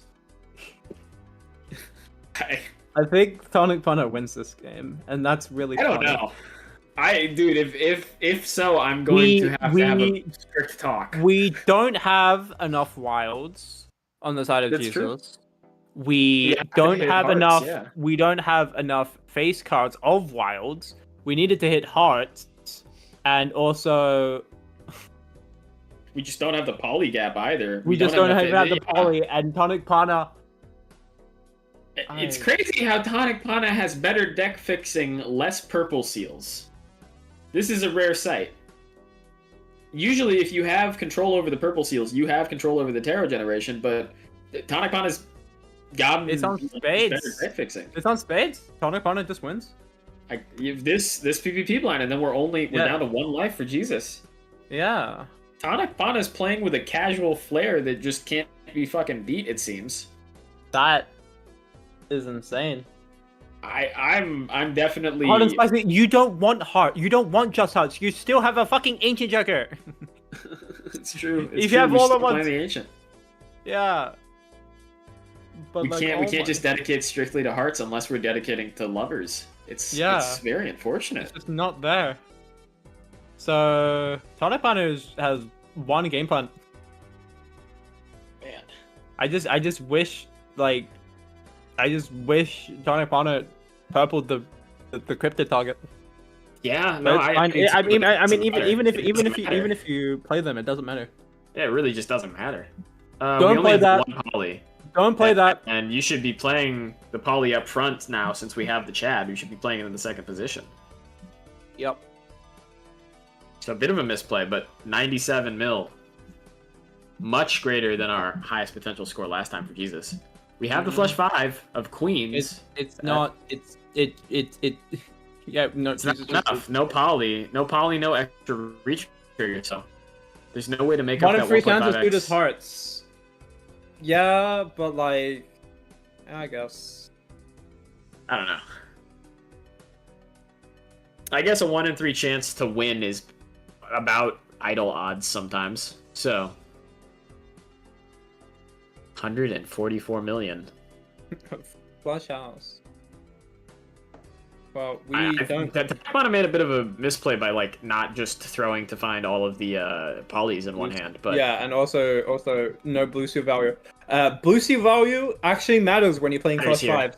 I think Tonic Punter wins this game, and that's really. I don't funny. know. Dude, if so, I'm going to have a strict talk. We don't have enough wilds on the side of That's true. Jesus. We Yeah, don't hit have hearts, enough. yeah. We don't have enough face cards of wilds. We needed to hit hearts, and also We just don't have the poly gap either. we just don't have enough- the poly and Tonic Pana. It's crazy how Tonic Pana has better deck fixing, less purple seals. This is a rare sight. Usually, if you have control over the purple seals, you have control over the tarot generation, but Tonic Pana's gotten It's on better spades. deck fixing. It's on spades. Tonic Pana just wins. If this PvP blind, and then we're Yeah. down to 1 life for Jesus. Yeah. Tonic Pana's playing with a casual flair that just can't be fucking beat, it seems. That is insane. I'm definitely Heart and Spicy, you don't want heart. You don't want just hearts. You still have a fucking ancient Joker. It's true. If you have We're all the still playing ones- the ancient. Yeah. But We like, can't oh we can't my- just dedicate strictly to hearts unless we're dedicating to lovers. It's very unfortunate. It's just not there. So Tonic Pana has one game plan. Man. I just wish Tonic Pana purpled the cryptid target. Yeah, But no, it's fine. I mean, doesn't even matter. even if you play them, it doesn't matter. Yeah, it really just doesn't matter. Don't we only play have that. one poly. Don't play that. And you should be playing the poly up front now since we have the Chad. You should be playing it in the second position. Yep. So a bit of a misplay, but 97 mil. Much greater than our highest potential score last time for Jesus. We have the flush 5 of queens. It's not. It's Yeah. No. It's not enough. No poly, no extra reach trigger. So there's no way to make up One in that 3 counters good as 1.5x. hearts. Yeah, but like, I guess. I don't know. I guess a 1 in 3 chance to win is about idle odds sometimes. So 144 million. Flush house. Well, we I don't. that might have made a bit of a misplay by like not just throwing to find all of the polys in one hand, but Yeah, and also no blue seal value. Blue seal value actually matters when you're playing Matters class here. 5.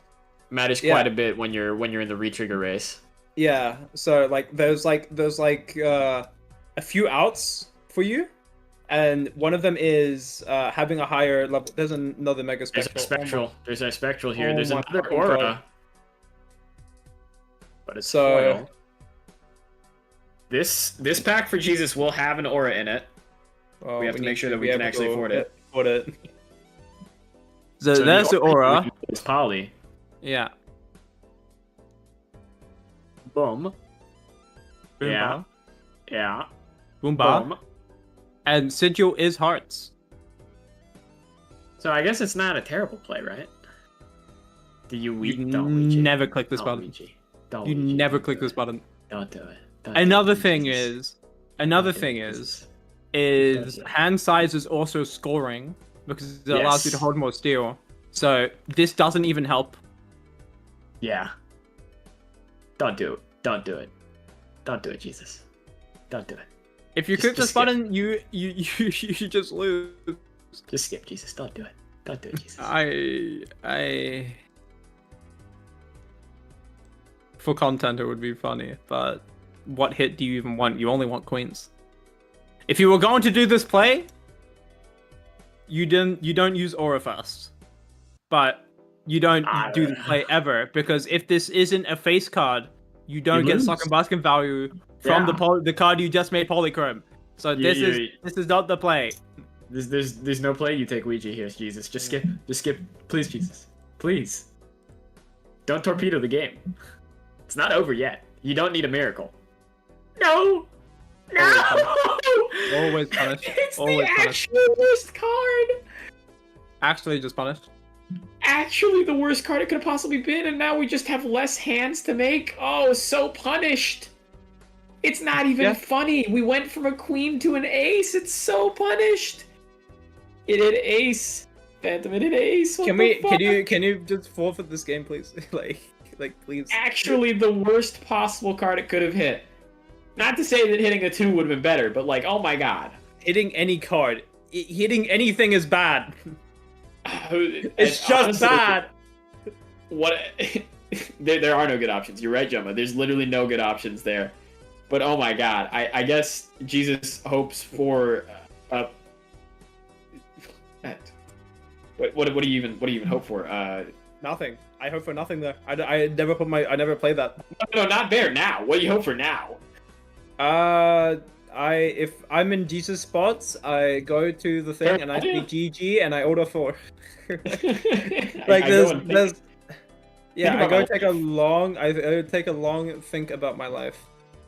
matters Yeah. quite a bit when you're in the retrigger race. Yeah, so like there's a few outs for you, and one of them is having a higher level. There's another mega There's spectral. a spectral. There's a spectral here. Oh There's my another fucking aura. God. But it's So- foil. This pack for Jesus will have an aura in it. Well, We have to make need sure that we be can able actually to afford it. Afford it. So, So there's the aura. It's poly. Yeah. Boom. Boom Yeah. bar. Yeah. Boom bar. Boom. And sigil is hearts. So I guess it's not a terrible play, right? Do you You don't Ouija. never click this Don't button. Ouija. Don't You Ouija. never Don't click do this it. button. Don't do it. Don't Another do it, thing Jesus. is hand size is also scoring because it allows you to Yes. hold more steel. So this doesn't even help. Yeah. Don't do it. Don't do it. Don't do it, Jesus. Don't do it. If you Just- click just this skip. button, you just lose. Just skip, Jesus. Don't do it. Don't do it, Jesus. I for content it would be funny, but what hit do you even want? You only want queens. If you were going to do this play, you don't use aura first. But you don't do the play ever, because if this isn't a face card, you don't get lose. Sock and Baskin value from Yeah. the card you just made polychrome. So this is not the play. There's no play. You take Ouija here, Jesus. Just skip. Just skip. Please, Jesus. Please. Don't torpedo the game. It's not over yet. You don't need a miracle. No! No! Always punished. It's Always the punished. actual worst card! Actually just punished. Actually the worst card it could have possibly been, and now we just have less hands to make. Oh, so punished! It's not even Yeah. funny. We went from a queen to an ace. It's so punished. It hit ace. Phantom, it hit ace. What Can the fuck? can you just forfeit this game, please? like please. Actually the worst possible card it could have hit. Not to say that hitting a 2 would have been better, but like, oh my god. Hitting any card, hitting anything is bad. It's It's just bad. What? there are no good options. You're right, Jumma. There's literally no good options there. But oh my god, I guess Jesus hopes for what do you even hope for? Nothing. I hope for nothing there. I never played that. No, not there now. What do you hope for now? If I'm in Jesus spots, I go to the thing and I see GG and I order 4. Like there's yeah, I go take a long think about my life.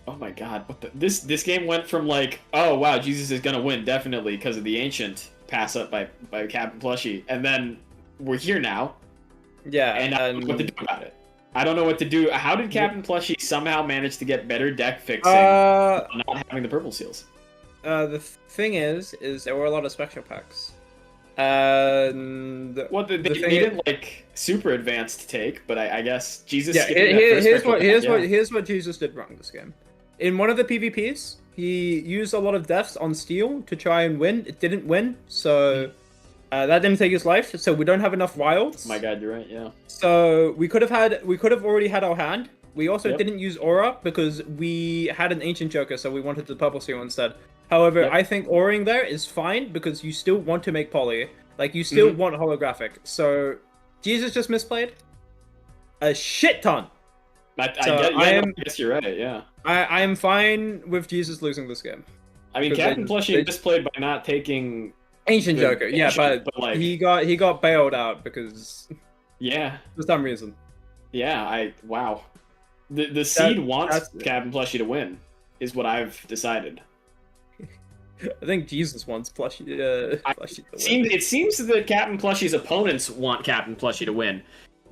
Oh my god, what the this game went from like, oh wow, Jesus is gonna win definitely because of the ancient pass up by Captain Plushie, and then we're here now, Yeah, and I don't know what to do about it. I don't know what to do. How did Captain Plushie somehow manage to get better deck fixing while not having the purple seals? The thing is there were a lot of special packs. And Well, they didn't like super advanced take, but I guess Jesus. yeah, skipping that first special pack, yeah. here's what Jesus did wrong this game. In one of the PvPs, he used a lot of deaths on steel to try and win. It didn't win, so that didn't take his life. So we don't have enough wilds. Oh my god, you're right. Yeah. So we could have already had our hand. We also Yep. didn't use aura because we had an ancient joker, so we wanted the purple seal instead. However, Yep. I think auring there is fine because you still want to make poly. Like you still want holographic. So Jesus just misplayed a shit ton. I guess you're right. Yeah. I am fine with Jesus losing this game. I mean, Because Captain they- Plushie misplayed by not taking. Ancient The joker, yeah, ancient, but, but, like- he got bailed out because Yeah. for some reason. Yeah. Wow. The seed wants that's- Captain Plushie to win, is what I've decided. I think Jesus wants Plushie to win. It seems that Captain Plushie's opponents want Captain Plushie to win,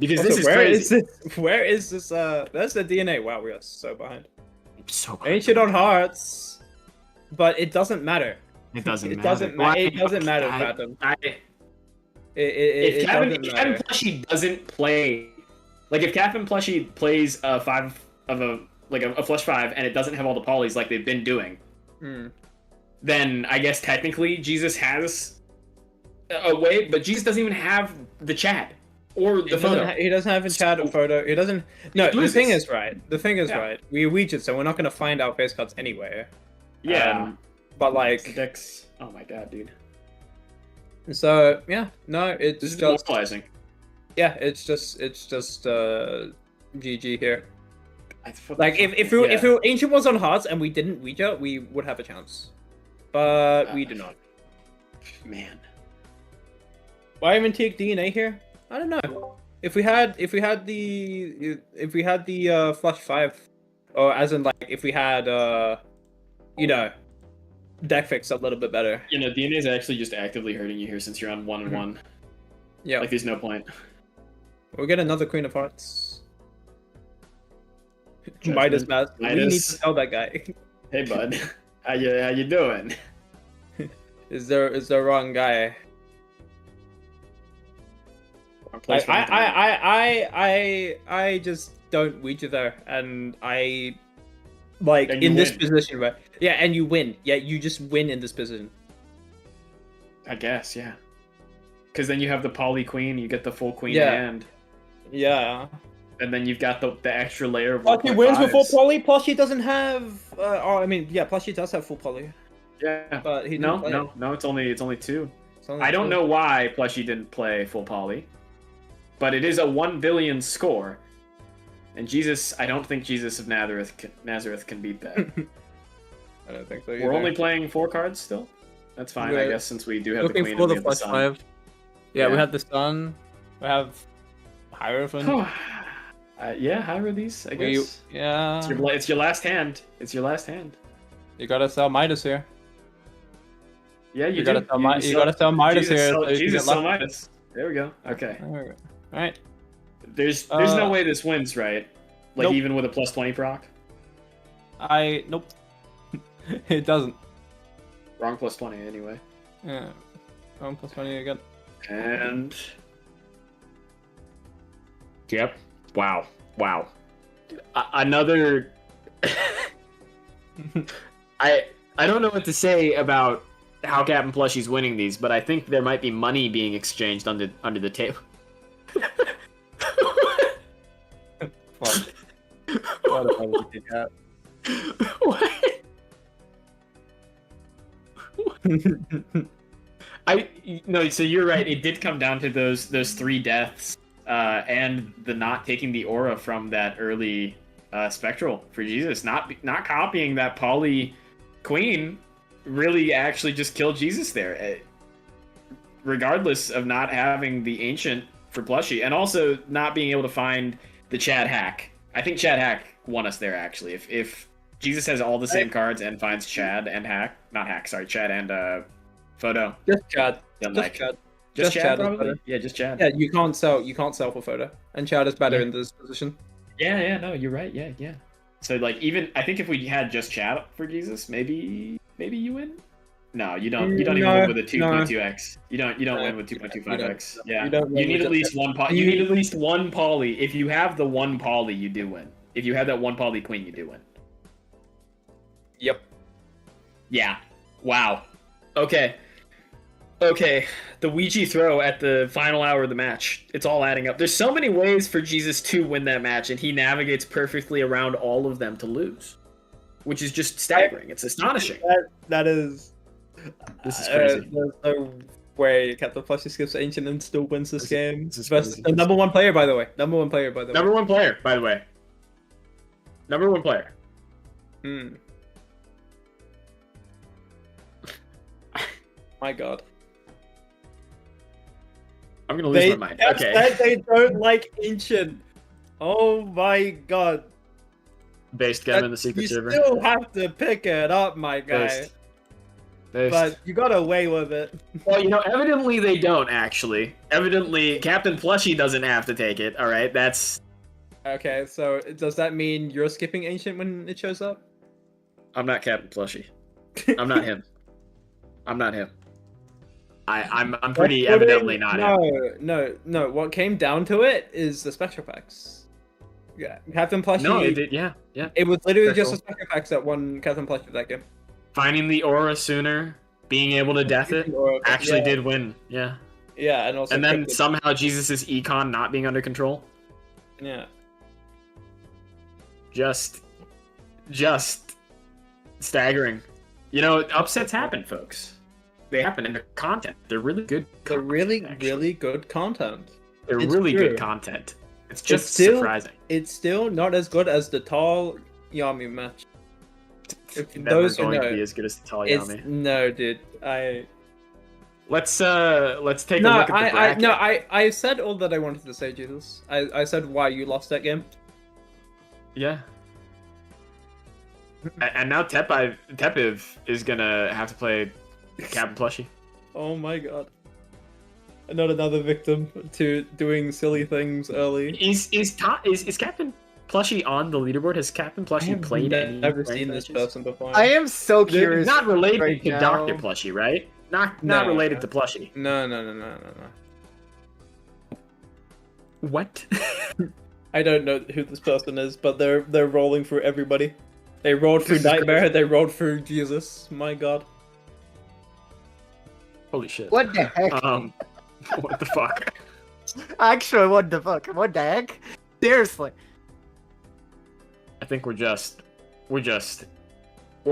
because Also, this is where crazy. is this? Where is this? That's the DNA. Wow, we are so behind. So Ancient on hearts, but it doesn't matter. It doesn't It matter. doesn't matter. It doesn't matter, Phantom. It If Captain doesn't matter. Plushie doesn't play, like if Captain Plushie plays a 5 a flush 5 and it doesn't have all the polys like they've been doing, then I guess technically Jesus has a way, but Jesus doesn't even have the Chad or the photo. He doesn't have a chat or photo. He doesn't. No, He the thing loses. is right. The thing is right. We Ouija, so we're not gonna find out face cards anyway. Yeah. But like, Dex. Oh my god, dude. so yeah, no, it's This is just demoralizing. yeah, it's just GG here. What Like the fuck? if Ancient was on hearts and we didn't Ouija, we would have a chance, but we do not. Man. Why even take DNA here? I don't know. If we had the flush 5, or as in like if we had you know, deck fix a little bit better. You know, DNA is actually just actively hurting you here since you're on 1 and 1. Yeah. Like there's no point. We'll get another Queen of Hearts. Judgment. Midas Mask. We need to Midas. tell that guy. Hey bud, how you doing? Is the wrong guy? Wrong place for him to I just don't Ouija there, and I like And you in this win. position where and you win. Yeah, you just win in this position. I guess, yeah. Because then you have the poly queen, you get the full queen Yeah. hand, Yeah. and then you've got the extra layer of. Plushie 1.5s. wins before poly. Plushie doesn't have. Plushie does have full poly, Yeah. but he didn't play it. No. It's only 2. It's only I don't two. know why Plushie didn't play full poly, but it is a 1 billion score, and I don't think Jesus of Nazareth can beat that. I don't think so. We're either. only playing 4 cards still. That's fine, I We're guess, since we do have the looking queen for and we the have the flush sun. 5. Yeah, we Yeah. have the sun. We have Hierophant. Yeah, hire these, I guess. Yeah. It's your last hand. It's your last hand. You gotta sell Midas here. Yeah, you, You do. gotta sell you gotta sell Midas Jesus here. sell, so you can Jesus get sell lucky. Midas. There we go. Okay. Alright. There's no Uh, way this wins, right? Like nope. even with a plus 20 proc. Nope. It doesn't. Wrong plus 20 anyway. Yeah. 1 plus 20 again. And yep. Wow. Another. I don't know what to say about how Captain Plushie's winning these, but I think there might be money being exchanged under the table. Fuck. What if I would do that? What? No, so you're right. It did come down to those 3 deaths, and the not taking the aura from that early spectral for Jesus. Not copying that poly queen really actually just killed Jesus there. Regardless of not having the ancient for Plushie, and also not being able to find the Chad hack. I think Chad hack won us there actually. If Jesus has all the same cards and finds Chad and Chad and photo. Just Chad. Then Just like Chad. just Chad is probably. better. Yeah, just Chad. Yeah, you can't sell for photo. And Chad is better Yeah. in this position. Yeah, no, you're right. Yeah. So like even I think if we had just Chad for Jesus, maybe you win. No, you don't. You don't even win with a 2.2x. You don't win with 2.25x. Yeah. You don't win You need with at least one poly. You need at least one poly. If you have the one poly, you do win. If you have that one poly queen, you do win. Yep. Yeah. Wow. Okay. The Ouija throw at the final hour of the match. It's all adding up. There's so many ways for Jesus to win that match, and he navigates perfectly around all of them to lose, which is just staggering. It's astonishing. That is. This is crazy. There's no way Captain Plushie skips Ancient and still wins this game. this is Versus crazy. the number one player, by the way. Number one player, by the way. Number one player, by the way. Number one player. My God. I'm gonna lose my mind. Cap Okay. said they don't like Ancient. Oh my God. Based game in the secret You server. still have to pick it up, my guy. Based. But you got away with it. Well, evidently they don't actually. Evidently, Captain Plushie doesn't have to take it. All right, that's. Okay, so does that mean you're skipping Ancient when it shows up? I'm not Captain Plushie. I'm not him. I'm not him. I'm pretty evidently not him. No. What came down to it is the special packs. Yeah, Captain Plushie. No, it did. Yeah, yeah. It was literally just Special. a special effects that won Captain Plushie that game. Finding the aura sooner, being able to death it, actually Yeah. did win. Yeah. Yeah, and also. And then Cryptid. somehow Jesus' econ not being under control. Yeah. Just staggering. You know, upsets happen, folks. They happen in the content. They're really good. They're content, really, actually. really good content. They're it's really true. good content. It's just still- surprising. It's still not as good as the tall Yami match. If Never those who going know, to be as good as the it's Talayami. no, dude. Let's take a look at the bracket. I said all that I wanted to say, Jesus. I said why you lost that game. Yeah. And now Tepiv is gonna have to play Captain Plushie. Oh my god. Not another victim to doing silly things early. Is Captain Plushie on the leaderboard? Has Captain Plushie played any? Never ranked seen this matches? person before. I am so curious. Not related right to now. Dr. Plushie, right? Not No. related to Plushie. No. What? I don't know who this person is, but they're rolling through everybody. They rolled through This is Nightmare. crazy. They rolled through Jesus. My god. Holy shit. What the heck? What the fuck? Actually, what the fuck? What the heck? Seriously. I think we're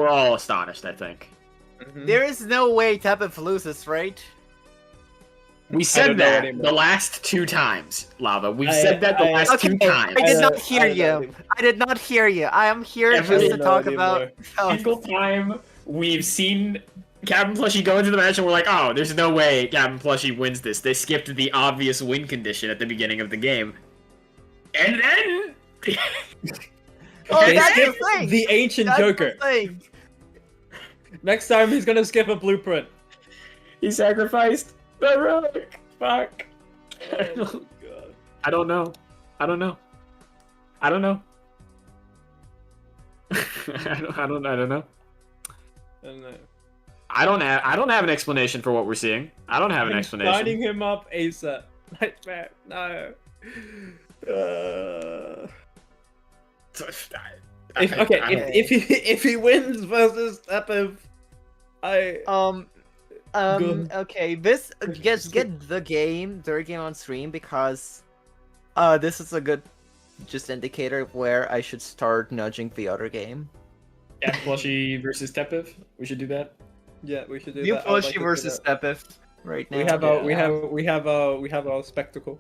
all astonished, I think. Mhm. There is no way Tepiv loses, right? We don't said know that anymore. the last 2 times, Lava. We've I- said that the I- last Okay, 2 times. I did not don't- hear I don't you. know. I did not hear you. I am here Every- just to I don't talk know about. anymore. Oh, Single time we've seen Captain Plushie go into the match and we're like, oh, there's no way Captain Plushie wins this. They skipped the obvious win condition at the beginning of the game. And then... Oh, They that's the skipped thing. the ancient That's Joker. the thing. Next time he's gonna skip a blueprint. he sacrificed the relic. Fuck. Oh, God. I don't know. I don't know. I don't know. I don't know. I don't know. I don't have an explanation for what we're seeing. I don't have an I'm explanation. signing him up ASAP. Nightmare. No. If he wins versus Tepiv, Good. Okay, this just get the game, their game on stream because this is a good just indicator of where I should start nudging the other game. Captain Plushie versus Tepiv. We should do that. yeah, we should do New that. I would like Plushie to do versus that. Tepiv right now. We have our spectacle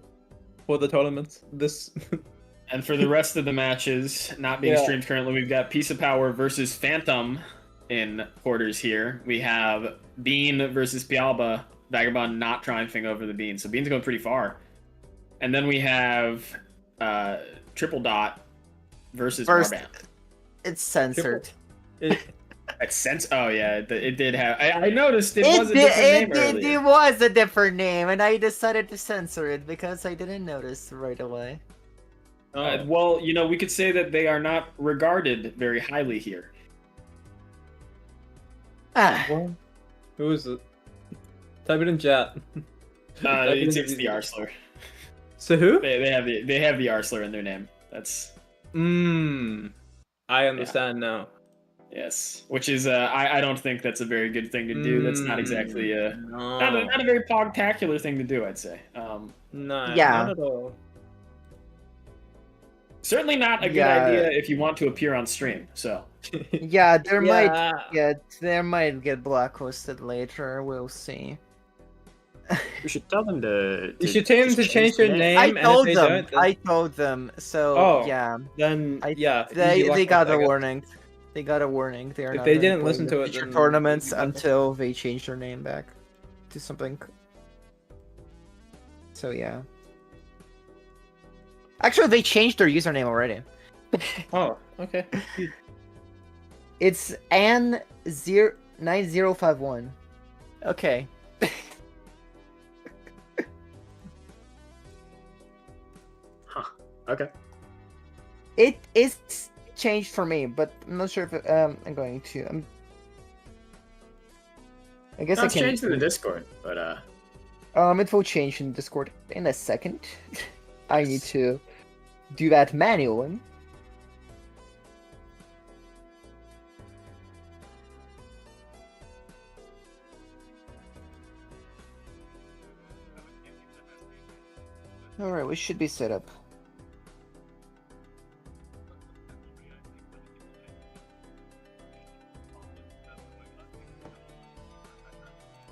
for the tournament. This And for the rest of the matches not being Yeah. streamed currently, we've got Piece of Power versus Phantom in quarters here. We have Bean versus Pialba. Vagabond not triumphing over the Bean. So Bean's going pretty far. And then we have Triple Dot versus First- Marban. It's censored. That's sense. Oh yeah, it did have. I noticed it, It, was a did, different name it, did, earlier. it was a different name, and I decided to censor it because I didn't notice right away. Well, you know, we could say that they are not regarded very highly here. Ah, Who is it? Type it in chat. It's the Arsler. So who? They have the Arsler in their name. That's I understand now. yes, which is I don't think that's a very good thing to do. That's not exactly No. not a very pogtacular thing to do. I'd say. No, Yeah. not at all. Certainly not a good Yeah. idea if you want to appear on stream. So yeah, there might Yeah. get blacklisted later. We'll see. we should tell them to. You should tell them just to change their name. I and if told they them. don't, then- I told them. So Oh. yeah, Then yeah, they easy luck they with got that, I a guess. warning. They got a warning. They are If not they gonna didn't play listen the to it, future then tournaments it'd be better. until they change their name back to something. So yeah. Actually, they changed their username already. Oh, okay. It's An9051. Okay. Okay. It is changed for me, but I'm not sure if I'm going to. I guess No, I it's can. changed in the Discord, but It will change in Discord in a second. I need to do that manually. Alright, we should be set up.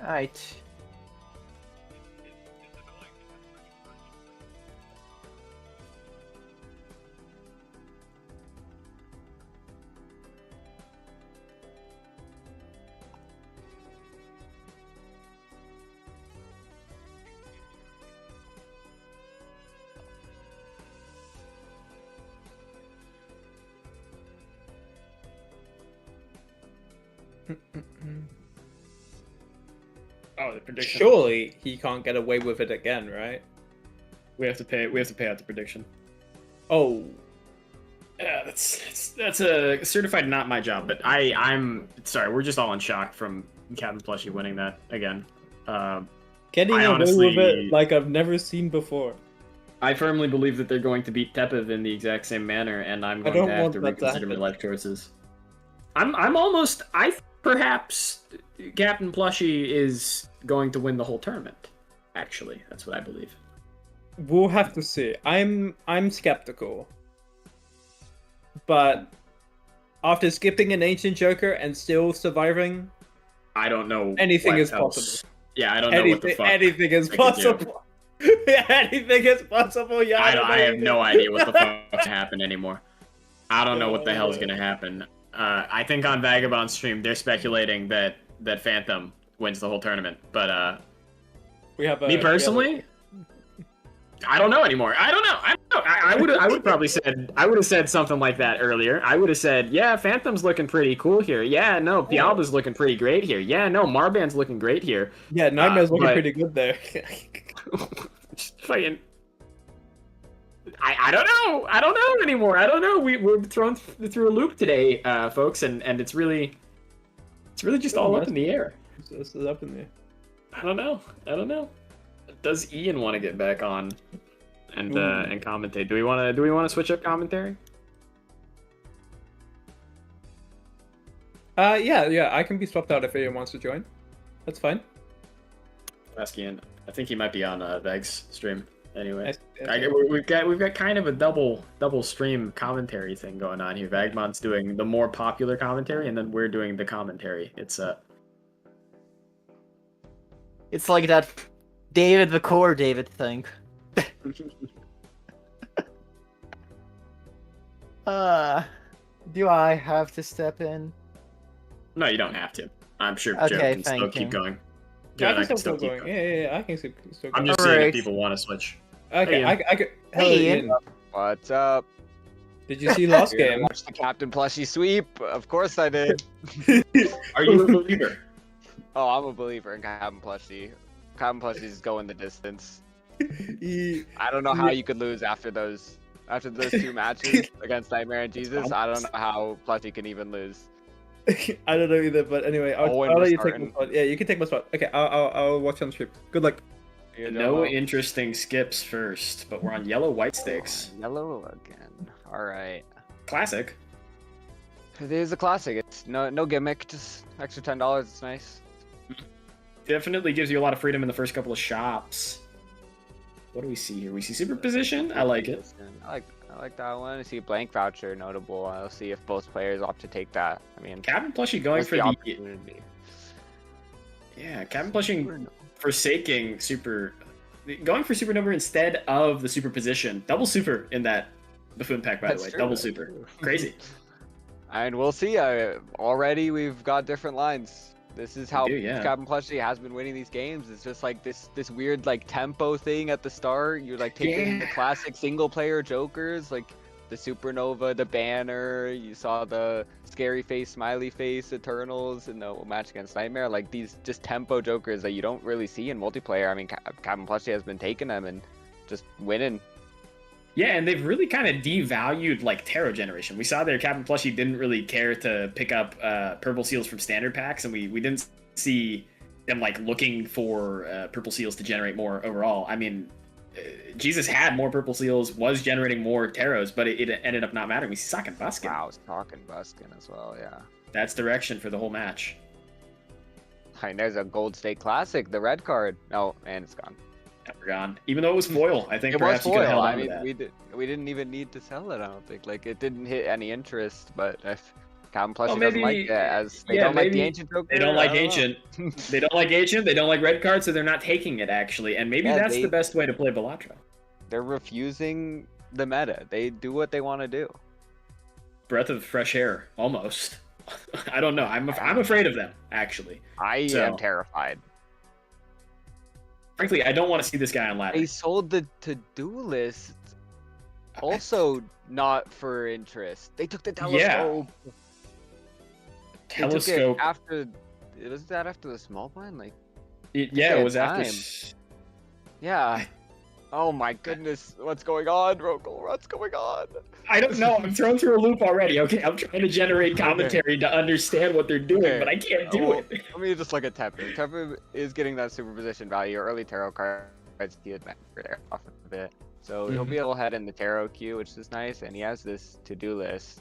Alright. Oh, the prediction. Surely he can't get away with it again, right? We have to pay. We have to pay out the prediction. Oh, Yeah, that's a certified not my job. But I'm sorry. We're just all in shock from Captain Plushy winning that again. getting I away honestly- with it like I've never seen before. I firmly believe that they're going to beat Tepev in the exact same manner, and I'm I going don't to have want to that to reconsider my happen. life choices. I'm almost. Perhaps Captain Plushy is going to win the whole tournament. Actually, that's what I believe. We'll have to see. I'm skeptical, but after skipping an ancient Joker and still surviving, I don't know. Anything what is else. possible. Yeah, I don't know what the fuck. anything is I could do. possible. Anything is possible. Yeah, I have no idea what the fuck's happen anymore. I don't know what the hell's gonna happen. I think on Vagabond stream they're speculating that Phantom wins the whole tournament, but We have me personally, I don't know anymore. I don't know. I would probably said I would have said something like that earlier. I would have said, yeah, Phantom's looking pretty cool here. Yeah, no, Pialba's looking pretty great here. Yeah, no, Marband's looking great here. Yeah, Nightmare's looking but- pretty good there. Just fucking. I don't know. I don't know anymore. I don't know. We're thrown through a loop today, folks, and it's really just all up in the air. This is up in there. I don't know. Does Ian want to get back on and commentate? Do we want to switch up commentary? Yeah, I can be swapped out if anyone wants to join. That's fine. Ask Ian. I think he might be on Veg's stream anyway. I- We've got kind of a double stream commentary thing going on here. Vagmon's doing the more popular commentary, and then we're doing the commentary. It's like that David the Core David thing. Do I have to step in? No, you don't have to. I'm sure Okay, Joe can still thank keep you. going. Yeah, Joe and I can still keep keep going. Yeah, I can still go. I'm just All seeing right. if people want to switch. Okay, Hey, I could. Hello, Hey, Ian. Ian. What's up? Did you see last You're gonna game? Watch the Captain Plushy sweep. Of course I did. Are you a believer? Oh, I'm a believer in Captain Plushy. Captain Plushy is going the distance. I don't know how you could lose after those two matches against Nightmare and Jesus. I don't know how Plushy can even lose. I don't know either, but anyway, I'll Owen let was you take my starting. spot. Yeah, you can take my spot. Okay, I'll watch on stream. Good luck. You No know, interesting skips first, but we're on yellow white stakes. yellow again. All right. Classic. It is a classic. It's no gimmick. Just extra $10. It's nice. Definitely gives you a lot of freedom in the first couple of shops. What do we see here? We see superposition. I like it. I like that one. I see a blank voucher notable. I'll see if both players opt to take that. I mean, Captain Plushy going what's for the the opportunity? Captain Plushy forsaking super, going for supernova instead of the superposition. Double super in that buffoon pack, by That's the way. true, Double that's super. true. Crazy. And we'll see. Already we've got different lines. This is how do, yeah. Captain Plushy has been winning these games. It's just like this weird like tempo thing at the start. You're like taking the Yeah. classic single player jokers, like the Supernova, the Banner. You saw the scary face, smiley face, Eternals in the match against Nightmare. Like these just tempo jokers that you don't really see in multiplayer. I mean, Captain Plushy has been taking them and just winning. Yeah, and they've really kind of devalued like Tarot Generation. We saw there Captain Plushy didn't really care to pick up purple seals from standard packs, and we didn't see them like looking for purple seals to generate more overall. I mean, Jesus had more purple seals, was generating more taros, but it ended up not mattering. He's Sock and Buskin. Wow, it's talking Buskin as well, yeah. That's direction for the whole match. And there's a Gold State Classic, the red card. Oh, and it's gone. Never gone. Even though it was foil, I think It was perhaps you could have foil. held I on to mean, that. we didn't even need to sell it. I don't think. Like, it didn't hit any interest. But if Captain Plushie doesn't maybe- like it, as they yeah, don't like the maybe ancient Joker. They don't like I know. ancient. They don't like ancient. They don't like red card, so they're not taking it actually. And maybe Yeah, that's they- the best way to play Balatro. They're refusing the meta. They do what they want to do. Breath of fresh air, almost. I don't know. I'm afraid of them actually. I So- am terrified. Frankly, I don't want to see this guy on ladder. They sold the to-do list. Also, not for interest. They took the telescope. They took Telescope. it after. Was that after the small blind? Like, Yeah, it was after. time. Yeah. Oh my goodness, what's going on, Rokal? What's going on? I don't know. I'm thrown through a loop already. Okay, I'm trying to generate commentary to understand what they're doing, Okay. but I can't do Well, it. Let me just look at Tepid. Tepid is getting that superposition value. Early tarot cards he had off of it. So he'll be able to head in the tarot queue, which is nice, and he has this to-do list.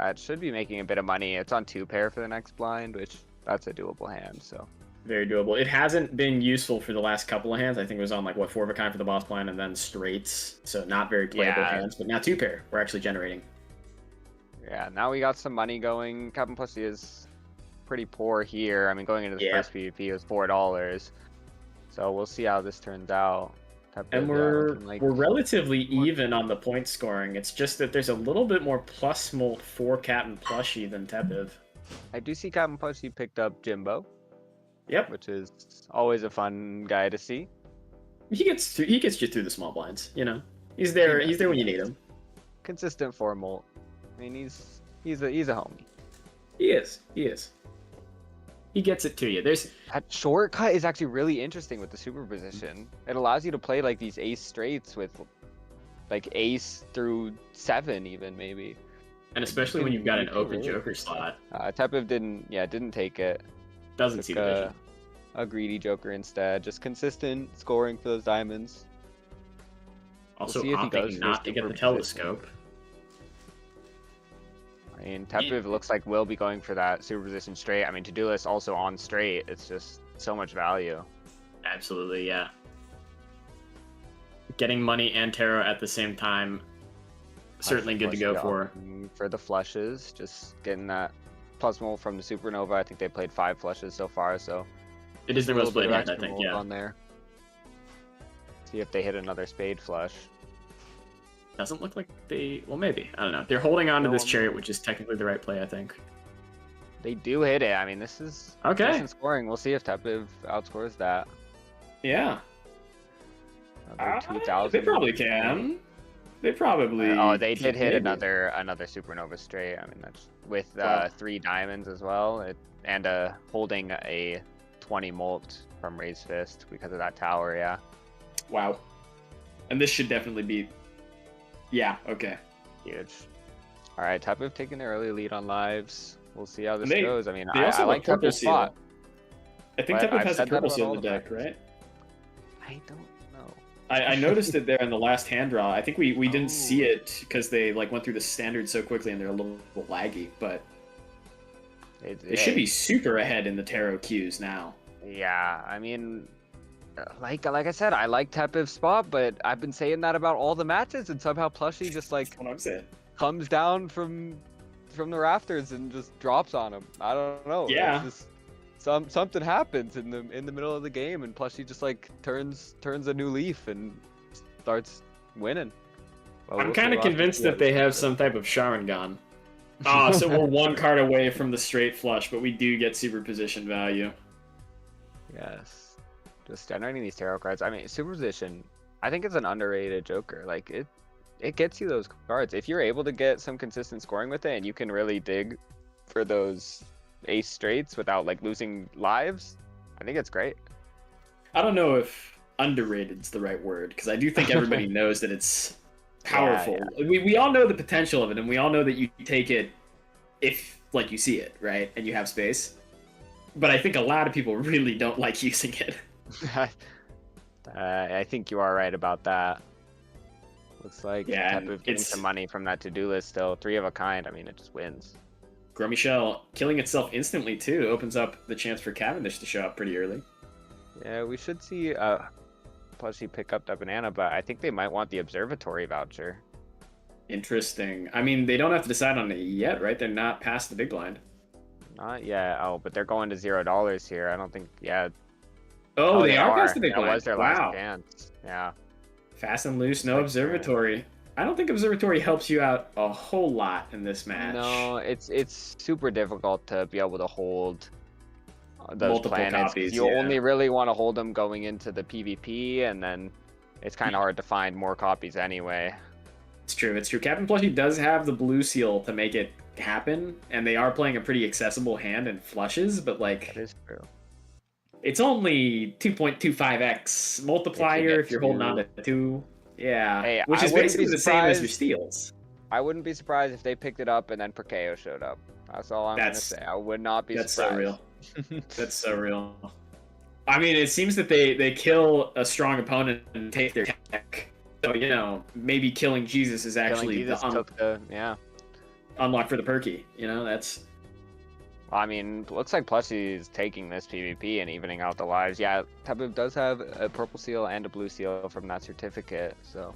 That should be making a bit of money. It's on 2-pair for the next blind, which that's a doable hand, so. Very doable. It hasn't been useful for the last couple of hands. I think it was on like what 4 of a kind for the boss plan, and then straights. So not very playable Yeah. hands. But now 2-pair. We're actually generating. Yeah, now we got some money going. Captain Pussy is pretty poor here. I mean, going into the Yeah. first PvP, it was $4. So we'll see how this turns out. And Tepid, we're looking like- we're relatively even on the point scoring. It's just that there's a little bit more plus molt for Captain Plushie than Tepiv. I do see Captain Pussy picked up Jimbo, Yep, which is always a fun guy to see. he gets you through the small blinds. You know, he's there. He's there when you need him. Consistent formal. I mean, he's a homie. He is. He is. He gets it to you. There's That shortcut is actually really interesting with the superposition. It allows you to play like these ace straights with like ace through 7 even maybe. and especially when you've got an You can open really- Joker slot, Tepiv didn't take it. doesn't see Took the vision. a greedy Joker instead. Just consistent scoring for those diamonds. Also see if he goes opting for not to his get the super telescope. I mean, Tepiv looks like will be going for that superposition straight. I mean, to do this also on straight, it's just so much value. Absolutely, yeah. Getting money and tarot at the same time, certainly good to go for. For the flushes, just getting that plus mult from the Supernova. I think they played 5 flushes so far, so It is their a most little bit played of hand, I extra think, mult yeah. on there. See if they hit another spade flush. Doesn't look like they... Well, maybe. I don't know. They're holding on to No, this I'm chariot, which is technically the right play, I think. They do hit it. I mean, this is Okay. decent scoring. We'll see if Tepiv outscores that. Yeah. Another 2,000. They probably can. They probably... Oh, they did hit maybe. another Supernova straight. I mean, that's with Wow. 3 diamonds as well, and holding a 20 molt from Raise Fist because of that tower. Yeah. Wow. And this should definitely be... Yeah, okay. Huge. All right, Tepiv taking the early lead on lives. We'll see how this They- goes. I mean, they I also have a like purple Tepiv's seal. spot. I think But Tepiv I've has a said that purple about seal all in the the deck, matches. right? I don't know. I noticed it there in the last hand draw. I think we didn't see Oh. it because they like went through the standard so quickly and they're a little laggy, but they should be super ahead in the tarot queues now. Yeah, I mean, like I said, I like Tepiv's spot, but I've been saying that about all the matches, and somehow Plushie just like That's what I'm saying. comes down from the rafters and just drops on him. I don't know. It's Yeah. just something happens in the middle of the game, and Plushie just like turns a new leaf and starts winning. Well, I'm we'll see. kind of We'll have to convinced see how that they this have goes. some type of Sharingan. Ah, so we're 1 card away from the straight flush, but we do get superposition value. Yes. Just generating these tarot cards. I mean, superposition, I think it's an underrated Joker. Like it gets you those cards. If you're able to get some consistent scoring with it and you can really dig for those ace straights without like losing lives, I think it's great. I don't know if underrated's the right word, because I do think everybody knows that it's powerful. We all know the potential of it, and we all know that you take it if like you see it, right? And you have space. But I think a lot of people really don't like using it. I think you are right about that. Looks like Yeah, and Tepev getting it's- some money from that to-do list still. 3 of a kind. I mean, it just wins. Gros Michel killing itself instantly too opens up the chance for Cavendish to show up pretty early. Yeah, we should see Plushy pick up that banana, but I think they might want the observatory voucher. Interesting. I mean, they don't have to decide on it yet, right? They're not past the big blind. Not yet. Oh, but they're going to $0 here. I don't think. Yeah. Oh, they are past the big That blind. was their Wow. last chance. Yeah. Fast and loose, no Like, observatory. I don't think observatory helps you out a whole lot in this match. No, it's super difficult to be able to hold those Multiple planets. copies, You yeah. only really want to hold them going into the PvP, and then it's kind of hard to find more copies anyway. It's true. It's true. Captain Plushy does have the blue seal to make it happen, and they are playing a pretty accessible hand in flushes, but like That is true. it's only 2.25x multiplier get if you're holding on two. to 2. Yeah, Hey, which I is wouldn't basically be the same as your surprised- steals. I wouldn't be surprised if they picked it up and then Perkeo showed up. That's all I'm gonna That's- say. I would not be That's surprised. so real. That's so real. I mean, it seems that they kill a strong opponent and take their tech. So, you know, maybe killing Jesus is Killing actually Jesus the took the yeah. unlock for the perky. You know, that's I mean, looks like Plushy is taking this PvP and evening out the lives. Yeah, Tepev does have a purple seal and a blue seal from that certificate, so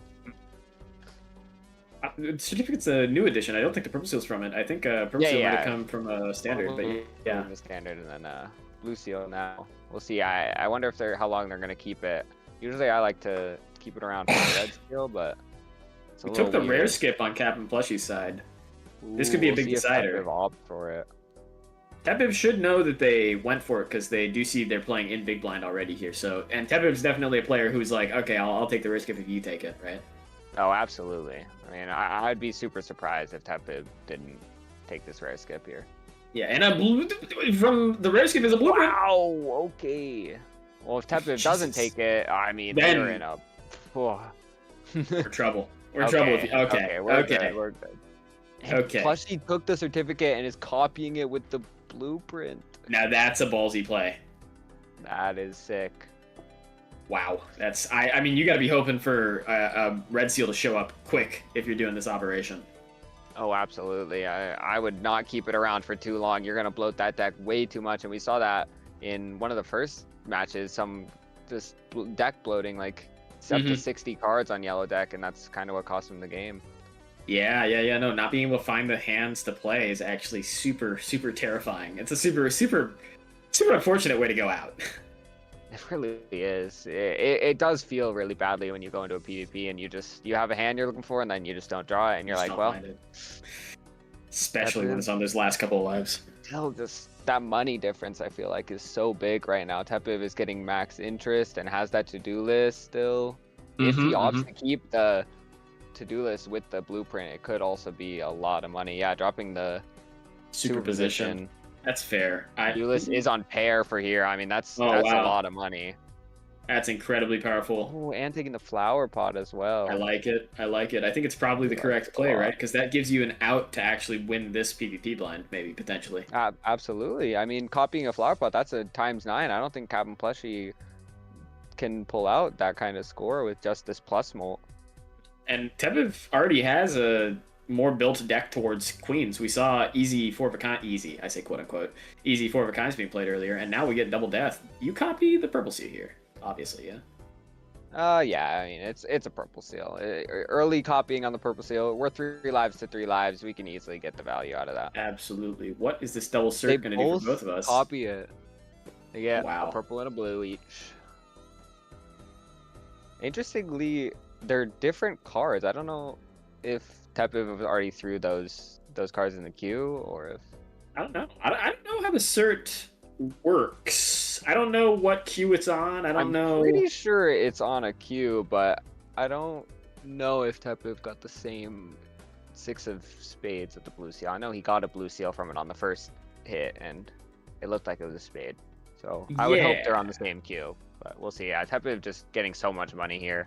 the certificate's a new edition. I don't think the purple seal's from it. I think purple seal might have come from a standard, but yeah. The standard and then blue seal now. We'll see. I wonder if they're how long they're gonna keep it. Usually I like to keep it around for the red seal, but it's a We took the little rare weird. skip on Captain Plushy's side. This could be a We'll big see if decider. Tepev opt for it. Tepev should know that they went for it because they do see they're playing in big blind already here. So, and Tepev's definitely a player who's like, okay, I'll take the risk if you take it, right? Oh, absolutely. I mean, I'd be super surprised if Tepev didn't take this rare skip here. Yeah, and a blue from the rare skip is a blueprint. Wow. Okay. Well, if Tepev doesn't Jesus. take it, I mean, Then- they're in a. Oh. We're trouble. We're in trouble with you. Okay. We're good. We're good. And Okay. Plus, he took the certificate and is copying it with the blueprint. Now that's a ballsy play. That is sick. Wow. That's I mean, you got to be hoping for a red seal to show up quick if you're doing this operation. Oh, absolutely. I would not keep it around for too long. You're gonna bloat that deck way too much, and we saw that in one of the first matches. Some just deck bloating, like it's up to Mhm. 60 cards on yellow deck, and that's kind of what cost him the game. Yeah. No, not being able to find the hands to play is actually super terrifying. It's a super unfortunate way to go out. It really is. It does feel really badly when you go into a PvP and you have a hand you're looking for and then you just don't draw it and you're Just like, don't well, find it. Especially That's when it. it's on those last couple of lives. still just that money difference I feel like is so big right now. Tepev is getting max interest and has that to-do list still. If he opts to keep the to-do list with the blueprint, it could also be a lot of money. Yeah, dropping the Superposition. That's fair. to-do list is on pair for here. I mean, that's Oh, a wow. lot of money. That's incredibly powerful. Oh, and taking the flower pot as well. I like it. I think it's probably the correct play, right? Because that gives you an out to actually win this PvP blind, maybe, potentially. Absolutely. I mean, copying a flower pot, that's a ×9. I don't think Captain Plushy can pull out that kind of score with just this plus molt. And Tepev already has a more built deck towards queens. We saw easy 4 of a kind, easy, I say quote unquote, easy 4 of a kinds being played earlier, and now we get double death. You copy the purple sea here, obviously, yeah? Yeah, I mean, it's a purple seal. Early copying on the purple seal. We're 3 lives to 3 lives. We can easily get the value out of that. Absolutely. What is this double They cert going to do for both of us? copy it. They get Wow. a purple and a blue each. Interestingly, they're different cards. I don't know if Tepev already threw those cards in the queue or if I don't know. I don't know how the cert works. I don't know what queue it's on. I don't I'm know. pretty sure it's on a queue, but I don't know if Tepev got the same 6 of spades with the blue seal. I know he got a blue seal from it on the first hit, and it looked like it was a spade. So I would hope they're on the same queue, but we'll see. Yeah, Tepev just getting so much money here.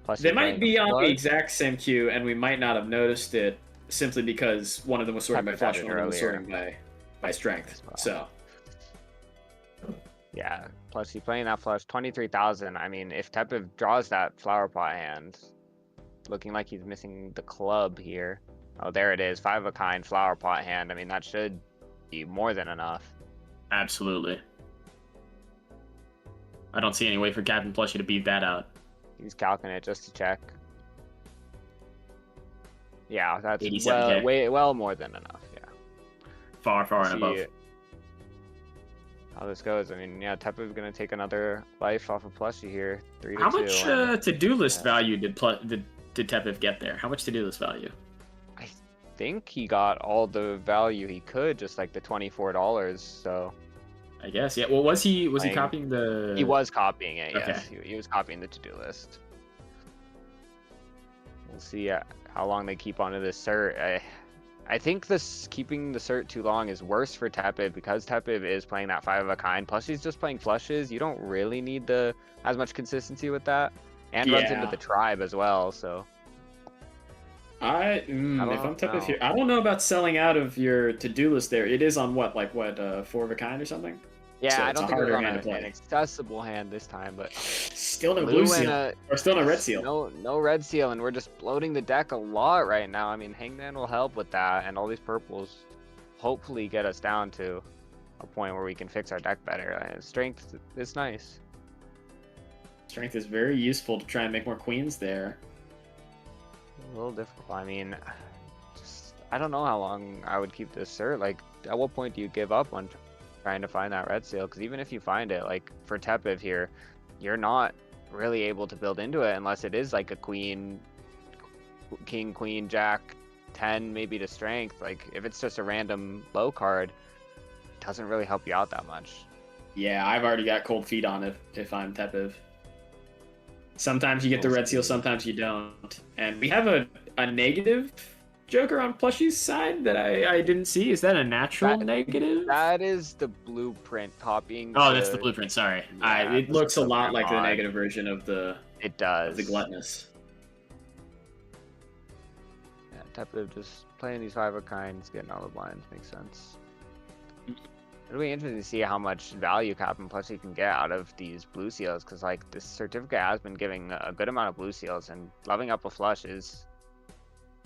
Plus, They he's might playing be on the flood. exact same queue, and we might not have noticed it simply because one of them was sorting by Tepev had flush, it and one of them was earlier. sorting by strength. As well. So Yeah, plus he's playing that flush 23,000. I mean, if Tepev draws that flower pot hand, looking like he's missing the club here. Oh, there it is. 5 of a kind flower pot hand. I mean, that should be more than enough. Absolutely. I don't see any way for Captain Plushie to beat that out. He's calcing it just to check. Yeah, that's 87K. well more than enough. Yeah. Far and above. How this goes. I mean, yeah, Tepu is gonna take another life off of Plushie here. 3-2. How much to-do list value did Tepu get there? How much to-do list value? I think he got all the value he could, just like the $24. So I guess, yeah. Well, was he copying the? he was copying it. Okay. Yes, he was copying the to-do list. We'll see how long they keep onto this cert. I think keeping the cert too long is worse for Tepu because Tepu is playing that 5 of a kind. Plus, he's just playing flushes. You don't really need as much consistency with that, and runs into the tribe as well. So, if I'm Tepu here, I don't know about selling out of your to-do list there. It is on what 4 of a kind or something. Yeah, So I it's don't a think it was harder on hand to play. an accessible hand this time, but Still no blue seal, or still no red seal. No red seal, and we're just bloating the deck a lot right now. I mean, Hangman will help with that, and all these purples hopefully get us down to a point where we can fix our deck better. Strength is nice. Strength is very useful to try and make more queens there. A little difficult. I mean, I don't know how long I would keep this cert. Like, at what point do you give up on trying to find that red seal? Because even if you find it, like for Tepu here, you're not really able to build into it unless it is like a queen, king, queen, jack, 10 maybe to strength. Like if it's just a random low card, it doesn't really help you out that much. Yeah, I've already got cold feet on it if I'm Tepu. Sometimes you get the red seal, sometimes you don't. And we have a negative Joker on Plushie's side that I didn't see. Is that a natural negative? That is the blueprint copying. Oh, that's the blueprint. Sorry, Yeah, it looks a lot like the mod. negative version of the. It does. Of the gluttonous. Yeah, Tepu just playing these 5 of a kinds, getting all the blinds makes sense. It'll be interesting to see how much value Captain Plushie can get out of these blue seals, because like this certificate has been giving a good amount of blue seals, and leveling up a flush is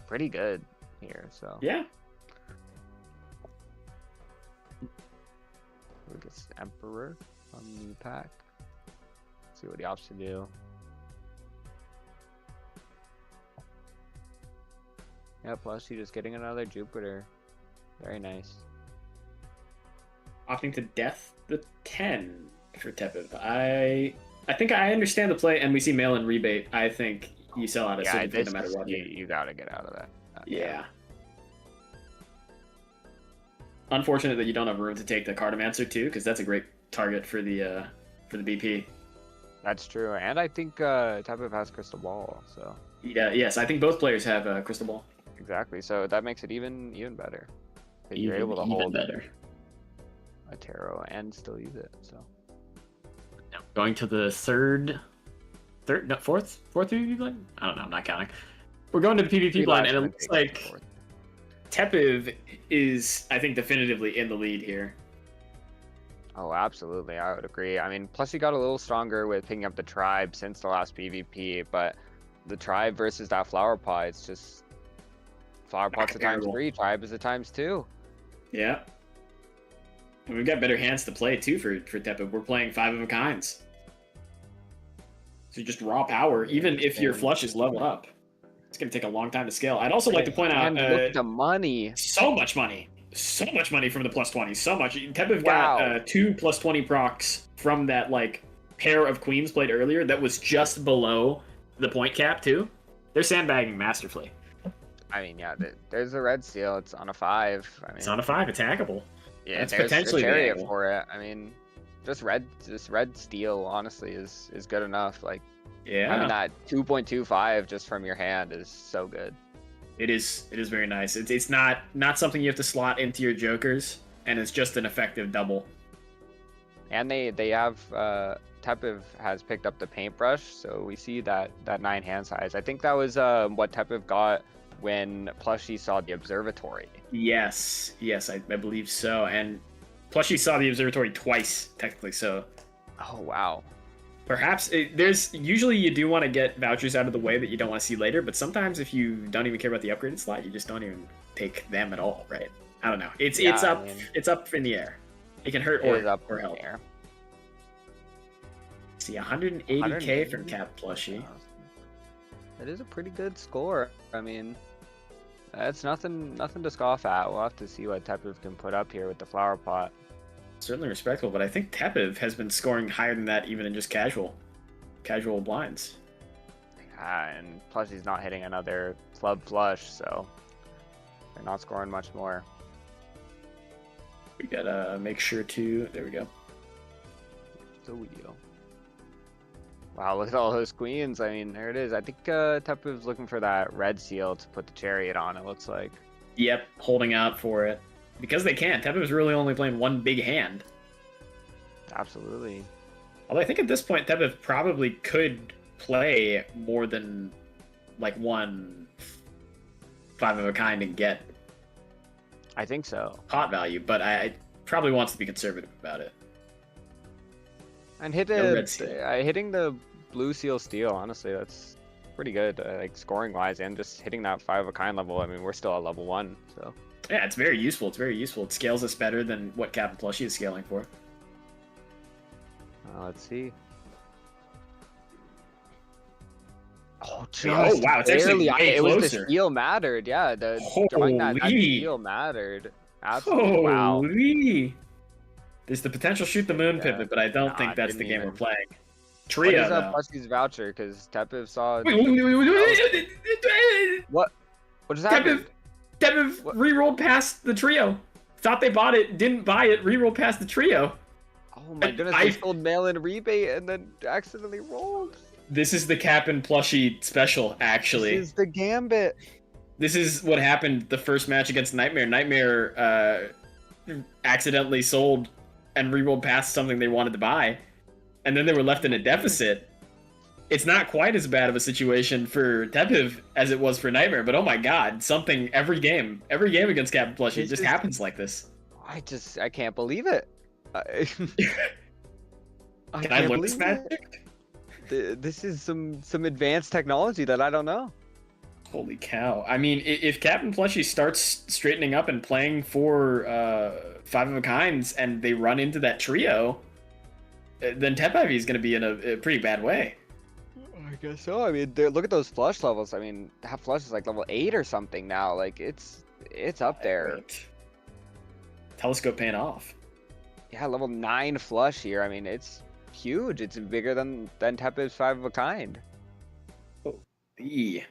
pretty good here. So Yeah. Look at Emperor on the new pack. See what he opts to do. Yeah, Plushie just getting another Jupiter. Very nice. Opting to death the 10 for Tepu. I think I understand the play, and we see mail-in rebate. I think you sell out of certificate no matter what. You gotta get out of that. Yeah. Unfortunate that you don't have room to take the Cartomancer too, because that's a great target for the BP. That's true, and I think Tepu has Crystal Ball, so. Yeah. Yes, I think both players have Crystal Ball. Exactly, so that makes it even better. That you're able to hold better a tarot and still use it. So. Now, going to the fourth PvP blind? I don't know, I'm not counting. We're going to the PvP blind, and it looks like Tepu is, I think, definitively in the lead here. Oh, absolutely, I would agree. I mean, plus he got a little stronger with picking up the tribe since the last PvP, but the tribe versus that flower pot, it's just flower pot's a ×3, tribe is a ×2. Yeah. And we've got better hands to play too for Tepu. We're playing 5 of a kinds. So just raw power, even if your flush is leveled up. It's going to take a long time to scale. I'd also like to point out... look at the money. So much money. So much money from the +20. So much. Tepu got 2 +20 procs from that like pair of queens played earlier that was just below the point cap too. They're sandbagging masterfully. I mean, yeah, there's a red seal. It's on a 5. I mean, it's on a 5, attackable. Yeah, it's there's potentially a chariot viable for it. I mean, just red steel honestly is good enough. Like, yeah, I mean that 2.25 just from your hand is so good. It is very nice. It's not something you have to slot into your jokers, and it's just an effective double. And they have Tepu has picked up the paintbrush, so we see that 9 hand size. I think that was what Tepu got when Plushie saw the observatory. Yes, I believe so. And Plushie saw the observatory twice, technically. So. Oh wow. Perhaps there's usually you do want to get vouchers out of the way that you don't want to see later, but sometimes if you don't even care about the upgraded slot, you just don't even take them at all, right? I don't know. It's up it's up in the air. It can hurt It is up or in help. the air. See, 180k from Cap Plushie. That is a pretty good score. I mean, that's nothing to scoff at. We'll have to see what Tepev can put up here with the flower pot. Certainly respectable, but I think Tepev has been scoring higher than that even in just casual blinds. Yeah, and plus he's not hitting another club flush, so they're not scoring much more. We gotta make sure to. There we go. So wow, look at all those queens. I mean, there it is. I think Tepev's looking for that red seal to put the chariot on, it looks like. Yep, holding out for it. Because they can't. Tepev's really only playing one big hand. Absolutely. Although I think at this point, Tepev probably could play more than like one 5 of a kind and get I think so. pot value, but I probably wants to be conservative about it. And red seal. hitting the blue seal steal, honestly, that's pretty good, like scoring wise, and just hitting that 5 of a kind level. I mean, we're still at level 1, so. Yeah, it's very useful. It's very useful. It scales us better than what Captain Plushie is scaling for. Let's see. Oh, Oh, wow, it's actually way it was the closer. steal mattered. Yeah, drawing that Holy. steal mattered. Absolutely. Wow. Holy. There's the potential shoot the moon Yeah. pivot, but I don't Nah, think that's the didn't game we're even. playing. What Trio, is though. Plushie's voucher? Because Tepev saw. Wait. What just happened? Tepev What? re-rolled past the trio. Thought they bought it, didn't buy it, re-rolled past the trio. Oh my goodness, I- they sold mail-in rebate and then accidentally rolled. This is the Cap and Plushie special, actually. This is the gambit. This is what happened the first match against Nightmare. Nightmare accidentally sold and re-rolled past something they wanted to buy, and then they were left in a deficit. It's not quite as bad of a situation for Tepev as it was for Nightmare, but oh my god, something every game against Cap and Plushie, it just happens like this. I can't believe it. Can I look this magic? This is some advanced technology that I don't know. Holy cow. I mean, if Captain Plushie starts straightening up and playing for 5 of a kinds and they run into that trio, then Tepev is going to be in a pretty bad way. I guess so. I mean, look at those flush levels. I mean, that flush is like level 8 or something now. Like, it's up there. Right. Telescope paying off. Yeah, level 9 flush here. I mean, it's huge. It's bigger than Tepev's 5 of a kind. Eee.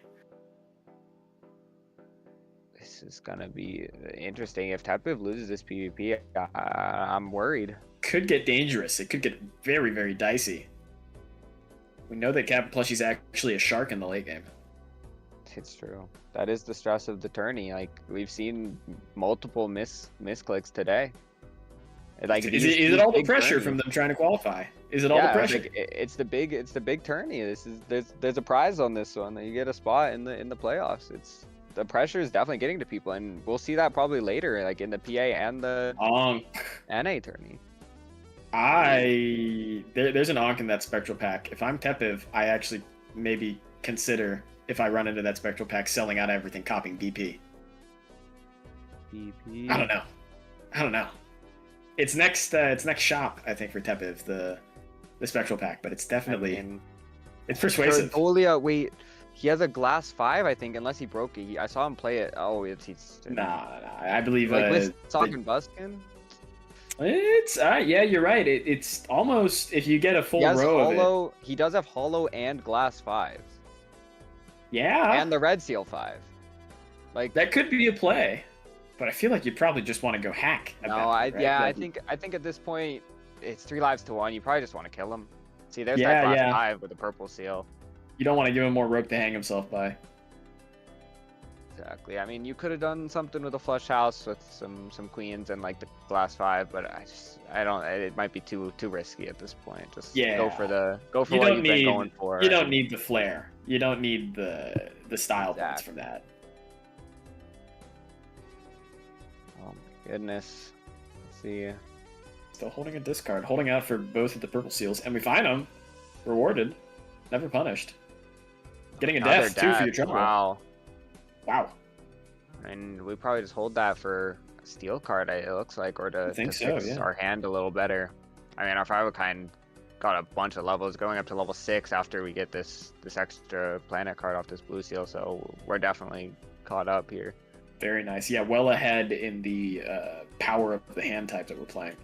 This is gonna be interesting. If Tepev loses this PvP, I'm worried. Could get dangerous. It could get very, very dicey. We know that Captain Plushie's actually a shark in the late game. It's true. That is the stress of the tourney. Like, we've seen multiple misclicks today. Like, Is it all the pressure from them trying to qualify? Is it all the pressure? Like, it's the big tourney. There's a prize on this one that you get a spot in the playoffs. The pressure is definitely getting to people, and we'll see that probably later, like in the PA and the NA tourney. There's an Ankh in that Spectral Pack. If I'm Tepev, I actually maybe consider, if I run into that Spectral Pack, selling out everything, copying BP. BP. I don't know. It's next shop, I think, for Tepev, the Spectral Pack, but it's definitely it's persuasive. Tergolia, wait, he has a glass 5, I think, unless he broke it. I saw him play it. Oh, he's Nah, I believe like with Sock and Buskin. It's yeah, you're right. It's almost, if you get a full row of it. He does have hollow and glass 5. Yeah. And the red seal 5. Like, that could be a play, but I feel like you'd probably just want to go hack. I think at this point it's 3 lives to 1. You probably just want to kill him. See, there's Yeah, that glass yeah. 5 with the purple seal. You don't want to give him more rope to hang himself by. Exactly. I mean, you could have done something with a flush house with some queens and like the glass 5, but I don't. It might be too risky at this point. Just go for what you've been going for. You don't need the flair. You don't need the style points from that. Oh my goodness. Let's see. Still holding a discard, holding out for both of the purple seals, and we find them. rewarded, never punished. Getting a Another death too for your trouble. Wow. Wow. And we probably just hold that for a steel card, it looks like, or to think so, fix yeah. our hand a little better. I mean, our Five-of-Kind got a bunch of levels, going up to level 6 after we get this extra planet card off this blue seal, so we're definitely caught up here. Very nice. Yeah, well ahead in the power of the hand type that we're playing.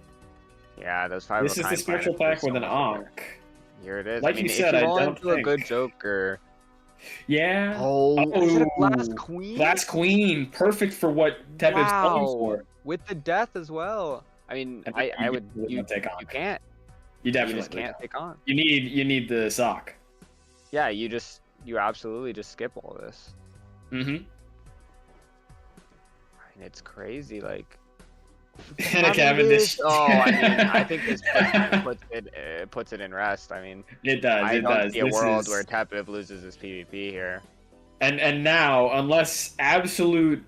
Yeah, those This is the spectral pack with an Ankh. Here it is. Like I mean, you said, if you I roll don't into a good think- Joker. Yeah. Oh, is it a glass Ooh, queen? Glass Queen, perfect for what Tepid's going for. With the death as well. I mean, I think I you would. would You not take on. You can't. You You definitely just can't take on. You need the sock. Yeah, you absolutely just skip all this. Mm-hmm. And it's crazy, like. And a Cavendish. Oh, I mean, I think this puts it in rest. I mean, It does. I It don't does. see a This world is- where Tepid loses his PvP here. And now, unless absolute,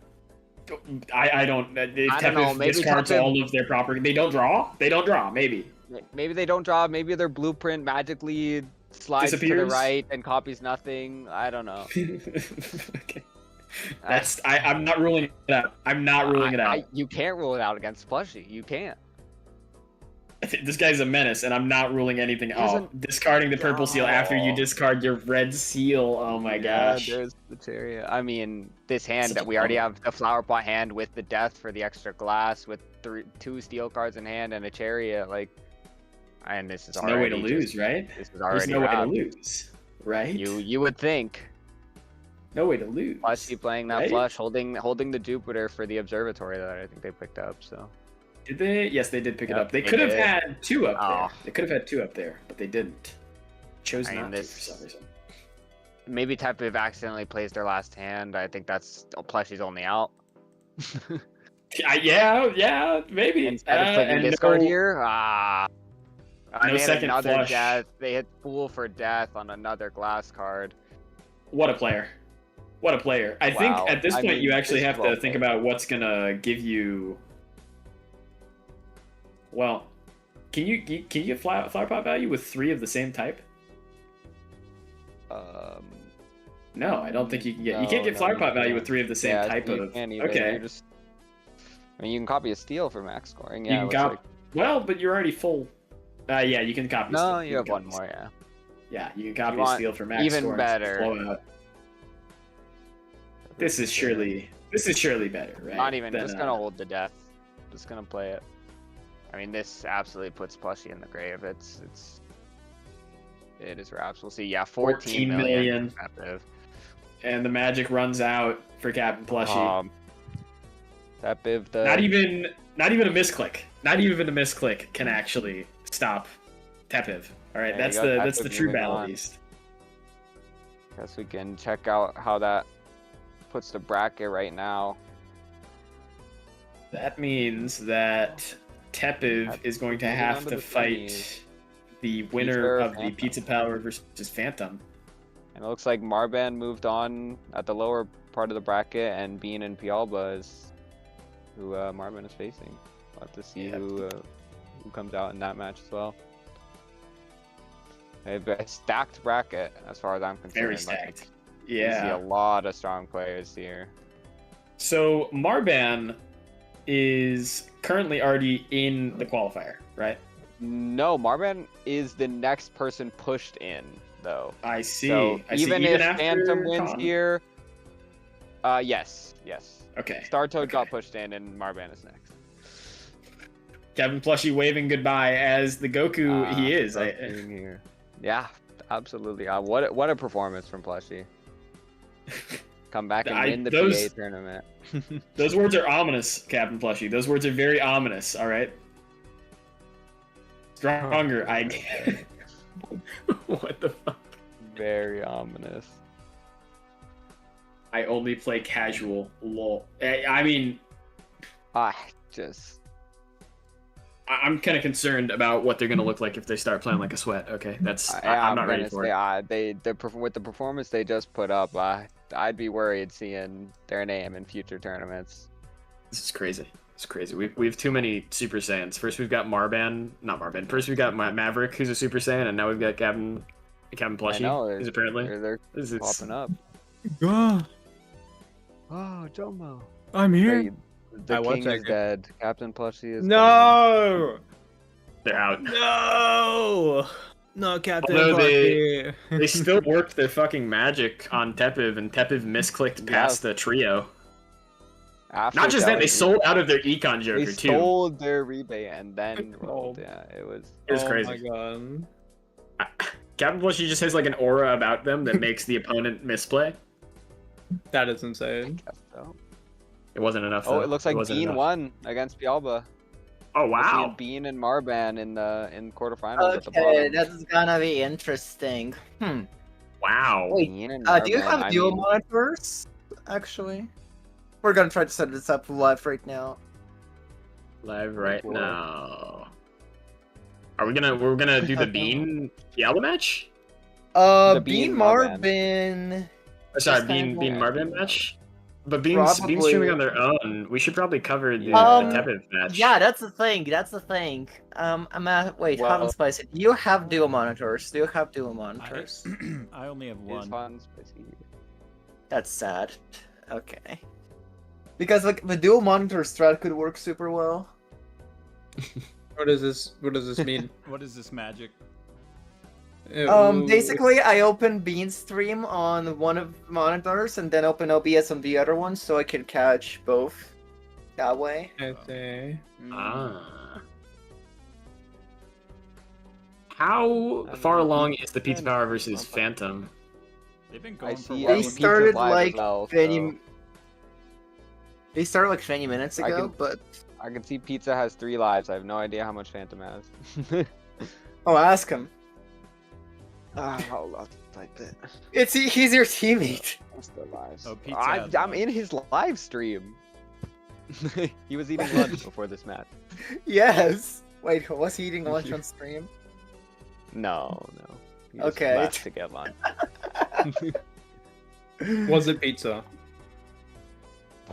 I don't. I don't know, maybe discards Tepid- all of their property. They don't draw. They don't draw. Maybe. Maybe they don't draw. Maybe their blueprint magically slides to the Disappears? right and copies nothing. I don't know. Okay. That's. I'm not ruling it out. I'm not ruling it out. You can't rule it out against Plushie. You can't. This guy's a menace, and I'm not ruling anything He's out. Discarding the purple seal after you Oh. discard your red seal. Oh my gosh. There's the chariot. I mean, this hand Such that a we already bummer. have the flower pot hand with the death for the extra glass, with two steel cards in hand and a chariot. Like, and this is There's already no way to lose, just- right? This is There's already no way to wrapped. lose, right? You would think. No way to lose. Plushie playing that right? flush, holding the Jupiter for the observatory that I think they picked up. So. Did they? Yes, they did pick it Yep, up. They they could have did. had 2 up Oh. there. They could have had 2 up there, but they didn't. Chose I mean, not to this- for some reason. Maybe Tepiv accidentally plays their last hand. I think that's Plushie's only out. Yeah, maybe. Instead of playing and discard no- here, No they had second another flush. death. They hit Fool for death on another glass card. What a player. What a player. I Wow. think at this I point mean, you actually this have is to well think played. about what's gonna give you. Well, can you get flower pot value with 3 of the same type? No, I don't think you can get. you can't get flower pot value with 3 of the same type you of. can't either. Okay. You're just, I mean, you can copy a steal for max scoring. You Yeah, can it looks cop. like- Well, but you're already full. Yeah, you can copy. No, steal. you have can one copy more. steal. Yeah. Yeah, you can copy want steal for max even score and better. blow out. This is surely better, right? Not even. than, Just gonna hold the death. Just gonna play it. I mean, this absolutely puts Plushie in the grave. It is wraps. We'll see. Yeah, 14 million. Tepiv. And the magic runs out for Captain Plushie. Tepiv, the Not even a misclick. Not even a misclick can actually stop Tepiv. All right, There you that's go, that's the Tepiv true moving battle on. beast. Guess we can check out how that puts the bracket right now. That means that Tepiv is going to moving have on to to the fight semis. the winner Pizza or of the Phantom? Pizza Power versus Phantom. And it looks like Marban moved on at the lower part of the bracket, and Bean and Pialba is who Marban is facing. We'll have to see Yep. who comes out in that match as well. They've a stacked bracket as far as I'm concerned. Very Like, stacked. we see Yeah. a lot of strong players here. So Marban is currently already in the qualifier, right? No, Marban is the next person pushed in, though. I see. So I see. even if after Phantom wins Con? here, yes. Okay. Startoad got Okay. pushed in, and Marban is next. Kevin Plushie waving goodbye as the Goku he is. Goku being here. Yeah, absolutely. What a performance from Plushie. Come back and win the those- PA tournament. Those words are ominous, Captain Plushie. Those words are very ominous. All right. Stronger. What the fuck? Very ominous. I only play casual. Lol. I mean, Just I'm kind of concerned about what they're gonna look like if they start playing like a sweat. Okay, that's I'm not ready for it. With the performance they just put up, I'd be worried seeing their name in future tournaments. This is crazy. It's crazy. We have too many Super Saiyans. First we've got Marban, not Marban. First we've got Maverick, who's a Super Saiyan, and now we've got Captain Captain I know, Plushie is apparently. they're This is popping up. Ah, Oh, Jomo. I'm here. Wait, the I was king is checking. dead. Captain Plushie is gone. No! they're out. No! No, Captain Although Plushie. They still worked their fucking magic on Tepiv, and Tepiv misclicked past the trio. After Not just that, they Kelly, sold out of their Econ Joker They too. sold their rebate and then rolled. Oh. Yeah, it was. It was Oh crazy. my god. Captain Plushie just has like an aura about them that makes the opponent misplay. That is insane. Guess so. It wasn't enough. Oh, though. it looks like wasn't Bean enough. won against Bialba. Oh We're seeing wow! Bean and Marban in quarterfinals at the Okay, bottom. that's gonna be interesting. Wow! Wait, Bean and do you Marban, have I dual mean, monitors? Actually, we're gonna try to set this up live right now. Live right boy. now. We're gonna do the Bean Fiala match? The Bean Bean Marban. Marvin. Sorry, Just kinda Bean yeah, Marvin Bean match. But Bean's Probably. streaming on their own. We should probably cover the Yeah. Tepiv match. Yeah, that's the thing. That's the thing. Wait, Well- Hot and Spicy. Do you have dual monitors? Do you have dual monitors? I only have Is one. fun, spicy. That's sad. Okay. Because like the dual monitor strat could work super well. What does this mean? What is this magic? Basically, I open Bean stream on one of the monitors and then open OBS on the other one, so I can catch both that way. Okay. Ah. How far along is the Pizza Power versus Phantom? They've been I going for see. a while. They Pizza's started live as like well, 20. so They started like 20 minutes I ago, can- but I can see Pizza has 3 lives. I have no idea how much Phantom has. oh, ask him. I'll type it. He's your teammate. What's the lives? Oh, Pizza has I'm lunch. in his live stream. He was eating lunch before this match. Yes. Wait, was he eating lunch on stream? No. He just Okay. left to get lunch. Was it pizza?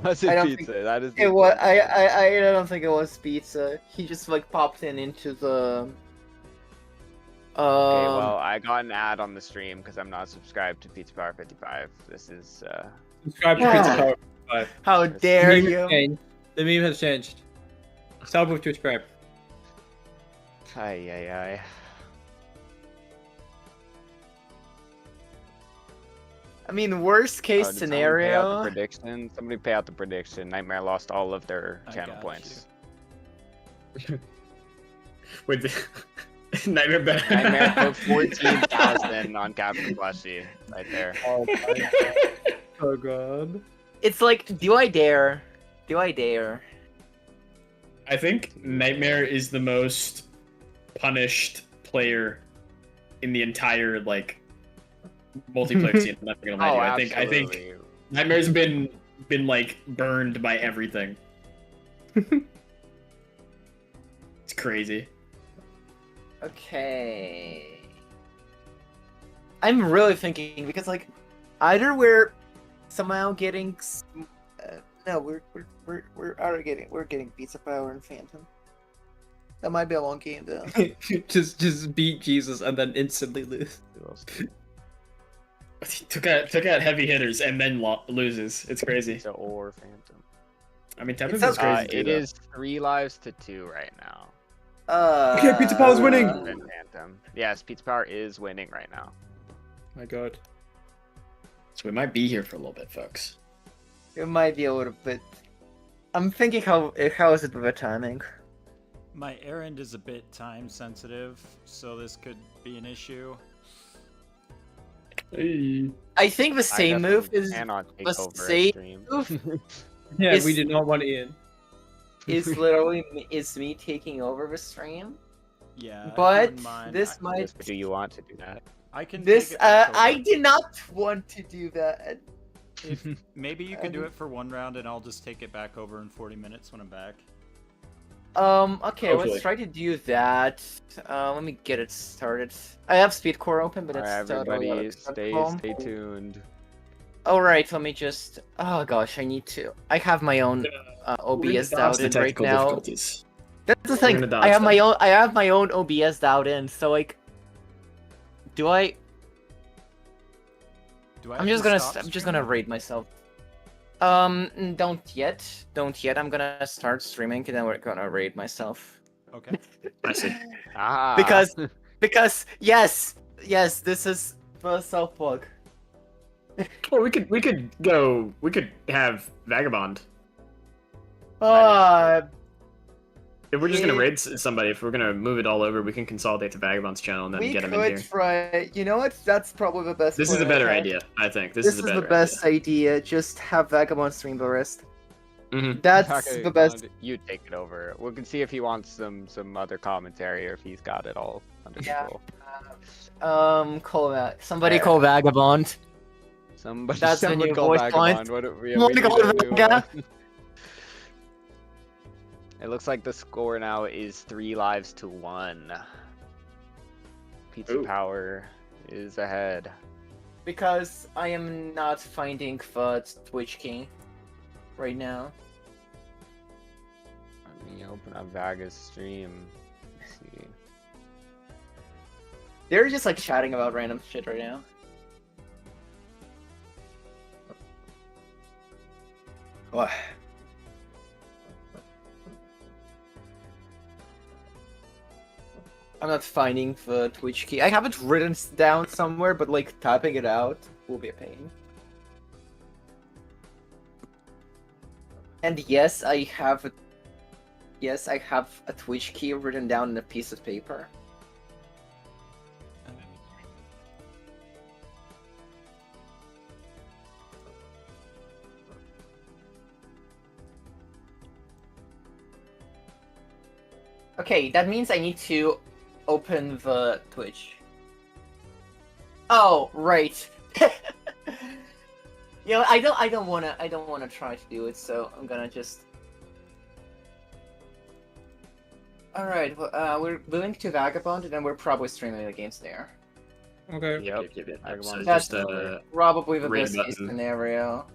Was I it don't pizza? think That is. the It was. important part. I don't think it was pizza. He just like popped into the. Okay, well, I got an ad on the stream because I'm not subscribed to Pizza Power 55. This is Subscribe to Yeah. Pizza Power 5. How The dare meme has you? changed. The meme has changed. Stop with subscribe. ay. I mean, worst case Oh, did someone pay out the scenario. prediction. Somebody pay out the prediction. Nightmare lost all of their I channel got points. With the Nightmare Nightmare Ben. put 14,000 on Captain Fleshy right there. Oh god. It's like, do I dare? Do I dare? I think Nightmare is the most punished player in the entire like multiplayer scene. I'm not gonna lie to Oh, you. I think absolutely. Nightmare's been like burned by everything. It's crazy. Okay. I'm really thinking because like either we're somehow getting no, we're getting Pizza Power and Phantom. That might be a long game though. just beat Jesus and then instantly lose. He took out heavy hitters and then loses. It's crazy. Pizza or Phantom. I mean, Tepiv It's is crazy too. It though. is 3 lives to 2 right now. Okay, Pizza Power's winning. And Phantom. Yes, Pizza Power is winning right now. My god. So we might be here for a little bit, folks. It might be a little bit. I'm thinking how is it with the timing? My errand is a bit time sensitive, so this could be an issue. Hey. I think the same move definitely is cannot take the over a same stream. move Yeah, Is- we did not want Ian. is literally me taking over the stream. Yeah, I But wouldn't mind. this might Do you want to do that? I can. this take it back I over. did not want to do that. If, maybe you can do Um, it for one round, and I'll just take it back over in 40 minutes when I'm back. Okay, Hopefully. let's try to do that. Let me get it started. I have speed core open, but Alright, it's totally everybody, stay unacceptable. tuned. Alright, let me just. Oh gosh, I need to. I have my own OBS dialed in right now. difficulties. That's the We're thing. gonna I have dodge my own. I have my own OBS dialed in. So like, do I? Do I? I'm have just to gonna stop I'm just gonna streaming? raid myself. Don't yet. I'm gonna start streaming and then we're gonna raid myself. Okay. I see. Ah. Because yes, this is the self plug. Well, we could have Vagabond. If we're just gonna It- raid somebody, if we're gonna move it all over, we can consolidate the Vagabond's channel and then we get him in could here. try. You know what? That's probably the best. This is a plan better ahead. idea, I think. This This is a is better the best idea. Just have Vagabond stream the rest. Mhm. That's Okay, the best. Bond, you take it over. We can see if he wants some other commentary or if he's got it all under Yeah. control. Call that. Somebody There. call Vagabond. Somebody, That's the someone new call voice Vagabond. line. What do we, Someone we call need a new Vaga. one. It looks like the score now is 3 lives to 1. Pizza Ooh. Power is ahead. Because I am not finding the Twitch key right now. Let me open up Vaga's stream. Let's see. They're just like chatting about random shit right now. What? I'm not finding the Twitch key. I have it written down somewhere, but like typing it out will be a pain. And yes, I have a Twitch key written down on a piece of paper. Okay, that means I need to open the Twitch. Oh, right. You know, I don't wanna try to do it, so I'm gonna just. All right, well, we're moving to Vagabond, and then we're probably streaming the games there. Okay. Yep. Yep. Vagabond So is That's just probably the raid best case button. scenario.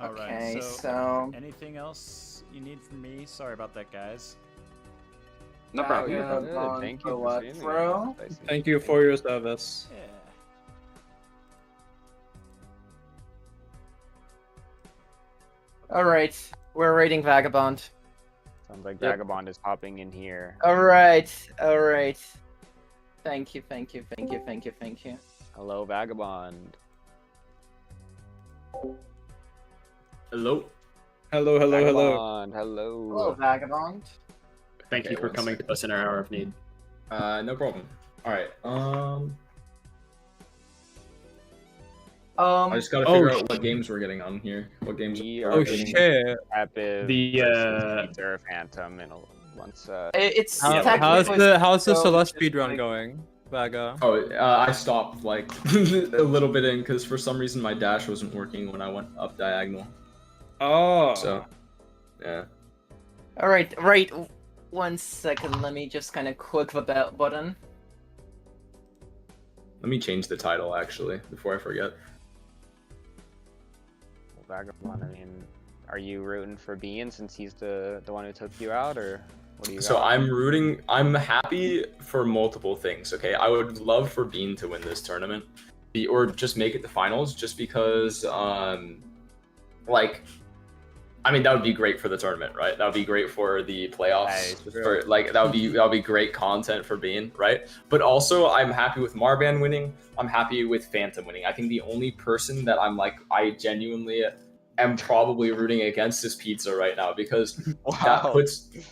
All right. Okay, So, so anything else you need from me? Sorry about that, guys. no problem. you're Vagabond, good. Thank you for streaming. Balatro. I see. Thank you for your service. Yeah. All right, we're raiding Vagabond. Sounds like Yep. Vagabond is popping in here. All right. Thank you. Hello, Vagabond. Hello. Hello. Vagabond, hello. Hello, Vagabond. Thank Okay, you for one coming to us in our hour of need. No problem. All right. I just gotta figure out what games we're getting on here. What games? We we're are Oh getting- shit. Rapid The, versus Pizza or Phantom in once. It's Yeah, How's technically the so Celeste just speedrun like- going, Vaga? Oh, I stopped like a little bit in because for some reason my dash wasn't working when I went up diagonal. Oh. So, yeah. All right. 1 second. Let me just kind of click the button. Let me change the title actually before I forget. Vagabond, I mean, are you rooting for Bean since he's the one who took you out, or what do you So got? I'm happy for multiple things. Okay, I would love for Bean to win this tournament, or just make it to finals, just because, like, I mean that would be great for the tournament, right? That would be great for the playoffs. Nice. For like that would be great content for Bean, right? But also I'm happy with Marban winning. I'm happy with Phantom winning. I think the only person that I'm like I genuinely am probably rooting against is Pizza right now because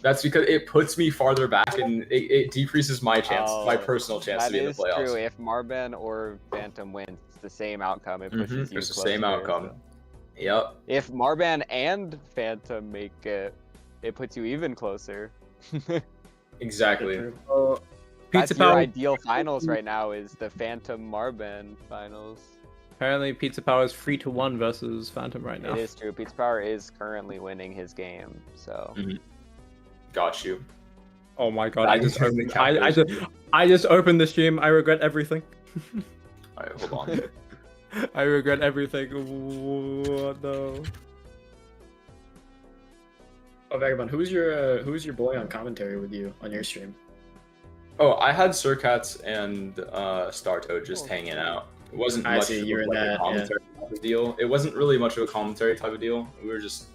that's because it puts me farther back and it decreases my chance, my personal chance to That be in the is playoffs. true. If Marban or Phantom wins, it's the same outcome. It pushes you It's the closer. same outcome. So. Yep. If Marban and Phantom make it, it puts you even closer. Exactly. Oh, That's Pizza your Power. ideal finals right now is the Phantom Marban finals. Apparently, Pizza Power is 3-1 versus Phantom right now. It is true. Pizza Power is currently winning his game, so. Got you. Oh my god! That I just is opened. the I just opened the stream. I regret everything. All right, hold on. I regret everything. What no? Oh, Vagabond, who's your boy on commentary with you on your stream? Oh, I had Surcats and Startoad just hanging out. It wasn't I much see, of you were in like, a that, yeah. commentary type of deal. It wasn't really much of a commentary type of deal. We were just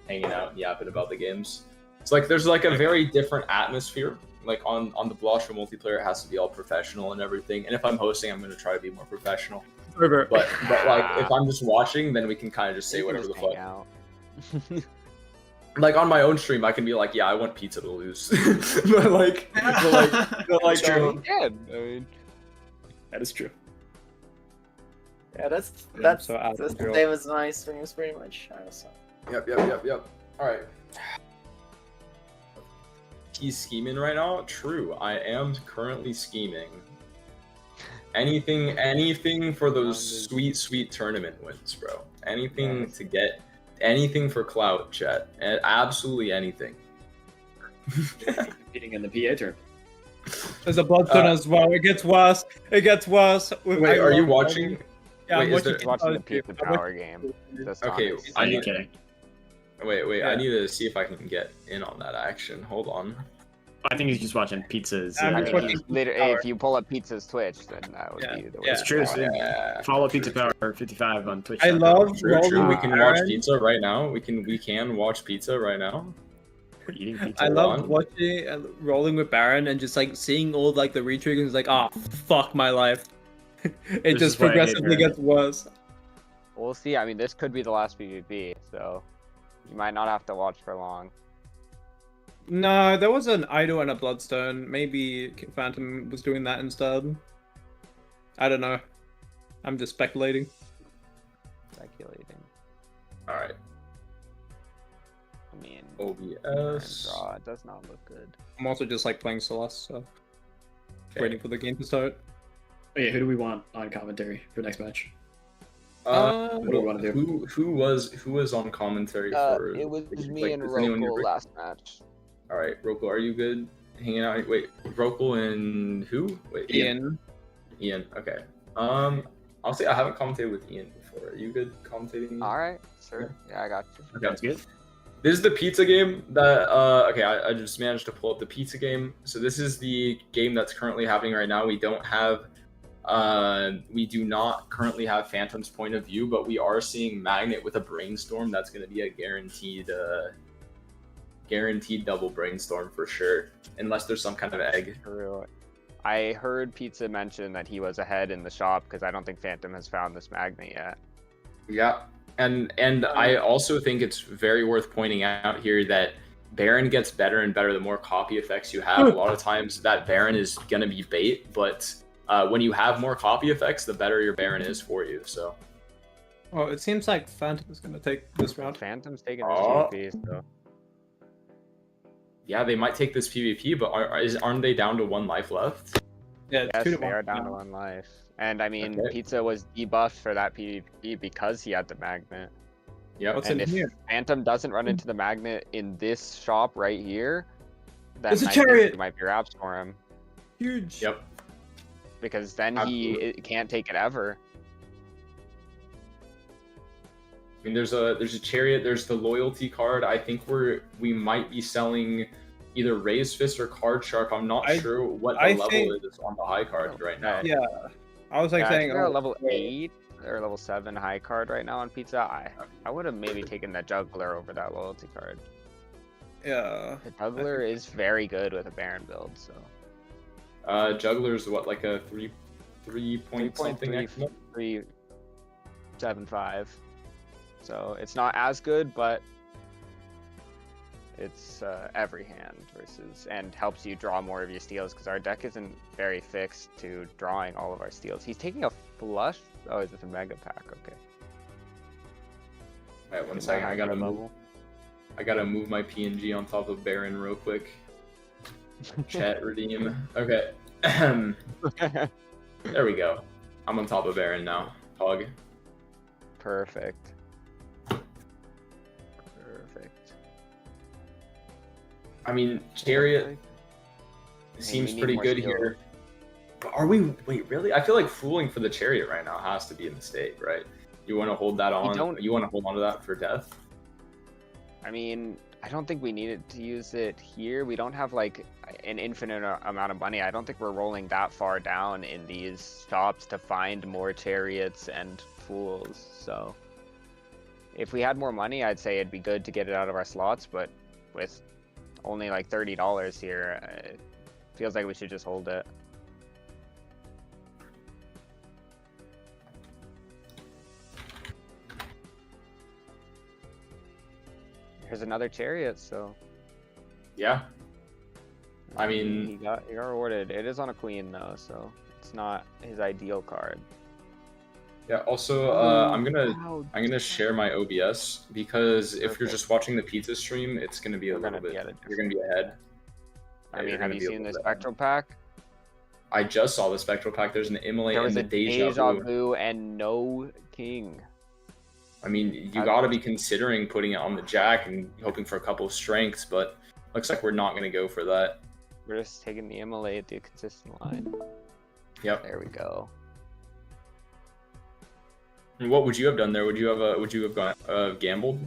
hanging out and yapping about the games. It's like there's like a very different atmosphere. Like on the Balatro multiplayer, it has to be all professional and everything. And if I'm hosting, I'm gonna try to be more professional. But like if I'm just watching, then we can kind of just say You can whatever just the hang fuck. out. Like on my own stream, I can be like, yeah, I want pizza to lose. but like, It's true. Yeah, I mean, That is true. Yeah, that's so out the of control. same as my streams pretty much. So. Yep. All right. He's scheming right now. True, I am currently scheming. Anything for those sweet tournament wins, bro. Anything to get, anything for clout, chat. Absolutely anything. Competing in the PA tournament. There's a Bloodstone as well. It gets worse. It gets worse. Wait, are you watching? Yeah, Wait, I'm is there- watching the Pizza Pizza Power game. That's Okay, honest. Are you need- kidding? Wait. Yeah. I need to see if I can get in on that action. Hold on. I think he's just watching pizzas. I'm I just mean, watching literally, Power. if you pull up Pizza's Twitch, then that would Yeah, be the way. yeah. It's true. Oh, So yeah. follow Pizza Power 55 on Twitch. I love True. rolling We with can watch Baron. pizza right now. We can watch pizza right now. We're eating pizza. I Hold love on. watching rolling with Baron and just like seeing all like the retriggers. It's like, oh fuck my life. It This just is why I hate progressively Baron. gets worse. We'll see. I mean, this could be the last PvP, so you might not have to watch for long. No, there was an idol and a bloodstone. Maybe Phantom was doing that instead. I don't know. I'm just speculating. Speculating. All right. I mean, OBS. draw. It does not look good. I'm also just like playing Celeste, so Okay. waiting for the game to start. Oh, yeah, who do we want on commentary for next match? Uh, What do we want to do? Who was on commentary for? It was like, me and does anyone Roko remember? last match. All right, Roko, are you good? Hanging out? Wait, Roko and who? Wait, Ian. Ian. Okay. I'll say I haven't commentated with Ian before. Are you good commentating? Ian? All right, sure. Yeah, I got you. Okay. Sounds good. This is the pizza game that okay, I just managed to pull up the pizza game. So this is the game that's currently happening right now. We do not currently have Phantom's point of view, but we are seeing Magnet with a brainstorm. That's going to be a guaranteed double brainstorm for sure, unless there's some kind of egg. True. I heard Pizza mention that he was ahead in the shop because I don't think Phantom has found this magnet yet. Yeah. And I also think it's very worth pointing out here that Baron gets better and better the more copy effects you have. A lot of times that Baron is gonna be bait, but when you have more copy effects, the better your Baron is for you. So Oh, it seems like Phantom is gonna take this round. Phantom's taking Oh. his PvP, so yeah, they might take this PvP, but aren't they down to 1 life left? Yeah, yes, 2 to they 1. are down to 1 life. And I mean, Okay. Pizza was debuffed for that PvP because he had the magnet. Yep. What's And in if here? Phantom doesn't run into the magnet in this shop right here, then There's a I think chariot! it might be wraps for him. Huge. Yep. Because then Absolutely. he can't take it ever. I mean, there's a chariot. There's the loyalty card. I think we might be selling either Raise Fist or Card Sharp. I'm not sure what the I level think- is on the high card right now. Yeah. I was like Yeah, I saying, think they're oh, level 8 or level 7 high card right now on Pizza. I would have maybe taken that Juggler over that loyalty card. yeah. The Juggler is very good with a Baron build, so. Juggler's what, like a 3 point something? 3.375. So it's not as good, but it's every hand versus and helps you draw more of your steals because our deck isn't very fixed to drawing all of our steals. He's taking a flush. Oh, is this a mega pack? Okay. Alright, one Get second. my I gotta high move. I gotta move my PNG on top of Baron real quick. Chat redeem. Okay. There we go. I'm on top of Baron now. Pog. Perfect. I mean, Chariot Hey, seems we need pretty more good skill. here. But are we? Wait, really? I feel like fooling for the Chariot right now has to be a mistake, right? You want to hold that on? don't- You want to hold on to that for death? I mean, I don't think we needed to use it here. We don't have like an infinite amount of money. I don't think we're rolling that far down in these shops to find more chariots and fools. So if we had more money, I'd say it'd be good to get it out of our slots. But with only like $30 here, it feels like we should just hold it. Here's another chariot, so Yeah. I he mean, got rewarded. It is on a queen though, so it's not his ideal card. yeah. Also, I'm gonna share my OBS because if you're Perfect. just watching the pizza stream, it's gonna be a We're little gonna be bit. at a You're gonna be ahead. I Yeah, mean, you're have gonna you be a seen the little bit ahead. spectral pack? I just saw the spectral pack. There's an Immolate There was and a the Deja Vu. vu and no king. I mean, you got to be considering putting it on the jack and hoping for a couple of strengths, but looks like we're not going to go for that. We're just taking the immolate, the consistent line. Yep. There we go. And what would you have done there? Would you have gone gambled?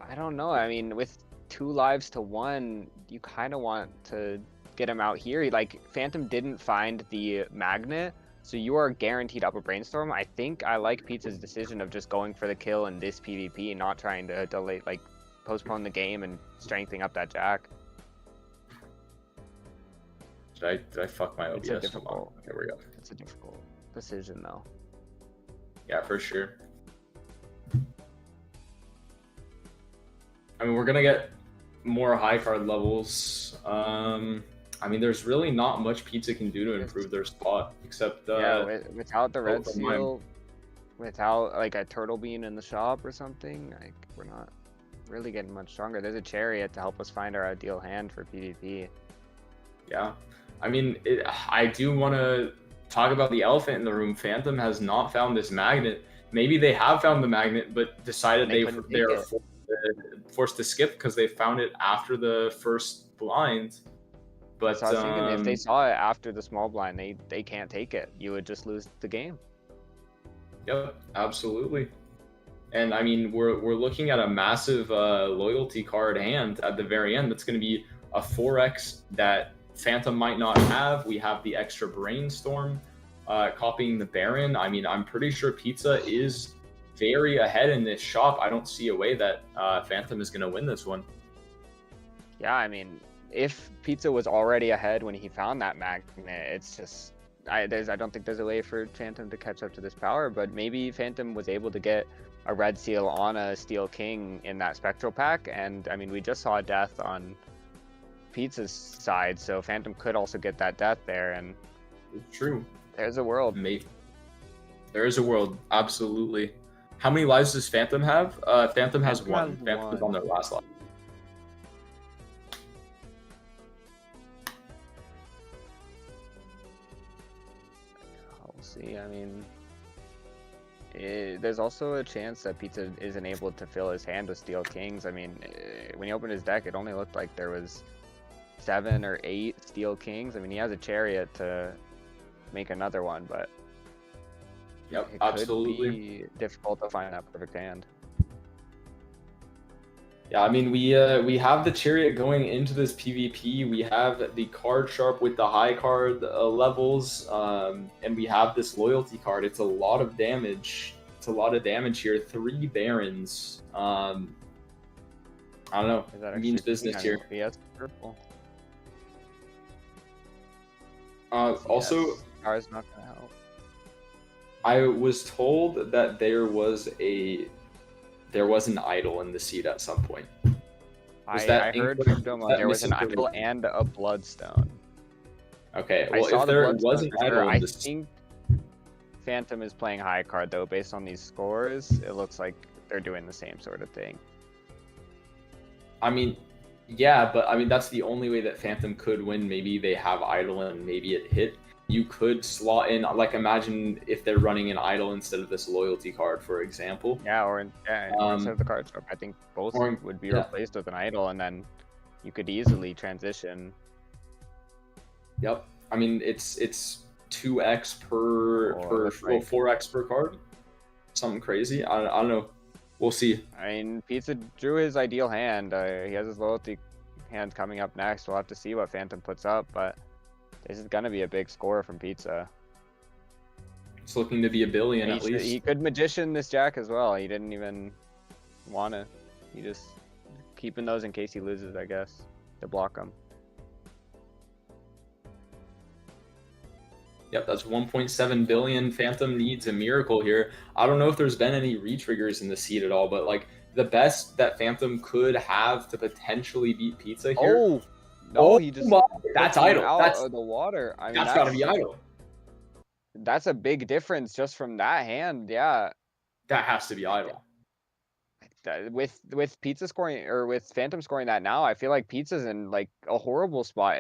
I don't know. I mean, with 2 lives to 1, you kind of want to get him out here. Like, Phantom didn't find the magnet, so you are guaranteed up a brainstorm. I think I like Pizza's decision of just going for the kill in this PvP, not trying to delay, like, postpone the game and strengthening up that jack. Did I fuck my OBS? It's a difficult. There we go. It's a difficult decision, though. Yeah, for sure. I mean, we're gonna get more high card levels. I mean, there's really not much Pizza can do to improve their spot, except without the red from mine. seal, without like a turtle bean in the shop or something, like we're not really getting much stronger. There's a chariot to help us find our ideal hand for PvP. Yeah, I mean, I do want to talk about the elephant in the room. Phantom has not found this magnet. Maybe they have found the magnet, but decided They couldn't they're take forced to skip because they found it after the first blind. But So I was thinking if they saw it after the small blind, they can't take it. You would just lose the game. Yep, absolutely. And I mean, we're looking at a massive loyalty card hand at the very end. That's going to be a 4x that Phantom might not have. We have the extra brainstorm, copying the Baron. I mean, I'm pretty sure Pizza is very ahead in this shop. I don't see a way that Phantom is going to win this one. Yeah, I mean, if Pizza was already ahead when he found that magnet, it's just I don't think there's a way for Phantom to catch up to this power. But maybe Phantom was able to get a red seal on a steel king in that spectral pack, and I mean, we just saw a death on Pizza's side, so Phantom could also get that death there, and It's true. there's a world. Maybe. There is a world, absolutely. How many lives does Phantom have? Phantom has Phantom one. has Phantom is one. on their last life. We'll see. I mean, there's also a chance that Pizza isn't able to fill his hand with steel kings. I mean, when he opened his deck, it only looked like there was 7 or 8 steel kings. I mean, he has a chariot to make another one, but Yep, it absolutely. could be difficult to find that perfect hand. Yeah, I mean, we have the chariot going into this PvP. We have the card sharp with the high card levels, and we have this loyalty card. It's a lot of damage. It's a lot of damage here. 3 barons. I don't know. Is that It means actually business here. Yes, purple. Also, Yes, Star's not gonna help. I was told that there was an idol in the seed at some point. Was that I heard incorrect? from Domo That there was an idol misinformation? and a bloodstone. Okay, I well, saw if the there bloodstone was an for sure. idol I in this, think Phantom is playing high card though. Based on these scores, it looks like they're doing the same sort of thing. I mean, yeah, but I mean that's the only way that Phantom could win. Maybe they have idol and maybe it hit. You could slot in, like, imagine if they're running an idol instead of this loyalty card, for example. Yeah, or instead of the card swap, I think both or- would be yeah. replaced with an idol, and then you could easily transition. Yep. I mean, it's 2x per Oh, per that's well, right. 4x per card, something crazy. I don't know. We'll see. I mean, Pizza drew his ideal hand. He has his loyalty hand coming up next. We'll have to see what Phantom puts up, but this is gonna be a big score from Pizza. It's looking to be a billion at least. He could magician this jack as well. He didn't even want to. He just keeping those in case he loses, I guess, to block him. Yep, that's 1.7 billion. Phantom needs a miracle here. I don't know if there's been any re-triggers in the seed at all, but like the best that Phantom could have to potentially beat Pizza here. Oh no, he just that's took him idle. out That's of the water. I mean, that's gotta be idle. That's a big difference just from that hand. Yeah, That has to be idle. With Pizza scoring or with Phantom scoring that now, I feel like Pizza's in like a horrible spot.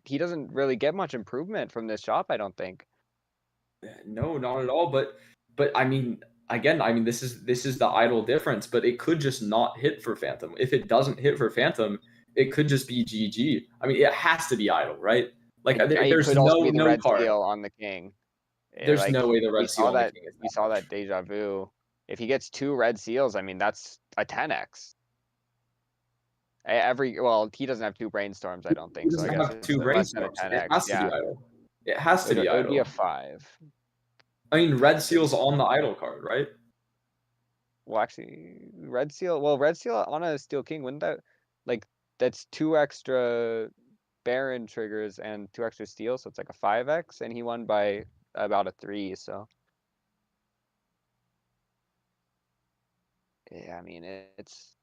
He doesn't really get much improvement from this shop, I don't think. No, not at all. But I mean, again, I mean, this is the idle difference. But it could just not hit for Phantom. If it doesn't hit for Phantom, it could just be GG. I mean, it has to be idle, right? Like there's could also be the no red card. seal on the king. There's Like, no way the red seal on the king is we saw that deja vu. If he gets 2 red seals, I mean, that's a 10x. Well, he doesn't have 2 brainstorms, I don't think. He So I doesn't guess have it's 2 less than a brainstorms. 10x. It has to be idle. It has to be It would be idle. a 5. I mean, red seal's on the idle card, right? Well, actually, red seal. Well, red seal on a steel king, wouldn't that like that's 2 extra Baron triggers and 2 extra steel, so it's like a 5x, and he won by about a 3. So yeah, I mean it's.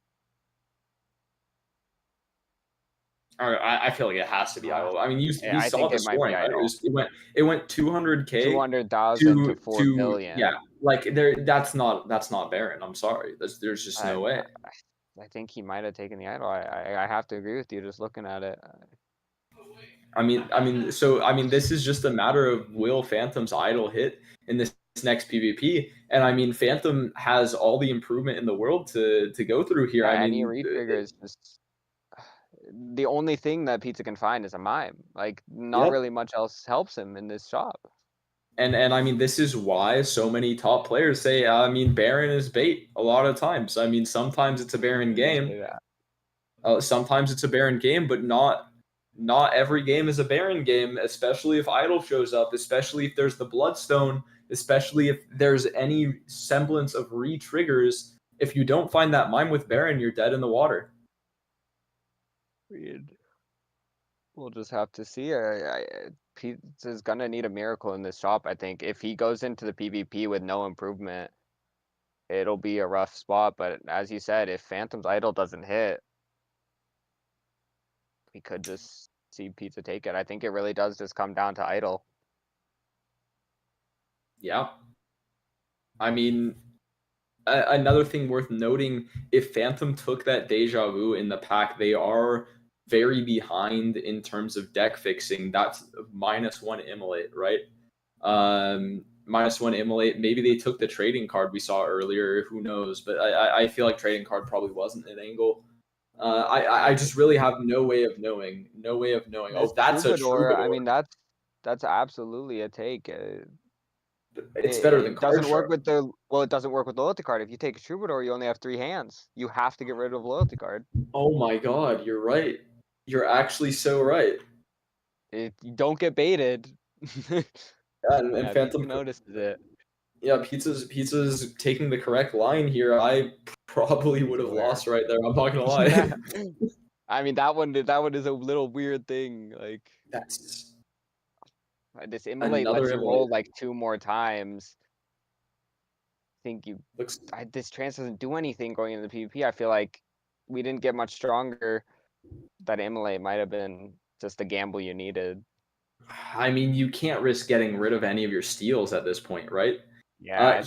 All right, I feel like it has to be idle. I mean, we I saw think the it might be scoring, right? idle. It went 200K 200,000 to 4 billion. Yeah, like that's not Baron. I'm sorry. There's just no way. I think he might have taken the idol. I have to agree with you just looking at it. I mean, this is just a matter of will Phantom's idol hit in this next PvP, and I mean, Phantom has all the improvement in the world to go through here. Yeah, I any mean, retrigger is just the only thing that Pizza can find is a mime. Like, not really much else helps him in this shop. And I mean, this is why so many top players say, I mean, Baron is bait a lot of times. I mean, sometimes it's a Baron game. Sometimes it's a Baron game, but not every game is a Baron game, especially if Idol shows up, especially if there's the Bloodstone, especially if there's any semblance of re-triggers. If you don't find that mime with Baron, you're dead in the water. We'll just have to see. Pizza's gonna need a miracle in this shop, I think. If he goes into the PvP with no improvement, it'll be a rough spot. But as you said, if Phantom's idol doesn't hit, we could just see Pizza take it. I think it really does just come down to idol. Yeah. I mean, another thing worth noting, if Phantom took that Deja Vu in the pack, they are very behind in terms of deck fixing. That's -1 Immolate, right? -1 Immolate. Maybe they took the trading card we saw earlier. Who knows? But I feel like trading card probably wasn't an angle. I just really have no way of knowing. No way of knowing. Oh, that's a Troubadour. I mean, that's absolutely a take. It's better than it doesn't card work shark. with the it doesn't work with loyalty card. If you take a Troubadour, you only have 3 hands. You have to get rid of loyalty card. Oh my god, you're right. You're actually so right. You don't get baited. Yeah, and Phantom notices it. Yeah, Pizza's taking the correct line here. I probably would have lost right there. I'm not gonna lie. I mean, that one is a little weird thing. Like that's this Immolate lets you roll like 2 more times. I think this trance doesn't do anything going into the PvP. I feel like we didn't get much stronger. That Immolate might have been just the gamble you needed. I mean, you can't risk getting rid of any of your steals at this point, right? Yeah.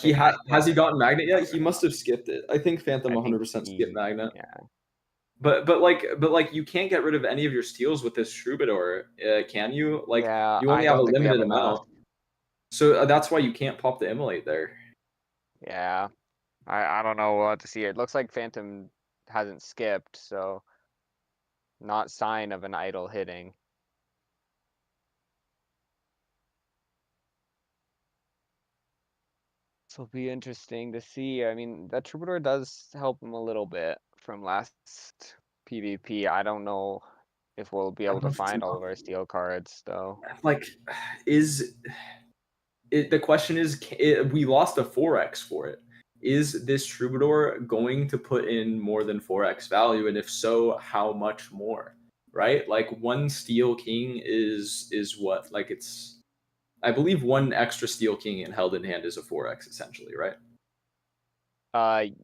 Has he gotten Magnet yet? He must have skipped it. I think Phantom 100% skipped Magnet. Yeah. But like you can't get rid of any of your steals with this Troubadour, can you? Like you only have a limited amount. So that's why you can't pop the Immolate there. Yeah. I don't know what to see. It looks like Phantom hasn't skipped, so not sign of an idol hitting. This will be interesting to see. I mean, that Troubadour does help him a little bit from last PvP. I don't know if we'll be able to find all of our steel cards, though. Like, is it? The question is, we lost a 4x for it. Is this Troubadour going to put in more than 4x value, and if so, how much more? Right? Like one Steel King is what? Like it's, I believe one extra Steel King in Held in Hand is a 4x essentially, right?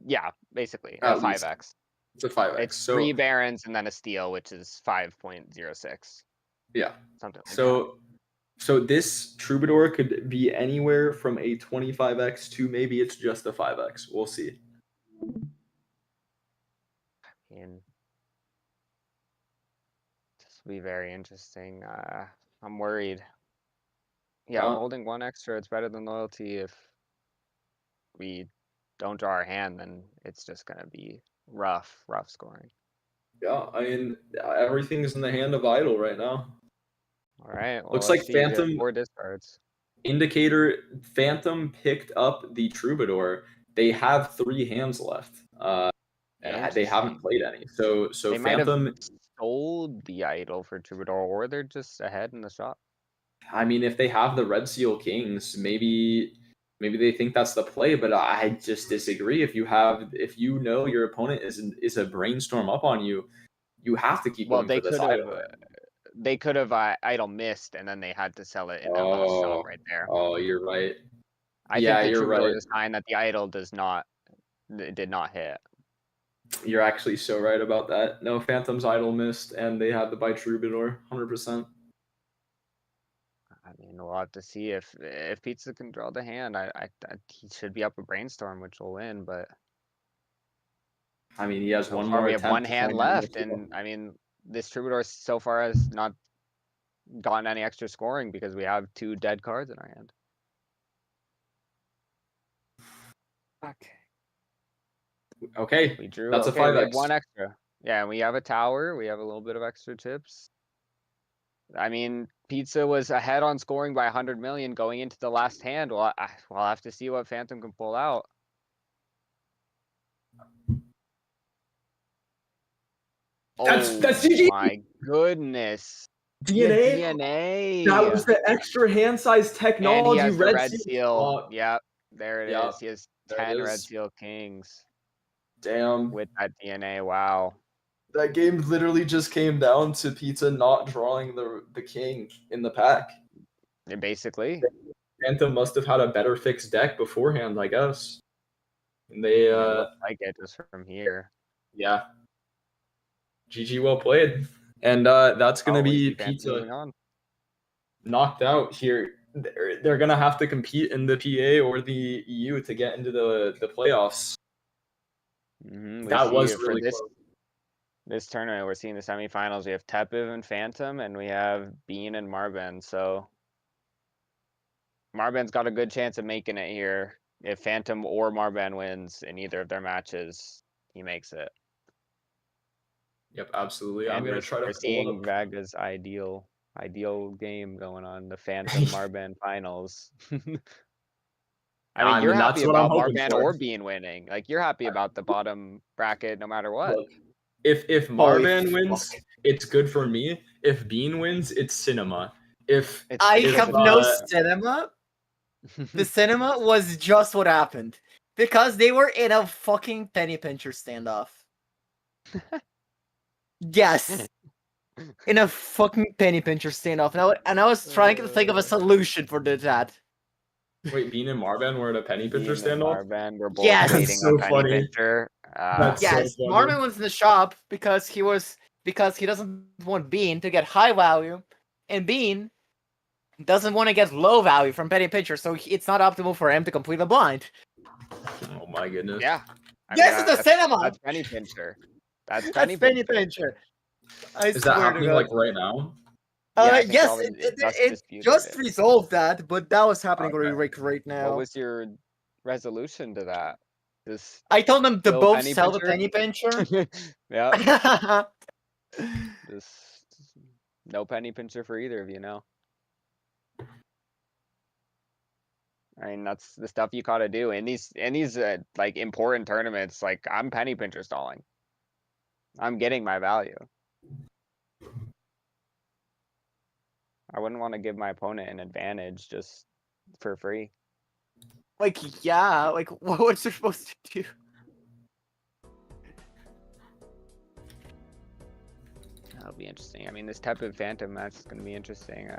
Yeah, basically a At least. 5x. It's a 5x. It's So 3 barons and then a steel, which is 5.06. yeah. Something like that. So this Troubadour could be anywhere from a 25x to maybe it's just a 5x. We'll see. And this will be very interesting. I'm worried. Yeah, holding one extra, it's better than loyalty. If we don't draw our hand, then it's just gonna be rough scoring. Yeah, I mean everything's in the hand of Idle right now. All right. Well, Looks let's like see. We have Phantom 4 discards. indicator. Phantom picked up the Troubadour. They have 3 hands left. And they haven't played any. So They might have Phantom. sold the idol for Troubadour, or they're just ahead in the shop. I mean, if they have the Red Seal Kings, maybe they think that's the play. But I just disagree. If you know your opponent is a brainstorm up on you, you have to keep Well, going for this idol. they could have idol missed, and then they had to sell it in that last shop right there. Oh, you're right. I think the Troubadour is a sign that the idol did not hit. You're actually so right about that. No, Phantom's idol missed, and they had to buy Troubadour, 100%. I mean, we'll have to see if Pizza can draw the hand. He should be up a brainstorm, which will win. But I mean, he has so one far more. we have one hand left, and I mean, this Troubadour so far has not gotten any extra scoring because we have 2 dead cards in our hand. Okay. We drew. That's okay, a 5x. we have 1 extra. Yeah, and we have a tower. We have a little bit of extra chips. I mean, Pizza was ahead on scoring by 100 million going into the last hand. Well, we'll have to see what Phantom can pull out. That's Oh GG. my goodness. DNA. DNA. That was the extra hand size technology. And he has the red seal. Yep, there it Yep, is. He has there 10 it red is. seal kings Damn. with that DNA. Wow. That game literally just came down to Pizza not drawing the king in the pack. Basically. Phantom must have had a better fixed deck beforehand, I guess. And they It looks like it just from here. yeah. GG, well played. And that's gonna be Pizza moving on. knocked out here. They're gonna have to compete in the PA or the EU to get into the playoffs. That was really close. This tournament, we're seeing the semifinals. We have Tepiv and Phantom, and we have Bean and Marben. So Marben's got a good chance of making it here. If Phantom or Marben wins in either of their matches, he makes it. Yep, absolutely. And I'm gonna try to we're seeing Vaga's ideal game going on, the Phantom Marben finals. I mean, you're happy about Marben or Bean winning. Like, you're happy about the bottom bracket no matter what. Look, if Marben wins, it's good for me. If Bean wins, it's cinema. I have no cinema. The cinema was just what happened. Because they were in a fucking penny pincher standoff. Yes. In a fucking penny pincher standoff. And I was trying to think of a solution for that. Wait, Bean and Marben were at a penny pincher standoff? Marben were both waiting on penny pincher. Yes, so Marben was in the shop because he doesn't want Bean to get high value, and Bean doesn't want to get low value from penny pincher, so it's not optimal for him to complete the blind. Oh my goodness. Yeah. Yes, it's a cinema. That's penny pincher. That's penny pincher. Is that happening like right now? Yes, it just resolved that, but that was happening right now. What was your resolution to that? I told them to both sell the penny pincher. Yeah. Just no penny pincher for either of you now. I mean, that's the stuff you gotta do in these like important tournaments. Like I'm penny pincher stalling. I'm getting my value. I wouldn't want to give my opponent an advantage just for free. Like, yeah, like, what's they supposed to do? That'll be interesting. I mean, this type of Phantom match is gonna be interesting.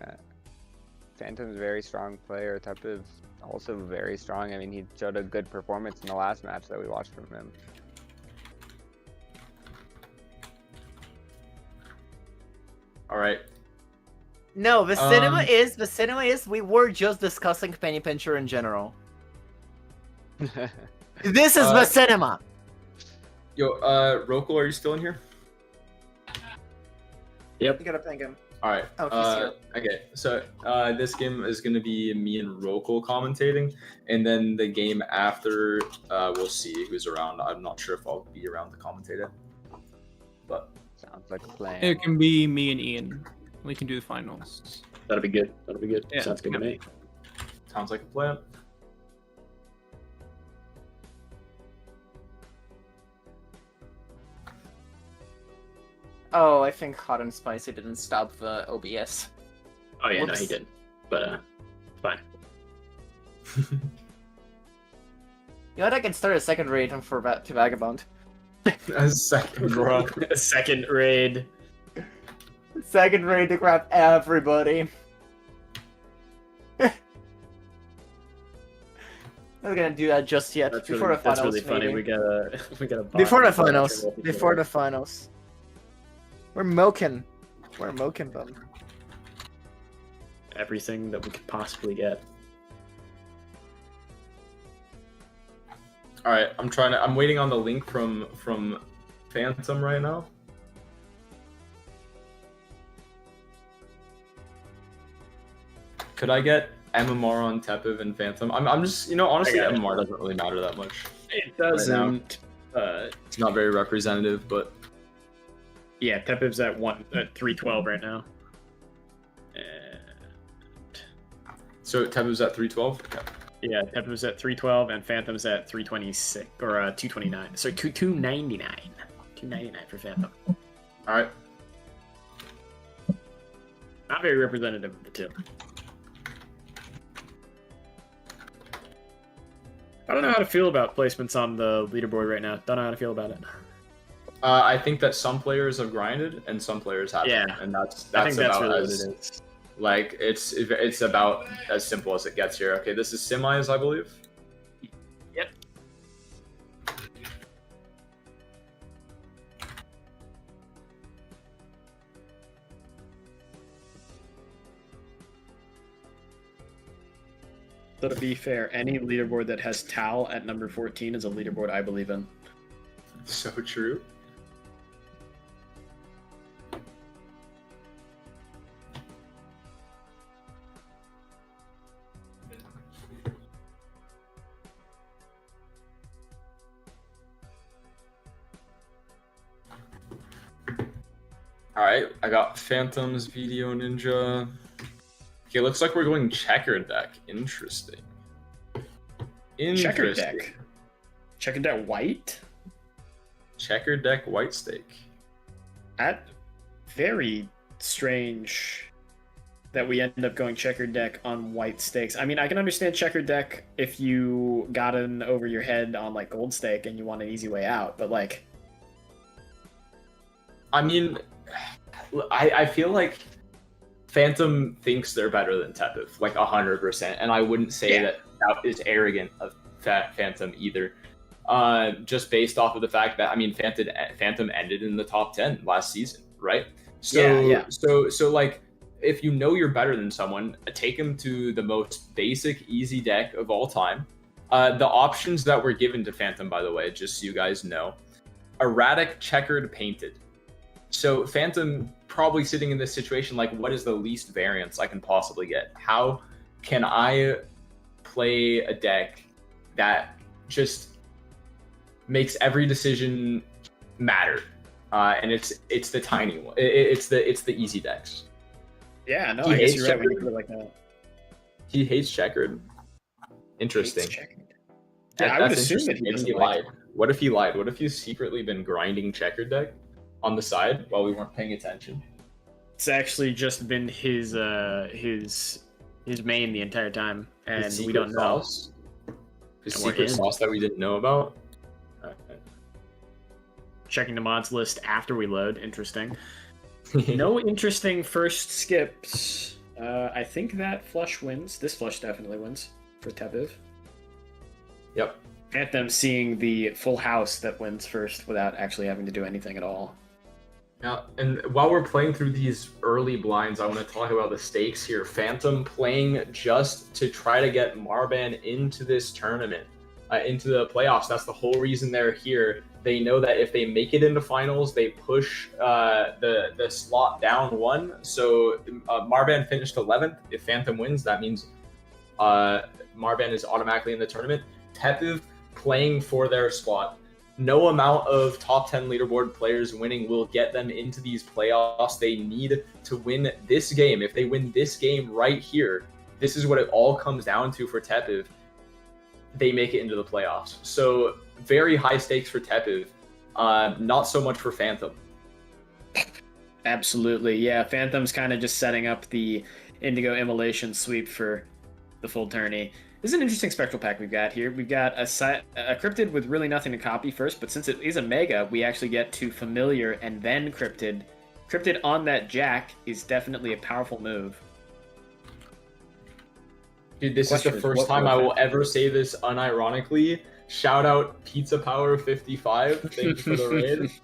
Phantom's a very strong player. Type of also very strong. I mean, he showed a good performance in the last match that we watched from him. All right. No, the cinema is, we were just discussing penny pincher in general. This is the cinema! Yo, Rokul, are you still in here? You gotta ping him. All right. Oh, he's here. Okay, so this game is gonna be me and Rokul commentating, and then the game after, we'll see who's around. I'm not sure if I'll be around to commentate it, but Sounds like a plan. It can be me and Ian. We can do the finals. That'll be good. That'll be good. Yeah. Sounds good to me. sounds like a plan. Oh, I think Hot and Spicy didn't stop the OBS. Oh yeah, no, Whoops. he didn't. But fine. You know what? I can start a second raid to Vagabond. A second, bro. A second raid. Second raid to grab everybody. I'm not gonna do that just yet. That's Before really, the finals, that's really funny. maybe. We got a Before the bot finals. multiple Before people. the finals. We're milking. We're milking them. Everything that we could possibly get. All right, I'm waiting on the link from Phantom right now. Could I get MMR on Tepiv and Phantom? I'm just, honestly, I got it. MMR doesn't really matter that much. It doesn't. It's not very representative, but Yeah, Tepiv's at 312 right now. so Tepiv's at 312. Okay. Yeah, Tepiv's at 312 and Phantom's at 326 or 229. So 299. 299 for Phantom. All right. Not very representative of the two. I don't know how to feel about placements on the leaderboard right now. Don't know how to feel about it. I think that some players have grinded and some players haven't. Yeah. And that's I think that's about really as, what it is. like it's about as simple as it gets here. Okay, this is semis, I believe. Yep. So to be fair, any leaderboard that has Tal at number 14 is a leaderboard I believe in. So true. All right, I got Phantoms, Video Ninja. Okay, looks like we're going checkered deck. Interesting. Checkered deck. Checkered deck white? Checkered deck white stake. That very strange that we end up going checkered deck on white stakes. I mean, I can understand checkered deck if you got in over your head on like gold stake and you want an easy way out, but like, I mean, I feel like Phantom thinks they're better than Tepiv, like 100%, and I wouldn't say that is arrogant of Phantom either. Just based off of the fact that, I mean, Phantom ended in the top 10 last season, right? So, so like, if you know you're better than someone, take them to the most basic, easy deck of all time. The options that were given to Phantom, by the way, just so you guys know, erratic, checkered, painted. So Phantom probably sitting in this situation like, what is the least variance I can possibly get? How can I play a deck that just makes every decision matter? And it's the tiny one. It's the easy decks. yeah, no, He I guess hates you're right when you checkered. put it like that. He hates checkered. Interesting. Yeah, I would assume that interesting. he Maybe doesn't he like lied. What if he lied? What if he's secretly been grinding checkered deck on the side while we weren't paying attention? It's actually just been his main the entire time, and His we don't secret know. sauce? His And we're secret in. sauce that we didn't know about? Alright. Checking the mods list after we load. Interesting. No interesting first skips. I think that flush wins. This flush definitely wins for Teviv. Yep. Phantom seeing the full house that wins first without actually having to do anything at all. Now, and while we're playing through these early blinds, I want to talk about the stakes here. Phantom playing just to try to get Marban into this tournament, into the playoffs. That's the whole reason they're here. They know that if they make it into finals, they push the slot down one. So Marban finished 11th. If Phantom wins, that means Marban is automatically in the tournament. Tepiv playing for their spot. No amount of top 10 leaderboard players winning will get them into these playoffs. They need to win this game. If they win this game right here, this is what it all comes down to for Tepiv. They make it into the playoffs. So very high stakes for Tepiv. Not so much for Phantom. Absolutely, yeah. Phantom's kind of just setting up the Indigo Immolation sweep for the full tourney. This is an interesting spectral pack we've got here. We've got a Cryptid with really nothing to copy first, but since it is a Mega, we actually get to Familiar and then Cryptid. Cryptid on that Jack is definitely a powerful move. Dude, this is the first time I will ever say this unironically. Shout out Pizza Power 55. Thank you for the raid. This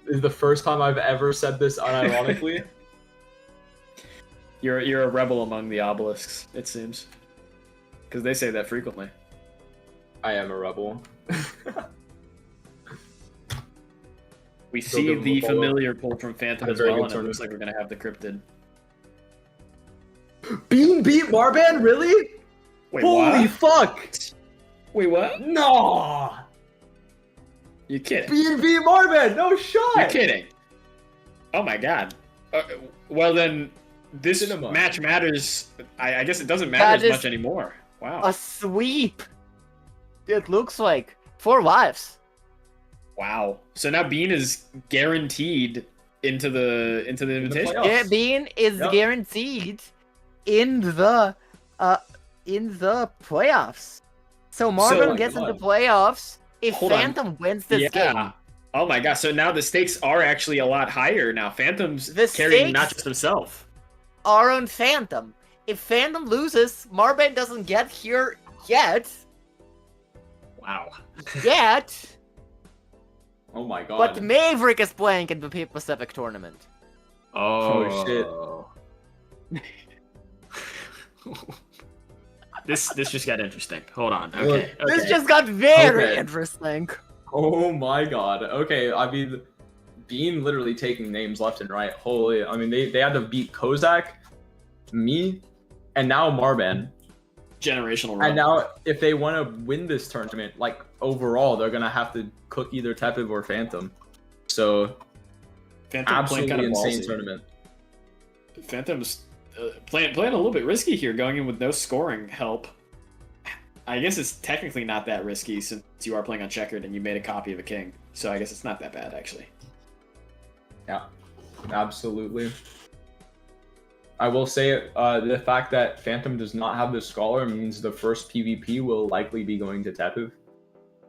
is the first time I've ever said this unironically. You're a rebel among the obelisks, it seems. Because they say that frequently. I am a rebel. We see the familiar pull from Phantom as well, and it looks like we're going to have the Cryptid. Bean beat Marban? Really? Wait, Holy what? fuck! Wait, what? No! You kidding? Bean beat Marban! No shot! You're kidding. Oh my god. Well then, this Cinema. match matters. I guess it doesn't matter as much anymore. Wow. A sweep. It looks like 4 lives. Wow. So now Bean is guaranteed into the invitation. playoffs. Yeah, Bean is guaranteed in the playoffs. So Marvin gets into playoffs if Hold on. Phantom wins this game. Oh my god. So now the stakes are actually a lot higher now. Phantom's The carrying not stakes- just himself. Our own Phantom. If Phantom loses, Marban doesn't get here yet. Wow. Yet. Oh my god. But Maverick is playing in the Pacific tournament. Oh, shit. This just got interesting. Hold on. Okay. This just got very Okay. interesting. Oh my god. Okay, I mean, Bean literally taking names left and right. Holy, I mean, they had to beat Kozak, me, and now Marban. Generational run. And now, if they want to win this tournament, like, overall, they're going to have to cook either Tepiv or Phantom. So, Phantom absolutely playing kind of insane ballsy. tournament. Phantom's playing a little bit risky here, going in with no scoring help. I guess it's technically not that risky since you are playing on checkered and you made a copy of a king. So I guess it's not that bad, actually. Yeah, absolutely. I will say the fact that Phantom does not have the Scholar means the first PvP will likely be going to Tepiv.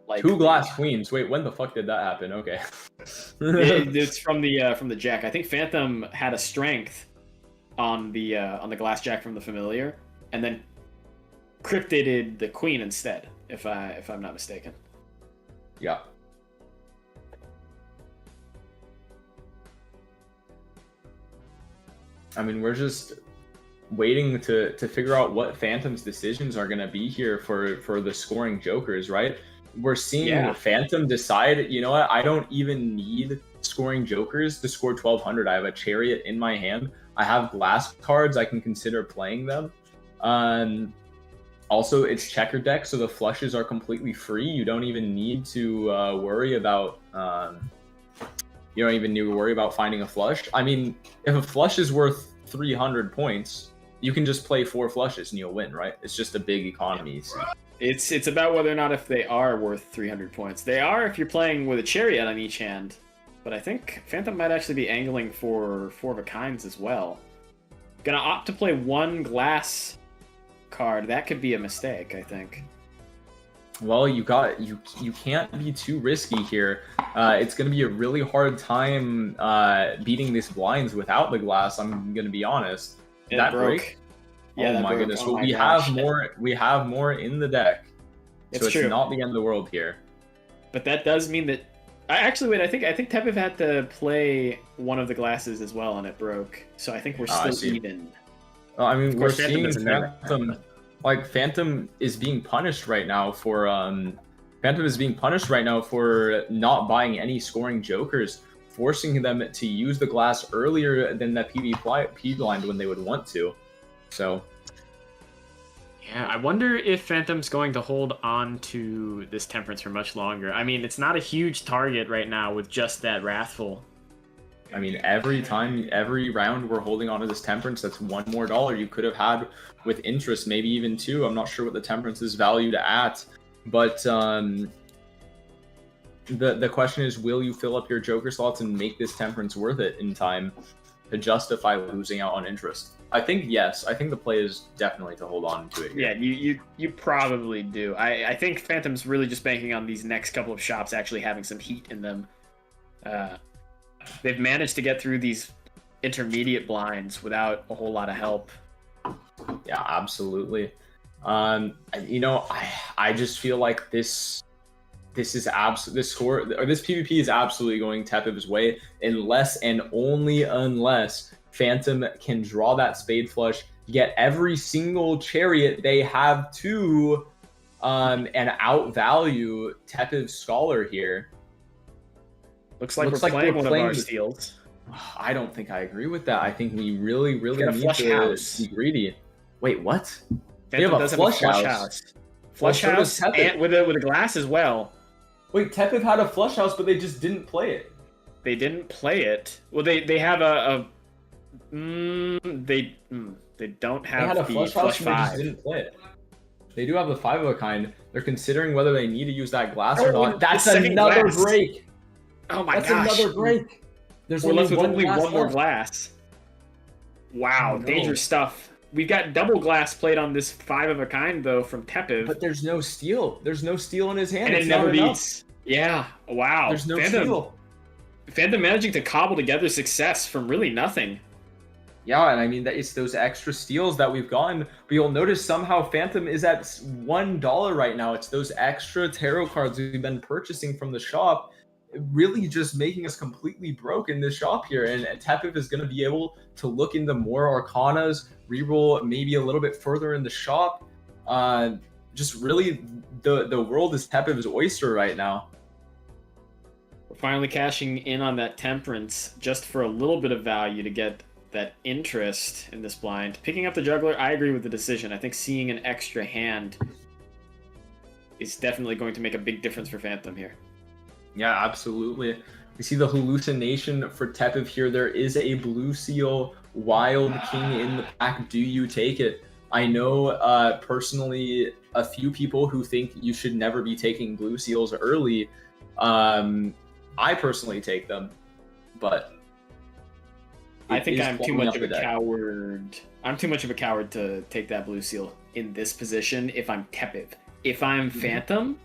Like 2 Glass Queens. Wait, when the fuck did that happen? Okay. it's from the Jack. I think Phantom had a strength on the Glass Jack from the Familiar, and then cryptided the Queen instead, if I'm not mistaken. Yeah. I mean, we're just waiting to figure out what Phantom's decisions are going to be here for the scoring jokers, right? We're seeing Phantom decide, you know what, I don't even need scoring jokers to score 1200. I have a Chariot in my hand. I have glass cards. I can consider playing them. Also, it's checker deck, so the flushes are completely free. You don't even need to worry about finding a flush. I mean, if a flush is worth 300 points, you can just play 4 flushes and you'll win, right? It's just a big economy. So. It's about whether or not if they are worth 300 points. They are if you're playing with a chariot on each hand, but I think Phantom might actually be angling for 4 of a kinds as well. Gonna opt to play 1 glass card. That could be a mistake, I think. Well, you can't be too risky here. It's going to be a really hard time beating these blinds without the glass. I'm going to be honest. That broke. Break? Yeah, oh that my broke. goodness. Oh Well, my gosh. we have more in the deck. It's so true. It's not the end of the world here. But that does mean that I think Tepev had to play one of the glasses as well, and it broke. So I think we're still even. I mean, Of we're course, Phantom seeing doesn't know. Phantom. Like Phantom is being punished right now for not buying any scoring jokers, forcing them to use the glass earlier than that PvP blind when they would want to. So Yeah, I wonder if Phantom's going to hold on to this Temperance for much longer. I mean, it's not a huge target right now with just that Wrathful. I mean, every round we're holding on to this Temperance, that's $1 more you could have had with interest, maybe even 2. I'm not sure what the Temperance is valued at, but the question is, will you fill up your Joker slots and make this Temperance worth it in time to justify losing out on interest? I think yes. I think the play is definitely to hold on to it here. Yeah, you probably do. I think Phantom's really just banking on these next couple of shops actually having some heat in them. They've managed to get through these intermediate blinds without a whole lot of help. Yeah, absolutely. I just feel like this PvP is absolutely going Tepev's way unless and only unless Phantom can draw that spade flush, get every single chariot they have to, and outvalue Tepev's Scholar here. Looks like we're playing one of our the- steals. I don't think I agree with that. I think we really Got a need flush to house. be greedy. Wait, what? Phantom have a does flush have a flush house. house. Flush so does house Tepev. and with a glass as well. Wait, Tepev had a flush house, but they just didn't play it. They didn't play it. Well, they have they don't They have had a the flush flush house, and they just 5. didn't play it. They do have the 5 of a kind. They're considering whether they need to use that glass or not. That's the second another glass. break. Oh my That's gosh. another break. There's We're left with only glass one more left. glass. Wow, Oh, no. dangerous stuff. We've got double glass played on this 5 of a kind though from Tepev, But there's no steal. There's no steal in his hand. and it It's never not enough. beats. Yeah, wow. There's no Phantom, steal. Phantom managing to cobble together success from really nothing. Yeah, and I mean, it's those extra steals that we've gotten. But you'll notice somehow Phantom is at $1 right now. It's those extra tarot cards we've been purchasing from the shop, really just making us completely broke in this shop here. And Tepev is going to be able to look into more Arcanas, reroll maybe a little bit further in the shop. Just really, the world is Tepev's oyster right now. We're finally cashing in on that Temperance just for a little bit of value to get that interest in this blind. Picking up the Juggler, I agree with the decision. I think seeing an extra hand is definitely going to make a big difference for Phantom here. Yeah, absolutely. We see the hallucination for Tepev here. There is a Blue Seal Wild King in the pack. Do you take it? I know personally a few people who think you should never be taking Blue Seals early. I personally take them, but I think is I'm too plumbing much up of a the deck. coward. I'm too much of a coward to take that Blue Seal in this position if I'm Tepev. If I'm Phantom,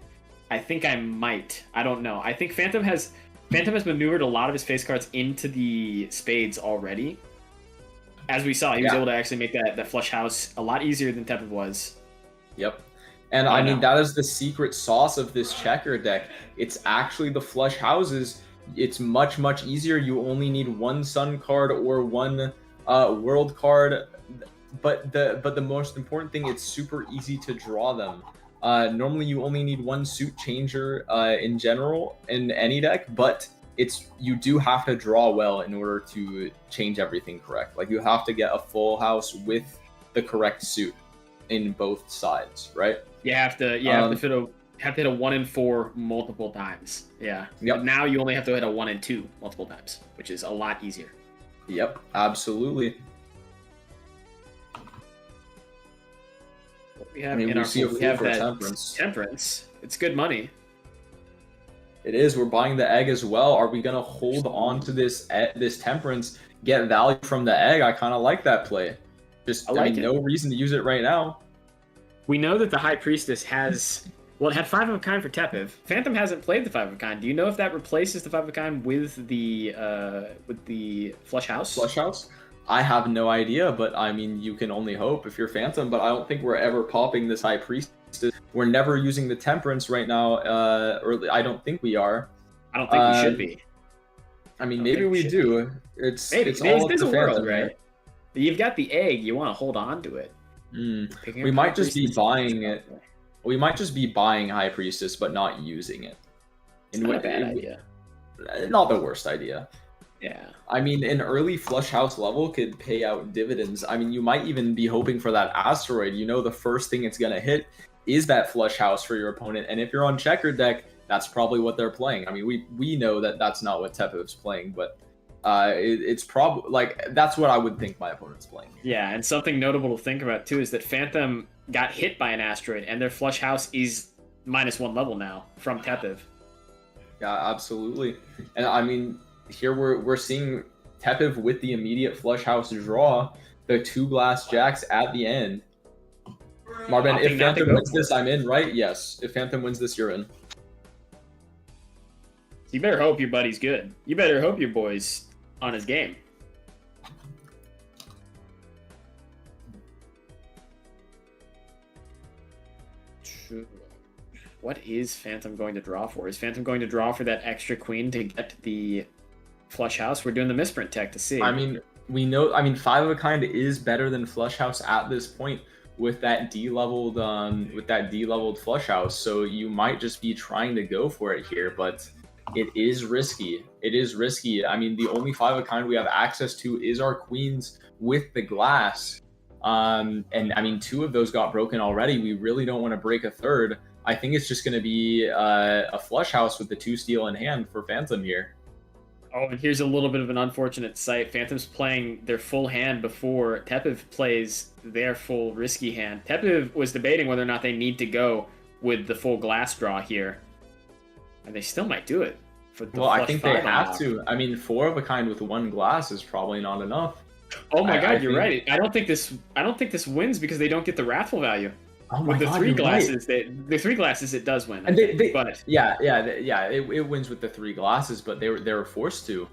I think I might. I don't know. I think Phantom has maneuvered a lot of his face cards into the spades already. As we saw, he was able to actually make that flush house a lot easier than Tepev was. Yep. And I mean, that is the secret sauce of this checker deck. It's actually the flush houses. It's much, much easier. You only need one Sun card or one World card. But the most important thing, it's super easy to draw them. Normally, you only need one suit changer in general in any deck, but you do have to draw well in order to change everything correct. Like, you have to get a full house with the correct suit in both sides, right? You have to hit a 1 and 4 multiple times. Yeah. Yep. But now you only have to hit a 1 and 2 multiple times, which is a lot easier. Yep, absolutely. We have I mean, in we our see a pool, we fool have for that temperance. temperance. It's good money. It is. We're buying the egg as well. Are we gonna hold on to this temperance, get value from the egg? I kind of like that play. I like mean, it. no reason to use it right now. We know that the High Priestess has. Well, it had 5 of a kind for Tepiv. Phantom hasn't played the 5 of a kind. Do you know if that replaces the 5 of a kind with the Flush House? Flush House? I have no idea, but I mean, you can only hope if you're Phantom. But I don't think we're ever popping this High Priestess. We're never using the Temperance right now, or I don't think we are. I don't think we should be. I mean, I don't maybe think we we should do. It's Maybe. all up There's to a Phantom world, here. right? You've got the egg. You want to hold on to it. Picking We up might High just be Priestess buying is it. We might just be buying High Priestess, but not using it. It's not a bad idea. Not the worst idea. Yeah. I mean, an early Flush House level could pay out dividends. I mean, you might even be hoping for that asteroid. You know, the first thing it's going to hit is that Flush House for your opponent. And if you're on checker deck, that's probably what they're playing. I mean, we know that that's not what Tepiv's playing, but it's probably like that's what I would think my opponent's playing. Yeah, and something notable to think about too is that Phantom got hit by an asteroid, and their Flush House is -1 level now from Tepiv. Yeah, absolutely. And I mean, here we're seeing Tepiv with the immediate Flush House draw, the 2 glass jacks at the end. Marvin, if Phantom wins this, I'm in, right? Yes. If Phantom wins this, you're in. You better hope your buddy's good. You better hope your boy's on his game. What is Phantom going to draw for? Is Phantom going to draw for that extra queen to get the Flush House? We're doing the misprint tech to see. I mean, we know. I mean, 5 of a kind is better than Flush House at this point with that D-leveled Flush House. So you might just be trying to go for it here, but it is risky. It is risky. I mean, the only 5 of a kind we have access to is our queens with the glass. And I mean, 2 of those got broken already. We really don't want to break a third. I think it's just going to be a Flush House with the 2 steel in hand for Phantom here. Oh, and here's a little bit of an unfortunate sight. Phantom's playing their full hand before Tepiv plays their full risky hand. Tepiv was debating whether or not they need to go with the full glass draw here. And they still might do it. For the I think they have unlock. to. I mean, 4 of a kind with 1 glass is probably not enough. Oh my god, you're right. I don't think this wins because they don't get the Wrathful value. Oh my With the god, 3 you're glasses, right. the 3 glasses it does win. And but it wins with the 3 glasses, but they were forced to.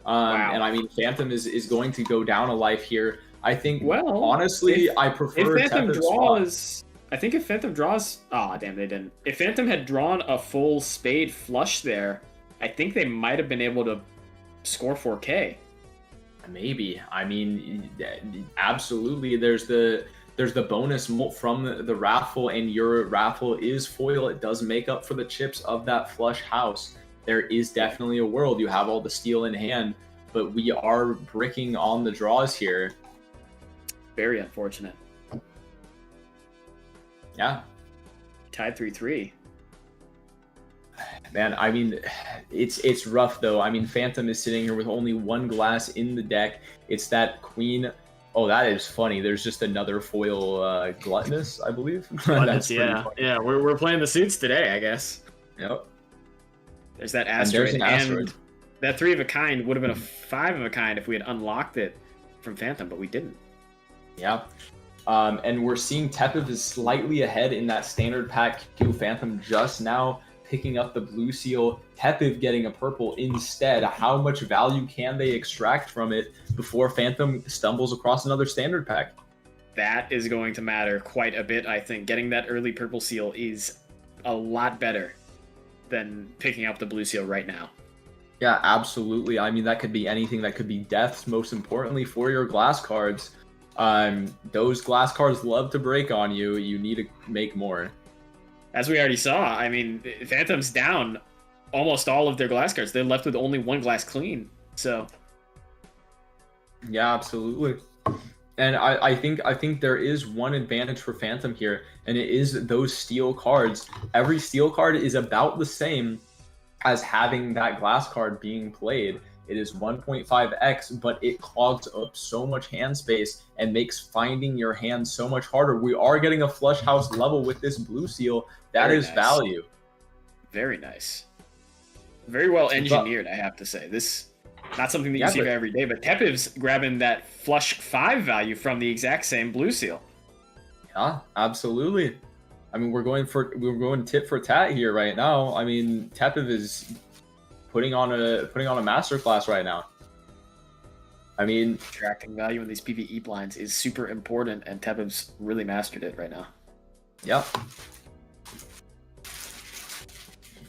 Wow. And I mean, Phantom is going to go down a life here. I think. Well, honestly, I prefer if Phantom Tepiv's draws. I think if Phantom draws, damn, they didn't. If Phantom had drawn a full spade flush there, I think they might have been able to score 4K. Maybe. I mean, absolutely. There's the bonus from the Wrathful, and your Wrathful is foil. It does make up for the chips of that Flush House. There is definitely a world. You have all the steel in hand, but we are bricking on the draws here. Very unfortunate. Yeah. Tied 3-3. Man, I mean, it's rough though. I mean, Phantom is sitting here with only 1 glass in the deck. It's that queen. Oh, that is funny. There's just another foil gluttonous, I believe. That's yeah. We're playing the suits today, I guess. Yep. There's that And asteroid. there's an asteroid. And that 3 of a kind would have been a 5 of a kind if we had unlocked it from Phantom, but we didn't. Yeah. And we're seeing Tepiv is slightly ahead in that standard pack queue. Phantom just now picking up the blue seal. Tepiv getting a purple instead. How much value can they extract from it before Phantom stumbles across another standard pack? That is going to matter quite a bit, I think. Getting that early purple seal is a lot better than picking up the blue seal right now. Yeah, absolutely. I mean, that could be anything. That could be deaths, most importantly, for your glass cards. Those glass cards love to break on you. You need to make more. As we already saw, I mean, Phantom's down almost all of their glass cards. They're left with only 1 glass clean. So, yeah, absolutely. And I think there is one advantage for Phantom here, and it is those steel cards. Every steel card is about the same as having that glass card being played. It is 1.5x, but it clogs up so much hand space and makes finding your hand so much harder. We are getting a flush house level with this blue seal. That Very is nice. value. Very nice. Very well engineered, I have to say. This not something that you see every day, but Tepiv's grabbing that flush 5 value from the exact same blue seal. Yeah, absolutely. I mean, we're going tit for tat here right now. I mean, Tepiv is putting on a masterclass right now. I mean, Attracting value in these PvE blinds is super important, and Tepiv's really mastered it right now. yeah.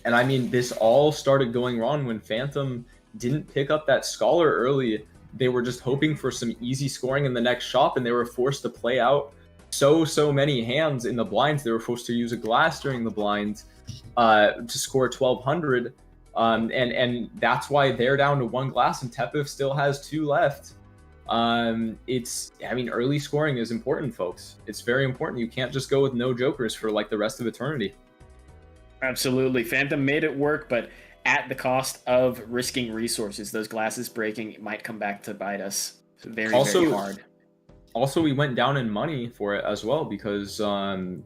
And I mean, this all started going wrong when Phantom didn't pick up that Scholar early. They were just hoping for some easy scoring in the next shop, and they were forced to play out so many hands in the blinds. They were forced to use a glass during the blinds to score 1200. And that's why they're down to 1 glass, and Tepiv still has 2 left. Early scoring is important, folks. It's very important. You can't just go with no jokers for like the rest of eternity. Absolutely. Phantom made it work, but at the cost of risking resources. Those glasses breaking might come back to bite us very hard. Also, we went down in money for it as well because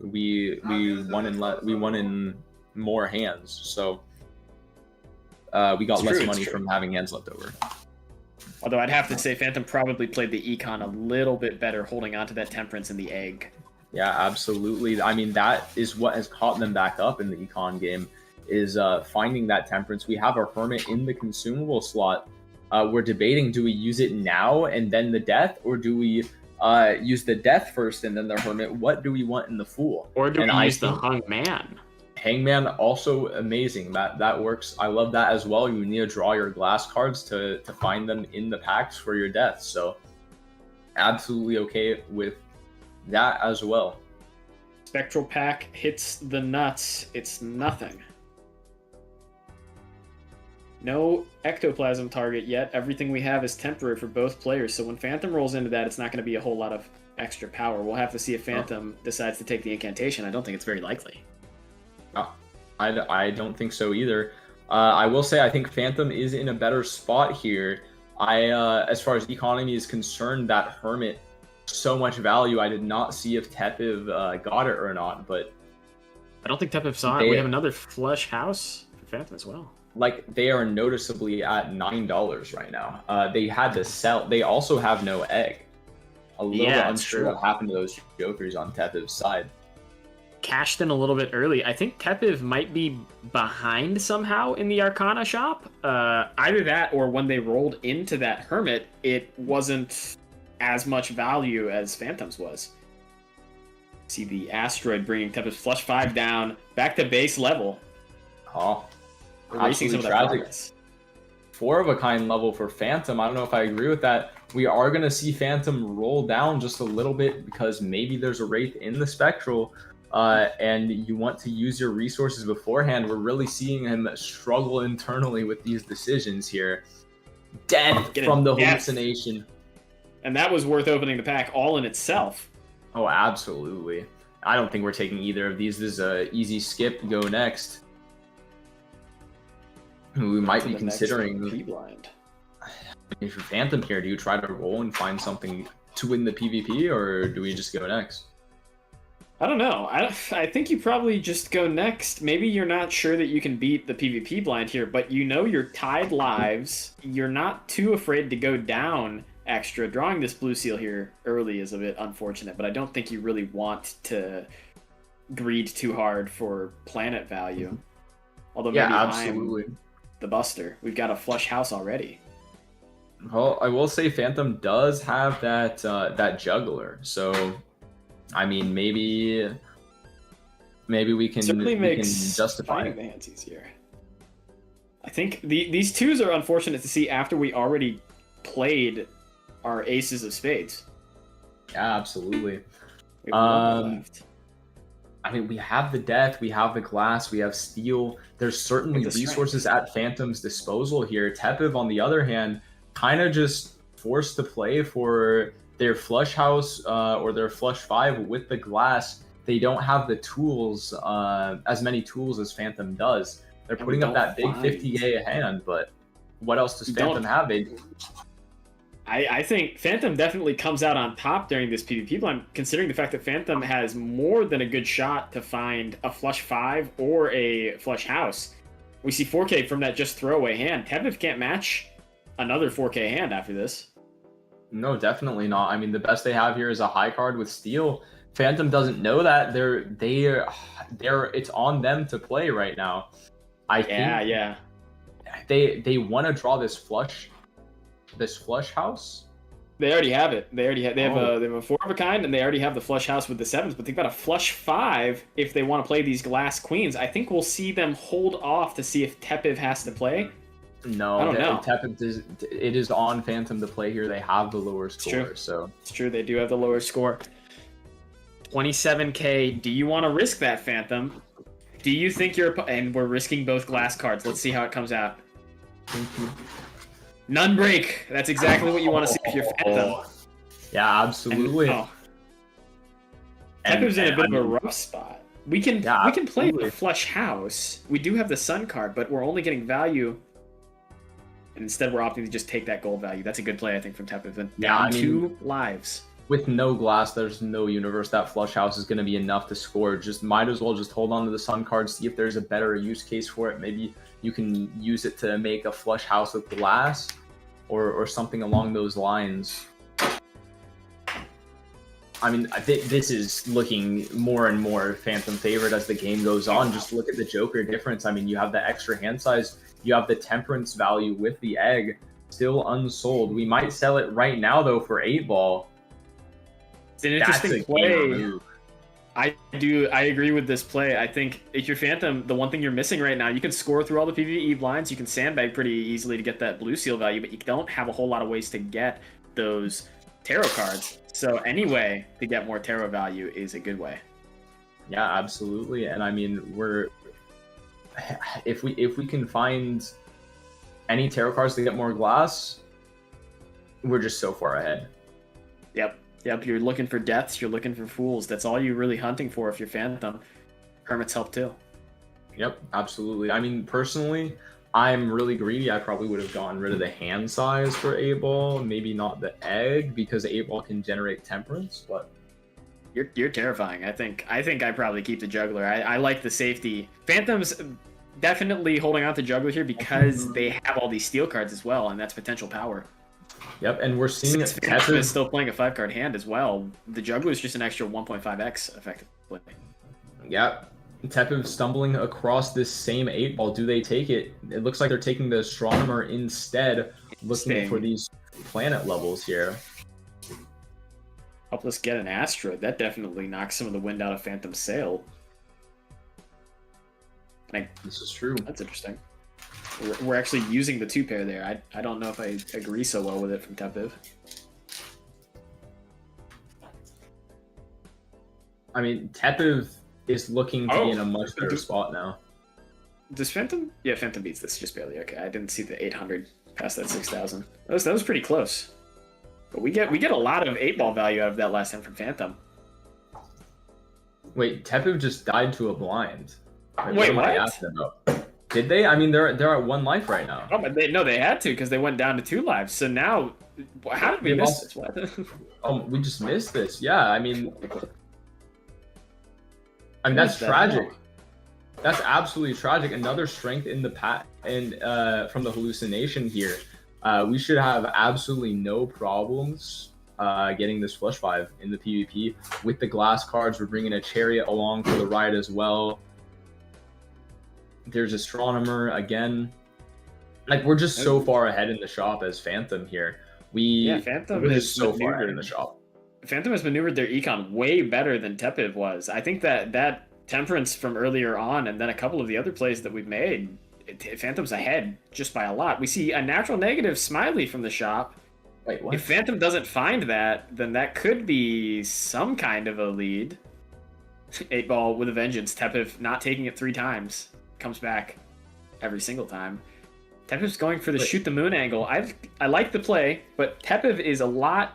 we won in more hands, so we got less money from having hands left over. Although I'd have to say Phantom probably played the econ a little bit better, holding on to that temperance in the egg. Yeah, absolutely. I mean, that is what has caught them back up in the econ game, is finding that temperance. We have our hermit in the consumable slot. We're debating, do we use it now and then the death, or do we use the death first and then the hermit? What do we want in the fool? Or do we use the hangman? Hangman, also amazing. That works. I love that as well. You need to draw your glass cards to find them in the packs for your death. So absolutely okay with that as well. Spectral pack hits the nuts. It's nothing. No ectoplasm target yet. Everything we have is temporary for both players. So when Phantom rolls into that, it's not going to be a whole lot of extra power. We'll have to see if Phantom decides to take the incantation. I don't think it's very likely. I don't think so either. I will say I think Phantom is in a better spot here. As far as economy is concerned, that hermit, so much value. I did not see if Tepiv got it or not, but I don't think Tepiv saw it. We have another flush house for Phantom as well. Like, they are noticeably at $9 right now. They had to sell. They also have no egg. A little bit unsure what happened to those jokers on Tepiv's side. Cashed in a little bit early. I think Tepiv might be behind somehow in the Arcana shop. Either that, or when they rolled into that hermit, it wasn't as much value as Phantom's was. See the asteroid bringing Tepiv's flush 5 down back to base level. Oh, erasing some of that progress. 4 of a kind level for Phantom. I don't know if I agree with that. We are going to see Phantom roll down just a little bit because maybe there's a Wraith in the Spectral, and you want to use your resources beforehand. We're really seeing him struggle internally with these decisions here. Death from the hallucination. And that was worth opening the pack all in itself. Oh, absolutely. I don't think we're taking either of these. This is an easy skip. Go next. We might be considering blind. If you're Phantom here, do you try to roll and find something to win the PvP, or do we just go next? I don't know. I think you probably just go next. Maybe you're not sure that you can beat the PvP blind here, but you know you're tied lives. You're not too afraid to go down extra. Drawing this blue seal here early is a bit unfortunate, but I don't think you really want to greed too hard for planet value. Although maybe absolutely. I'm the buster. We've got a flush house already. Well, I will say Phantom does have that juggler, so I mean maybe we can justify finding the hands easier. I think these twos are unfortunate to see after we already played our aces of spades. Yeah, absolutely. We have left. I mean, we have the death, we have the glass, we have steel. There's certainly resources at Phantom's disposal here. Tepiv, on the other hand, kind of just forced to play for their flush house or their flush 5 with the glass. They don't have the tools, as many tools as Phantom does. They're putting up that big 50k a hand, but what else does You don't- Phantom have? I think Phantom definitely comes out on top during this PvP blind, considering the fact that Phantom has more than a good shot to find a flush 5 or a flush house. We see 4K from that just throwaway hand. Tepiv can't match another 4K hand after this. No, definitely not. I mean, the best they have here is a high card with Steel. Phantom doesn't know that. It's on them to play right now. I think Yeah. they want to draw this flush house. They already have it. They have Oh. a 4 of a kind, and they already have the flush house with the 7s, but they've got a flush 5 if they want to play these glass queens. I think we'll see them hold off to see if Tepiv has to play. No, I don't know. It is on Phantom to play here. They have the lower score, true. so It's true, they do have the lower score. 27K. Do you want to risk that, Phantom? Do you think and we're risking both glass cards. Let's see how it comes out. None break. That's exactly what you want to see if you're Phantom. yeah, absolutely. Tepiv's in a bit I of a mean, rough spot. We can play absolutely. the flush house. We do have the sun card, but we're only getting value. And instead, we're opting to just take that gold value. That's a good play, I think, from Tepiv. And Yeah, down I mean- 2 lives. With no glass, there's no universe that flush house is going to be enough to score. Just might as well just hold on to the sun card, see if there's a better use case for it. Maybe you can use it to make a flush house with glass, or something along those lines. I mean, this is looking more and more Phantom favorite as the game goes on. Just look at the Joker difference. I mean, you have the extra hand size, you have the temperance value with the egg, still unsold. We might sell it right now though for 8-ball. It's an That's interesting a play. game move. I agree with this play. I think if you're Phantom, the one thing you're missing right now, you can score through all the PvE blinds, you can sandbag pretty easily to get that blue seal value, but you don't have a whole lot of ways to get those tarot cards. So any way to get more tarot value is a good way. Yeah, absolutely. And I mean, if we can find any tarot cards to get more glass, we're just so far ahead. Yep, you're looking for deaths, you're looking for fools. That's all you're really hunting for if you're Phantom. Hermits help too. Yep, absolutely. I mean, personally, I'm really greedy. I probably would have gotten rid of the hand size for 8-ball, maybe not the egg, because 8-ball can generate temperance, but You're terrifying. I think I probably keep the juggler. I like the safety. Phantom's definitely holding on to juggler here because they have all these steel cards as well, and that's potential power. yep, and we're seeing Since Phantom is still playing a 5-card hand as well, the juggler is just an extra 1.5x effectively. Yep. Tepiv stumbling across this same 8-ball. Do they take it? It looks like they're taking the astronomer instead, looking Staying. for these planet levels here. Help us get an asteroid. That definitely knocks some of the wind out of Phantom's sail. This is true. That's interesting. We're actually using the 2-pair there. I don't know if I agree so well with it from Tepiv. I mean, Tepiv is looking to be in a much better spot now. Does Phantom? Yeah, Phantom beats this just barely. Okay, I didn't see the 800 past that 6,000. That was pretty close. But we get a lot of 8-ball value out of that last hand from Phantom. Wait, Tepiv just died to a blind. Wait, am I what? asking about? Did they? I mean, they're at 1 life right now. Oh, but they had to because they went down to 2 lives. So now, how did we They've miss also- this? What? Oh, we just missed this. Yeah, I mean, that's What the tragic. hell? That's absolutely tragic. Another strength in the from the hallucination here. We should have absolutely no problems getting this flush 5 in the PvP. With the glass cards, we're bringing a chariot along for the ride as well. There's astronomer again. Like, we're just so far ahead in the shop as Phantom here. Phantom we're is just so far ahead in maneuvered. the shop. Phantom has maneuvered their econ way better than Tepiv was. I think that temperance from earlier on, and then a couple of the other plays that we've made, Phantom's ahead just by a lot. We see a natural negative Smiley from the shop. Wait, what? If Phantom doesn't find that, then that could be some kind of a lead. 8-ball with a vengeance. Tepiv not taking it 3 times. Comes back every single time. Tepiv's going for the shoot the moon angle. I like the play, but Tepiv is a lot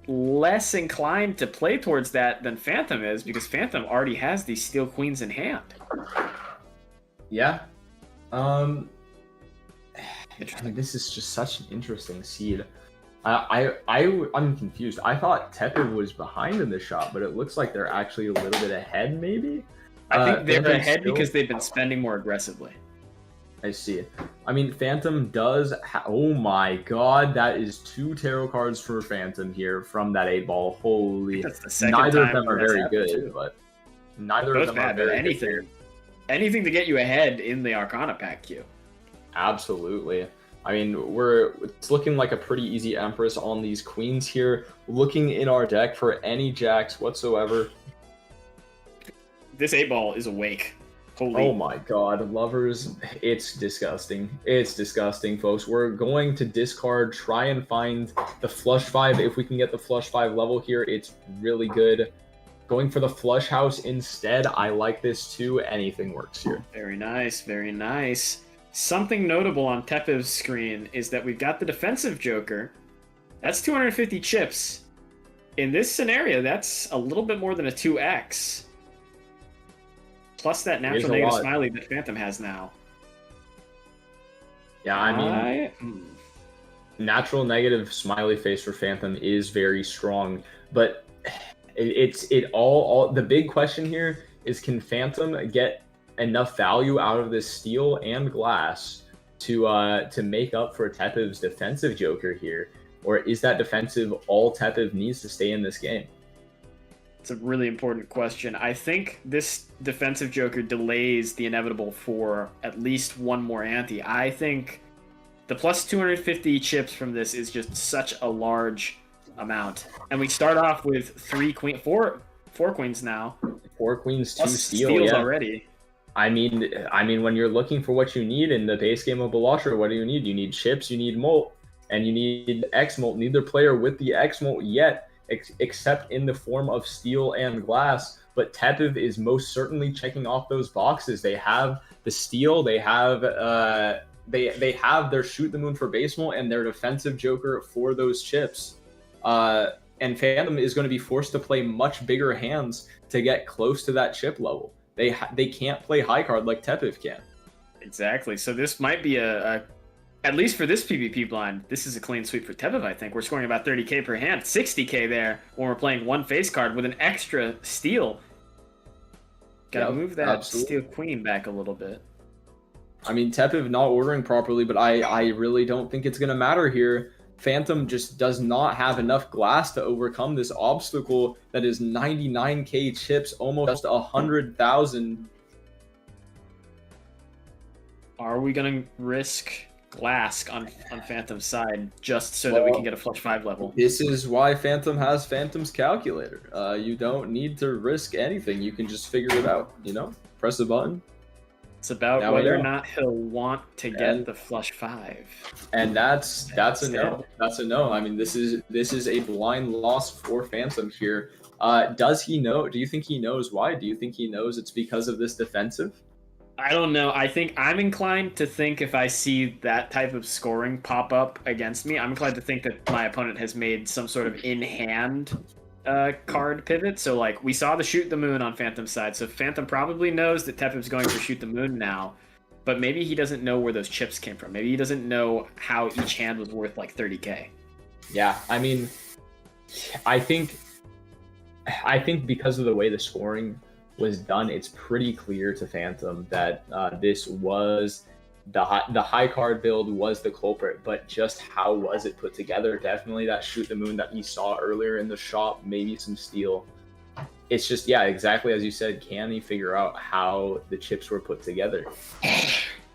less inclined to play towards that than Phantom is, because Phantom already has these steel queens in hand. Yeah. I mean, this is just such an interesting seed. I'm confused. I thought Tepiv was behind in the shot, but it looks like they're actually a little bit ahead, maybe? I think they're Phantom ahead still- because they've been spending more aggressively. I see. I mean, Phantom does. Oh my god, that is 2 tarot cards for Phantom here from that 8-ball. Holy. That's the second Neither of time them are that's very happened, good, too. but neither Both of them are bad, but very anything, good. anything to get you ahead in the Arcana pack queue. Absolutely. I mean, it's looking like a pretty easy Empress on these queens here. Looking in our deck for any jacks whatsoever. This 8-ball is awake. Holy. Oh my god, lovers, it's disgusting. It's disgusting, folks. We're going to discard, try and find the flush 5. If we can get the flush 5 level here, it's really good. Going for the flush house instead, I like this too. Anything works here. Very nice, very nice. Something notable on Tepiv's screen is that we've got the defensive Joker. That's 250 chips. In this scenario, that's a little bit more than a 2x. Plus that It is natural a negative lot. smiley that Phantom has now. Yeah, I mean, natural negative smiley face for Phantom is very strong, but the big question here is, can Phantom get enough value out of this steel and glass to make up for Tepiv's defensive Joker here, or is that defensive all Tepiv needs to stay in this game? It's a really important question. I think this defensive Joker delays the inevitable for at least one more ante. I think the plus 250 chips from this is just such a large amount. And we start off with four queens now. 4 queens, 2 Plus steel, steals yeah. already. I mean, when you're looking for what you need in the base game of Balatro, what do you need? You need chips, you need molt, and you need X molt. Neither player with the X molt yet, except in the form of steel and glass. But Tepiv is most certainly checking off those boxes. They have the steel, they have they have their shoot the moon for base molt and their defensive Joker for those chips. And Phantom is going to be forced to play much bigger hands to get close to that chip level. They can't play high card like Tepiv can. Exactly. So this might be at least for this PvP blind, this is a clean sweep for Tepiv, I think. We're scoring about 30k per hand, 60k there when we're playing one face card with an extra steal. Gotta move that absolutely. steel queen back a little bit. I mean, Tepiv not ordering properly, but I really don't think it's going to matter here. Phantom just does not have enough glass to overcome this obstacle that is 99k chips, almost 100,000. Are we gonna risk glass on Phantom's side just so that we can get a flush 5 level? This is why Phantom has Phantom's calculator. You don't need to risk anything. You can just figure it out, Press a button. It's about Now we whether or know. not he'll want to get the flush 5. And that's a no. That's a no. I mean, this is a blind loss for Phantom here. Does he know? Do you think he knows why? Do you think he knows it's because of this defensive? I don't know. I think I'm inclined to think if I see that type of scoring pop up against me, I'm inclined to think that my opponent has made some sort of in-hand card pivot. So, like, we saw the shoot the moon on Phantom's side, so Phantom probably knows that Tepiv's going for shoot the moon now, but maybe he doesn't know where those chips came from. Maybe he doesn't know how each hand was worth, like, 30k. Yeah, I mean, I think because of the way the scoring was done, it's pretty clear to Phantom that this was the high card build was the culprit, but just how was it put together? Definitely that shoot the moon that he saw earlier in the shop, maybe some steel. It's just, yeah, exactly as you said, can he figure out how the chips were put together?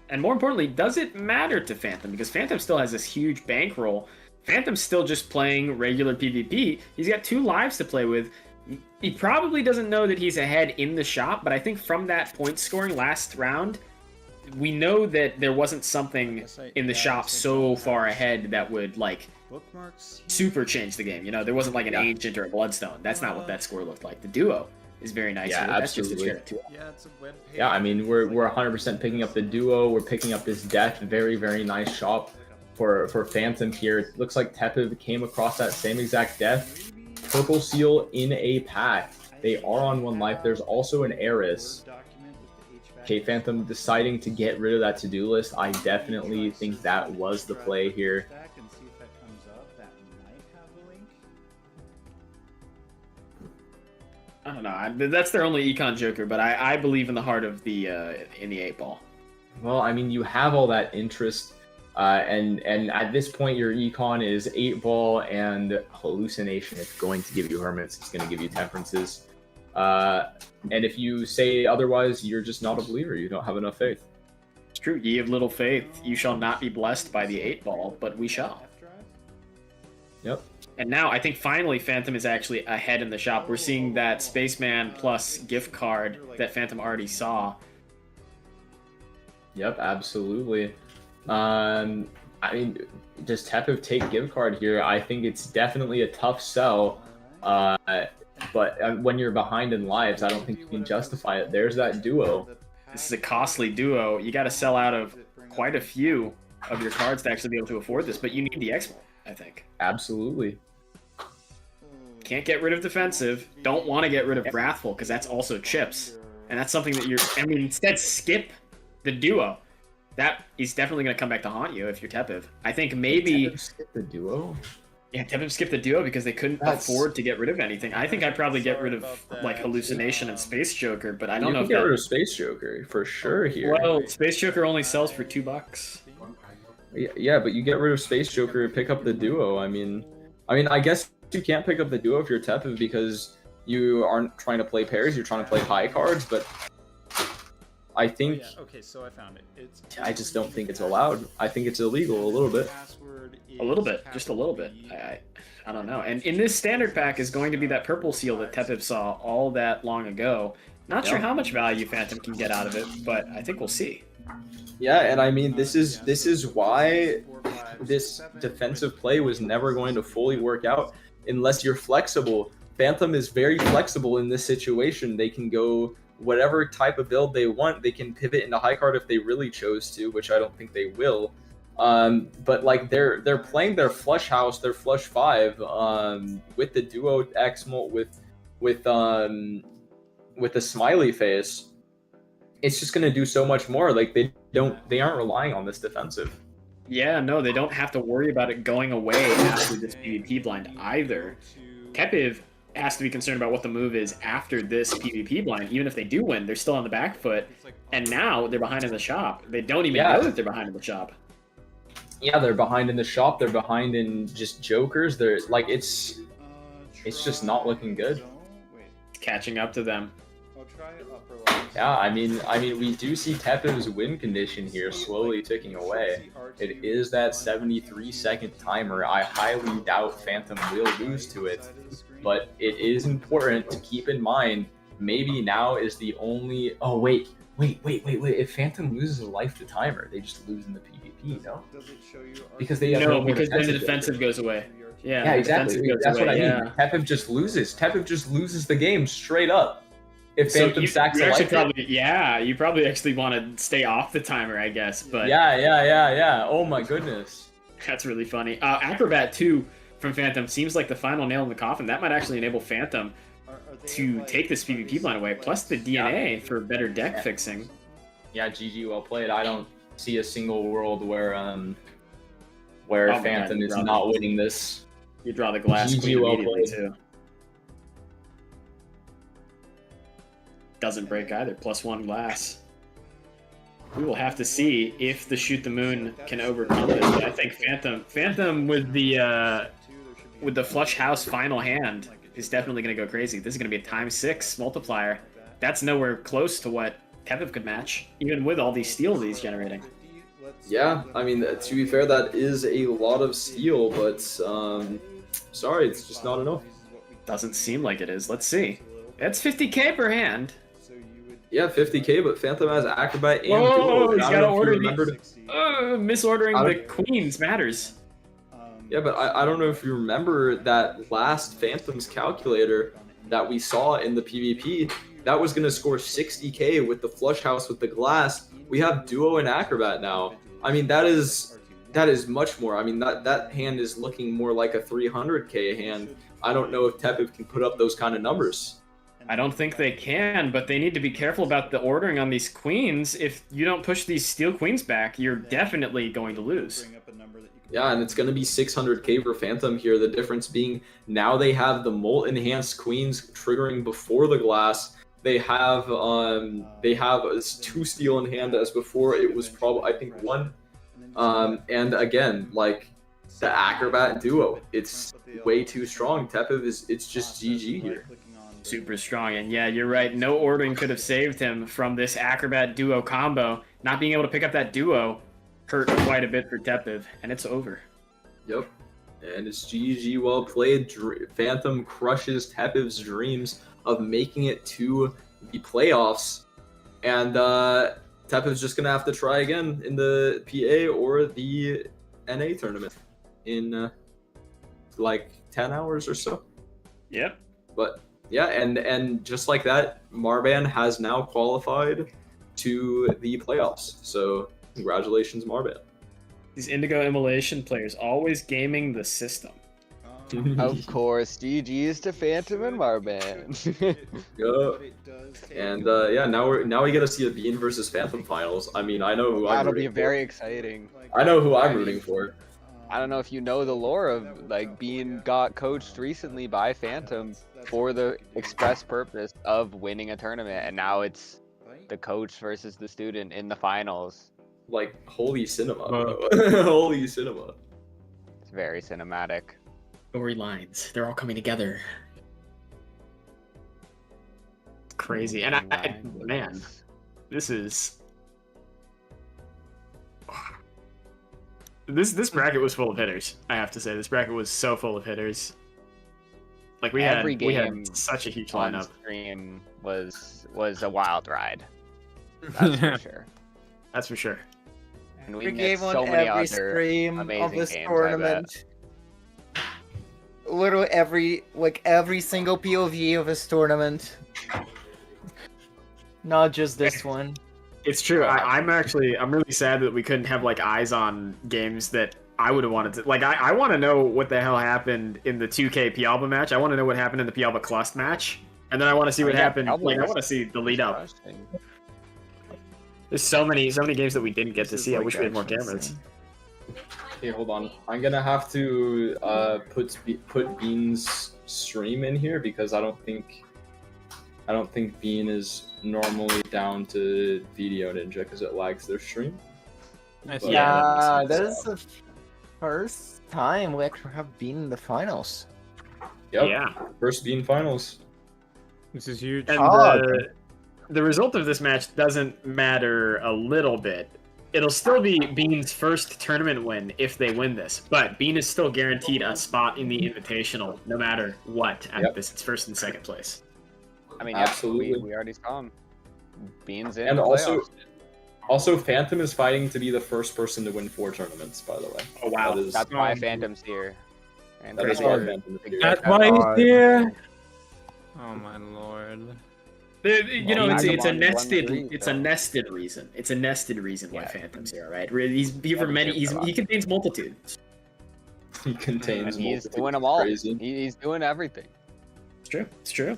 And more importantly, does it matter to Phantom? Because Phantom still has this huge bankroll. Phantom's still just playing regular PvP. He's got 2 lives to play with. He probably doesn't know that he's ahead in the shop, but I think from that point scoring last round, we know that there wasn't something in the shop so far ahead that would, like, Bookmarks. super change the game. There wasn't like an Ancient or a Bloodstone. That's not what that score looked like. The duo is very nice. Yeah, here. That's just a absolutely. chair too. Yeah, it's a web page. Yeah, I mean, we're 100% picking up the duo. We're picking up this death. Very, very nice shop for Phantom here. It looks like Tepiv came across that same exact death. Purple seal in a pack. They are on 1 life. There's also an Eris. Okay, Phantom deciding to get rid of that to-do list. I definitely think that was the play here. Back and see if that comes up. That might have a link. I don't know. That's their only econ joker, but I believe in the heart of the in the 8-ball. Well, I mean, you have all that interest, and at this point, your econ is 8-ball and hallucination. It's going to give you hermits. It's going to give you temperances. And if you say otherwise, you're just not a believer. You don't have enough faith. It's true. Ye of little faith, you shall not be blessed by the 8-ball, but we shall. Yep. And now I think finally Phantom is actually ahead in the shop. We're seeing that Spaceman plus gift card that Phantom already saw. Yep, absolutely. I mean, does Tepiv take gift card here? I think it's definitely a tough sell. But when you're behind in lives, I don't think you can justify it. There's that duo. This is a costly duo. You got to sell out of quite a few of your cards to actually be able to afford this, but you need the X-Mult, I think. Absolutely. Can't get rid of defensive. Don't want to get rid of Wrathful, because that's also chips. And that's something that instead skip the duo. That is definitely going to come back to haunt you if you're Tepiv. I think maybe... Tepiv skip the duo? Yeah, Tepiv skipped the duo because they couldn't afford to get rid of anything. I think I'd probably get rid of like Hallucination and Space Joker, but I don't know if get rid of Space Joker for sure here. Well, Space Joker only sells for $2. Yeah, but you get rid of Space Joker and pick up the duo. I mean, I guess you can't pick up the duo if you're Tepiv because you aren't trying to play pairs. You're trying to play high cards, but I think. Oh, yeah. Okay, so I found it. I just don't think it's allowed. I think it's illegal a little bit. A little bit, just a little bit. I don't know. And in this standard pack is going to be that purple seal that Tepiv saw all that long ago. Not sure how much value Phantom can get out of it, but I think we'll see. Yeah, and I mean this is why this defensive play was never going to fully work out unless you're flexible. Phantom is very flexible in this situation. They can go whatever type of build they want. They can pivot into high card if they really chose to, which I don't think they will. But like they're playing their flush house, their flush 5, with the duo X-Mult with the smiley face. It's just gonna do so much more. Like they aren't relying on this defensive. Yeah, no, they don't have to worry about it going away after this PvP blind either. Tepiv has to be concerned about what the move is after this PvP blind. Even if they do win, they're still on the back foot, and now they're behind in the shop. They don't even know that they're behind in the shop. Yeah, they're behind in the shop. They're behind in just jokers. They're like it's just not looking good. Catching up to them. Yeah, I mean, we do see Tepiv's win condition here slowly ticking away. It is that 73-second timer. I highly doubt Phantom will lose to it, but it is important to keep in mind. Maybe now is the only. Oh wait. If Phantom loses a life to timer, they just lose in the PvP, no? Because they have because then the defensive goes away. Yeah, exactly. That's what I mean. Tepiv just loses. Tepiv just loses the game straight up. If Phantom sacks a life, you probably actually want to stay off the timer, I guess. But yeah. Oh my goodness, that's really funny. Acrobat 2 from Phantom seems like the final nail in the coffin. That might actually enable Phantom to take this PvP blind away, plus the DNA for better deck fixing. Yeah, GG, well played. I don't see a single world where Phantom is not winning this. You draw the glass queen immediately too. Doesn't break either. +1 glass. We will have to see if the Shoot the Moon can overcome this. But I think Phantom with the Flush House final hand is definitely going to go crazy. This is going to be a ×6 multiplier. That's nowhere close to what Tepiv could match, even with all these steals he's generating. Yeah, I mean, to be fair, that is a lot of steal, but sorry, it's just not enough. Doesn't seem like it is. Let's see. That's 50k per hand. Yeah, 50k, but Phantom has Acrobat and Duo. He's got to order misordering the queens matters. Yeah, but I don't know if you remember that last Phantom's calculator that we saw in the PvP. That was going to score 60k with the flush house with the glass. We have Duo and Acrobat now. I mean, that is much more. I mean, that hand is looking more like a 300k hand. I don't know if Tepiv can put up those kind of numbers. I don't think they can, but they need to be careful about the ordering on these queens. If you don't push these steel queens back, you're definitely going to lose. Yeah, and it's going to be 600k for Phantom here. The difference being now they have the molt enhanced queens triggering before the glass. They have 2 steel in hand, as before it was probably, I think, 1. And again, like the acrobat duo, it's way too strong. Tepev it's just GG here. Super strong, and yeah, you're right. No ordering could have saved him from this acrobat duo combo. Not being able to pick up that duo hurt quite a bit for Tepev, and it's over. Yep, and it's GG. Well played. Phantom crushes Tepev's dreams of making it to the playoffs, and Tepev's just gonna have to try again in the PA or the NA tournament in like 10 hours or so. Yep. But yeah, and just like that, Marban has now qualified to the playoffs. So congratulations, Marban. These Indigo Immolation players always gaming the system. Of course, GG's to Phantom and Marban. Yeah. And yeah, now we get to see the Bean versus Phantom finals. I mean, I know who I'm That'll be rooting very for. exciting. I know who I'm rooting for. I don't know if you know the lore of like Bean got coached recently by Phantom for the express purpose of winning a tournament, and now it's the coach versus the student in the finals. Like, holy cinema, bro. Holy cinema. It's very cinematic. Storylines, they're all coming together. Crazy, and I man, this is this bracket was full of hitters. I have to say, this bracket was so full of hitters. Like we had such a huge on lineup. Stream was a wild ride. That's for sure. That's for sure. And we We missed gave on so many every other stream amazing of this games, tournament. Literally every single POV of this tournament. Not just this one. It's true. I'm really sad that we couldn't have like eyes on games that I would have wanted to. Like I want to know what the hell happened in the 2K Pialba match. I want to know what happened in the Pialba Clust match, and then I want to see what happened. Like I want to see the lead up. There's so many games that we didn't get to see. I wish we had more cameras. Okay, hold on. I'm gonna have to put Bean's stream in here because I don't think Bean is normally down to Video Ninja because it lags their stream. Nice. But, Yeah, that is the first time we actually have been in the finals. Yep. Yeah. First Bean finals. This is huge. And Oh, the result of this match doesn't matter a little bit. It'll still be Bean's first tournament win if they win this, but Bean is still guaranteed a spot in the Invitational, no matter what, at this first and second place. I mean, Absolutely. we already saw him. Beans in. And the also, playoffs. Phantom is fighting to be the first person to win 4 tournaments. By the way. Oh wow, That is, That's why Phantom's here. And that is they're why here Phantom is to here. get That's why that he's here. Oh my lord. You know, Well, it's a Vagabond nested won 3, it's so. a nested reason. It's a nested reason why Yeah. Phantom's here, right? He's here for many. He contains multitudes. He contains. And he's multiple- doing them all. Crazy. He's doing everything. It's true. It's true.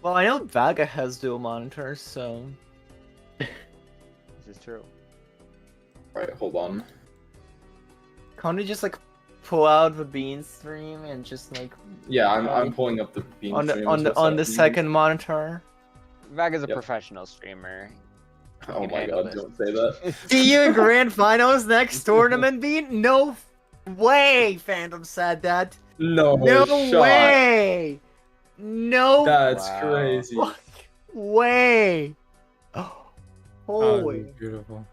well, I know Vaga has dual monitors, so This is true. Right, hold on. can't we just like pull out the Bean stream and just like Yeah, I'm pulling up the Bean on the stream. on the What's on that? the second monitor? Vag is a Yep. professional streamer. Oh can my handle god! this. Don't say that. See you in grand finals next tournament, Bean? No way! Phantom said that. No, No shot. way! No That's Wow. crazy. way! Oh, Holy. beautiful.